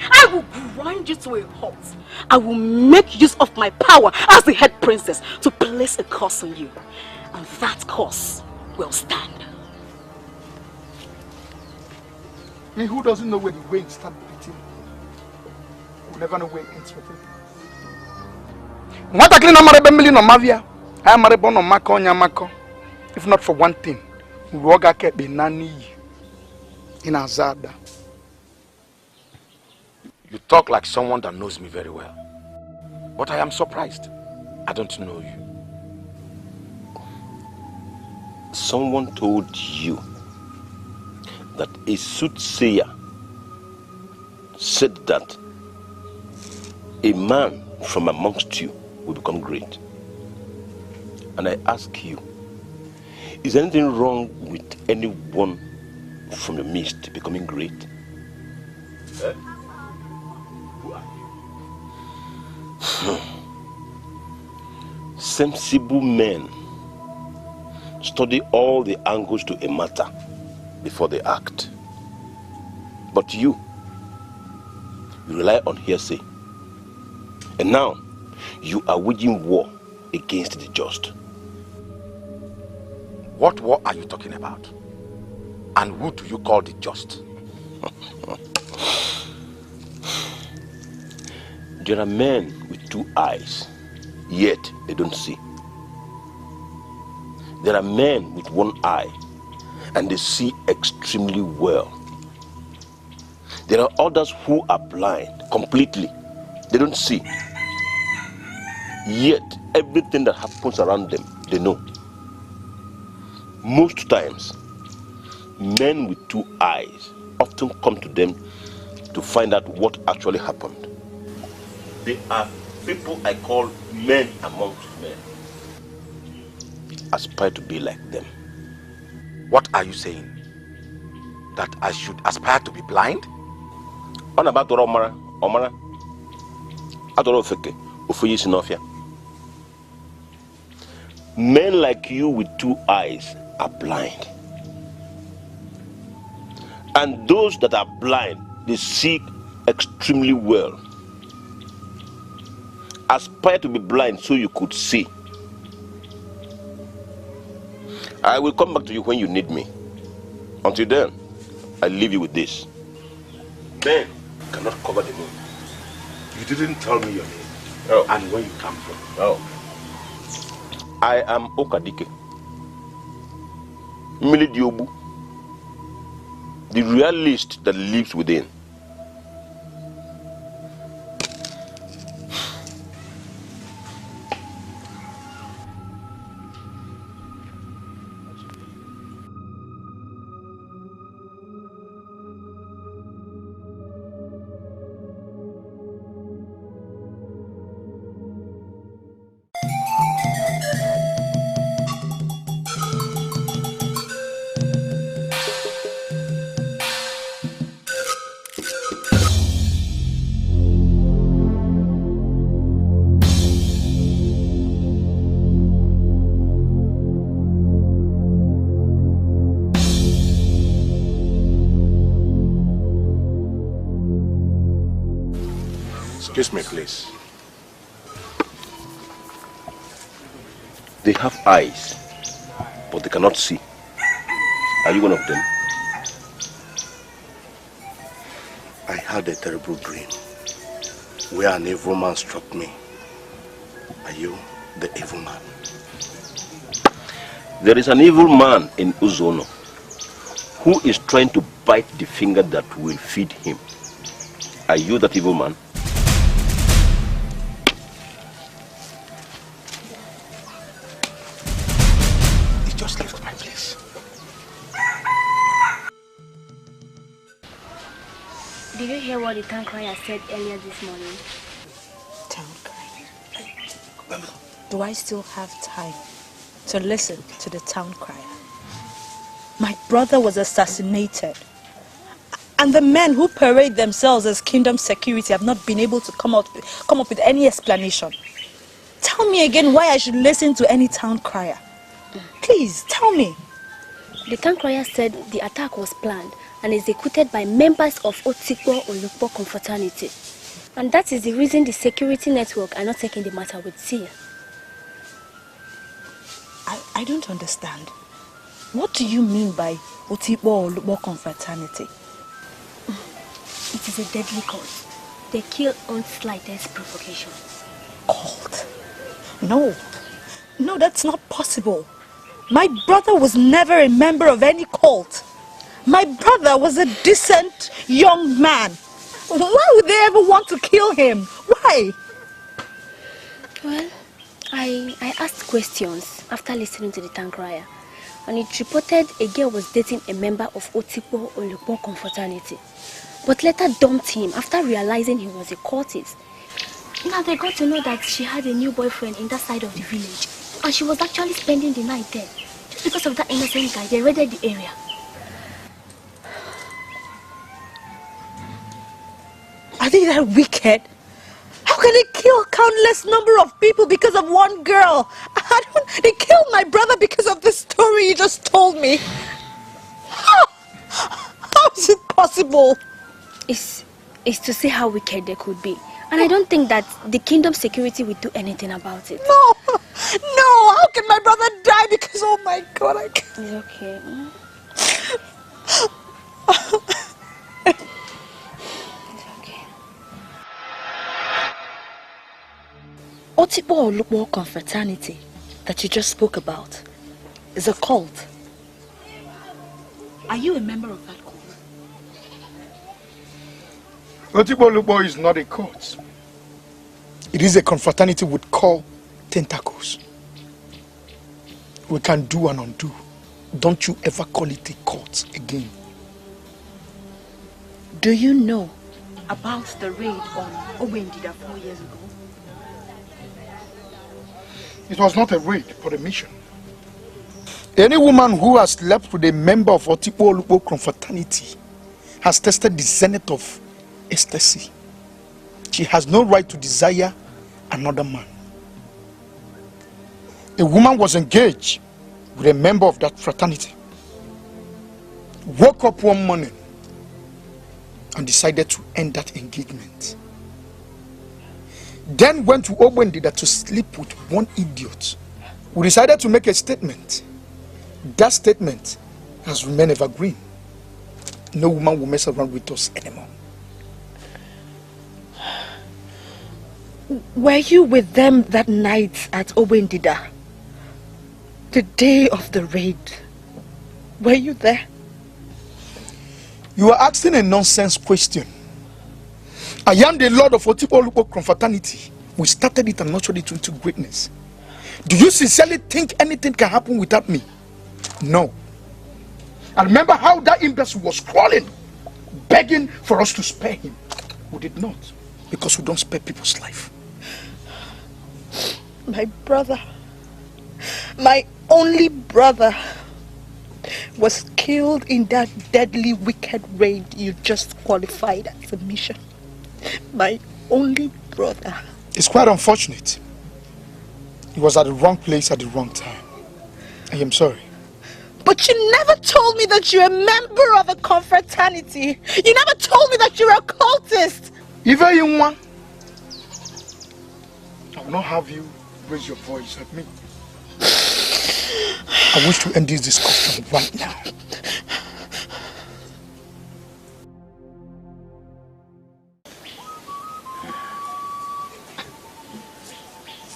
I will grind you to a halt. I will make use of my power as the head princess to place a curse on you. And that curse will stand. Me who doesn't know where the wind starts beating will never know where it ends with it. If not for one thing, we will get Benani in Azada. You talk like someone that knows me very well. But I am surprised. I don't know you. Someone told you that a soothsayer said that a man from amongst you will become great. And I ask you, is anything wrong with anyone from your midst becoming great? Sensible men study all the angles to a matter before they act. But you rely on hearsay. And now you are waging war against the just. What war are you talking about? And who do you call the just? There are men with two eyes, yet they don't see. There are men with one eye, and they see extremely well. There are others who are blind completely. They don't see. Yet everything that happens around them, they know. Most times, men with two eyes often come to them to find out what actually happened. They are people I call men amongst men. Aspire to be like them. What are you saying? That I should aspire to be blind? Men like you with two eyes are blind. And those that are blind, they see extremely well. Aspire to be blind so you could see. I will come back to you when you need me. Until then, I leave you with this. Men cannot cover the moon. You didn't tell me your name. Oh. And where you come from. Oh. I am Okadike. Milidiobu. The realist that lives within. Excuse me, please. They have eyes, but they cannot see. Are you one of them? I had a terrible dream where an evil man struck me. Are you the evil man? There is an evil man in Ezeonu who is trying to bite the finger that will feed him. Are you that evil man? He just left my place. Did you hear what the town crier said earlier this morning? Town crier? Do I still have time to listen to the town crier? My brother was assassinated. And the men who parade themselves as kingdom security have not been able to come up with any explanation. Tell me again why I should listen to any town crier. Please, tell me. The town crier said the attack was planned and executed by members of Otikpo Olukpo Confrontation. And that is the reason the security network are not taking the matter with fear. I don't understand. What do you mean by Otikpo Olukpo Confrontation? It is a deadly cult. They kill on slightest provocation. Cult? No. No, that's not possible. My brother was never a member of any cult. My brother was a decent young man. Why would they ever want to kill him? Why? Well, I asked questions after listening to the town crier, and it reported a girl was dating a member of Otikpo Olukpo Confrontation, but later dumped him after realizing he was a cultist. Now they got to know that she had a new boyfriend in that side of the village, and she was actually spending the night there. Just because of that innocent guy, they raided the area. Are they that wicked? How can they kill countless number of people because of one girl? They killed my brother because of the story you just told me. How is it possible? It's to see how wicked they could be. And I don't think that the kingdom security will do anything about it. No! No! How can my brother die because, oh my God, I can't. It's okay. Otikpo Olukpo Confraternity that you just spoke about is a cult. Are you a member of that cult? Otikpo Olukpo is not a cult. It is a confraternity with core tentacles. We can do and undo. Don't you ever call it a cult again. Do you know about the raid on Obendida 4 years ago? It was not a raid, but a mission. Any woman who has slept with a member of Otikpo Olukpo confraternity has tested the zenith of ecstasy. She has no right to desire another man. A woman was engaged with a member of that fraternity, woke up one morning and decided to end that engagement. Then went to Obendida to sleep with one idiot who decided to make a statement. That statement has remained evergreen. No woman will mess around with us anymore. Were you with them that night at Obendida? The day of the raid? Were you there? You are asking a nonsense question. I am the Lord of Otikpo Olukpo confraternity. We started it and nurtured it into greatness. Do you sincerely think anything can happen without me? No. I remember how that imbecile was crawling, begging for us to spare him. We did not, because we don't spare people's life. My brother, my only brother, was killed in that deadly wicked raid you just qualified as a mission. My only brother. It's quite unfortunate. He was at the wrong place at the wrong time. I am sorry. But you never told me that you're a member of a confraternity. You never told me that you're a cultist. Even will not have you raise your voice at me. I wish to end this discussion right now.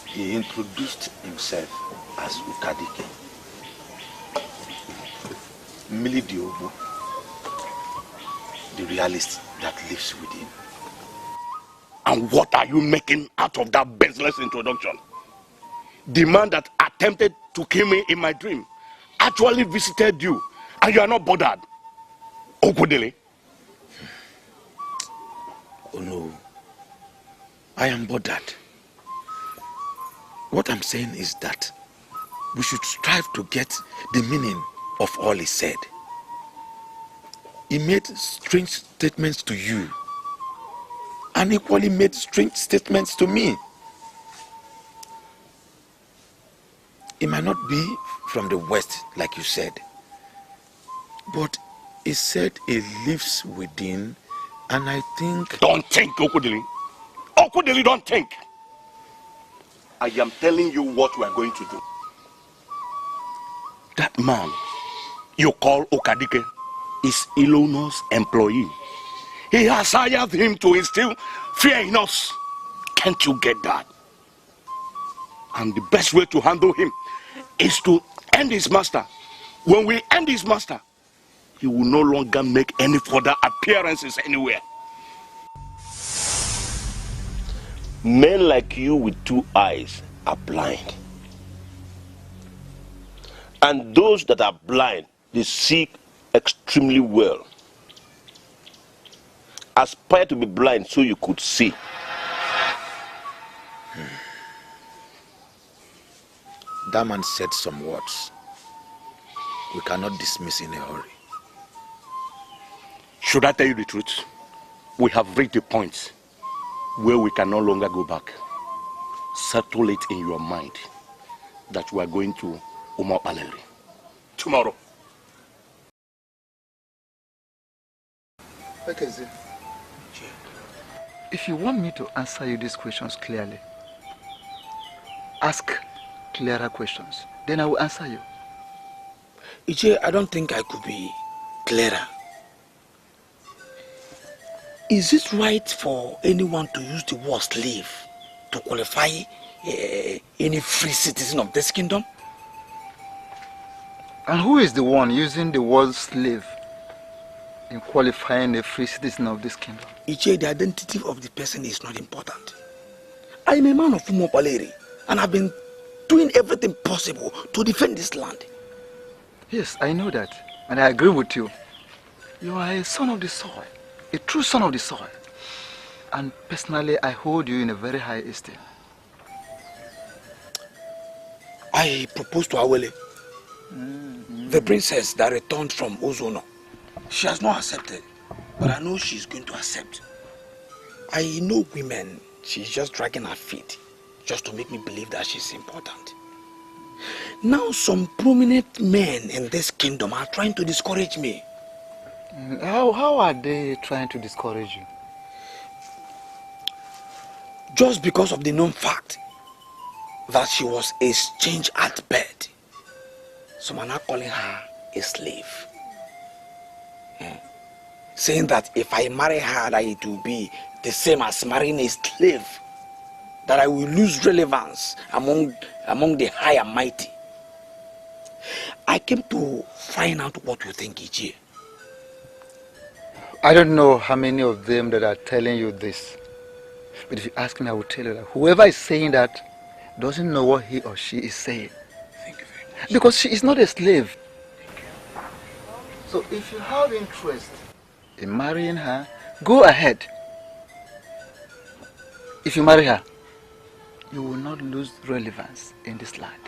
He introduced himself as Ukadike. Mili Diobu, the realist that lives within. And what are you making out of that baseless introduction? The man that attempted to kill me in my dream actually visited you, and you are not bothered. Okudele. Oh no, I am bothered. What I'm saying is that we should strive to get the meaning of all he said. He made strange statements to you, and equally made strange statements to me. He might not be from the West, like you said, but he said he lives within, and I think... Don't think, Okudili. Okudili, don't think. I am telling you what we are going to do. That man you call Okadike is Elona's employee. He has hired him to instill fear in us. Can't you get that? And the best way to handle him is to end his master. When we end his master, he will no longer make any further appearances anywhere. Men like you with 2 eyes are blind. And those that are blind, they see extremely well. Aspire to be blind so you could see. That man said some words we cannot dismiss in a hurry. Should I tell you the truth? We have reached a point where we can no longer go back. Settle it in your mind that we are going to Umokpaleri tomorrow. Okay, Zee. If you want me to answer you these questions clearly, ask clearer questions. Then I will answer you. Iche, I don't think I could be clearer. Is it right for anyone to use the word slave to qualify any free citizen of this kingdom? And who is the one using the word slave in qualifying a free citizen of this kingdom? Iche, the identity of the person is not important. I am a man of Umokpaleri, and I've been doing everything possible to defend this land. Yes, I know that, and I agree with you. You are a son of the soil, a true son of the soil. And personally, I hold you in a very high esteem. I propose to Awele, the princess that returned from Ezeonu. She has not accepted, but I know she's going to accept. I know women, she's just dragging her feet just to make me believe that she's important. Now some prominent men in this kingdom are trying to discourage me. How are they trying to discourage you? Just because of the known fact that she was exchanged at birth. Some are now calling her a slave. Saying that if I marry her, that it will be the same as marrying a slave. That I will lose relevance among the high and mighty. I came to find out what you think, Ichie. I don't know how many of them that are telling you this. But if you ask me, I will tell you that whoever is saying that doesn't know what he or she is saying. Thank you very much. Because she is not a slave. So if you have interest in marrying her, go ahead. If you marry her, you will not lose relevance in this land.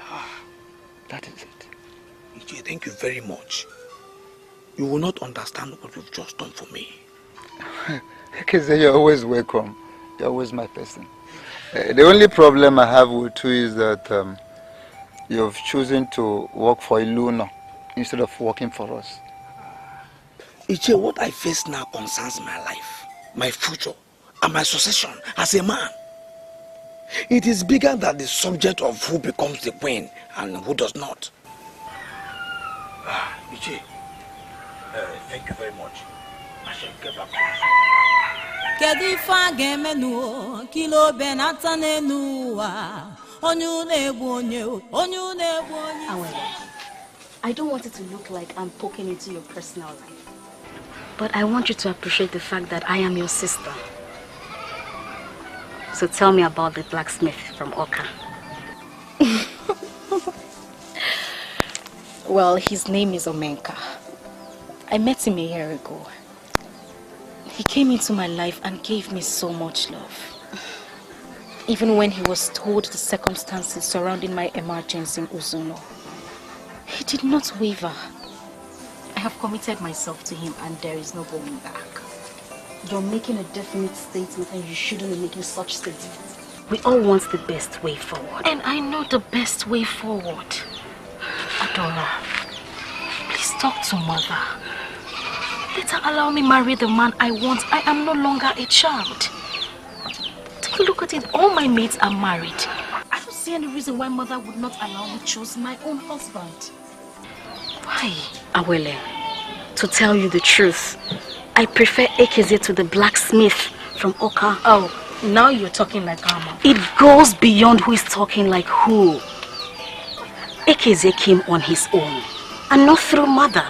That is it. Ichie, thank you very much. You will not understand what you've just done for me. Because you're always welcome. You're always my person. The only problem I have with you is that you've chosen to work for Elona instead of working for us. Ichie, what I face now concerns my life, my future, and my succession as a man. It is bigger than the subject of who becomes the queen and who does not. Ichi, thank you very much. I shall get back to you. Kedifa gemenu kilo benata nenuwa onyu nebu onye. I don't want it to look like I'm poking into your personal life. But I want you to appreciate the fact that I am your sister. So tell me about the blacksmith from Oka. Well, his name is Omenka. I met him a year ago. He came into my life and gave me so much love. Even when he was told the circumstances surrounding my emergence in Ezeonu, he did not waver. I have committed myself to him and there is no going back. You're making a definite statement and you shouldn't be making such statements. We all want the best way forward. And I know the best way forward. Adora, please talk to mother. Let her allow me marry the man I want. I am no longer a child. Take a look at it. All my mates are married. I don't see any reason why mother would not allow me choose my own husband. Why? Awele, to tell you the truth, I prefer Ekeze to the blacksmith from Oka. Oh, now you're talking like Amma. It goes beyond who is talking like who. Ekeze came on his own and not through mother.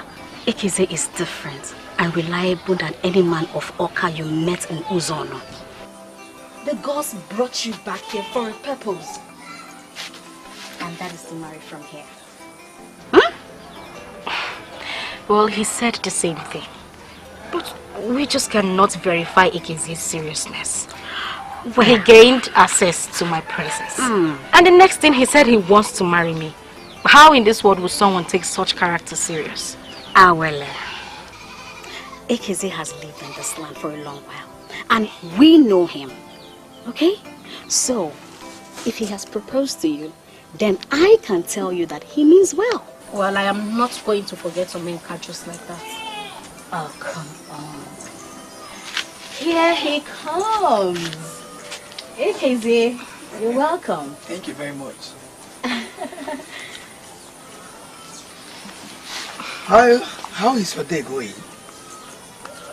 Ekeze is different and reliable than any man of Oka you met in Ezeonu. The gods brought you back here for a purpose. And that is to marry from here. Huh? Well, he said the same thing. But we just cannot verify Ekeze's seriousness. Well, he gained access to my presence. And the next thing he said he wants to marry me. How in this world would someone take such character serious? Awele, Ekeze has lived in this land for a long while. And we know him. Okay? So, if he has proposed to you, then I can tell you that he means well. Well, I am not going to forget to make her just like that. Oh, come on. Here he comes. Ekeze, you're welcome. Thank you very much. How is your day going?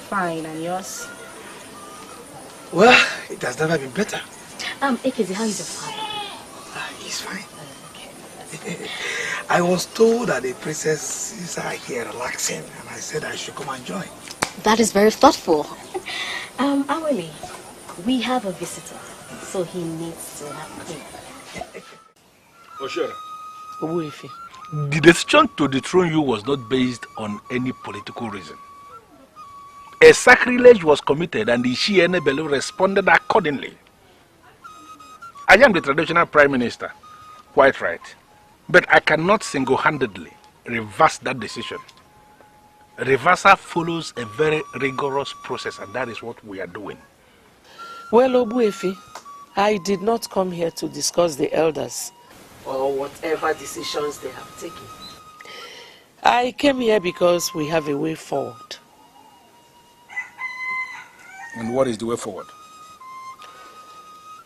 Fine, and yours? Well, it has never been better. Ekeze, how is your father? He's fine. Okay. I was told that the princesses are here relaxing, and I said I should come and join. That is very thoughtful. Awele, we have a visitor, so he needs to have tea. Oshora, the decision to dethrone you was not based on any political reason. A sacrilege was committed and the Shiene Bello responded accordingly. I am the traditional prime minister, quite right. But I cannot single-handedly reverse that decision. Reversal follows a very rigorous process, and that is what we are doing. Well, Obuefi, I did not come here to discuss the elders or whatever decisions they have taken. I came here because we have a way forward. And what is the way forward?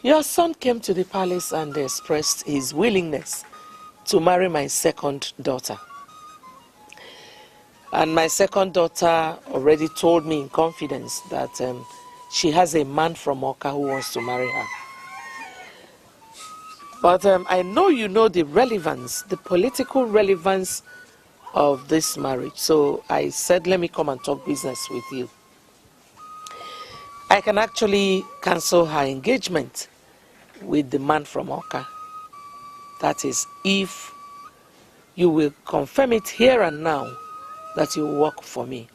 Your son came to the palace and expressed his willingness to marry my second daughter. And my second daughter already told me in confidence that she has a man from Oka who wants to marry her. But I know you know the relevance, the political relevance of this marriage. So I said, let me come and talk business with you. I can actually cancel her engagement with the man from Oka. That is, if you will confirm it here and now that you work for me.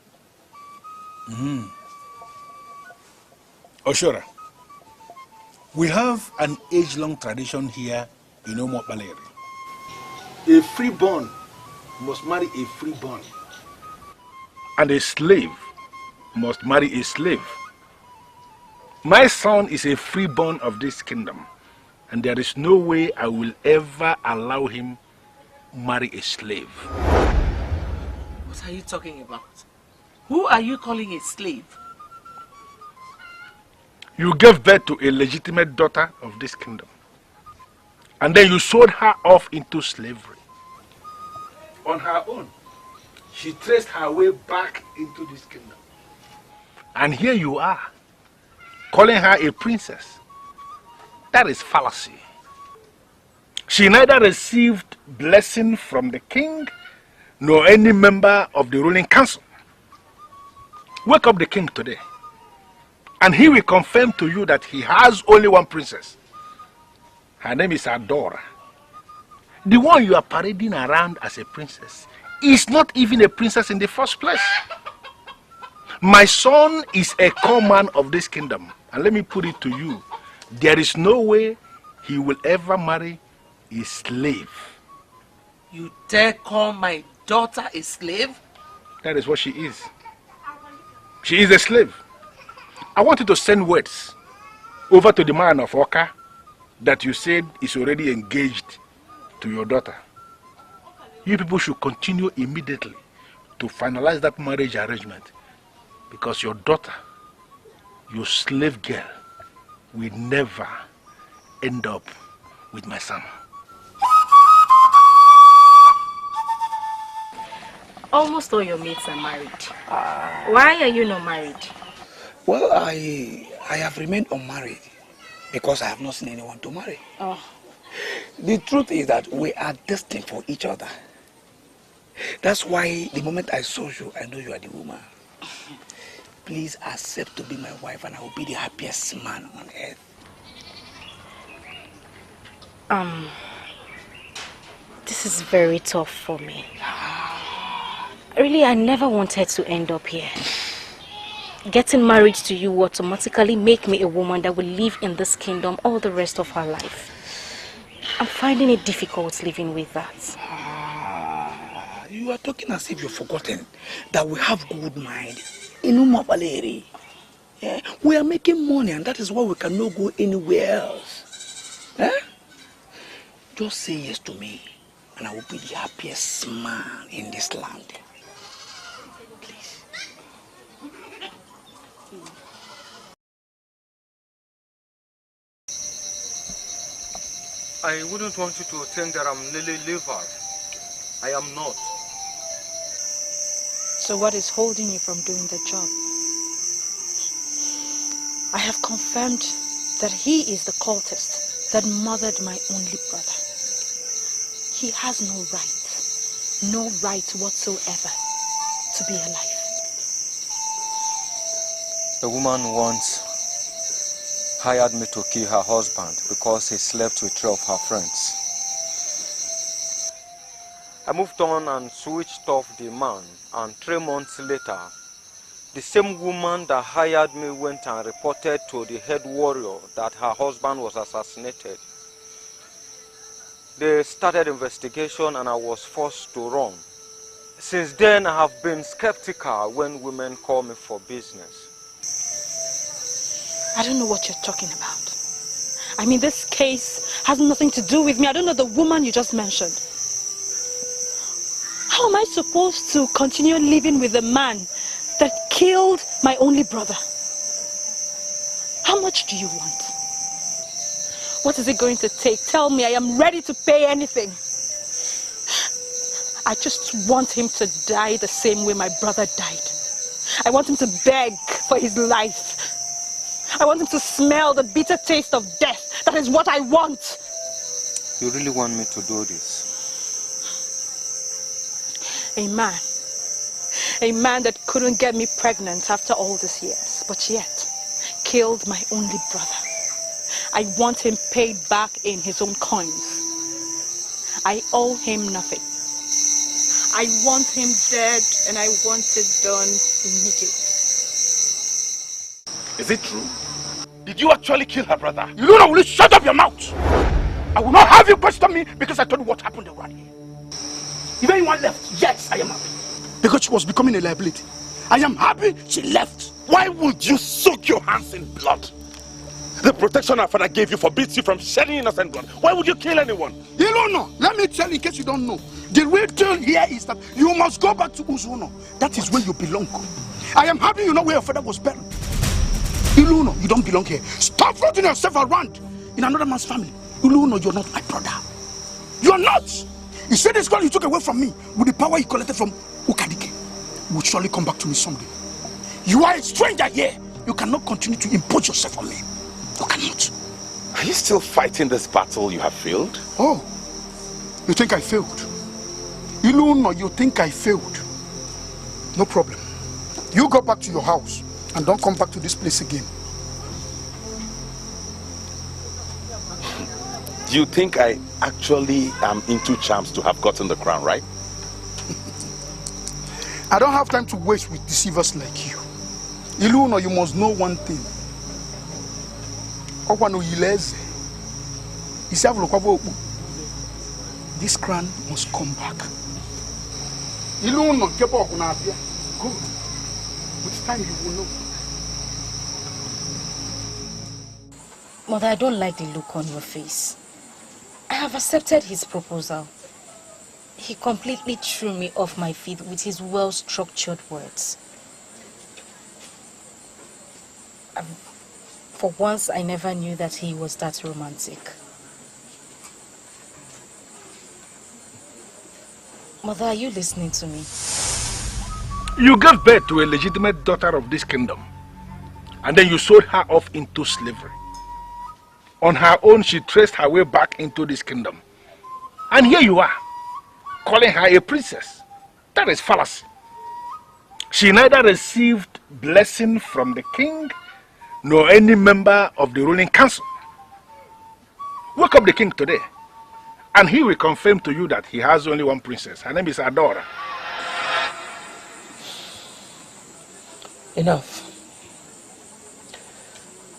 Oshora, we have an age-long tradition here in Umokbaleri. A freeborn must marry a freeborn. And a slave must marry a slave. My son is a freeborn of this kingdom. And there is no way I will ever allow him marry a slave. What are you talking about? Who are you calling a slave? You gave birth to a legitimate daughter of this kingdom. And then you sold her off into slavery. On her own, she traced her way back into this kingdom. And here you are, calling her a princess. That is fallacy. She neither received blessing from the king nor any member of the ruling council. Wake up the king today, and he will confirm to you that he has only one princess. Her name is Adora. The one you are parading around as a princess is not even a princess in the first place. My son is a core man of this kingdom, and let me put it to you, there is no way he will ever marry a slave. You dare call my daughter a slave? That is what she is. She is a slave. I want you to send words over to the man of Oka that you said is already engaged to your daughter. You people should continue immediately to finalize that marriage arrangement, because your daughter, your slave girl, will never end up with my son. Almost all your mates are married. Why are you not married? Well, I have remained unmarried because I have not seen anyone to marry. Oh. The truth is that we are destined for each other. That's why the moment I saw you, I know you are the woman. Please accept to be my wife and I will be the happiest man on earth. This is very tough for me. Really, I never wanted to end up here. Getting married to you will automatically make me a woman that will live in this kingdom all the rest of her life. I'm finding it difficult living with that. You are talking as if you've forgotten that we have good mind in Unraveling. Yeah? We are making money and that is why we cannot go anywhere else. Eh? Just say yes to me and I will be the happiest man in this land. Please. I wouldn't want you to think that I'm Lily Liver. I am not. So what is holding you from doing the job? I have confirmed that he is the cultist that murdered my only brother. He has no right whatsoever to be alive. The woman once hired me to kill her husband because he slept with 3 of her friends. I moved on and switched off the man, and 3 months later, the same woman that hired me went and reported to the head warrior that her husband was assassinated. They started investigation and I was forced to run. Since then, I have been skeptical when women call me for business. I don't know what you're talking about. I mean, this case has nothing to do with me. I don't know the woman you just mentioned. How am I supposed to continue living with a man that killed my only brother? How much do you want? What is it going to take? Tell me, I am ready to pay anything. I just want him to die the same way my brother died. I want him to beg for his life. I want him to smell the bitter taste of death. That is what I want. You really want me to do this? A man that couldn't get me pregnant after all these years, but yet killed my only brother. I want him paid back in his own coins. I owe him nothing. I want him dead and I want it done immediately. Is it true? Did you actually kill her brother? Elona, will you shut up your mouth? I will not have you question me because I told you what happened around here. If anyone left, yes, I am happy. Because she was becoming a liability. I am happy she left. Why would you soak your hands in blood? The protection our father gave you forbids you from shedding innocent blood. Why would you kill anyone? Elona, let me tell you in case you don't know. The real deal here is that you must go back to Ezeonu. That is where you belong. I am happy you know where your father was buried. Elona, you don't belong here. Stop floating yourself around in another man's family. Elona, you're not my brother. You're not! You said this girl you took away from me with the power you collected from Ukadike will surely come back to me someday. You are a stranger here. You cannot continue to impose yourself on me. You cannot. Are you still fighting this battle you have failed? Oh, you think I failed? Elona, you think I failed? No problem. You go back to your house and don't come back to this place again. You think I actually am into charms to have gotten the crown, right? I don't have time to waste with deceivers like you. Elona, you must know one thing. This crown must come back. Elona, go. With time you will know. Mother, I don't like the look on your face. I have accepted his proposal. He completely threw me off my feet with his well-structured words. For once, I never knew that he was that romantic. Mother, are you listening to me? You gave birth to a legitimate daughter of this kingdom, and then you sold her off into slavery. On her own, she traced her way back into this kingdom. And here you are, calling her a princess. That is fallacy. She neither received blessing from the king, nor any member of the ruling council. Wake up the king today, and he will confirm to you that he has only one princess. Her name is Adora. Enough.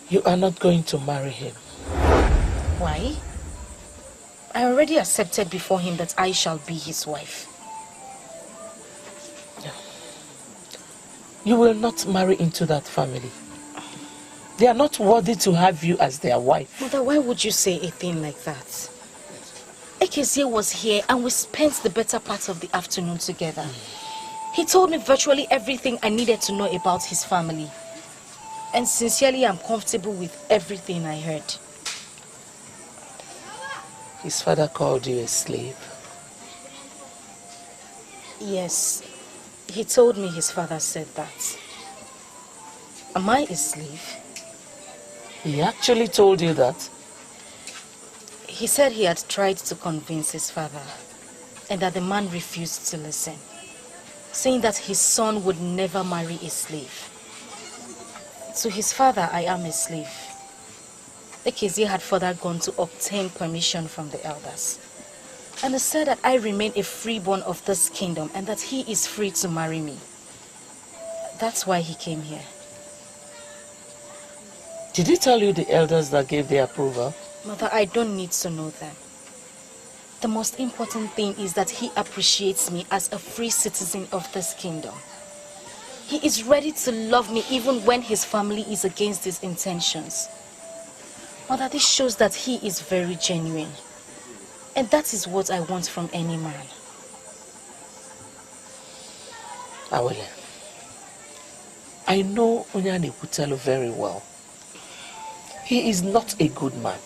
You are not going to marry him. Why? I already accepted before him that I shall be his wife. You will not marry into that family. They are not worthy to have you as their wife. Mother, why would you say a thing like that? Ekezie was here and we spent the better part of the afternoon together. He told me virtually everything I needed to know about his family. And sincerely, I'm comfortable with everything I heard. His father called you a slave. Yes, he told me his father said that. Am I a slave? He actually told you that? He said he had tried to convince his father and that the man refused to listen, saying that his son would never marry a slave. To his father, I am a slave. Ekezie had further gone to obtain permission from the elders. And he said that I remain a freeborn of this kingdom and that he is free to marry me. That's why he came here. Did he tell you the elders that gave their approval? Mother, I don't need to know them. The most important thing is that he appreciates me as a free citizen of this kingdom. He is ready to love me even when his family is against his intentions. Mother, this shows that he is very genuine. And that is what I want from any man. Awele, I know Onyane Kutelo very well. He is not a good man.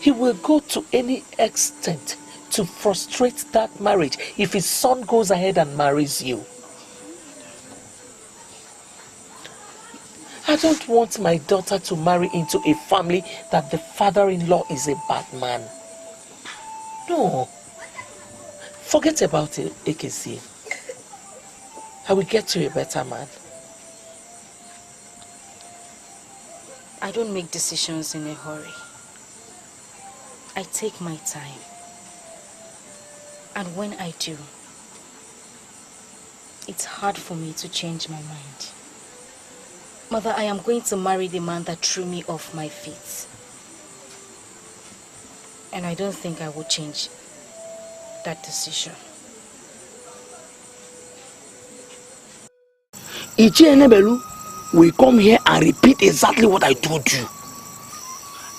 He will go to any extent to frustrate that marriage if his son goes ahead and marries you. I don't want my daughter to marry into a family that the father-in-law is a bad man. No. Forget about it, Ekezie. I will get you a better man. I don't make decisions in a hurry. I take my time. And when I do, it's hard for me to change my mind. Mother, I am going to marry the man that threw me off my feet. And I don't think I will change that decision. Ichienebelu will come here and repeat exactly what I told you.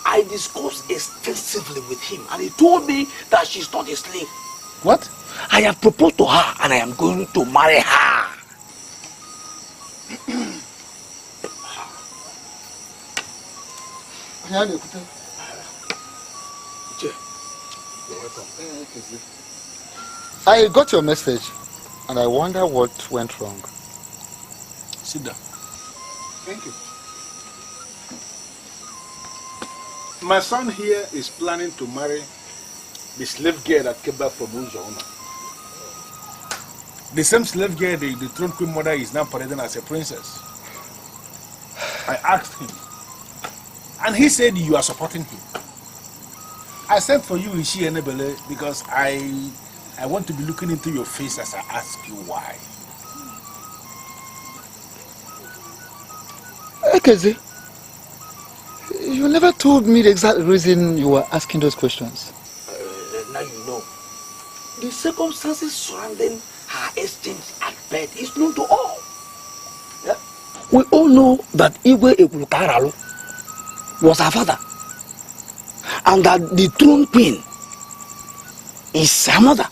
I discussed extensively with him and he told me that she's not a slave. What? I have proposed to her and I am going to marry her. You're welcome. I got your message, and I wonder what went wrong. Sit down. Thank you. My son here is planning to marry the slave girl that came back from Ezeonu. The same slave girl the throne queen mother is now parading as a princess. I asked him, and he said you are supporting him. I sent for you, Ishi Enebele, because I want to be looking into your face as I ask you why. Ekeze, you never told me the exact reason you were asking those questions. Now you know. The circumstances surrounding her exchange at bed is known to all. Yeah? We all know that Igwe Ekwulukaralu was her father, and that the throne queen is her mother.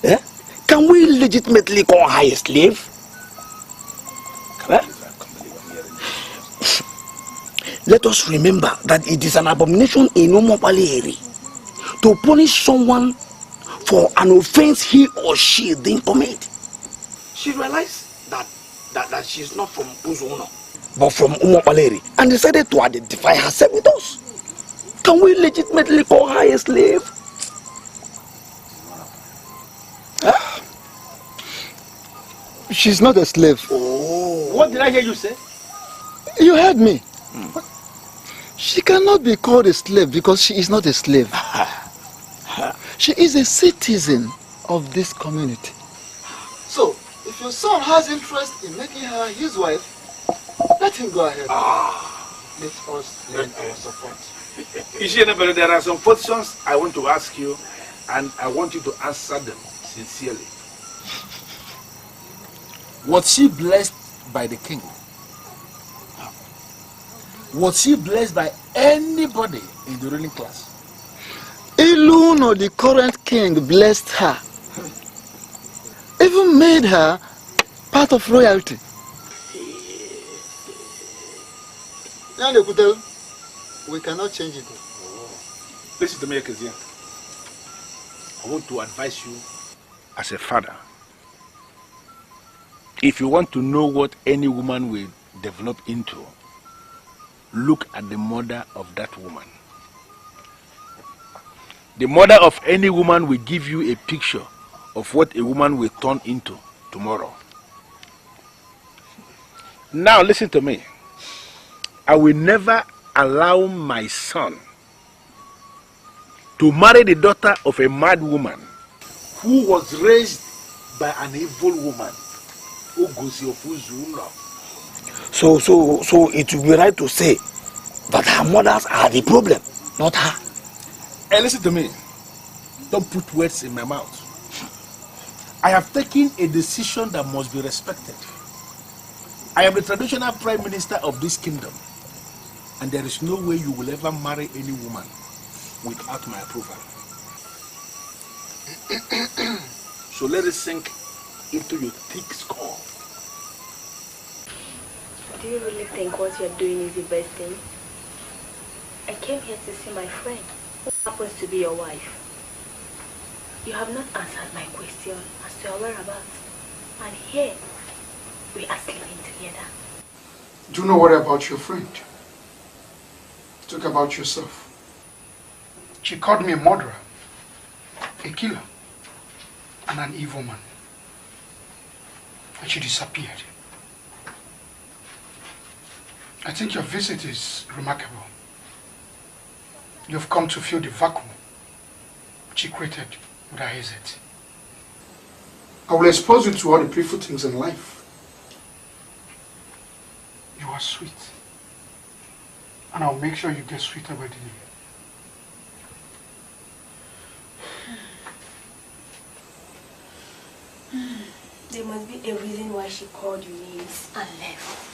Yeah? Can we legitimately call her a slave? Let us remember that it is an abomination in Umopalieri to punish someone for an offense he or she didn't commit. She realized that she is not from Ezeonu, but from Umopalieri, and decided to identify herself with us. Can we legitimately call her a slave? Huh? She's not a slave. Oh. What did I hear you say? You heard me. She cannot be called a slave because she is not a slave. She is a citizen of this community. So, if your son has interest in making her his wife, let him go ahead. Let us lend our support. Ishienebele, there are some questions I want to ask you, and I want you to answer them sincerely. Was she blessed by the king? Was she blessed by anybody in the ruling class? Elona, the current king, blessed her. Even made her part of royalty. We cannot change it. Listen to me, Ekezia. I want to advise you as a father. If you want to know what any woman will develop into, look at the mother of that woman. The mother of any woman will give you a picture of what a woman will turn into tomorrow. Now listen to me. I will never allow my son to marry the daughter of a mad woman who was raised by an evil woman, Ngozi of Ezeonu. So it would be right to say that her mothers are the problem, not her. Hey, listen to me. Don't put words in my mouth. I have taken a decision that must be respected. I am the traditional prime minister of this kingdom, and there is no way you will ever marry any woman without my approval. So let it sink into your thick skull. Do you really think what you're doing is the best thing? I came here to see my friend, who happens to be your wife. You have not answered my question as to your whereabouts. And here, we are sleeping together. Do you know what about your friend? Talk about yourself. She called me a murderer, a killer, and an evil man. And she disappeared. I think your visit is remarkable. You've come to fill the vacuum she created with her exit. I will expose you to all the beautiful things in life. You are sweet. And I'll make sure you get sweeter by the day. There must be a reason why she called you names and left.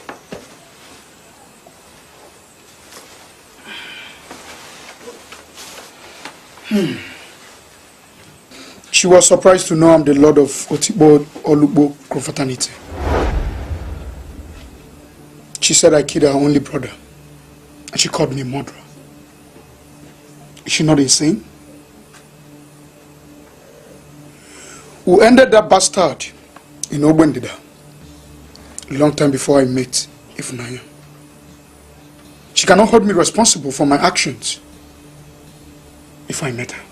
She was surprised to know I'm the Lord of Otibo Olugbo Confrontation. She said I killed her only brother, and she called me a murderer. Is she not insane? who ended that bastard in Ogbendida a long time before I met Ifunanya. She cannot hold me responsible for my actions if I met her.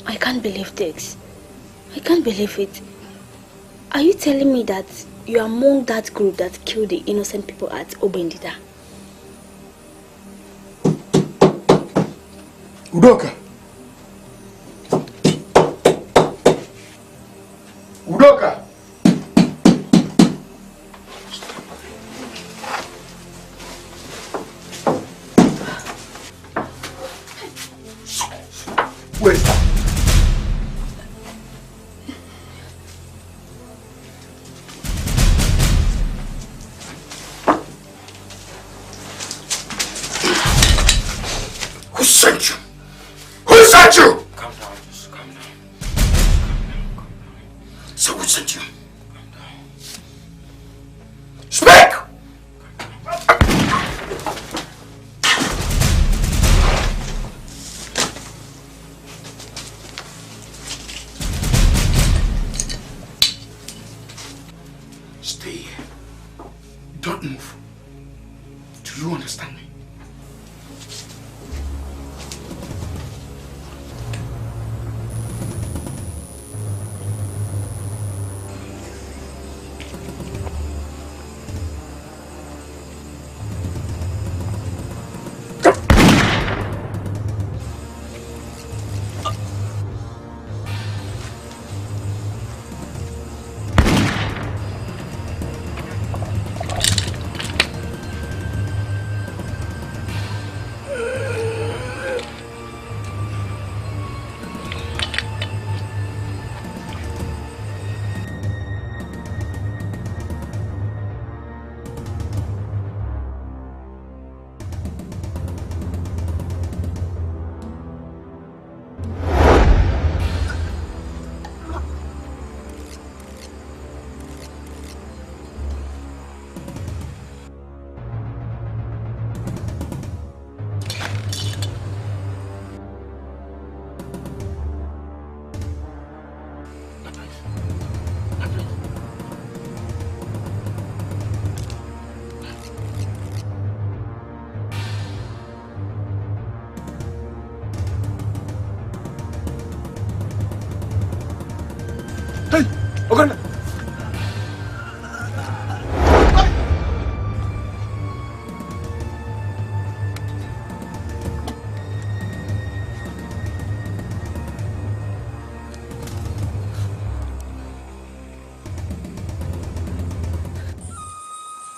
I can't believe this. I can't believe it. Are you telling me that you are among that group that killed the innocent people at Ogbendida? Udoka! Udoka! Wait. Who sent you? Who sent you? Calm down, just calm down. So who sent you? Speak! Stay here. Don't move. Do you understand me? Oganda!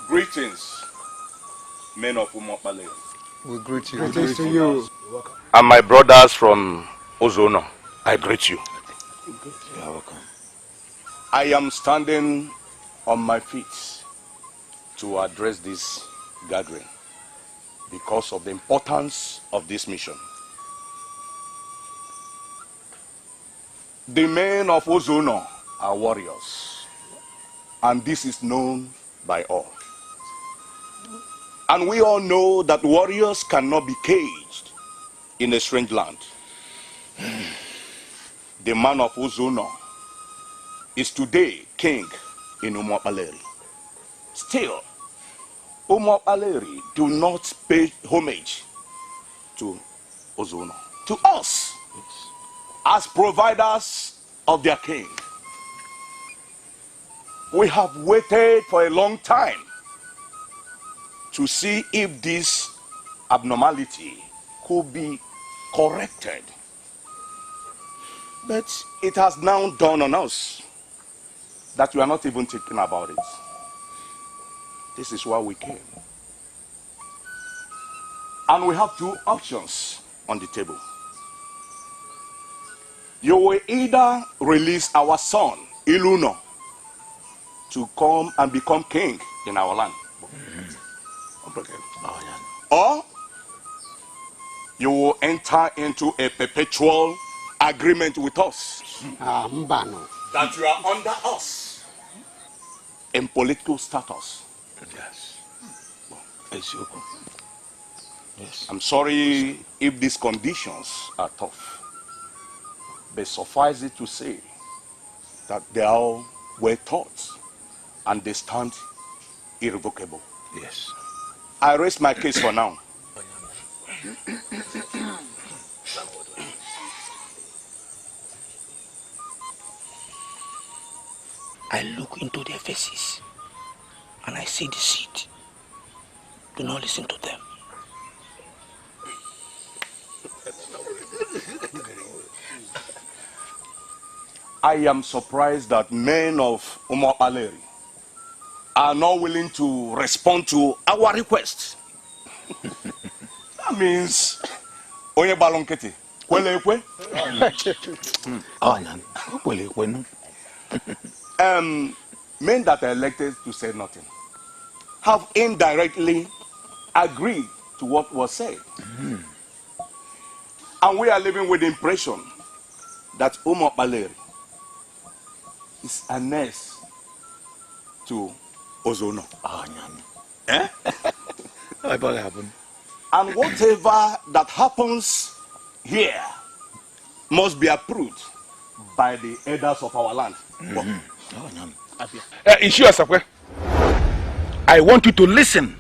Greetings, men of Umokbale. We greet you. Greetings to you. And my brothers from Ezeonu, I greet you. You are welcome. I am standing on my feet to address this gathering because of the importance of this mission. The men of Ezeonu are warriors, and this is known by all. And we all know that warriors cannot be caged in a strange land. The man of Ezeonu is today king in Umokbaleri. Still, Umokbaleri do not pay homage to Ezeonu, to us, as providers of their king. We have waited for a long time to see if this abnormality could be corrected. But it has now dawned on us that we are not even thinking about it. This is why we came. And we have two options on the table. You will either release our son, Elona, to come and become king in our land. Or you will enter into a perpetual agreement with us that you are under us in political status. Yes. Yes. I'm sorry if these conditions are tough, but suffice it to say that they all were taught and they stand irrevocable. Yes. I rest my case for now. I look into their faces and I see deceit. Do not listen to them. I am surprised that men of Umopaleri are not willing to respond to our request. That means onye balonketi kwele ekwe. Men that are elected to say nothing have indirectly agreed to what was said. And we are living with the impression that Umopaleri is a nurse to Ezeonu. Eh? And whatever that happens here must be approved by the elders of our land. I want you to listen.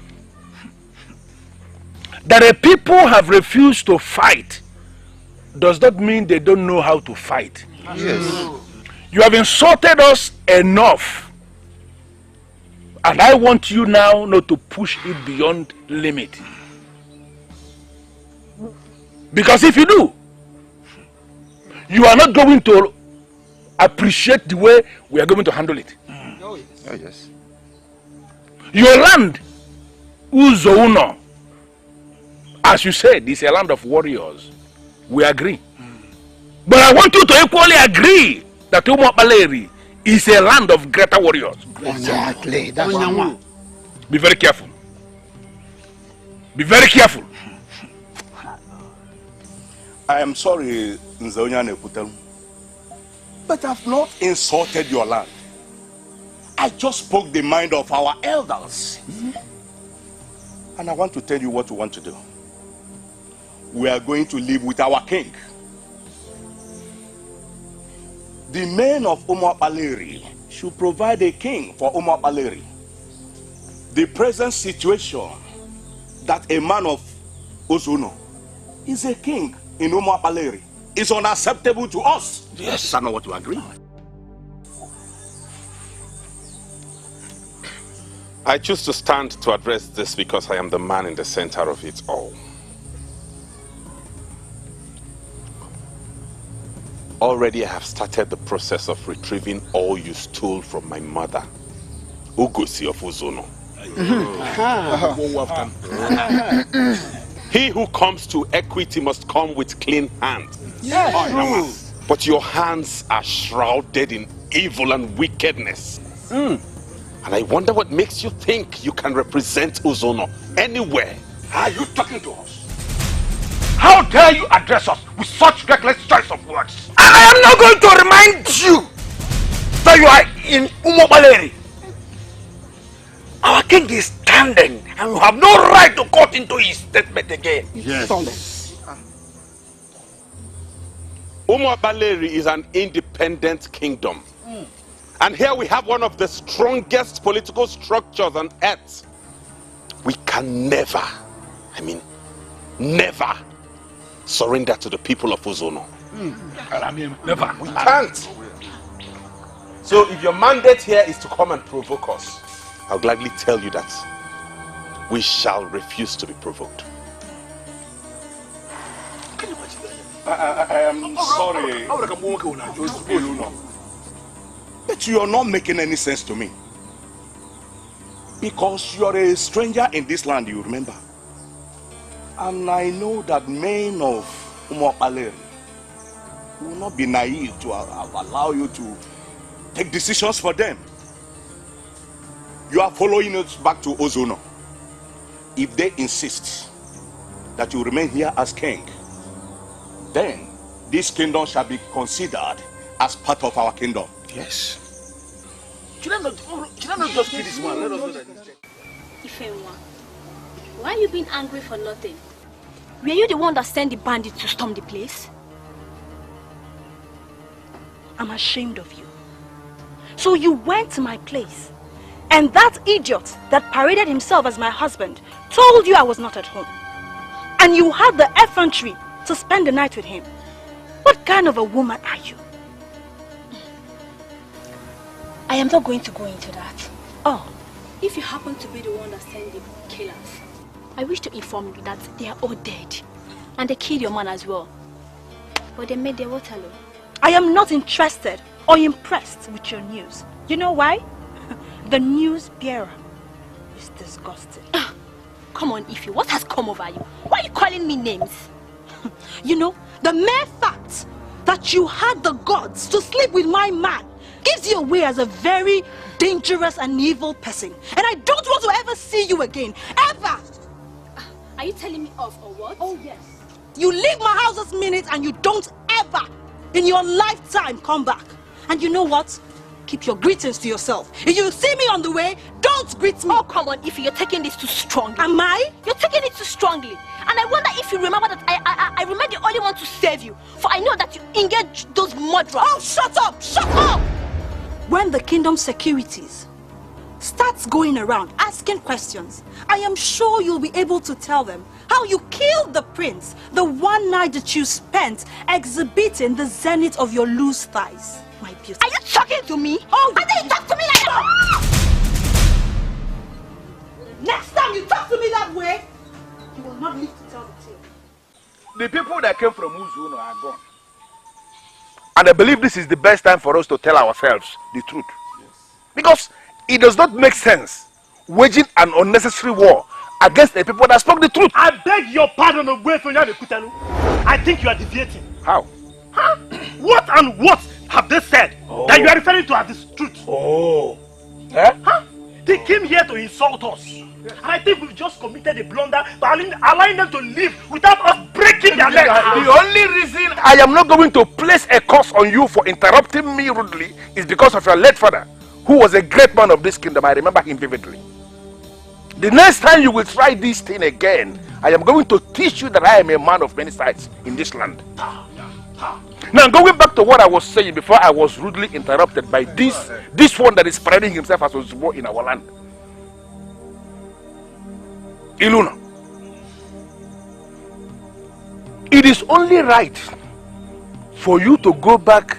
That the people have refused to fight does not mean they don't know how to fight. Yes. You have insulted us enough. And I want you now not to push it beyond limit. Because if you do, you are not going to appreciate the way we are going to handle it. Oh, yes. Your land, Ezeonu, as you said, is a land of warriors. We agree. But I want you to equally agree that Umopaleri is a land of greater warriors. Exactly. That's Be very careful. Be very careful. I am sorry, Nzeonya, but I've not insulted your land. I just spoke the mind of our elders. And I want to tell you what we want to do. We are going to live with our king. The men of Umopaleri should provide a king for Umopaleri. The present situation that a man of Ezeonu is a king in Umopaleri is unacceptable to us. Yes, I know what to agree. I choose to stand to address this because I am the man in the center of it all. Already I have started the process of retrieving all you stole from my mother, Ngozi of Ezeonu. He who comes to equity must come with clean hands. Yes. But your hands are shrouded in evil and wickedness. And I wonder what makes you think you can represent Ezeonu anywhere. Are you talking to us? How dare you address us with such reckless choice of words? I am not going to remind you that you are in Umopaleri. Our king is standing and you have no right to cut into his statement again. Yes. Umopaleri is an independent kingdom. And here we have one of the strongest political structures on earth. We can never, never surrender to the people of Ezeonu. Never. We can't. So if your mandate here is to come and provoke us, I'll gladly tell you that we shall refuse to be provoked. I am sorry, but you are not making any sense to me. Because you are a stranger in this land, you remember. And I know that men of Umopaleri will not be naive to allow you to take decisions for them. You are following us back to Ezeonu. If they insist that you remain here as king, then this kingdom shall be considered as part of our kingdom. Yes. Should I not just kill this man? Let us know that he's dead. Ifewa, why are you being angry for nothing? Were you the one that sent the bandits to storm the place? I'm ashamed of you. So you went to my place, and that idiot that paraded himself as my husband told you I was not at home. And you had the effrontery to spend the night with him. What kind of a woman are you? I am not going to go into that. Oh. If you happen to be the one that sent the killers, I wish to inform you that they are all dead. And they killed your man as well. But they made their Waterloo. I am not interested or impressed with your news. You know why? The news bearer is disgusted. Come on, Ify, what has come over you? Why are you calling me names? You know, the mere fact that you had the gods to sleep with my man gives you away as a very dangerous and evil person. And I don't want to ever see you again. Ever! Are you telling me off or what? Oh, yes. You leave my house this minute and you don't ever in your lifetime come back. And you know what? Keep your greetings to yourself. If you see me on the way, don't greet me. Oh, come on, Ify, you're taking this too strongly. Am I? You're taking it too strongly. And I wonder if you remember that I remain the only one to save you. For I know that you engaged those murderers. Oh, shut up! Shut up! When the kingdom securities starts going around asking questions, I am sure you'll be able to tell them how you killed the prince the one night that you spent exhibiting the zenith of your loose thighs. My beauty. Are you talking to me? Oh, I think you talk to me like that. Next time you talk to me that way, you will not live to tell the tale. The people that came from Ezeonu are gone. And I believe this is the best time for us to tell ourselves the truth. Yes. Because it does not make sense waging an unnecessary war against the people that spoke the truth. I beg your pardon, Kutalu. I think you are deviating. How? Huh? What and what have they said that you are referring to as the truth? Oh. Eh? Huh? They came here to insult us. And I think we've just committed a blunder by allowing them to live without us breaking their legs. The only reason I am not going to place a curse on you for interrupting me rudely is because of your late father, who was a great man of this kingdom. I remember him vividly. The next time you will try this thing again, I am going to teach you that I am a man of many sides in this land. Now, going back to what I was saying before I was rudely interrupted by this one that is spreading himself as Ozugbo in our land. Elona, it is only right for you to go back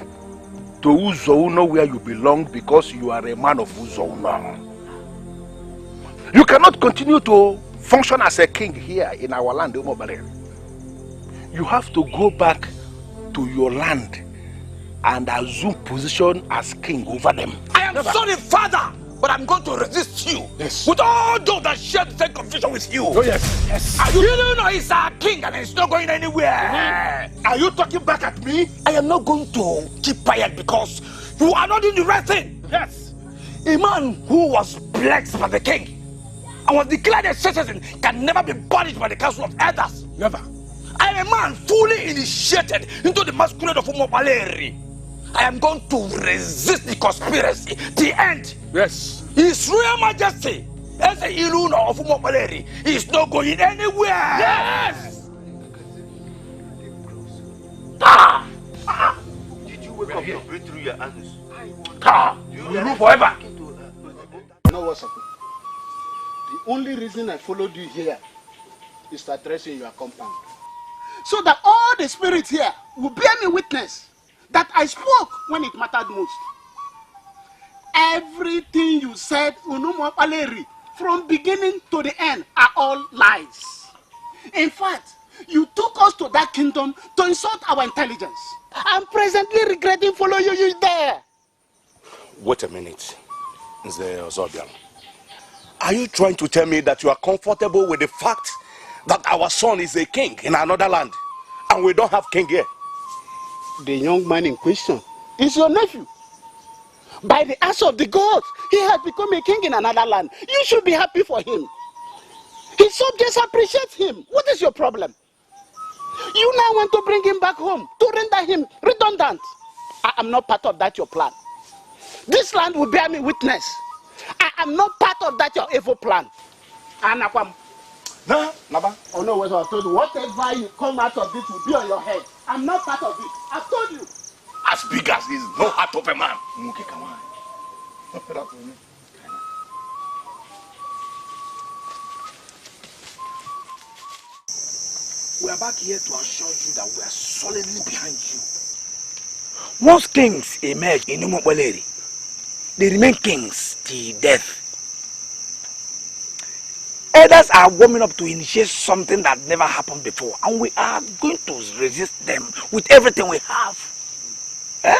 to Ezeonu where you belong because you are a man of Ezeonu. You cannot continue to function as a king here in our land, Umobale. You have to go back to your land and assume position as king over them. I am sorry, father, but I'm going to resist you. Yes. With all those that share the same confusion with you. Oh, yes. Yes. You don't know he's our king and he's not going anywhere. Are you talking back at me? I am not going to keep quiet because you are not doing the right thing. Yes. A man who was blessed by the king and was declared a citizen can never be punished by the council of elders. Never. I am a man fully initiated into the masquerade of Umobaleri. I am going to resist the conspiracy. The end. Yes. His Royal Majesty, as the Elona of Umobaleri, is not going anywhere. Yes. Did you wake up to breathe through your anus? You rule forever. You know what's happening? The only reason I followed you here is to address you in your compound. So that all the spirits here will bear me witness that I spoke when it mattered most. Everything you said, Unumo Paleri, from beginning to the end, are all lies. In fact, you took us to that kingdom to insult our intelligence. I'm presently regretting following you there. Wait a minute, Nze Ozobian. Are you trying to tell me that you are comfortable with the fact that our son is a king in another land and we don't have king here? The young man in question is your nephew. By the acts of the gods, he has become a king in another land. You should be happy for him. His subjects appreciate him. What is your problem? You now want to bring him back home to render him redundant. I am not part of that your plan. This land will bear me witness. I am not part of that your evil plan. Anakwam, Nah, Naba. Oh no, what I told you. Whatever you come out of this will be on your head. I'm not part of it. I told you. As big as is no heart of a man. Okay, come on. We are back here to assure you that we are solidly behind you. Once kings emerge in Umubaleri, they remain kings till death. Others are warming up to initiate something that never happened before, and we are going to resist them with everything we have. Eh?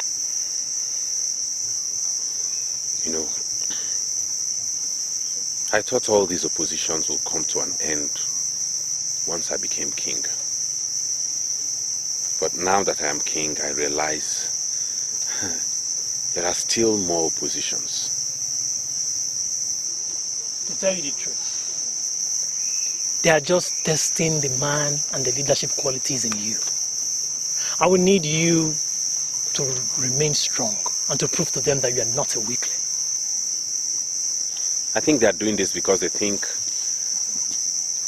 You know, I thought all these oppositions would come to an end once I became king. But now that I am king, I realize there are still more oppositions. To tell you the truth, they are just testing the man and the leadership qualities in you. I will need you to remain strong and to prove to them that you are not a weakling. I think they are doing this because they think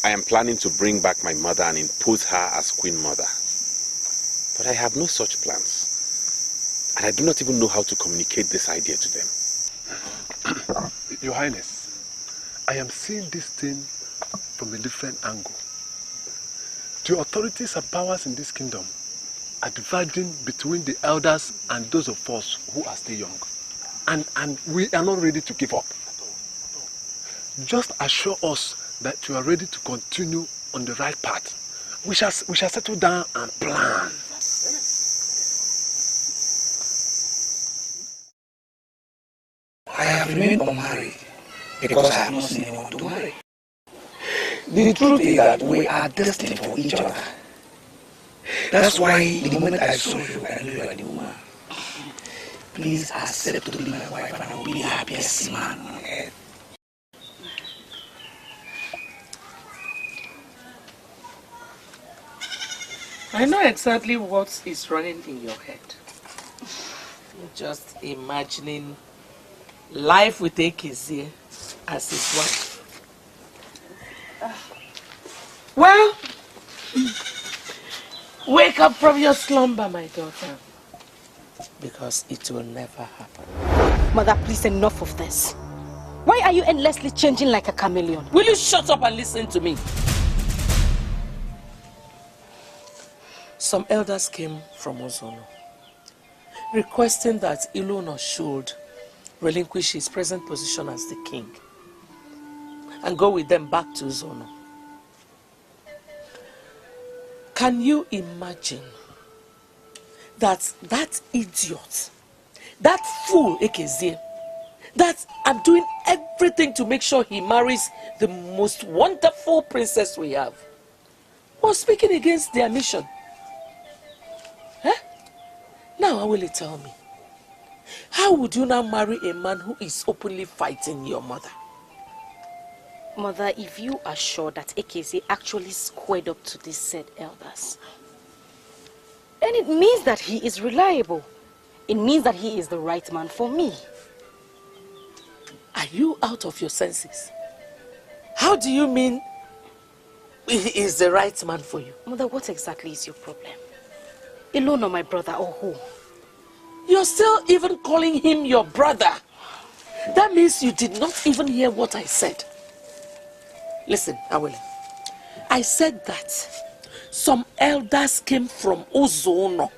I am planning to bring back my mother and impose her as queen mother. But I have no such plans. And I do not even know how to communicate this idea to them. Your Highness, I am seeing this thing from a different angle. The authorities and powers in this kingdom are dividing between the elders and those of us who are still young. And we are not ready to give up. Just assure us that you are ready to continue on the right path. We shall settle down and plan. I have remained unmarried because I have not seen anyone to marry. The truth is that we are destined for each other. That's why the moment I saw you, I knew you are the woman. Please accept to be my wife and I will be the happiest man on earth. I know exactly what is running in your head. You're just imagining life with Ekezi as his wife. Well, wake up from your slumber, my daughter, because it will never happen. Mother, please, enough of this. Why are you endlessly changing like a chameleon? Will you shut up and listen to me? Some elders came from Ezeonu, requesting that Elona should relinquish his present position as the king and go with them back to Ezeonu. Can you imagine that idiot, that fool Ekezi, that I'm doing everything to make sure he marries the most wonderful princess we have, was speaking against their mission? Huh? Now, Awele, tell me, how would you now marry a man who is openly fighting your mother? Mother, if you are sure that Ekezi actually squared up to these said elders, then it means that he is reliable. It means that he is the right man for me. Are you out of your senses? How do you mean he is the right man for you? Mother, what exactly is your problem? Elona, my brother, or who? You're still even calling him your brother. That means you did not even hear what I said. Listen, Awele. I said that some elders came from Ezeonu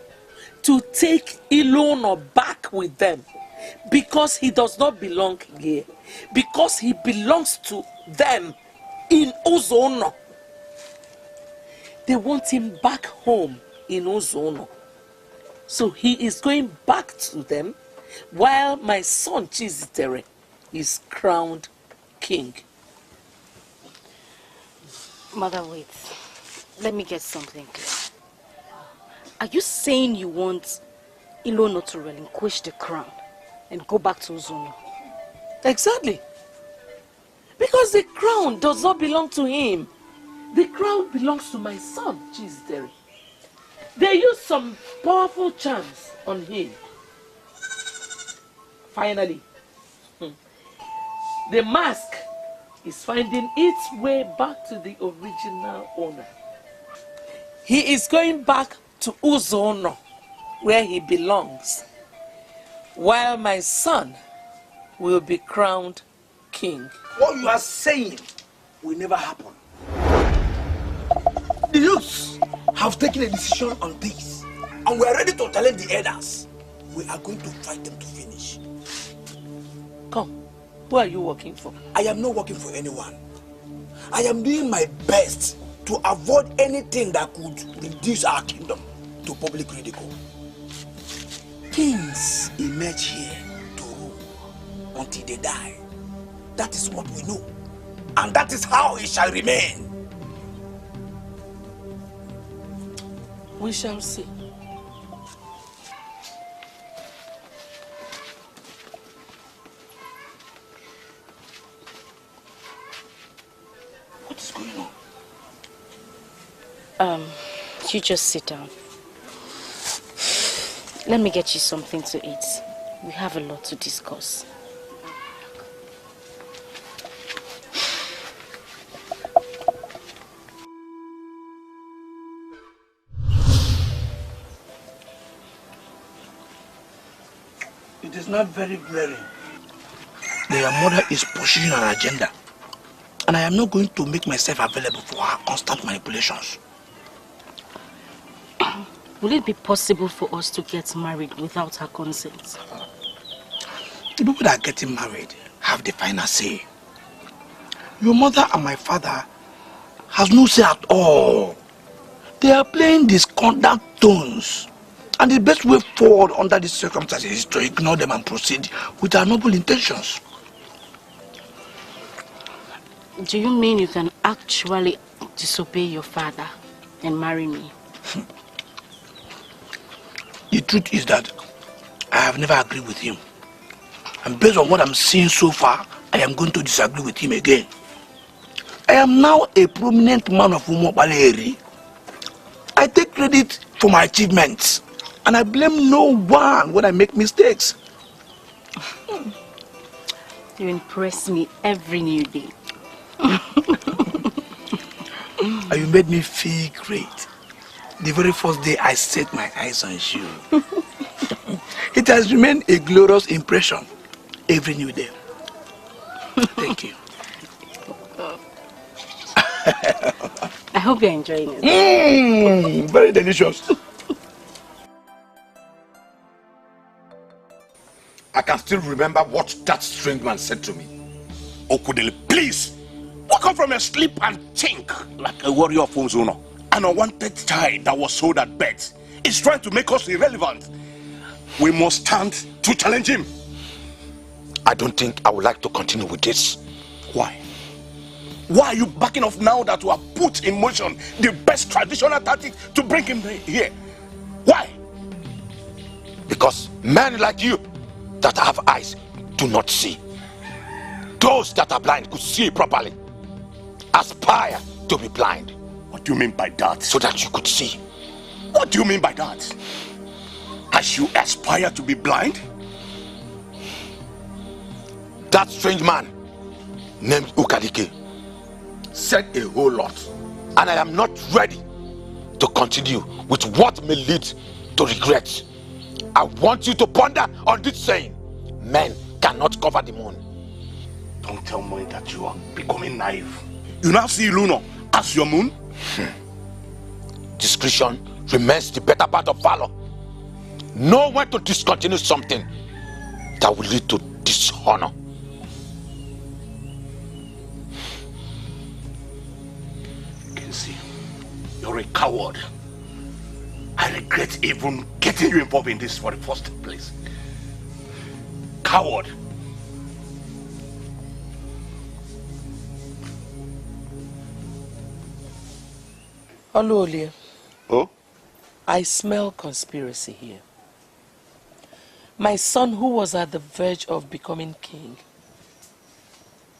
to take Elona back with them because he does not belong here. Because he belongs to them in Ezeonu. They want him back home in Ezeonu. So he is going back to them while my son Chizitere is crowned king. Mother, wait. Let me get something clear. Are you saying you want Elona to relinquish the crown and go back to Ezeonu? Exactly. Because the crown does not belong to him. The crown belongs to my son, Chizitere. They used some powerful charms on him. Finally, the mask is finding its way back to the original owner. He is going back to Ezeonu, where he belongs, while my son will be crowned king. What you are saying will never happen. The youths have taken a decision on this, and we are ready to challenge the elders. We are going to fight them to finish. Come, who are you working for? I am not working for anyone. I am doing my best to avoid anything that could reduce our kingdom to public ridicule. Kings emerge here to rule until they die. That is what we know. And that is how it shall remain. We shall see. What is going on? You just sit down. Let me get you something to eat. We have a lot to discuss. It is not very glaring. Their mother is pursuing an agenda, and I am not going to make myself available for her constant manipulations. Will it be possible for us to get married without her consent? The people that are getting married have the final say. Your mother and my father has no say at all. They are playing discordant tones. And the best way forward under these circumstances is to ignore them and proceed with our noble intentions. Do you mean you can actually disobey your father and marry me? The truth is that I have never agreed with him. And based on what I'm seeing so far, I am going to disagree with him again. I am now a prominent man of Umobaleri. I take credit for my achievements. And I blame no one when I make mistakes. You impress me every new day. And you made me feel great. The very first day I set my eyes on you. It has remained a glorious impression every new day. Thank you. I hope you're enjoying it. Very delicious. I can still remember what that strange man said to me. Okudele, please, wake up from your sleep and think like a warrior of Ezeonu. An unwanted child that was sold at birth is trying to make us irrelevant. We must stand to challenge him. I don't think I would like to continue with this. Why? Why are you backing off now that we have put in motion the best traditional tactic to bring him here? Why? Because men like you that have eyes do not see. Those that are blind could see properly. Aspire to be blind. What do you mean by that? So that you could see. What do you mean by that? As you aspire to be blind? That strange man named Ukadike said a whole lot. And I am not ready to continue with what may lead to regret. I want you to ponder on this saying. Men cannot cover the moon. Don't tell me that you are becoming naive. You now see Elona as your moon? Discretion remains the better part of valor. Know when to discontinue something that will lead to dishonor. Kenzie, you're a coward. I regret even getting you involved in this for the first place. Coward. Oluolie. Oh? I smell conspiracy here. My son, who was at the verge of becoming king,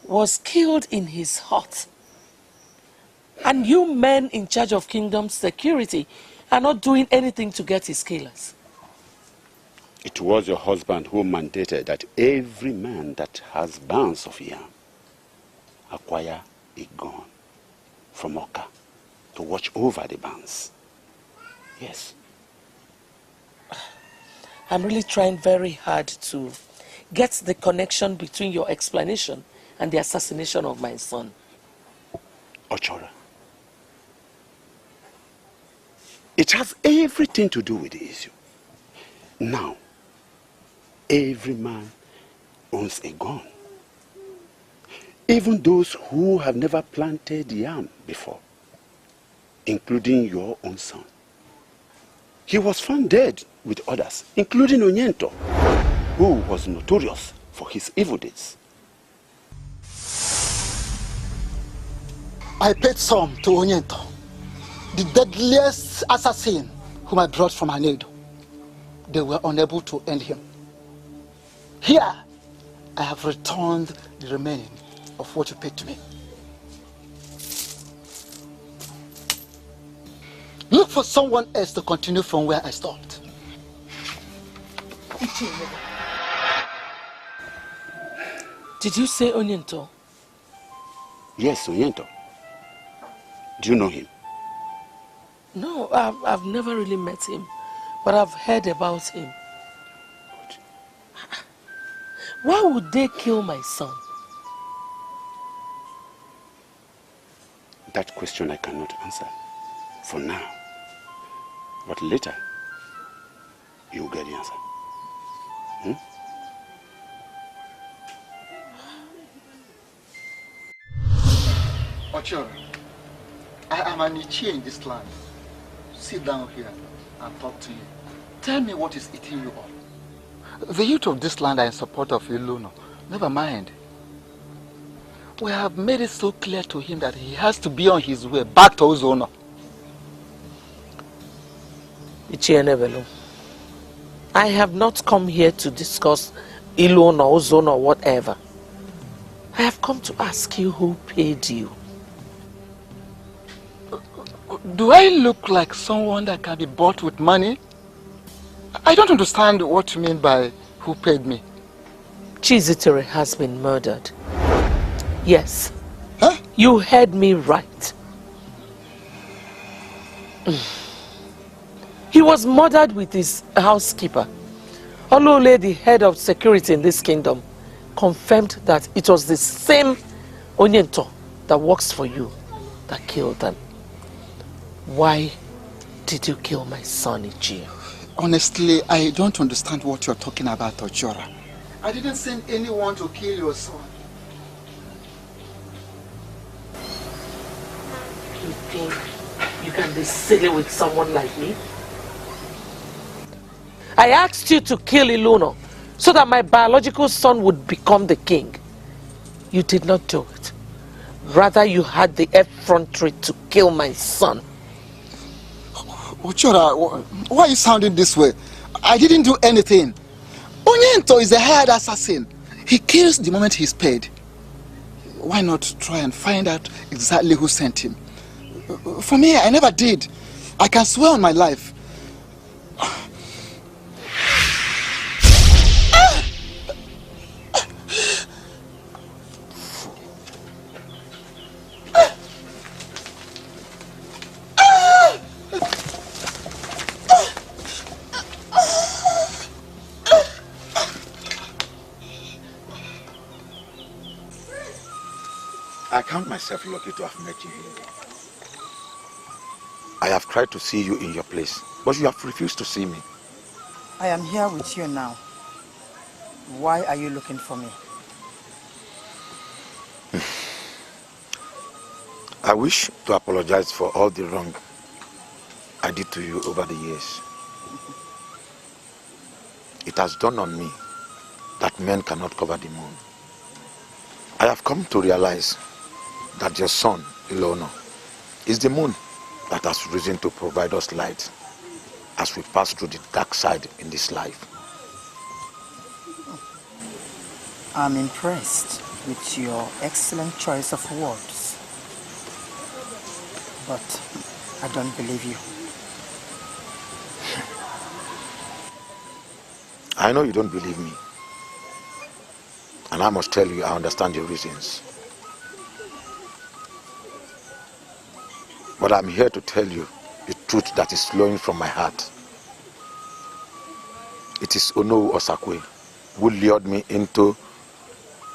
was killed in his hut. And you men in charge of kingdom security are not doing anything to get his killers. It was your husband who mandated that every man that has bands of yam acquire a gun from Oka to watch over the bands. Yes. I'm really trying very hard to get the connection between your explanation and the assassination of my son. Ochora, it has everything to do with the issue. Now, every man owns a gun. Even those who have never planted yam before, including your own son. He was found dead with others, including Onyento, who was notorious for his evil deeds. I paid some to Onyento, the deadliest assassin whom I brought from Anedo. They were unable to end him. Here, I have returned the remaining of what you paid to me. Look for someone else to continue from where I stopped. Did you say Onyento? Yes, Onyento. Do you know him? No, I've never really met him, but I've heard about him. Why would they kill my son? That question I cannot answer for now. But later, you'll get the answer. Ochora, I am an Ichie in this land. Sit down here and talk to you. Tell me what is eating you up. The youth of this land are in support of Elona. Never mind. We have made it so clear to him that he has to be on his way back to Ezeonu. Ichie, I have not come here to discuss Elona, Ezeonu, or whatever. I have come to ask you who paid you. Do I look like someone that can be bought with money? I don't understand what you mean by who paid me. Chizitere has been murdered. Yes. Huh? You heard me right. He was murdered with his housekeeper. Olole, the head of security in this kingdom, confirmed that it was the same Onyento that works for you that killed them. Why did you kill my son, Ichie? Honestly, I don't understand what you're talking about, Ochora. I didn't send anyone to kill your son. You think you can be silly with someone like me? I asked you to kill Elona so that my biological son would become the king. You did not do it. Rather, you had the effrontery to kill my son. Ochora, why are you sounding this way? I didn't do anything. Onyento is a hired assassin. He kills the moment he's paid. Why not try and find out exactly who sent him? For me, I never did. I can swear on my life. I count myself lucky to have met you here. I have tried to see you in your place, but you have refused to see me. I am here with you now. Why are you looking for me? I wish to apologize for all the wrong I did to you over the years. It has dawned on me that men cannot cover the moon. I have come to realize that your son, Elona, is the moon that has risen to provide us light as we pass through the dark side in this life. I'm impressed with your excellent choice of words, but I don't believe you. I know you don't believe me, and I must tell you I understand your reasons. But I'm here to tell you the truth that is flowing from my heart. It is Onowu Osakwe who lured me into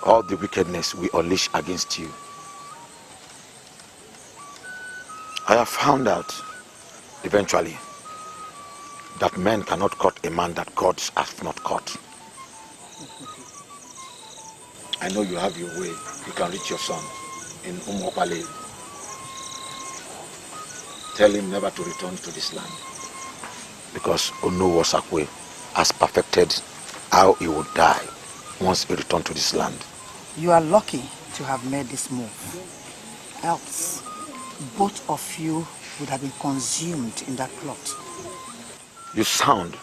all the wickedness we unleash against you. I have found out eventually that men cannot cut a man that gods have not cut. I know you have your way. You can reach your son in Umopale. Tell him never to return to this land. Because Onowu Osakwe has perfected how he would die once he returned to this land. You are lucky to have made this move. Else, both of you would have been consumed in that plot. You sound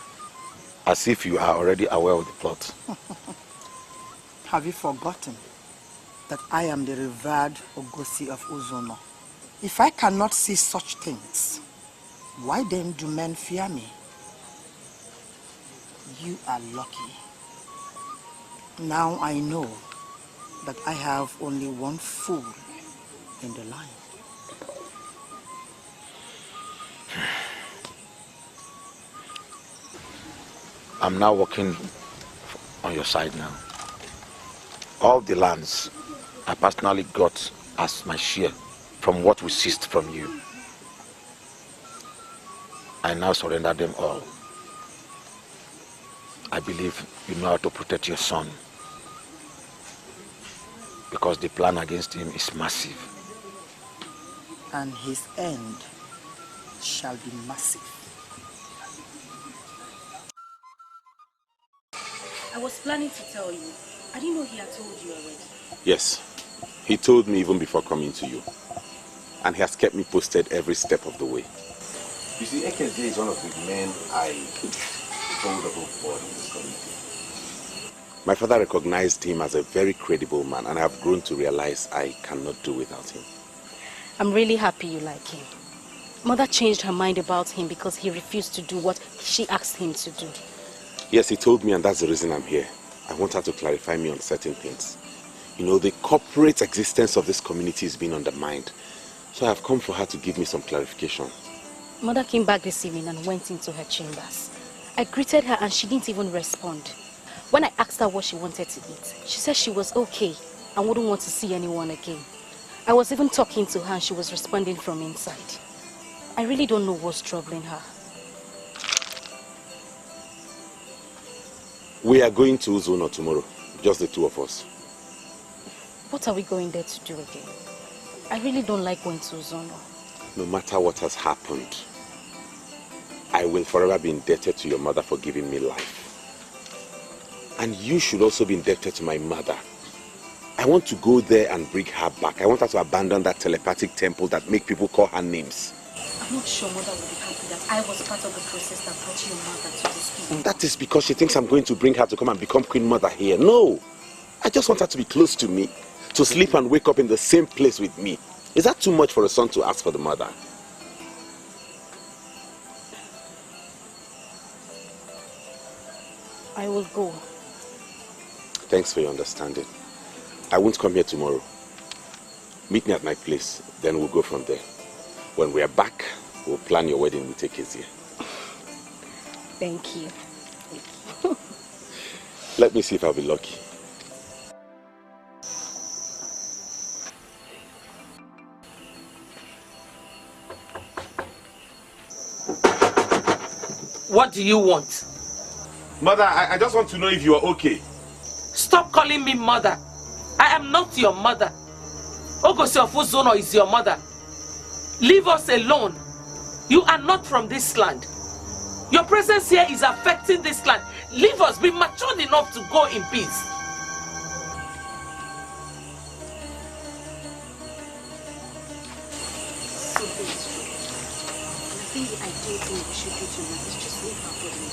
as if you are already aware of the plot. Have you forgotten that I am the revered Ngozi of Ezeonu? If I cannot see such things, why then do men fear me? You are lucky. Now I know that I have only one fool in the line. I'm now working on your side now. All the lands I personally got as my share from what we seized from you. I now surrender them all. I believe you know how to protect your son. Because the plan against him is massive. And his end shall be massive. I was planning to tell you. I didn't know he had told you already. Yes, he told me even before coming to you. And he has kept me posted every step of the way. You see, Ekeze is one of the men I hold above board in this community. My father recognized him as a very credible man, and I have grown to realize I cannot do without him. I'm really happy you like him. Mother changed her mind about him because he refused to do what she asked him to do. Yes, he told me, and that's the reason I'm here. I want her to clarify me on certain things. You know, the corporate existence of this community is being undermined. So I have come for her to give me some clarification. Mother came back this evening and went into her chambers. I greeted her and she didn't even respond. When I asked her what she wanted to eat, she said she was okay and wouldn't want to see anyone again. I was even talking to her and she was responding from inside. I really don't know what's troubling her. We are going to Ezeonu tomorrow, just the two of us. What are we going there to do again? I really don't like going to Ezeonu. No matter what has happened, I will forever be indebted to your mother for giving me life. And you should also be indebted to my mother. I want to go there and bring her back. I want her to abandon that telepathic temple that make people call her names. I'm not sure Mother will be happy that I was part of the process that brought your mother to this people. That is because she thinks I'm going to bring her to come and become Queen Mother here. No! I just want her to be close to me, to sleep and wake up in the same place with me. Is that too much for a son to ask for the mother? I will go. Thanks for your understanding. I won't come here tomorrow. Meet me at my place, then we'll go from there. When we are back, we'll plan your wedding with Ekeze. Thank you. Let me see if I'll be lucky. What do you want? Mother, I just want to know if you are okay. Stop calling me mother. I am not your mother. Ngozi of Ezeonu is your mother. Leave us alone. You are not from this land. Your presence here is affecting this land. Leave us. Be mature enough to go in peace. So I think the ideal thing we should do tonight is just leave her for the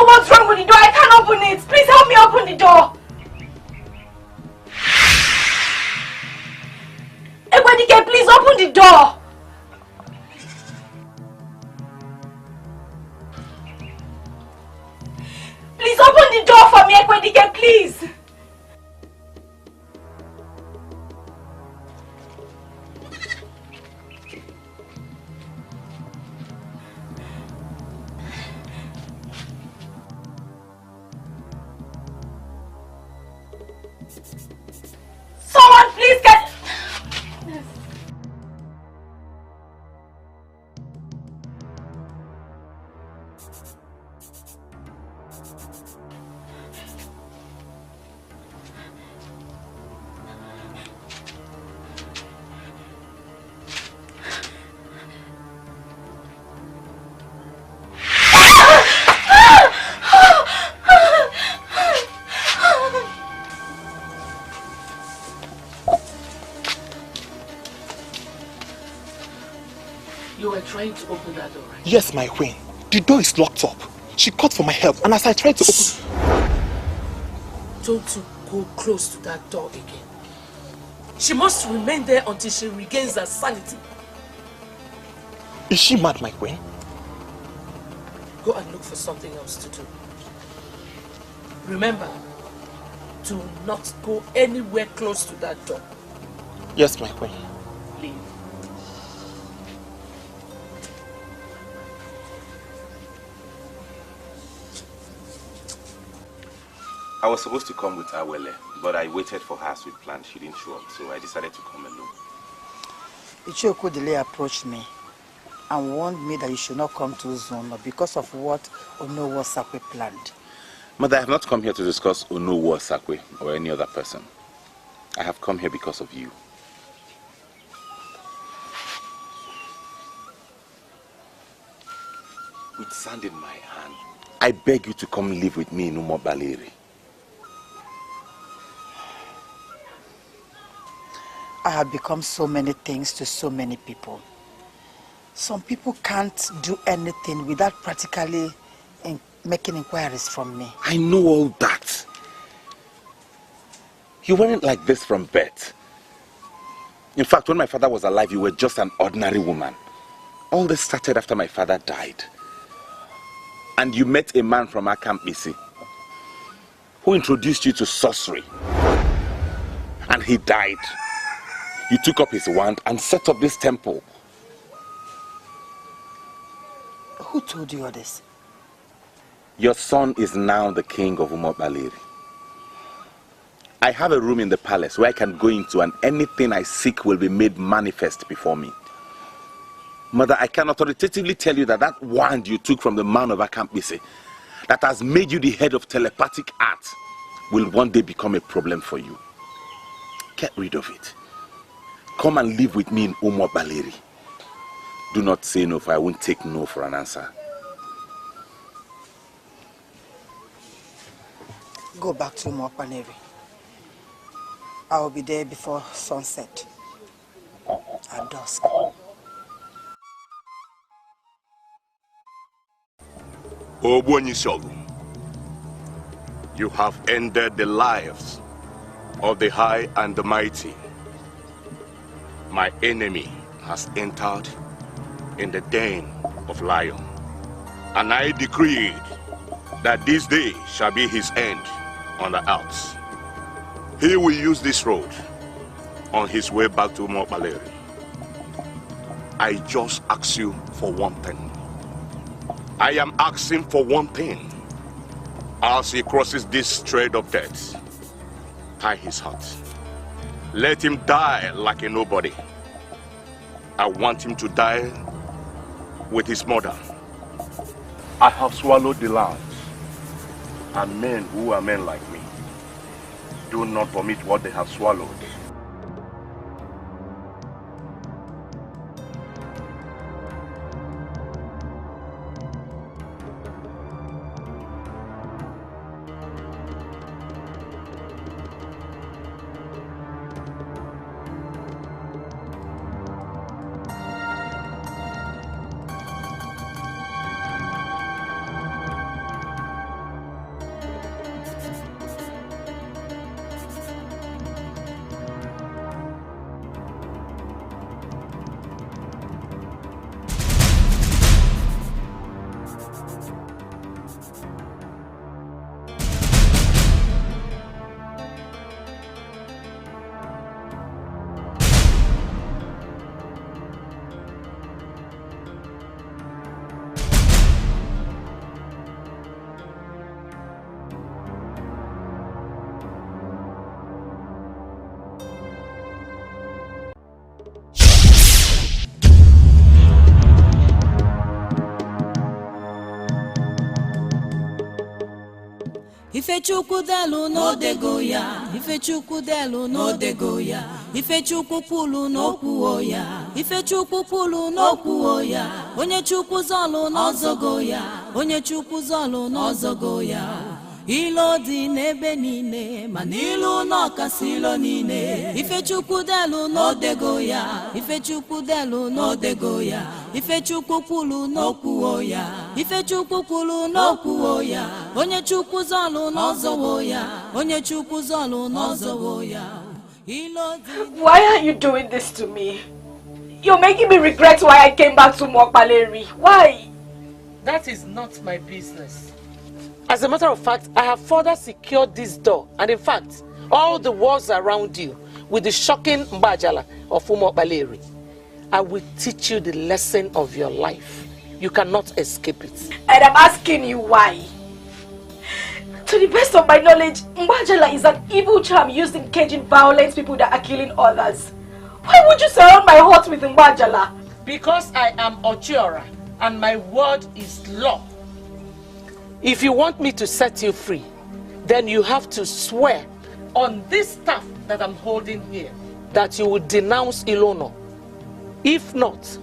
know what's wrong with the door. I can't open it. Please help me open the door. Ekwenike, please open the door. Please open the door for me, Ekwenike, please. Someone please get... You were trying to open that door, right? Yes, my queen. The door is locked up. She called for my help, and as I tried to open... Don't you go close to that door again. She must remain there until she regains her sanity. Is she mad, my queen? Go and look for something else to do. Remember, do not go anywhere close to that door. Yes, my queen. Leave. I was supposed to come with Awele, but I waited for her as we planned. She didn't show up, so I decided to come alone. Ichioku Dele approached me and warned me that you should not come to Uzono because of what Onowo Sakwe planned. Mother, I have not come here to discuss Onowo Sakwe or any other person. I have come here because of you. With sand in my hand, I beg you to come live with me in Umobaleri. I have become so many things to so many people. Some people can't do anything without practically making inquiries from me. I know all that. You weren't like this from birth. In fact, when my father was alive, you were just an ordinary woman. All this started after my father died. And you met a man from Akambisi who introduced you to sorcery. And he died. You took up his wand and set up this temple. Who told you all this? Your son is now the king of Umobaleri. I have a room in the palace where I can go into and anything I seek will be made manifest before me. Mother, I can authoritatively tell you that that wand you took from the man of Akambisi that has made you the head of telepathic art will one day become a problem for you. Get rid of it. Come and live with me in Umobaleri. Do not say no, for I won't take no for an answer. Go back to Umobaleri. I will be there before sunset. At dusk. Obuonyisogwu, you have ended the lives of the high and the mighty. My enemy has entered in the den of lion, and I decreed that this day shall be his end on the earth. He will use this road on his way back to Umobaleri. I just ask you for one thing. I am asking for one thing. As he crosses this thread of death, tie his heart. Let him die like a nobody. I want him to die with his mother. I have swallowed the land, and men who are men like me do not vomit what they have swallowed. Ifechukwu delu no dego ya, Ifechukwu delu no dego ya, Ifechukwu kwulu no kwuo ya, Ifechukwu kwulu no kwuo ya, onye Chukwu zolu no zogo ya, onye Chukwu zolu no zogo ya. Ilo dị n'ebe niile, ma n'ilu n'ọkasị ilo niile. Ifechukwu delu no dego ya, Ifechukwu delu no dego ya, Ifechukwu kwulu no kwuo ya, Ifechukwu kwulu no kwuo ya, onye Chukwu zolu no zowo ya, onye Chukwu zolu no zowo ya. Why are you doing this to me? You're making me regret why I came back to Mokbaleri. Why? That is not my business. As a matter of fact, I have further secured this door, and in fact, all the walls around you with the shocking Mbajala of Umokbaleri. I will teach you the lesson of your life. You cannot escape it. And I'm asking you why. To the best of my knowledge, Mbajala is an evil charm used in caging violent people that are killing others. Why would you surround my heart with Mbajala? Because I am Ochiora, and my word is law. If you want me to set you free, then you have to swear on this staff that I'm holding here that you will denounce Elona. If not,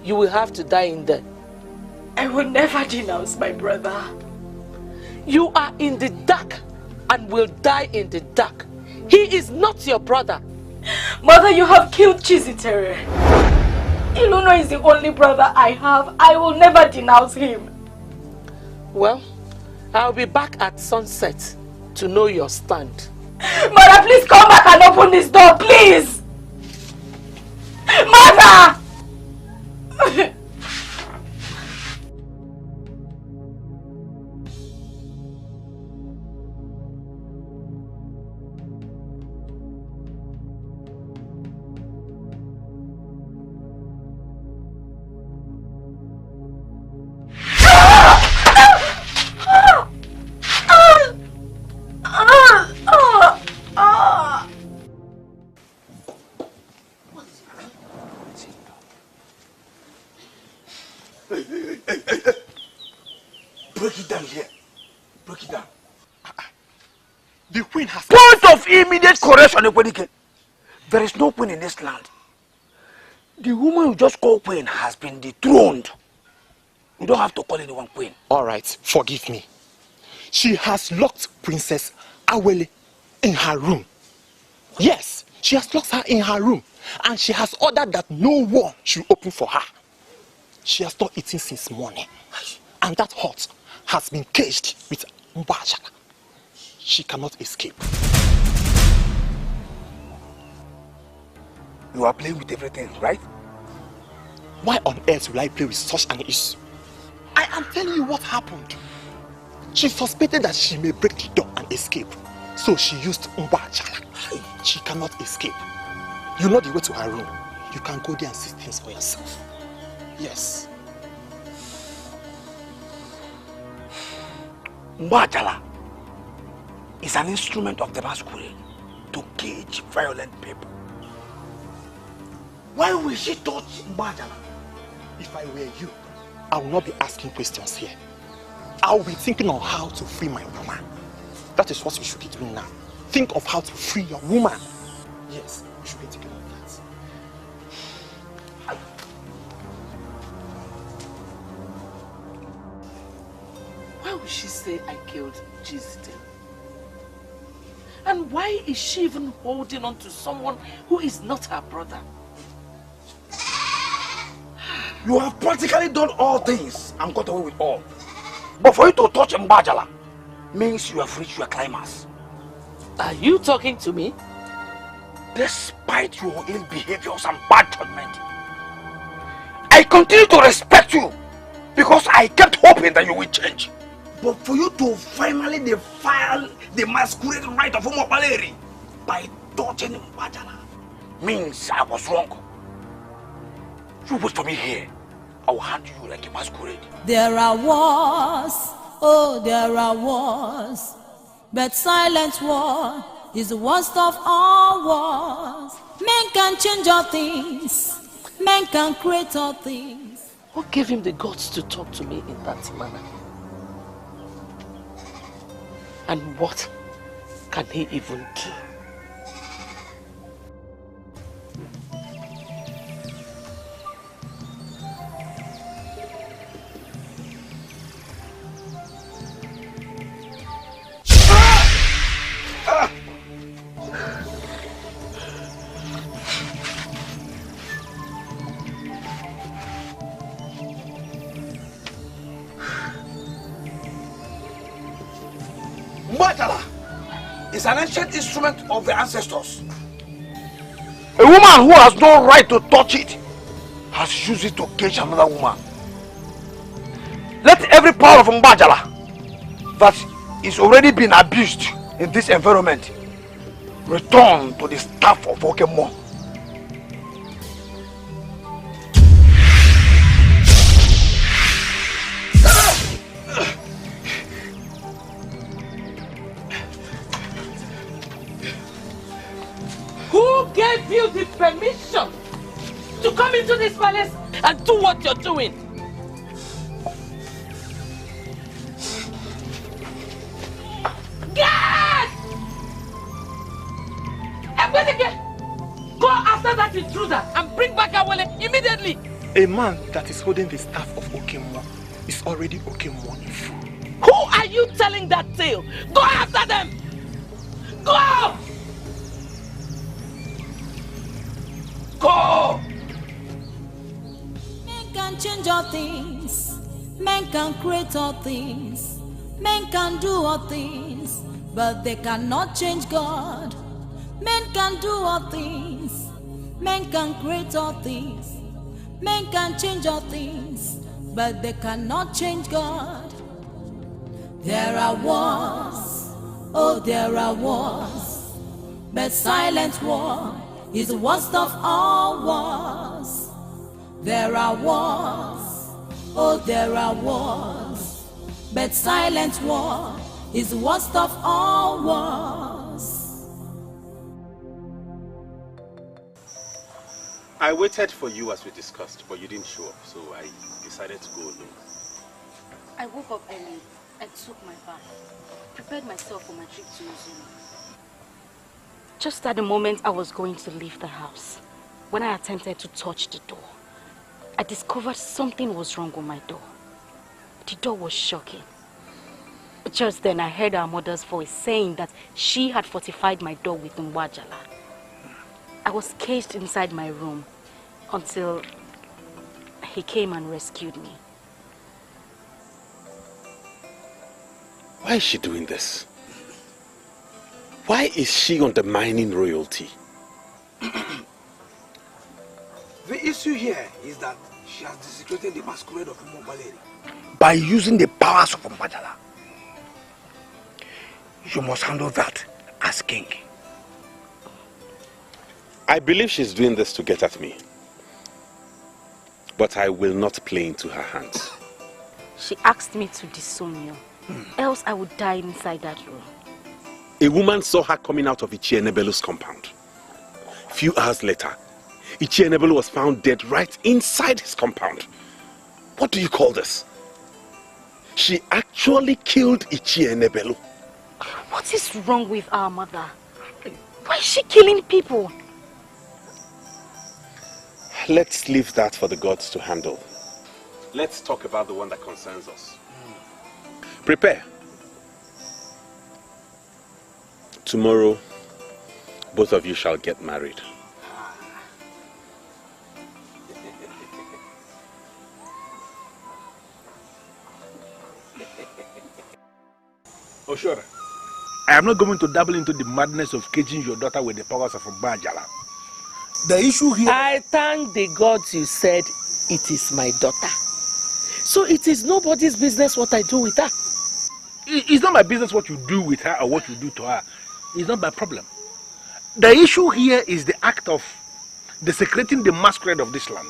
you will have to die in there. I will never denounce my brother. You are in the dark and will die in the dark. He is not your brother. Mother, you have killed Chizitere. Elona is the only brother I have. I will never denounce him. Well, I'll be back at sunset to know your stand. Mother, please come back and open this door, please! Mother! Break it down here. Break it down. The queen has... Point of immediate correction, Ekwenike. There is no queen in this land. The woman you just call queen has been dethroned. You don't have to call anyone queen. All right, forgive me. She has locked Princess Awele in her room. Yes, she has locked her in her room. And she has ordered that no one should open for her. She has not eaten since morning. And that hut has been caged with Mbajala. She cannot escape. You are playing with everything, right? Why on earth will I play with such an issue? I am telling you what happened. She suspected that she may break the door and escape. So she used Mbajala. She cannot escape. You know the way to her room. You can go there and see things for yourself. Yes. Mbajala is an instrument of the masquerade to cage violent people. Why will she touch Mbajala? If I were you, I will not be asking questions here. I will be thinking on how to free my woman. That is what you should be doing now. Think of how to free your woman. Yes, you should be thinking of that. Why would she say I killed Chizite? And why is she even holding on to someone who is not her brother? You have practically done all things and got away with all. But for you to touch Mbajala means you have reached your climax. Are you talking to me? Despite your ill behaviors and bad judgment, I continue to respect you because I kept hoping that you will change. But for you to finally defile the masquerade right of Umokbaleri by touching Mbajala means I was wrong. You wait for me here. I will hand you like a masquerade. There are wars, oh there are wars, but silent war is the worst of all wars. Men can change all things, men can create all things. What gave him the guts to talk to me in that manner? And what can he even do? Is an ancient instrument of the ancestors. A woman who has no right to touch it has used it to cage another woman. Let every power of Mbajala that is already been abused in this environment return to the staff of Okemo. Who gave you the permission to come into this palace and do what you're doing? Get! Go after that intruder and bring back Awole immediately. A man that is holding the staff of Okemo is already Okemo in full. Who are you telling that tale? Go after them! Go! Go! Men can change all things. Men can create all things. Men can do all things. But they cannot change God. Men can do all things. Men can create all things. Men can change all things. But they cannot change God. There are wars. Oh, there are wars. But silent war is the worst of all wars. There are wars, oh there are wars, but silent war is the worst of all wars. I waited for you as we discussed, but you didn't show up, so I decided to go alone. I woke up early and took my bath, prepared myself for my trip to Ezeonu. Just at the moment I was going to leave the house, when I attempted to touch the door, I discovered something was wrong with my door. The door was shocking. Just then I heard our mother's voice saying that she had fortified my door with Nwajala. I was caged inside my room until he came and rescued me. Why is she doing this? Why is she undermining royalty? The issue here is that she has desecrated the masquerade of Umobaleri by using the powers of Mbajala. You must handle that as king. I believe she's doing this to get at me. But I will not play into her hands. She asked me to disown you, else I would die inside that room. A woman saw her coming out of Ichienebelu's compound. Few hours later, Ichienebelu was found dead right inside his compound. What do you call this? She actually killed Ichienebelu. What is wrong with our mother? Why is she killing people? Let's leave that for the gods to handle. Let's talk about the one that concerns us. Prepare. Tomorrow, both of you shall get married. Oh, sure. I am not going to dabble into the madness of caging your daughter with the powers of Mbajala. The issue here... I thank the gods you said it is my daughter. So it is nobody's business what I do with her. It's not my business what you do with her or what you do to her. It's not my problem. The issue here is the act of desecrating the masquerade of this land.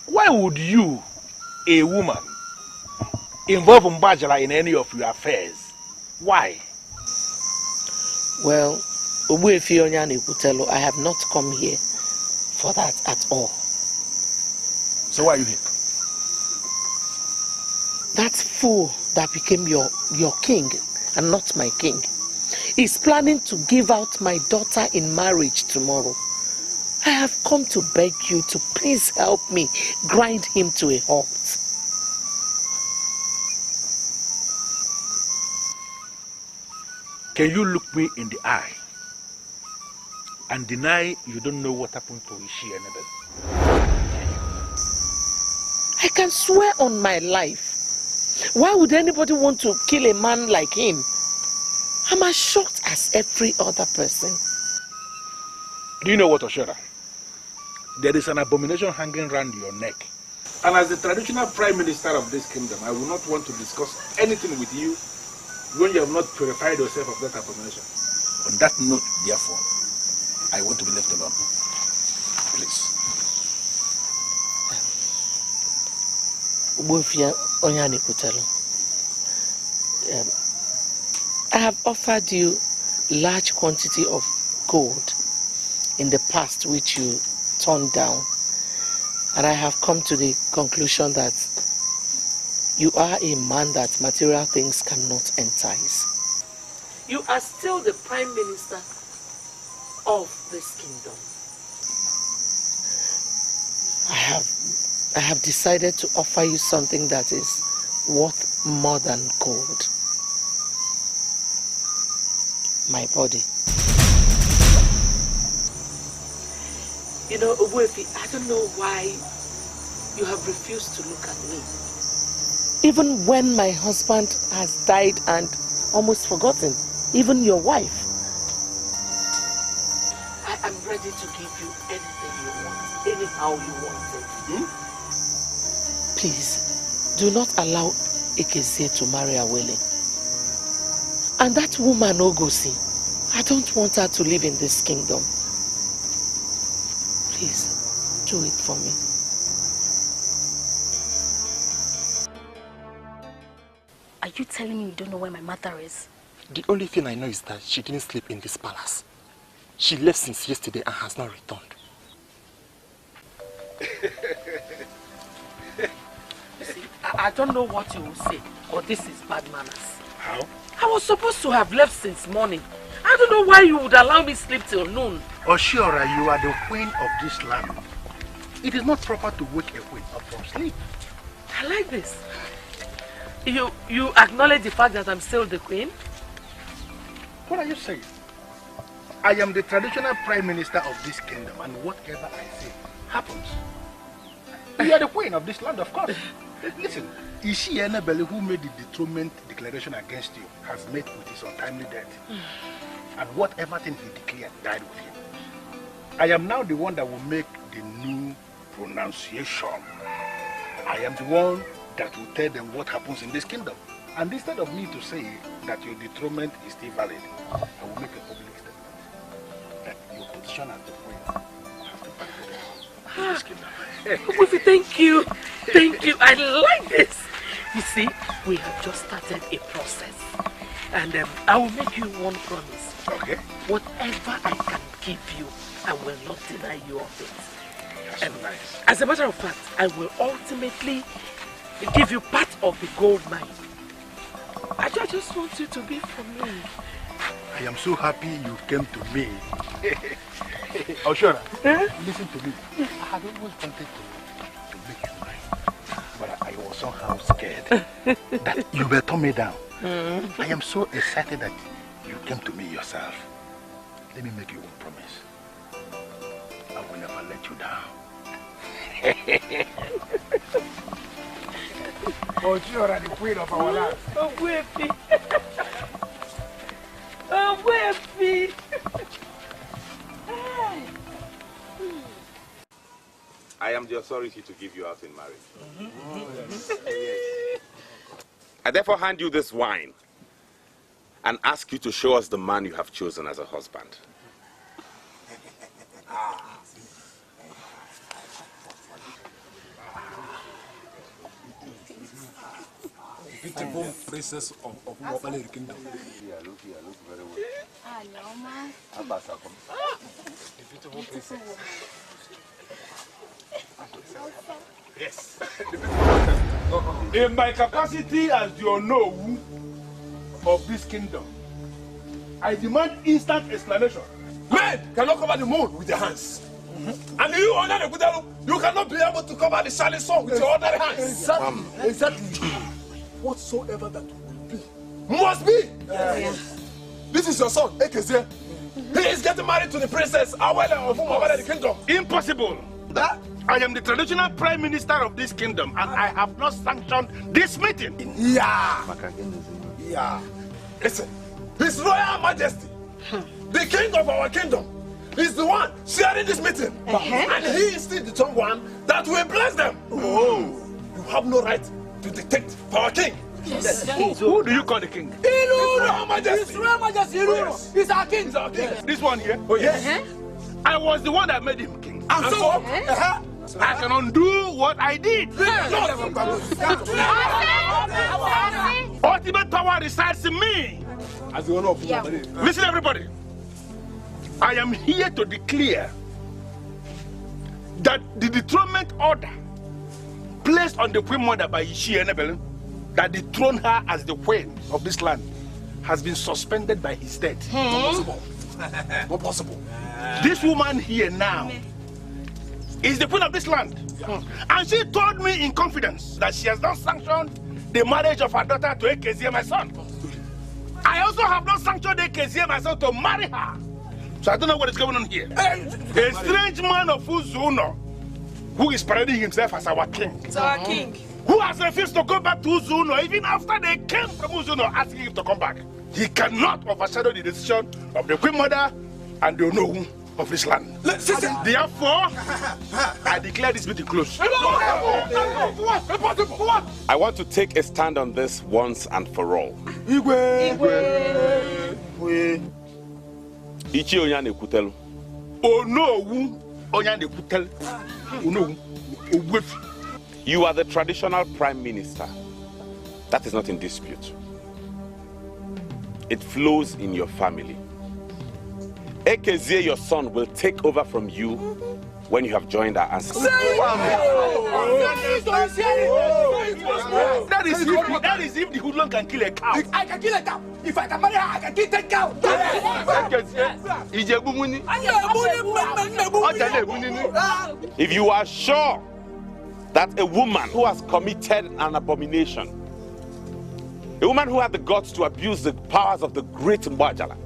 Why would you, a woman, involve Mbajala in any of your affairs? Why? Well, I have not come here for that at all. So why are you here? That fool that became your king and not my king, is planning to give out my daughter in marriage tomorrow. I have come to beg you to please help me grind him to a halt. Can you look me in the eye and deny you don't know what happened to Ishi and Abel? I can swear on my life. Why would anybody want to kill a man like him? I'm as shocked as every other person. Do you know what, Oshora? There is an abomination hanging around your neck. And as the traditional prime minister of this kingdom, I will not want to discuss anything with you when you have not purified yourself of that abomination. On that note, therefore, I want to be left alone. Please. I have offered you large quantity of gold in the past which you turned down, and I have come to the conclusion that you are a man that material things cannot entice. You are still the prime minister of this kingdom. I have decided to offer you something that is worth more than gold. My body. You know, Obuefi, I don't know why you have refused to look at me. Even when my husband has died and almost forgotten, even your wife. I am ready to give you anything you want, anyhow you want it. Please, do not allow Ekeze to marry Awele. And that woman, Ngozi, I don't want her to live in this kingdom. Please, do it for me. Are you telling me you don't know where my mother is? The only thing I know is that she didn't sleep in this palace. She left since yesterday and has not returned. See, I don't know what you will say, but this is bad manners. How? I was supposed to have left since morning. I don't know why you would allow me sleep till noon. Oshiora, you are the queen of this land. It is not proper to wake a queen up from sleep. I like this. You acknowledge the fact that I'm still the queen? What are you saying? I am the traditional prime minister of this kingdom, and whatever I say happens. You are the queen of this land, of course. Listen, Ishi Enebele, who made the dethronement declaration against you, has met with his untimely death. And whatever thing he declared died with him. I am now the one that will make the new pronunciation. I am the one that will tell them what happens in this kingdom. And instead of me to say that your dethronement is still valid, I will make a public statement that your position as the queen has to back in this kingdom. Wufi, thank you. Thank you. I like this. You see, we have just started a process. And I will make you one promise. Okay. Whatever I can give you, I will not deny you of it. That's so nice. As a matter of fact, I will ultimately give you part of the gold mine. I just want you to be for me. I am so happy you came to me. Oshora, listen to me. I had always wanted to make you mine, but I was somehow scared that you will turn me down. I am so excited that you came to me yourself. Let me make you one promise. I will never let you down. Oshora, the queen of our land. Oh, Wufi. Oh, Wufi. I am the authority to give you out in marriage. I therefore hand you this wine and ask you to show us the man you have chosen as a husband. Beautiful princess of Ngozi kingdom. Look very well. The beautiful princess. Yes. In my capacity as your Onowu, of this kingdom, I demand instant explanation. Men cannot cover the moon with their hands. And you, you cannot be able to cover the shining sun with your ordinary hands. Exactly. Whatsoever that will be, must be. This is your son, Ekezie. He is getting married to the princess Awele of the kingdom. Impossible. I am the traditional prime minister of this kingdom, and I have not sanctioned this meeting. Yeah. Listen, His Royal Majesty, the king of our kingdom, is the one sharing this meeting. And he is still the one that will bless them. Oh, you have no right to dictate for our king. Yes. Who do you call the king? Royal Majesty. His Royal Majesty, He's our king. He's our king. This one here? Oh, yes. I was the one that made him king. And so? I can undo what I did. Ultimate power resides in me. As the owner of Listen, everybody. I am here to declare that the dethronement order placed on the Queen Mother by Ishi Enebelen, that dethroned her as the queen of this land, has been suspended by his death. Not possible. This woman here now is the queen of this land. And she told me in confidence that she has not sanctioned the marriage of her daughter to Ekezie, my son. I also have not sanctioned Ekezie, my son, to marry her. So I don't know what is going on here. A strange man of Ezeonu, who is parading himself as our king. It's our king. Who has refused to go back to Ezeonu even after they came from Ezeonu asking him to come back. He cannot overshadow the decision of the Queen Mother and the Onowu of this land. Therefore, I declare this meeting closed. I want to take a stand on this once and for all. Ichi Onyane Kutelu. Onowu Onyane Kutelu. Onowu. You are the traditional prime minister. That is not in dispute. It flows in your family. Ekezie, your son, will take over from you when you have joined our ancestors. That is if the hoodlum can kill a cow. I can kill a cow. If I can marry her, I can kill 10 cows. If you are sure that a woman who has committed an abomination, a woman who had the guts to abuse the powers of the great Mbajala,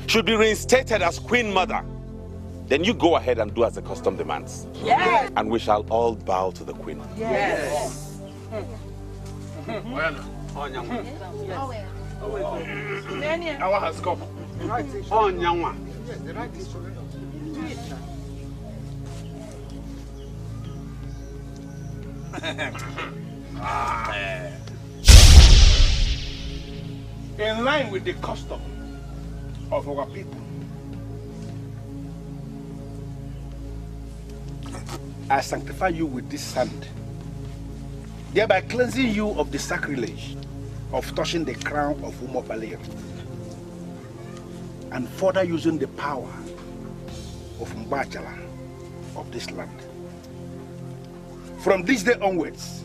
should be reinstated as Queen Mother, then you go ahead and do as the custom demands. Yes. And we shall all bow to the Queen. Yes. Our has come. In line with the custom of our people, I sanctify you with this sand, thereby cleansing you of the sacrilege of touching the crown of Umopalere, and further using the power of Mbachala of this land. From this day onwards,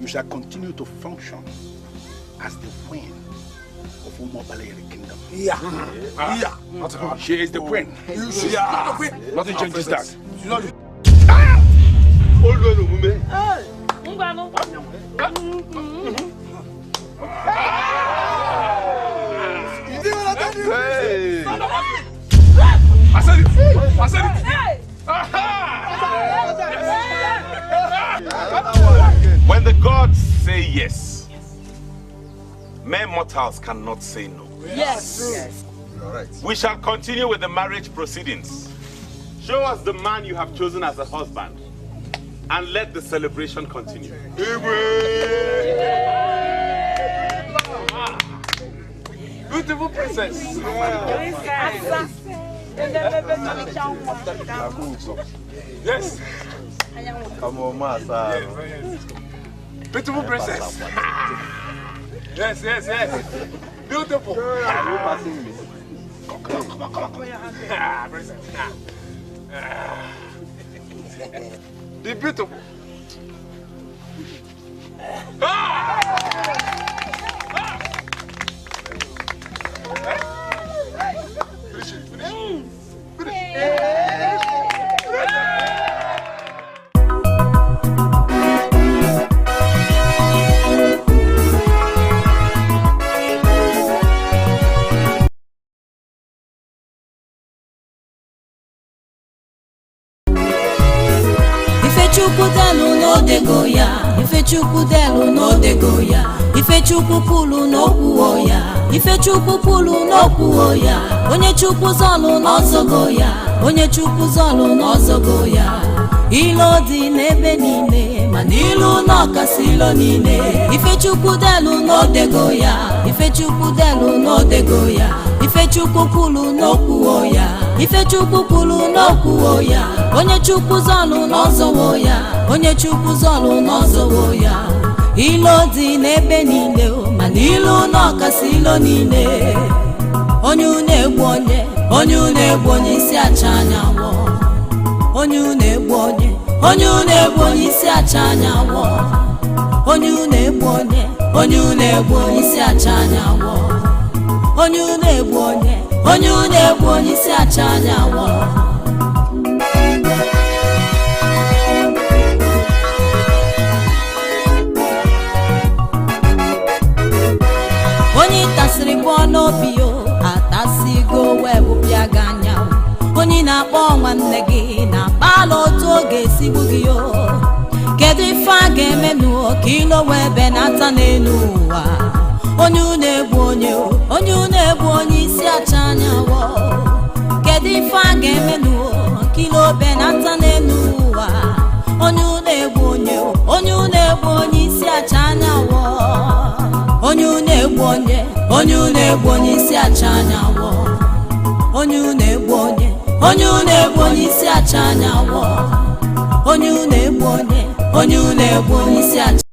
you shall continue to function as the queen of Umopalere kingdom. She is the queen. Nothing changes that. I said it. When the gods say yes, mere mortals cannot say no. Yes. We shall continue with the marriage proceedings. Show us the man you have chosen as a husband, and let the celebration continue. Beautiful princess. Yes. Come on, Master. Beautiful princess. Yes. Beautiful. Are you passing me? Come on. Princess. The beautiful. delu n'odego ya, ife chukwu delu n'odego ya, ife chukwu kwulu n'okwu ya, ife chukwu kwulu n'okwu ya, onye chukwu zọlụ n'ọzọgo ya, onye chukwu zọlụ n'ọzọgo ya. Ilo dị n'ebe niile, ma n'ilu n'ọkasị ilo niile. Ife chukwu delu n'odego ya, ife chukwu delu n'odego ya, ife chukwu kwulu n'okwu ya, ife chukwu kwulu n'okwu ya, onye chukwu zọlụ n'ọzọwo ya, onye chukwu zọlụ n'ọzọwo ya. Ilo dị n'ebe niile, ma n'ilu n'ọkasị ilo niile. Onye na-egbu onye, onye na-egbu onye isi acha anyanwụ. Onye na-egbu onye, onye na-egbu onye isi acha anyanwụ. Onye na-egbu onye, onye na-egbu onye isi acha anyanwụ. Onye na-egbu onye, onye na-egbu onye isi acha anyanwụ. Onye tasịrị bụ n'obi yo, atasigo wee bụpịa gị anya. Onye na-akpọ nwanne gị na-akpala otu oge esigbu gị yo. Kedu ife a ga-eme n'ụwa ka ilo wee benata n'elu ụwa? Onye na-egbu onye, onye na-egbu onye isi acha anyanwụ. Kedu ife a ga-eme n'ụwa ka ilo benata n'elu ụwa? Onye na-egbu onye, onye na-egbu onye isi acha anyanwụ. Onye na-egbu onye, onye na-egbu onye isi acha anyanwụ. Onye na-egbu onye, onye na-egbu onye isi acha anyanwụ. Onye na-egbu onye, onye na-egbu onye isi acha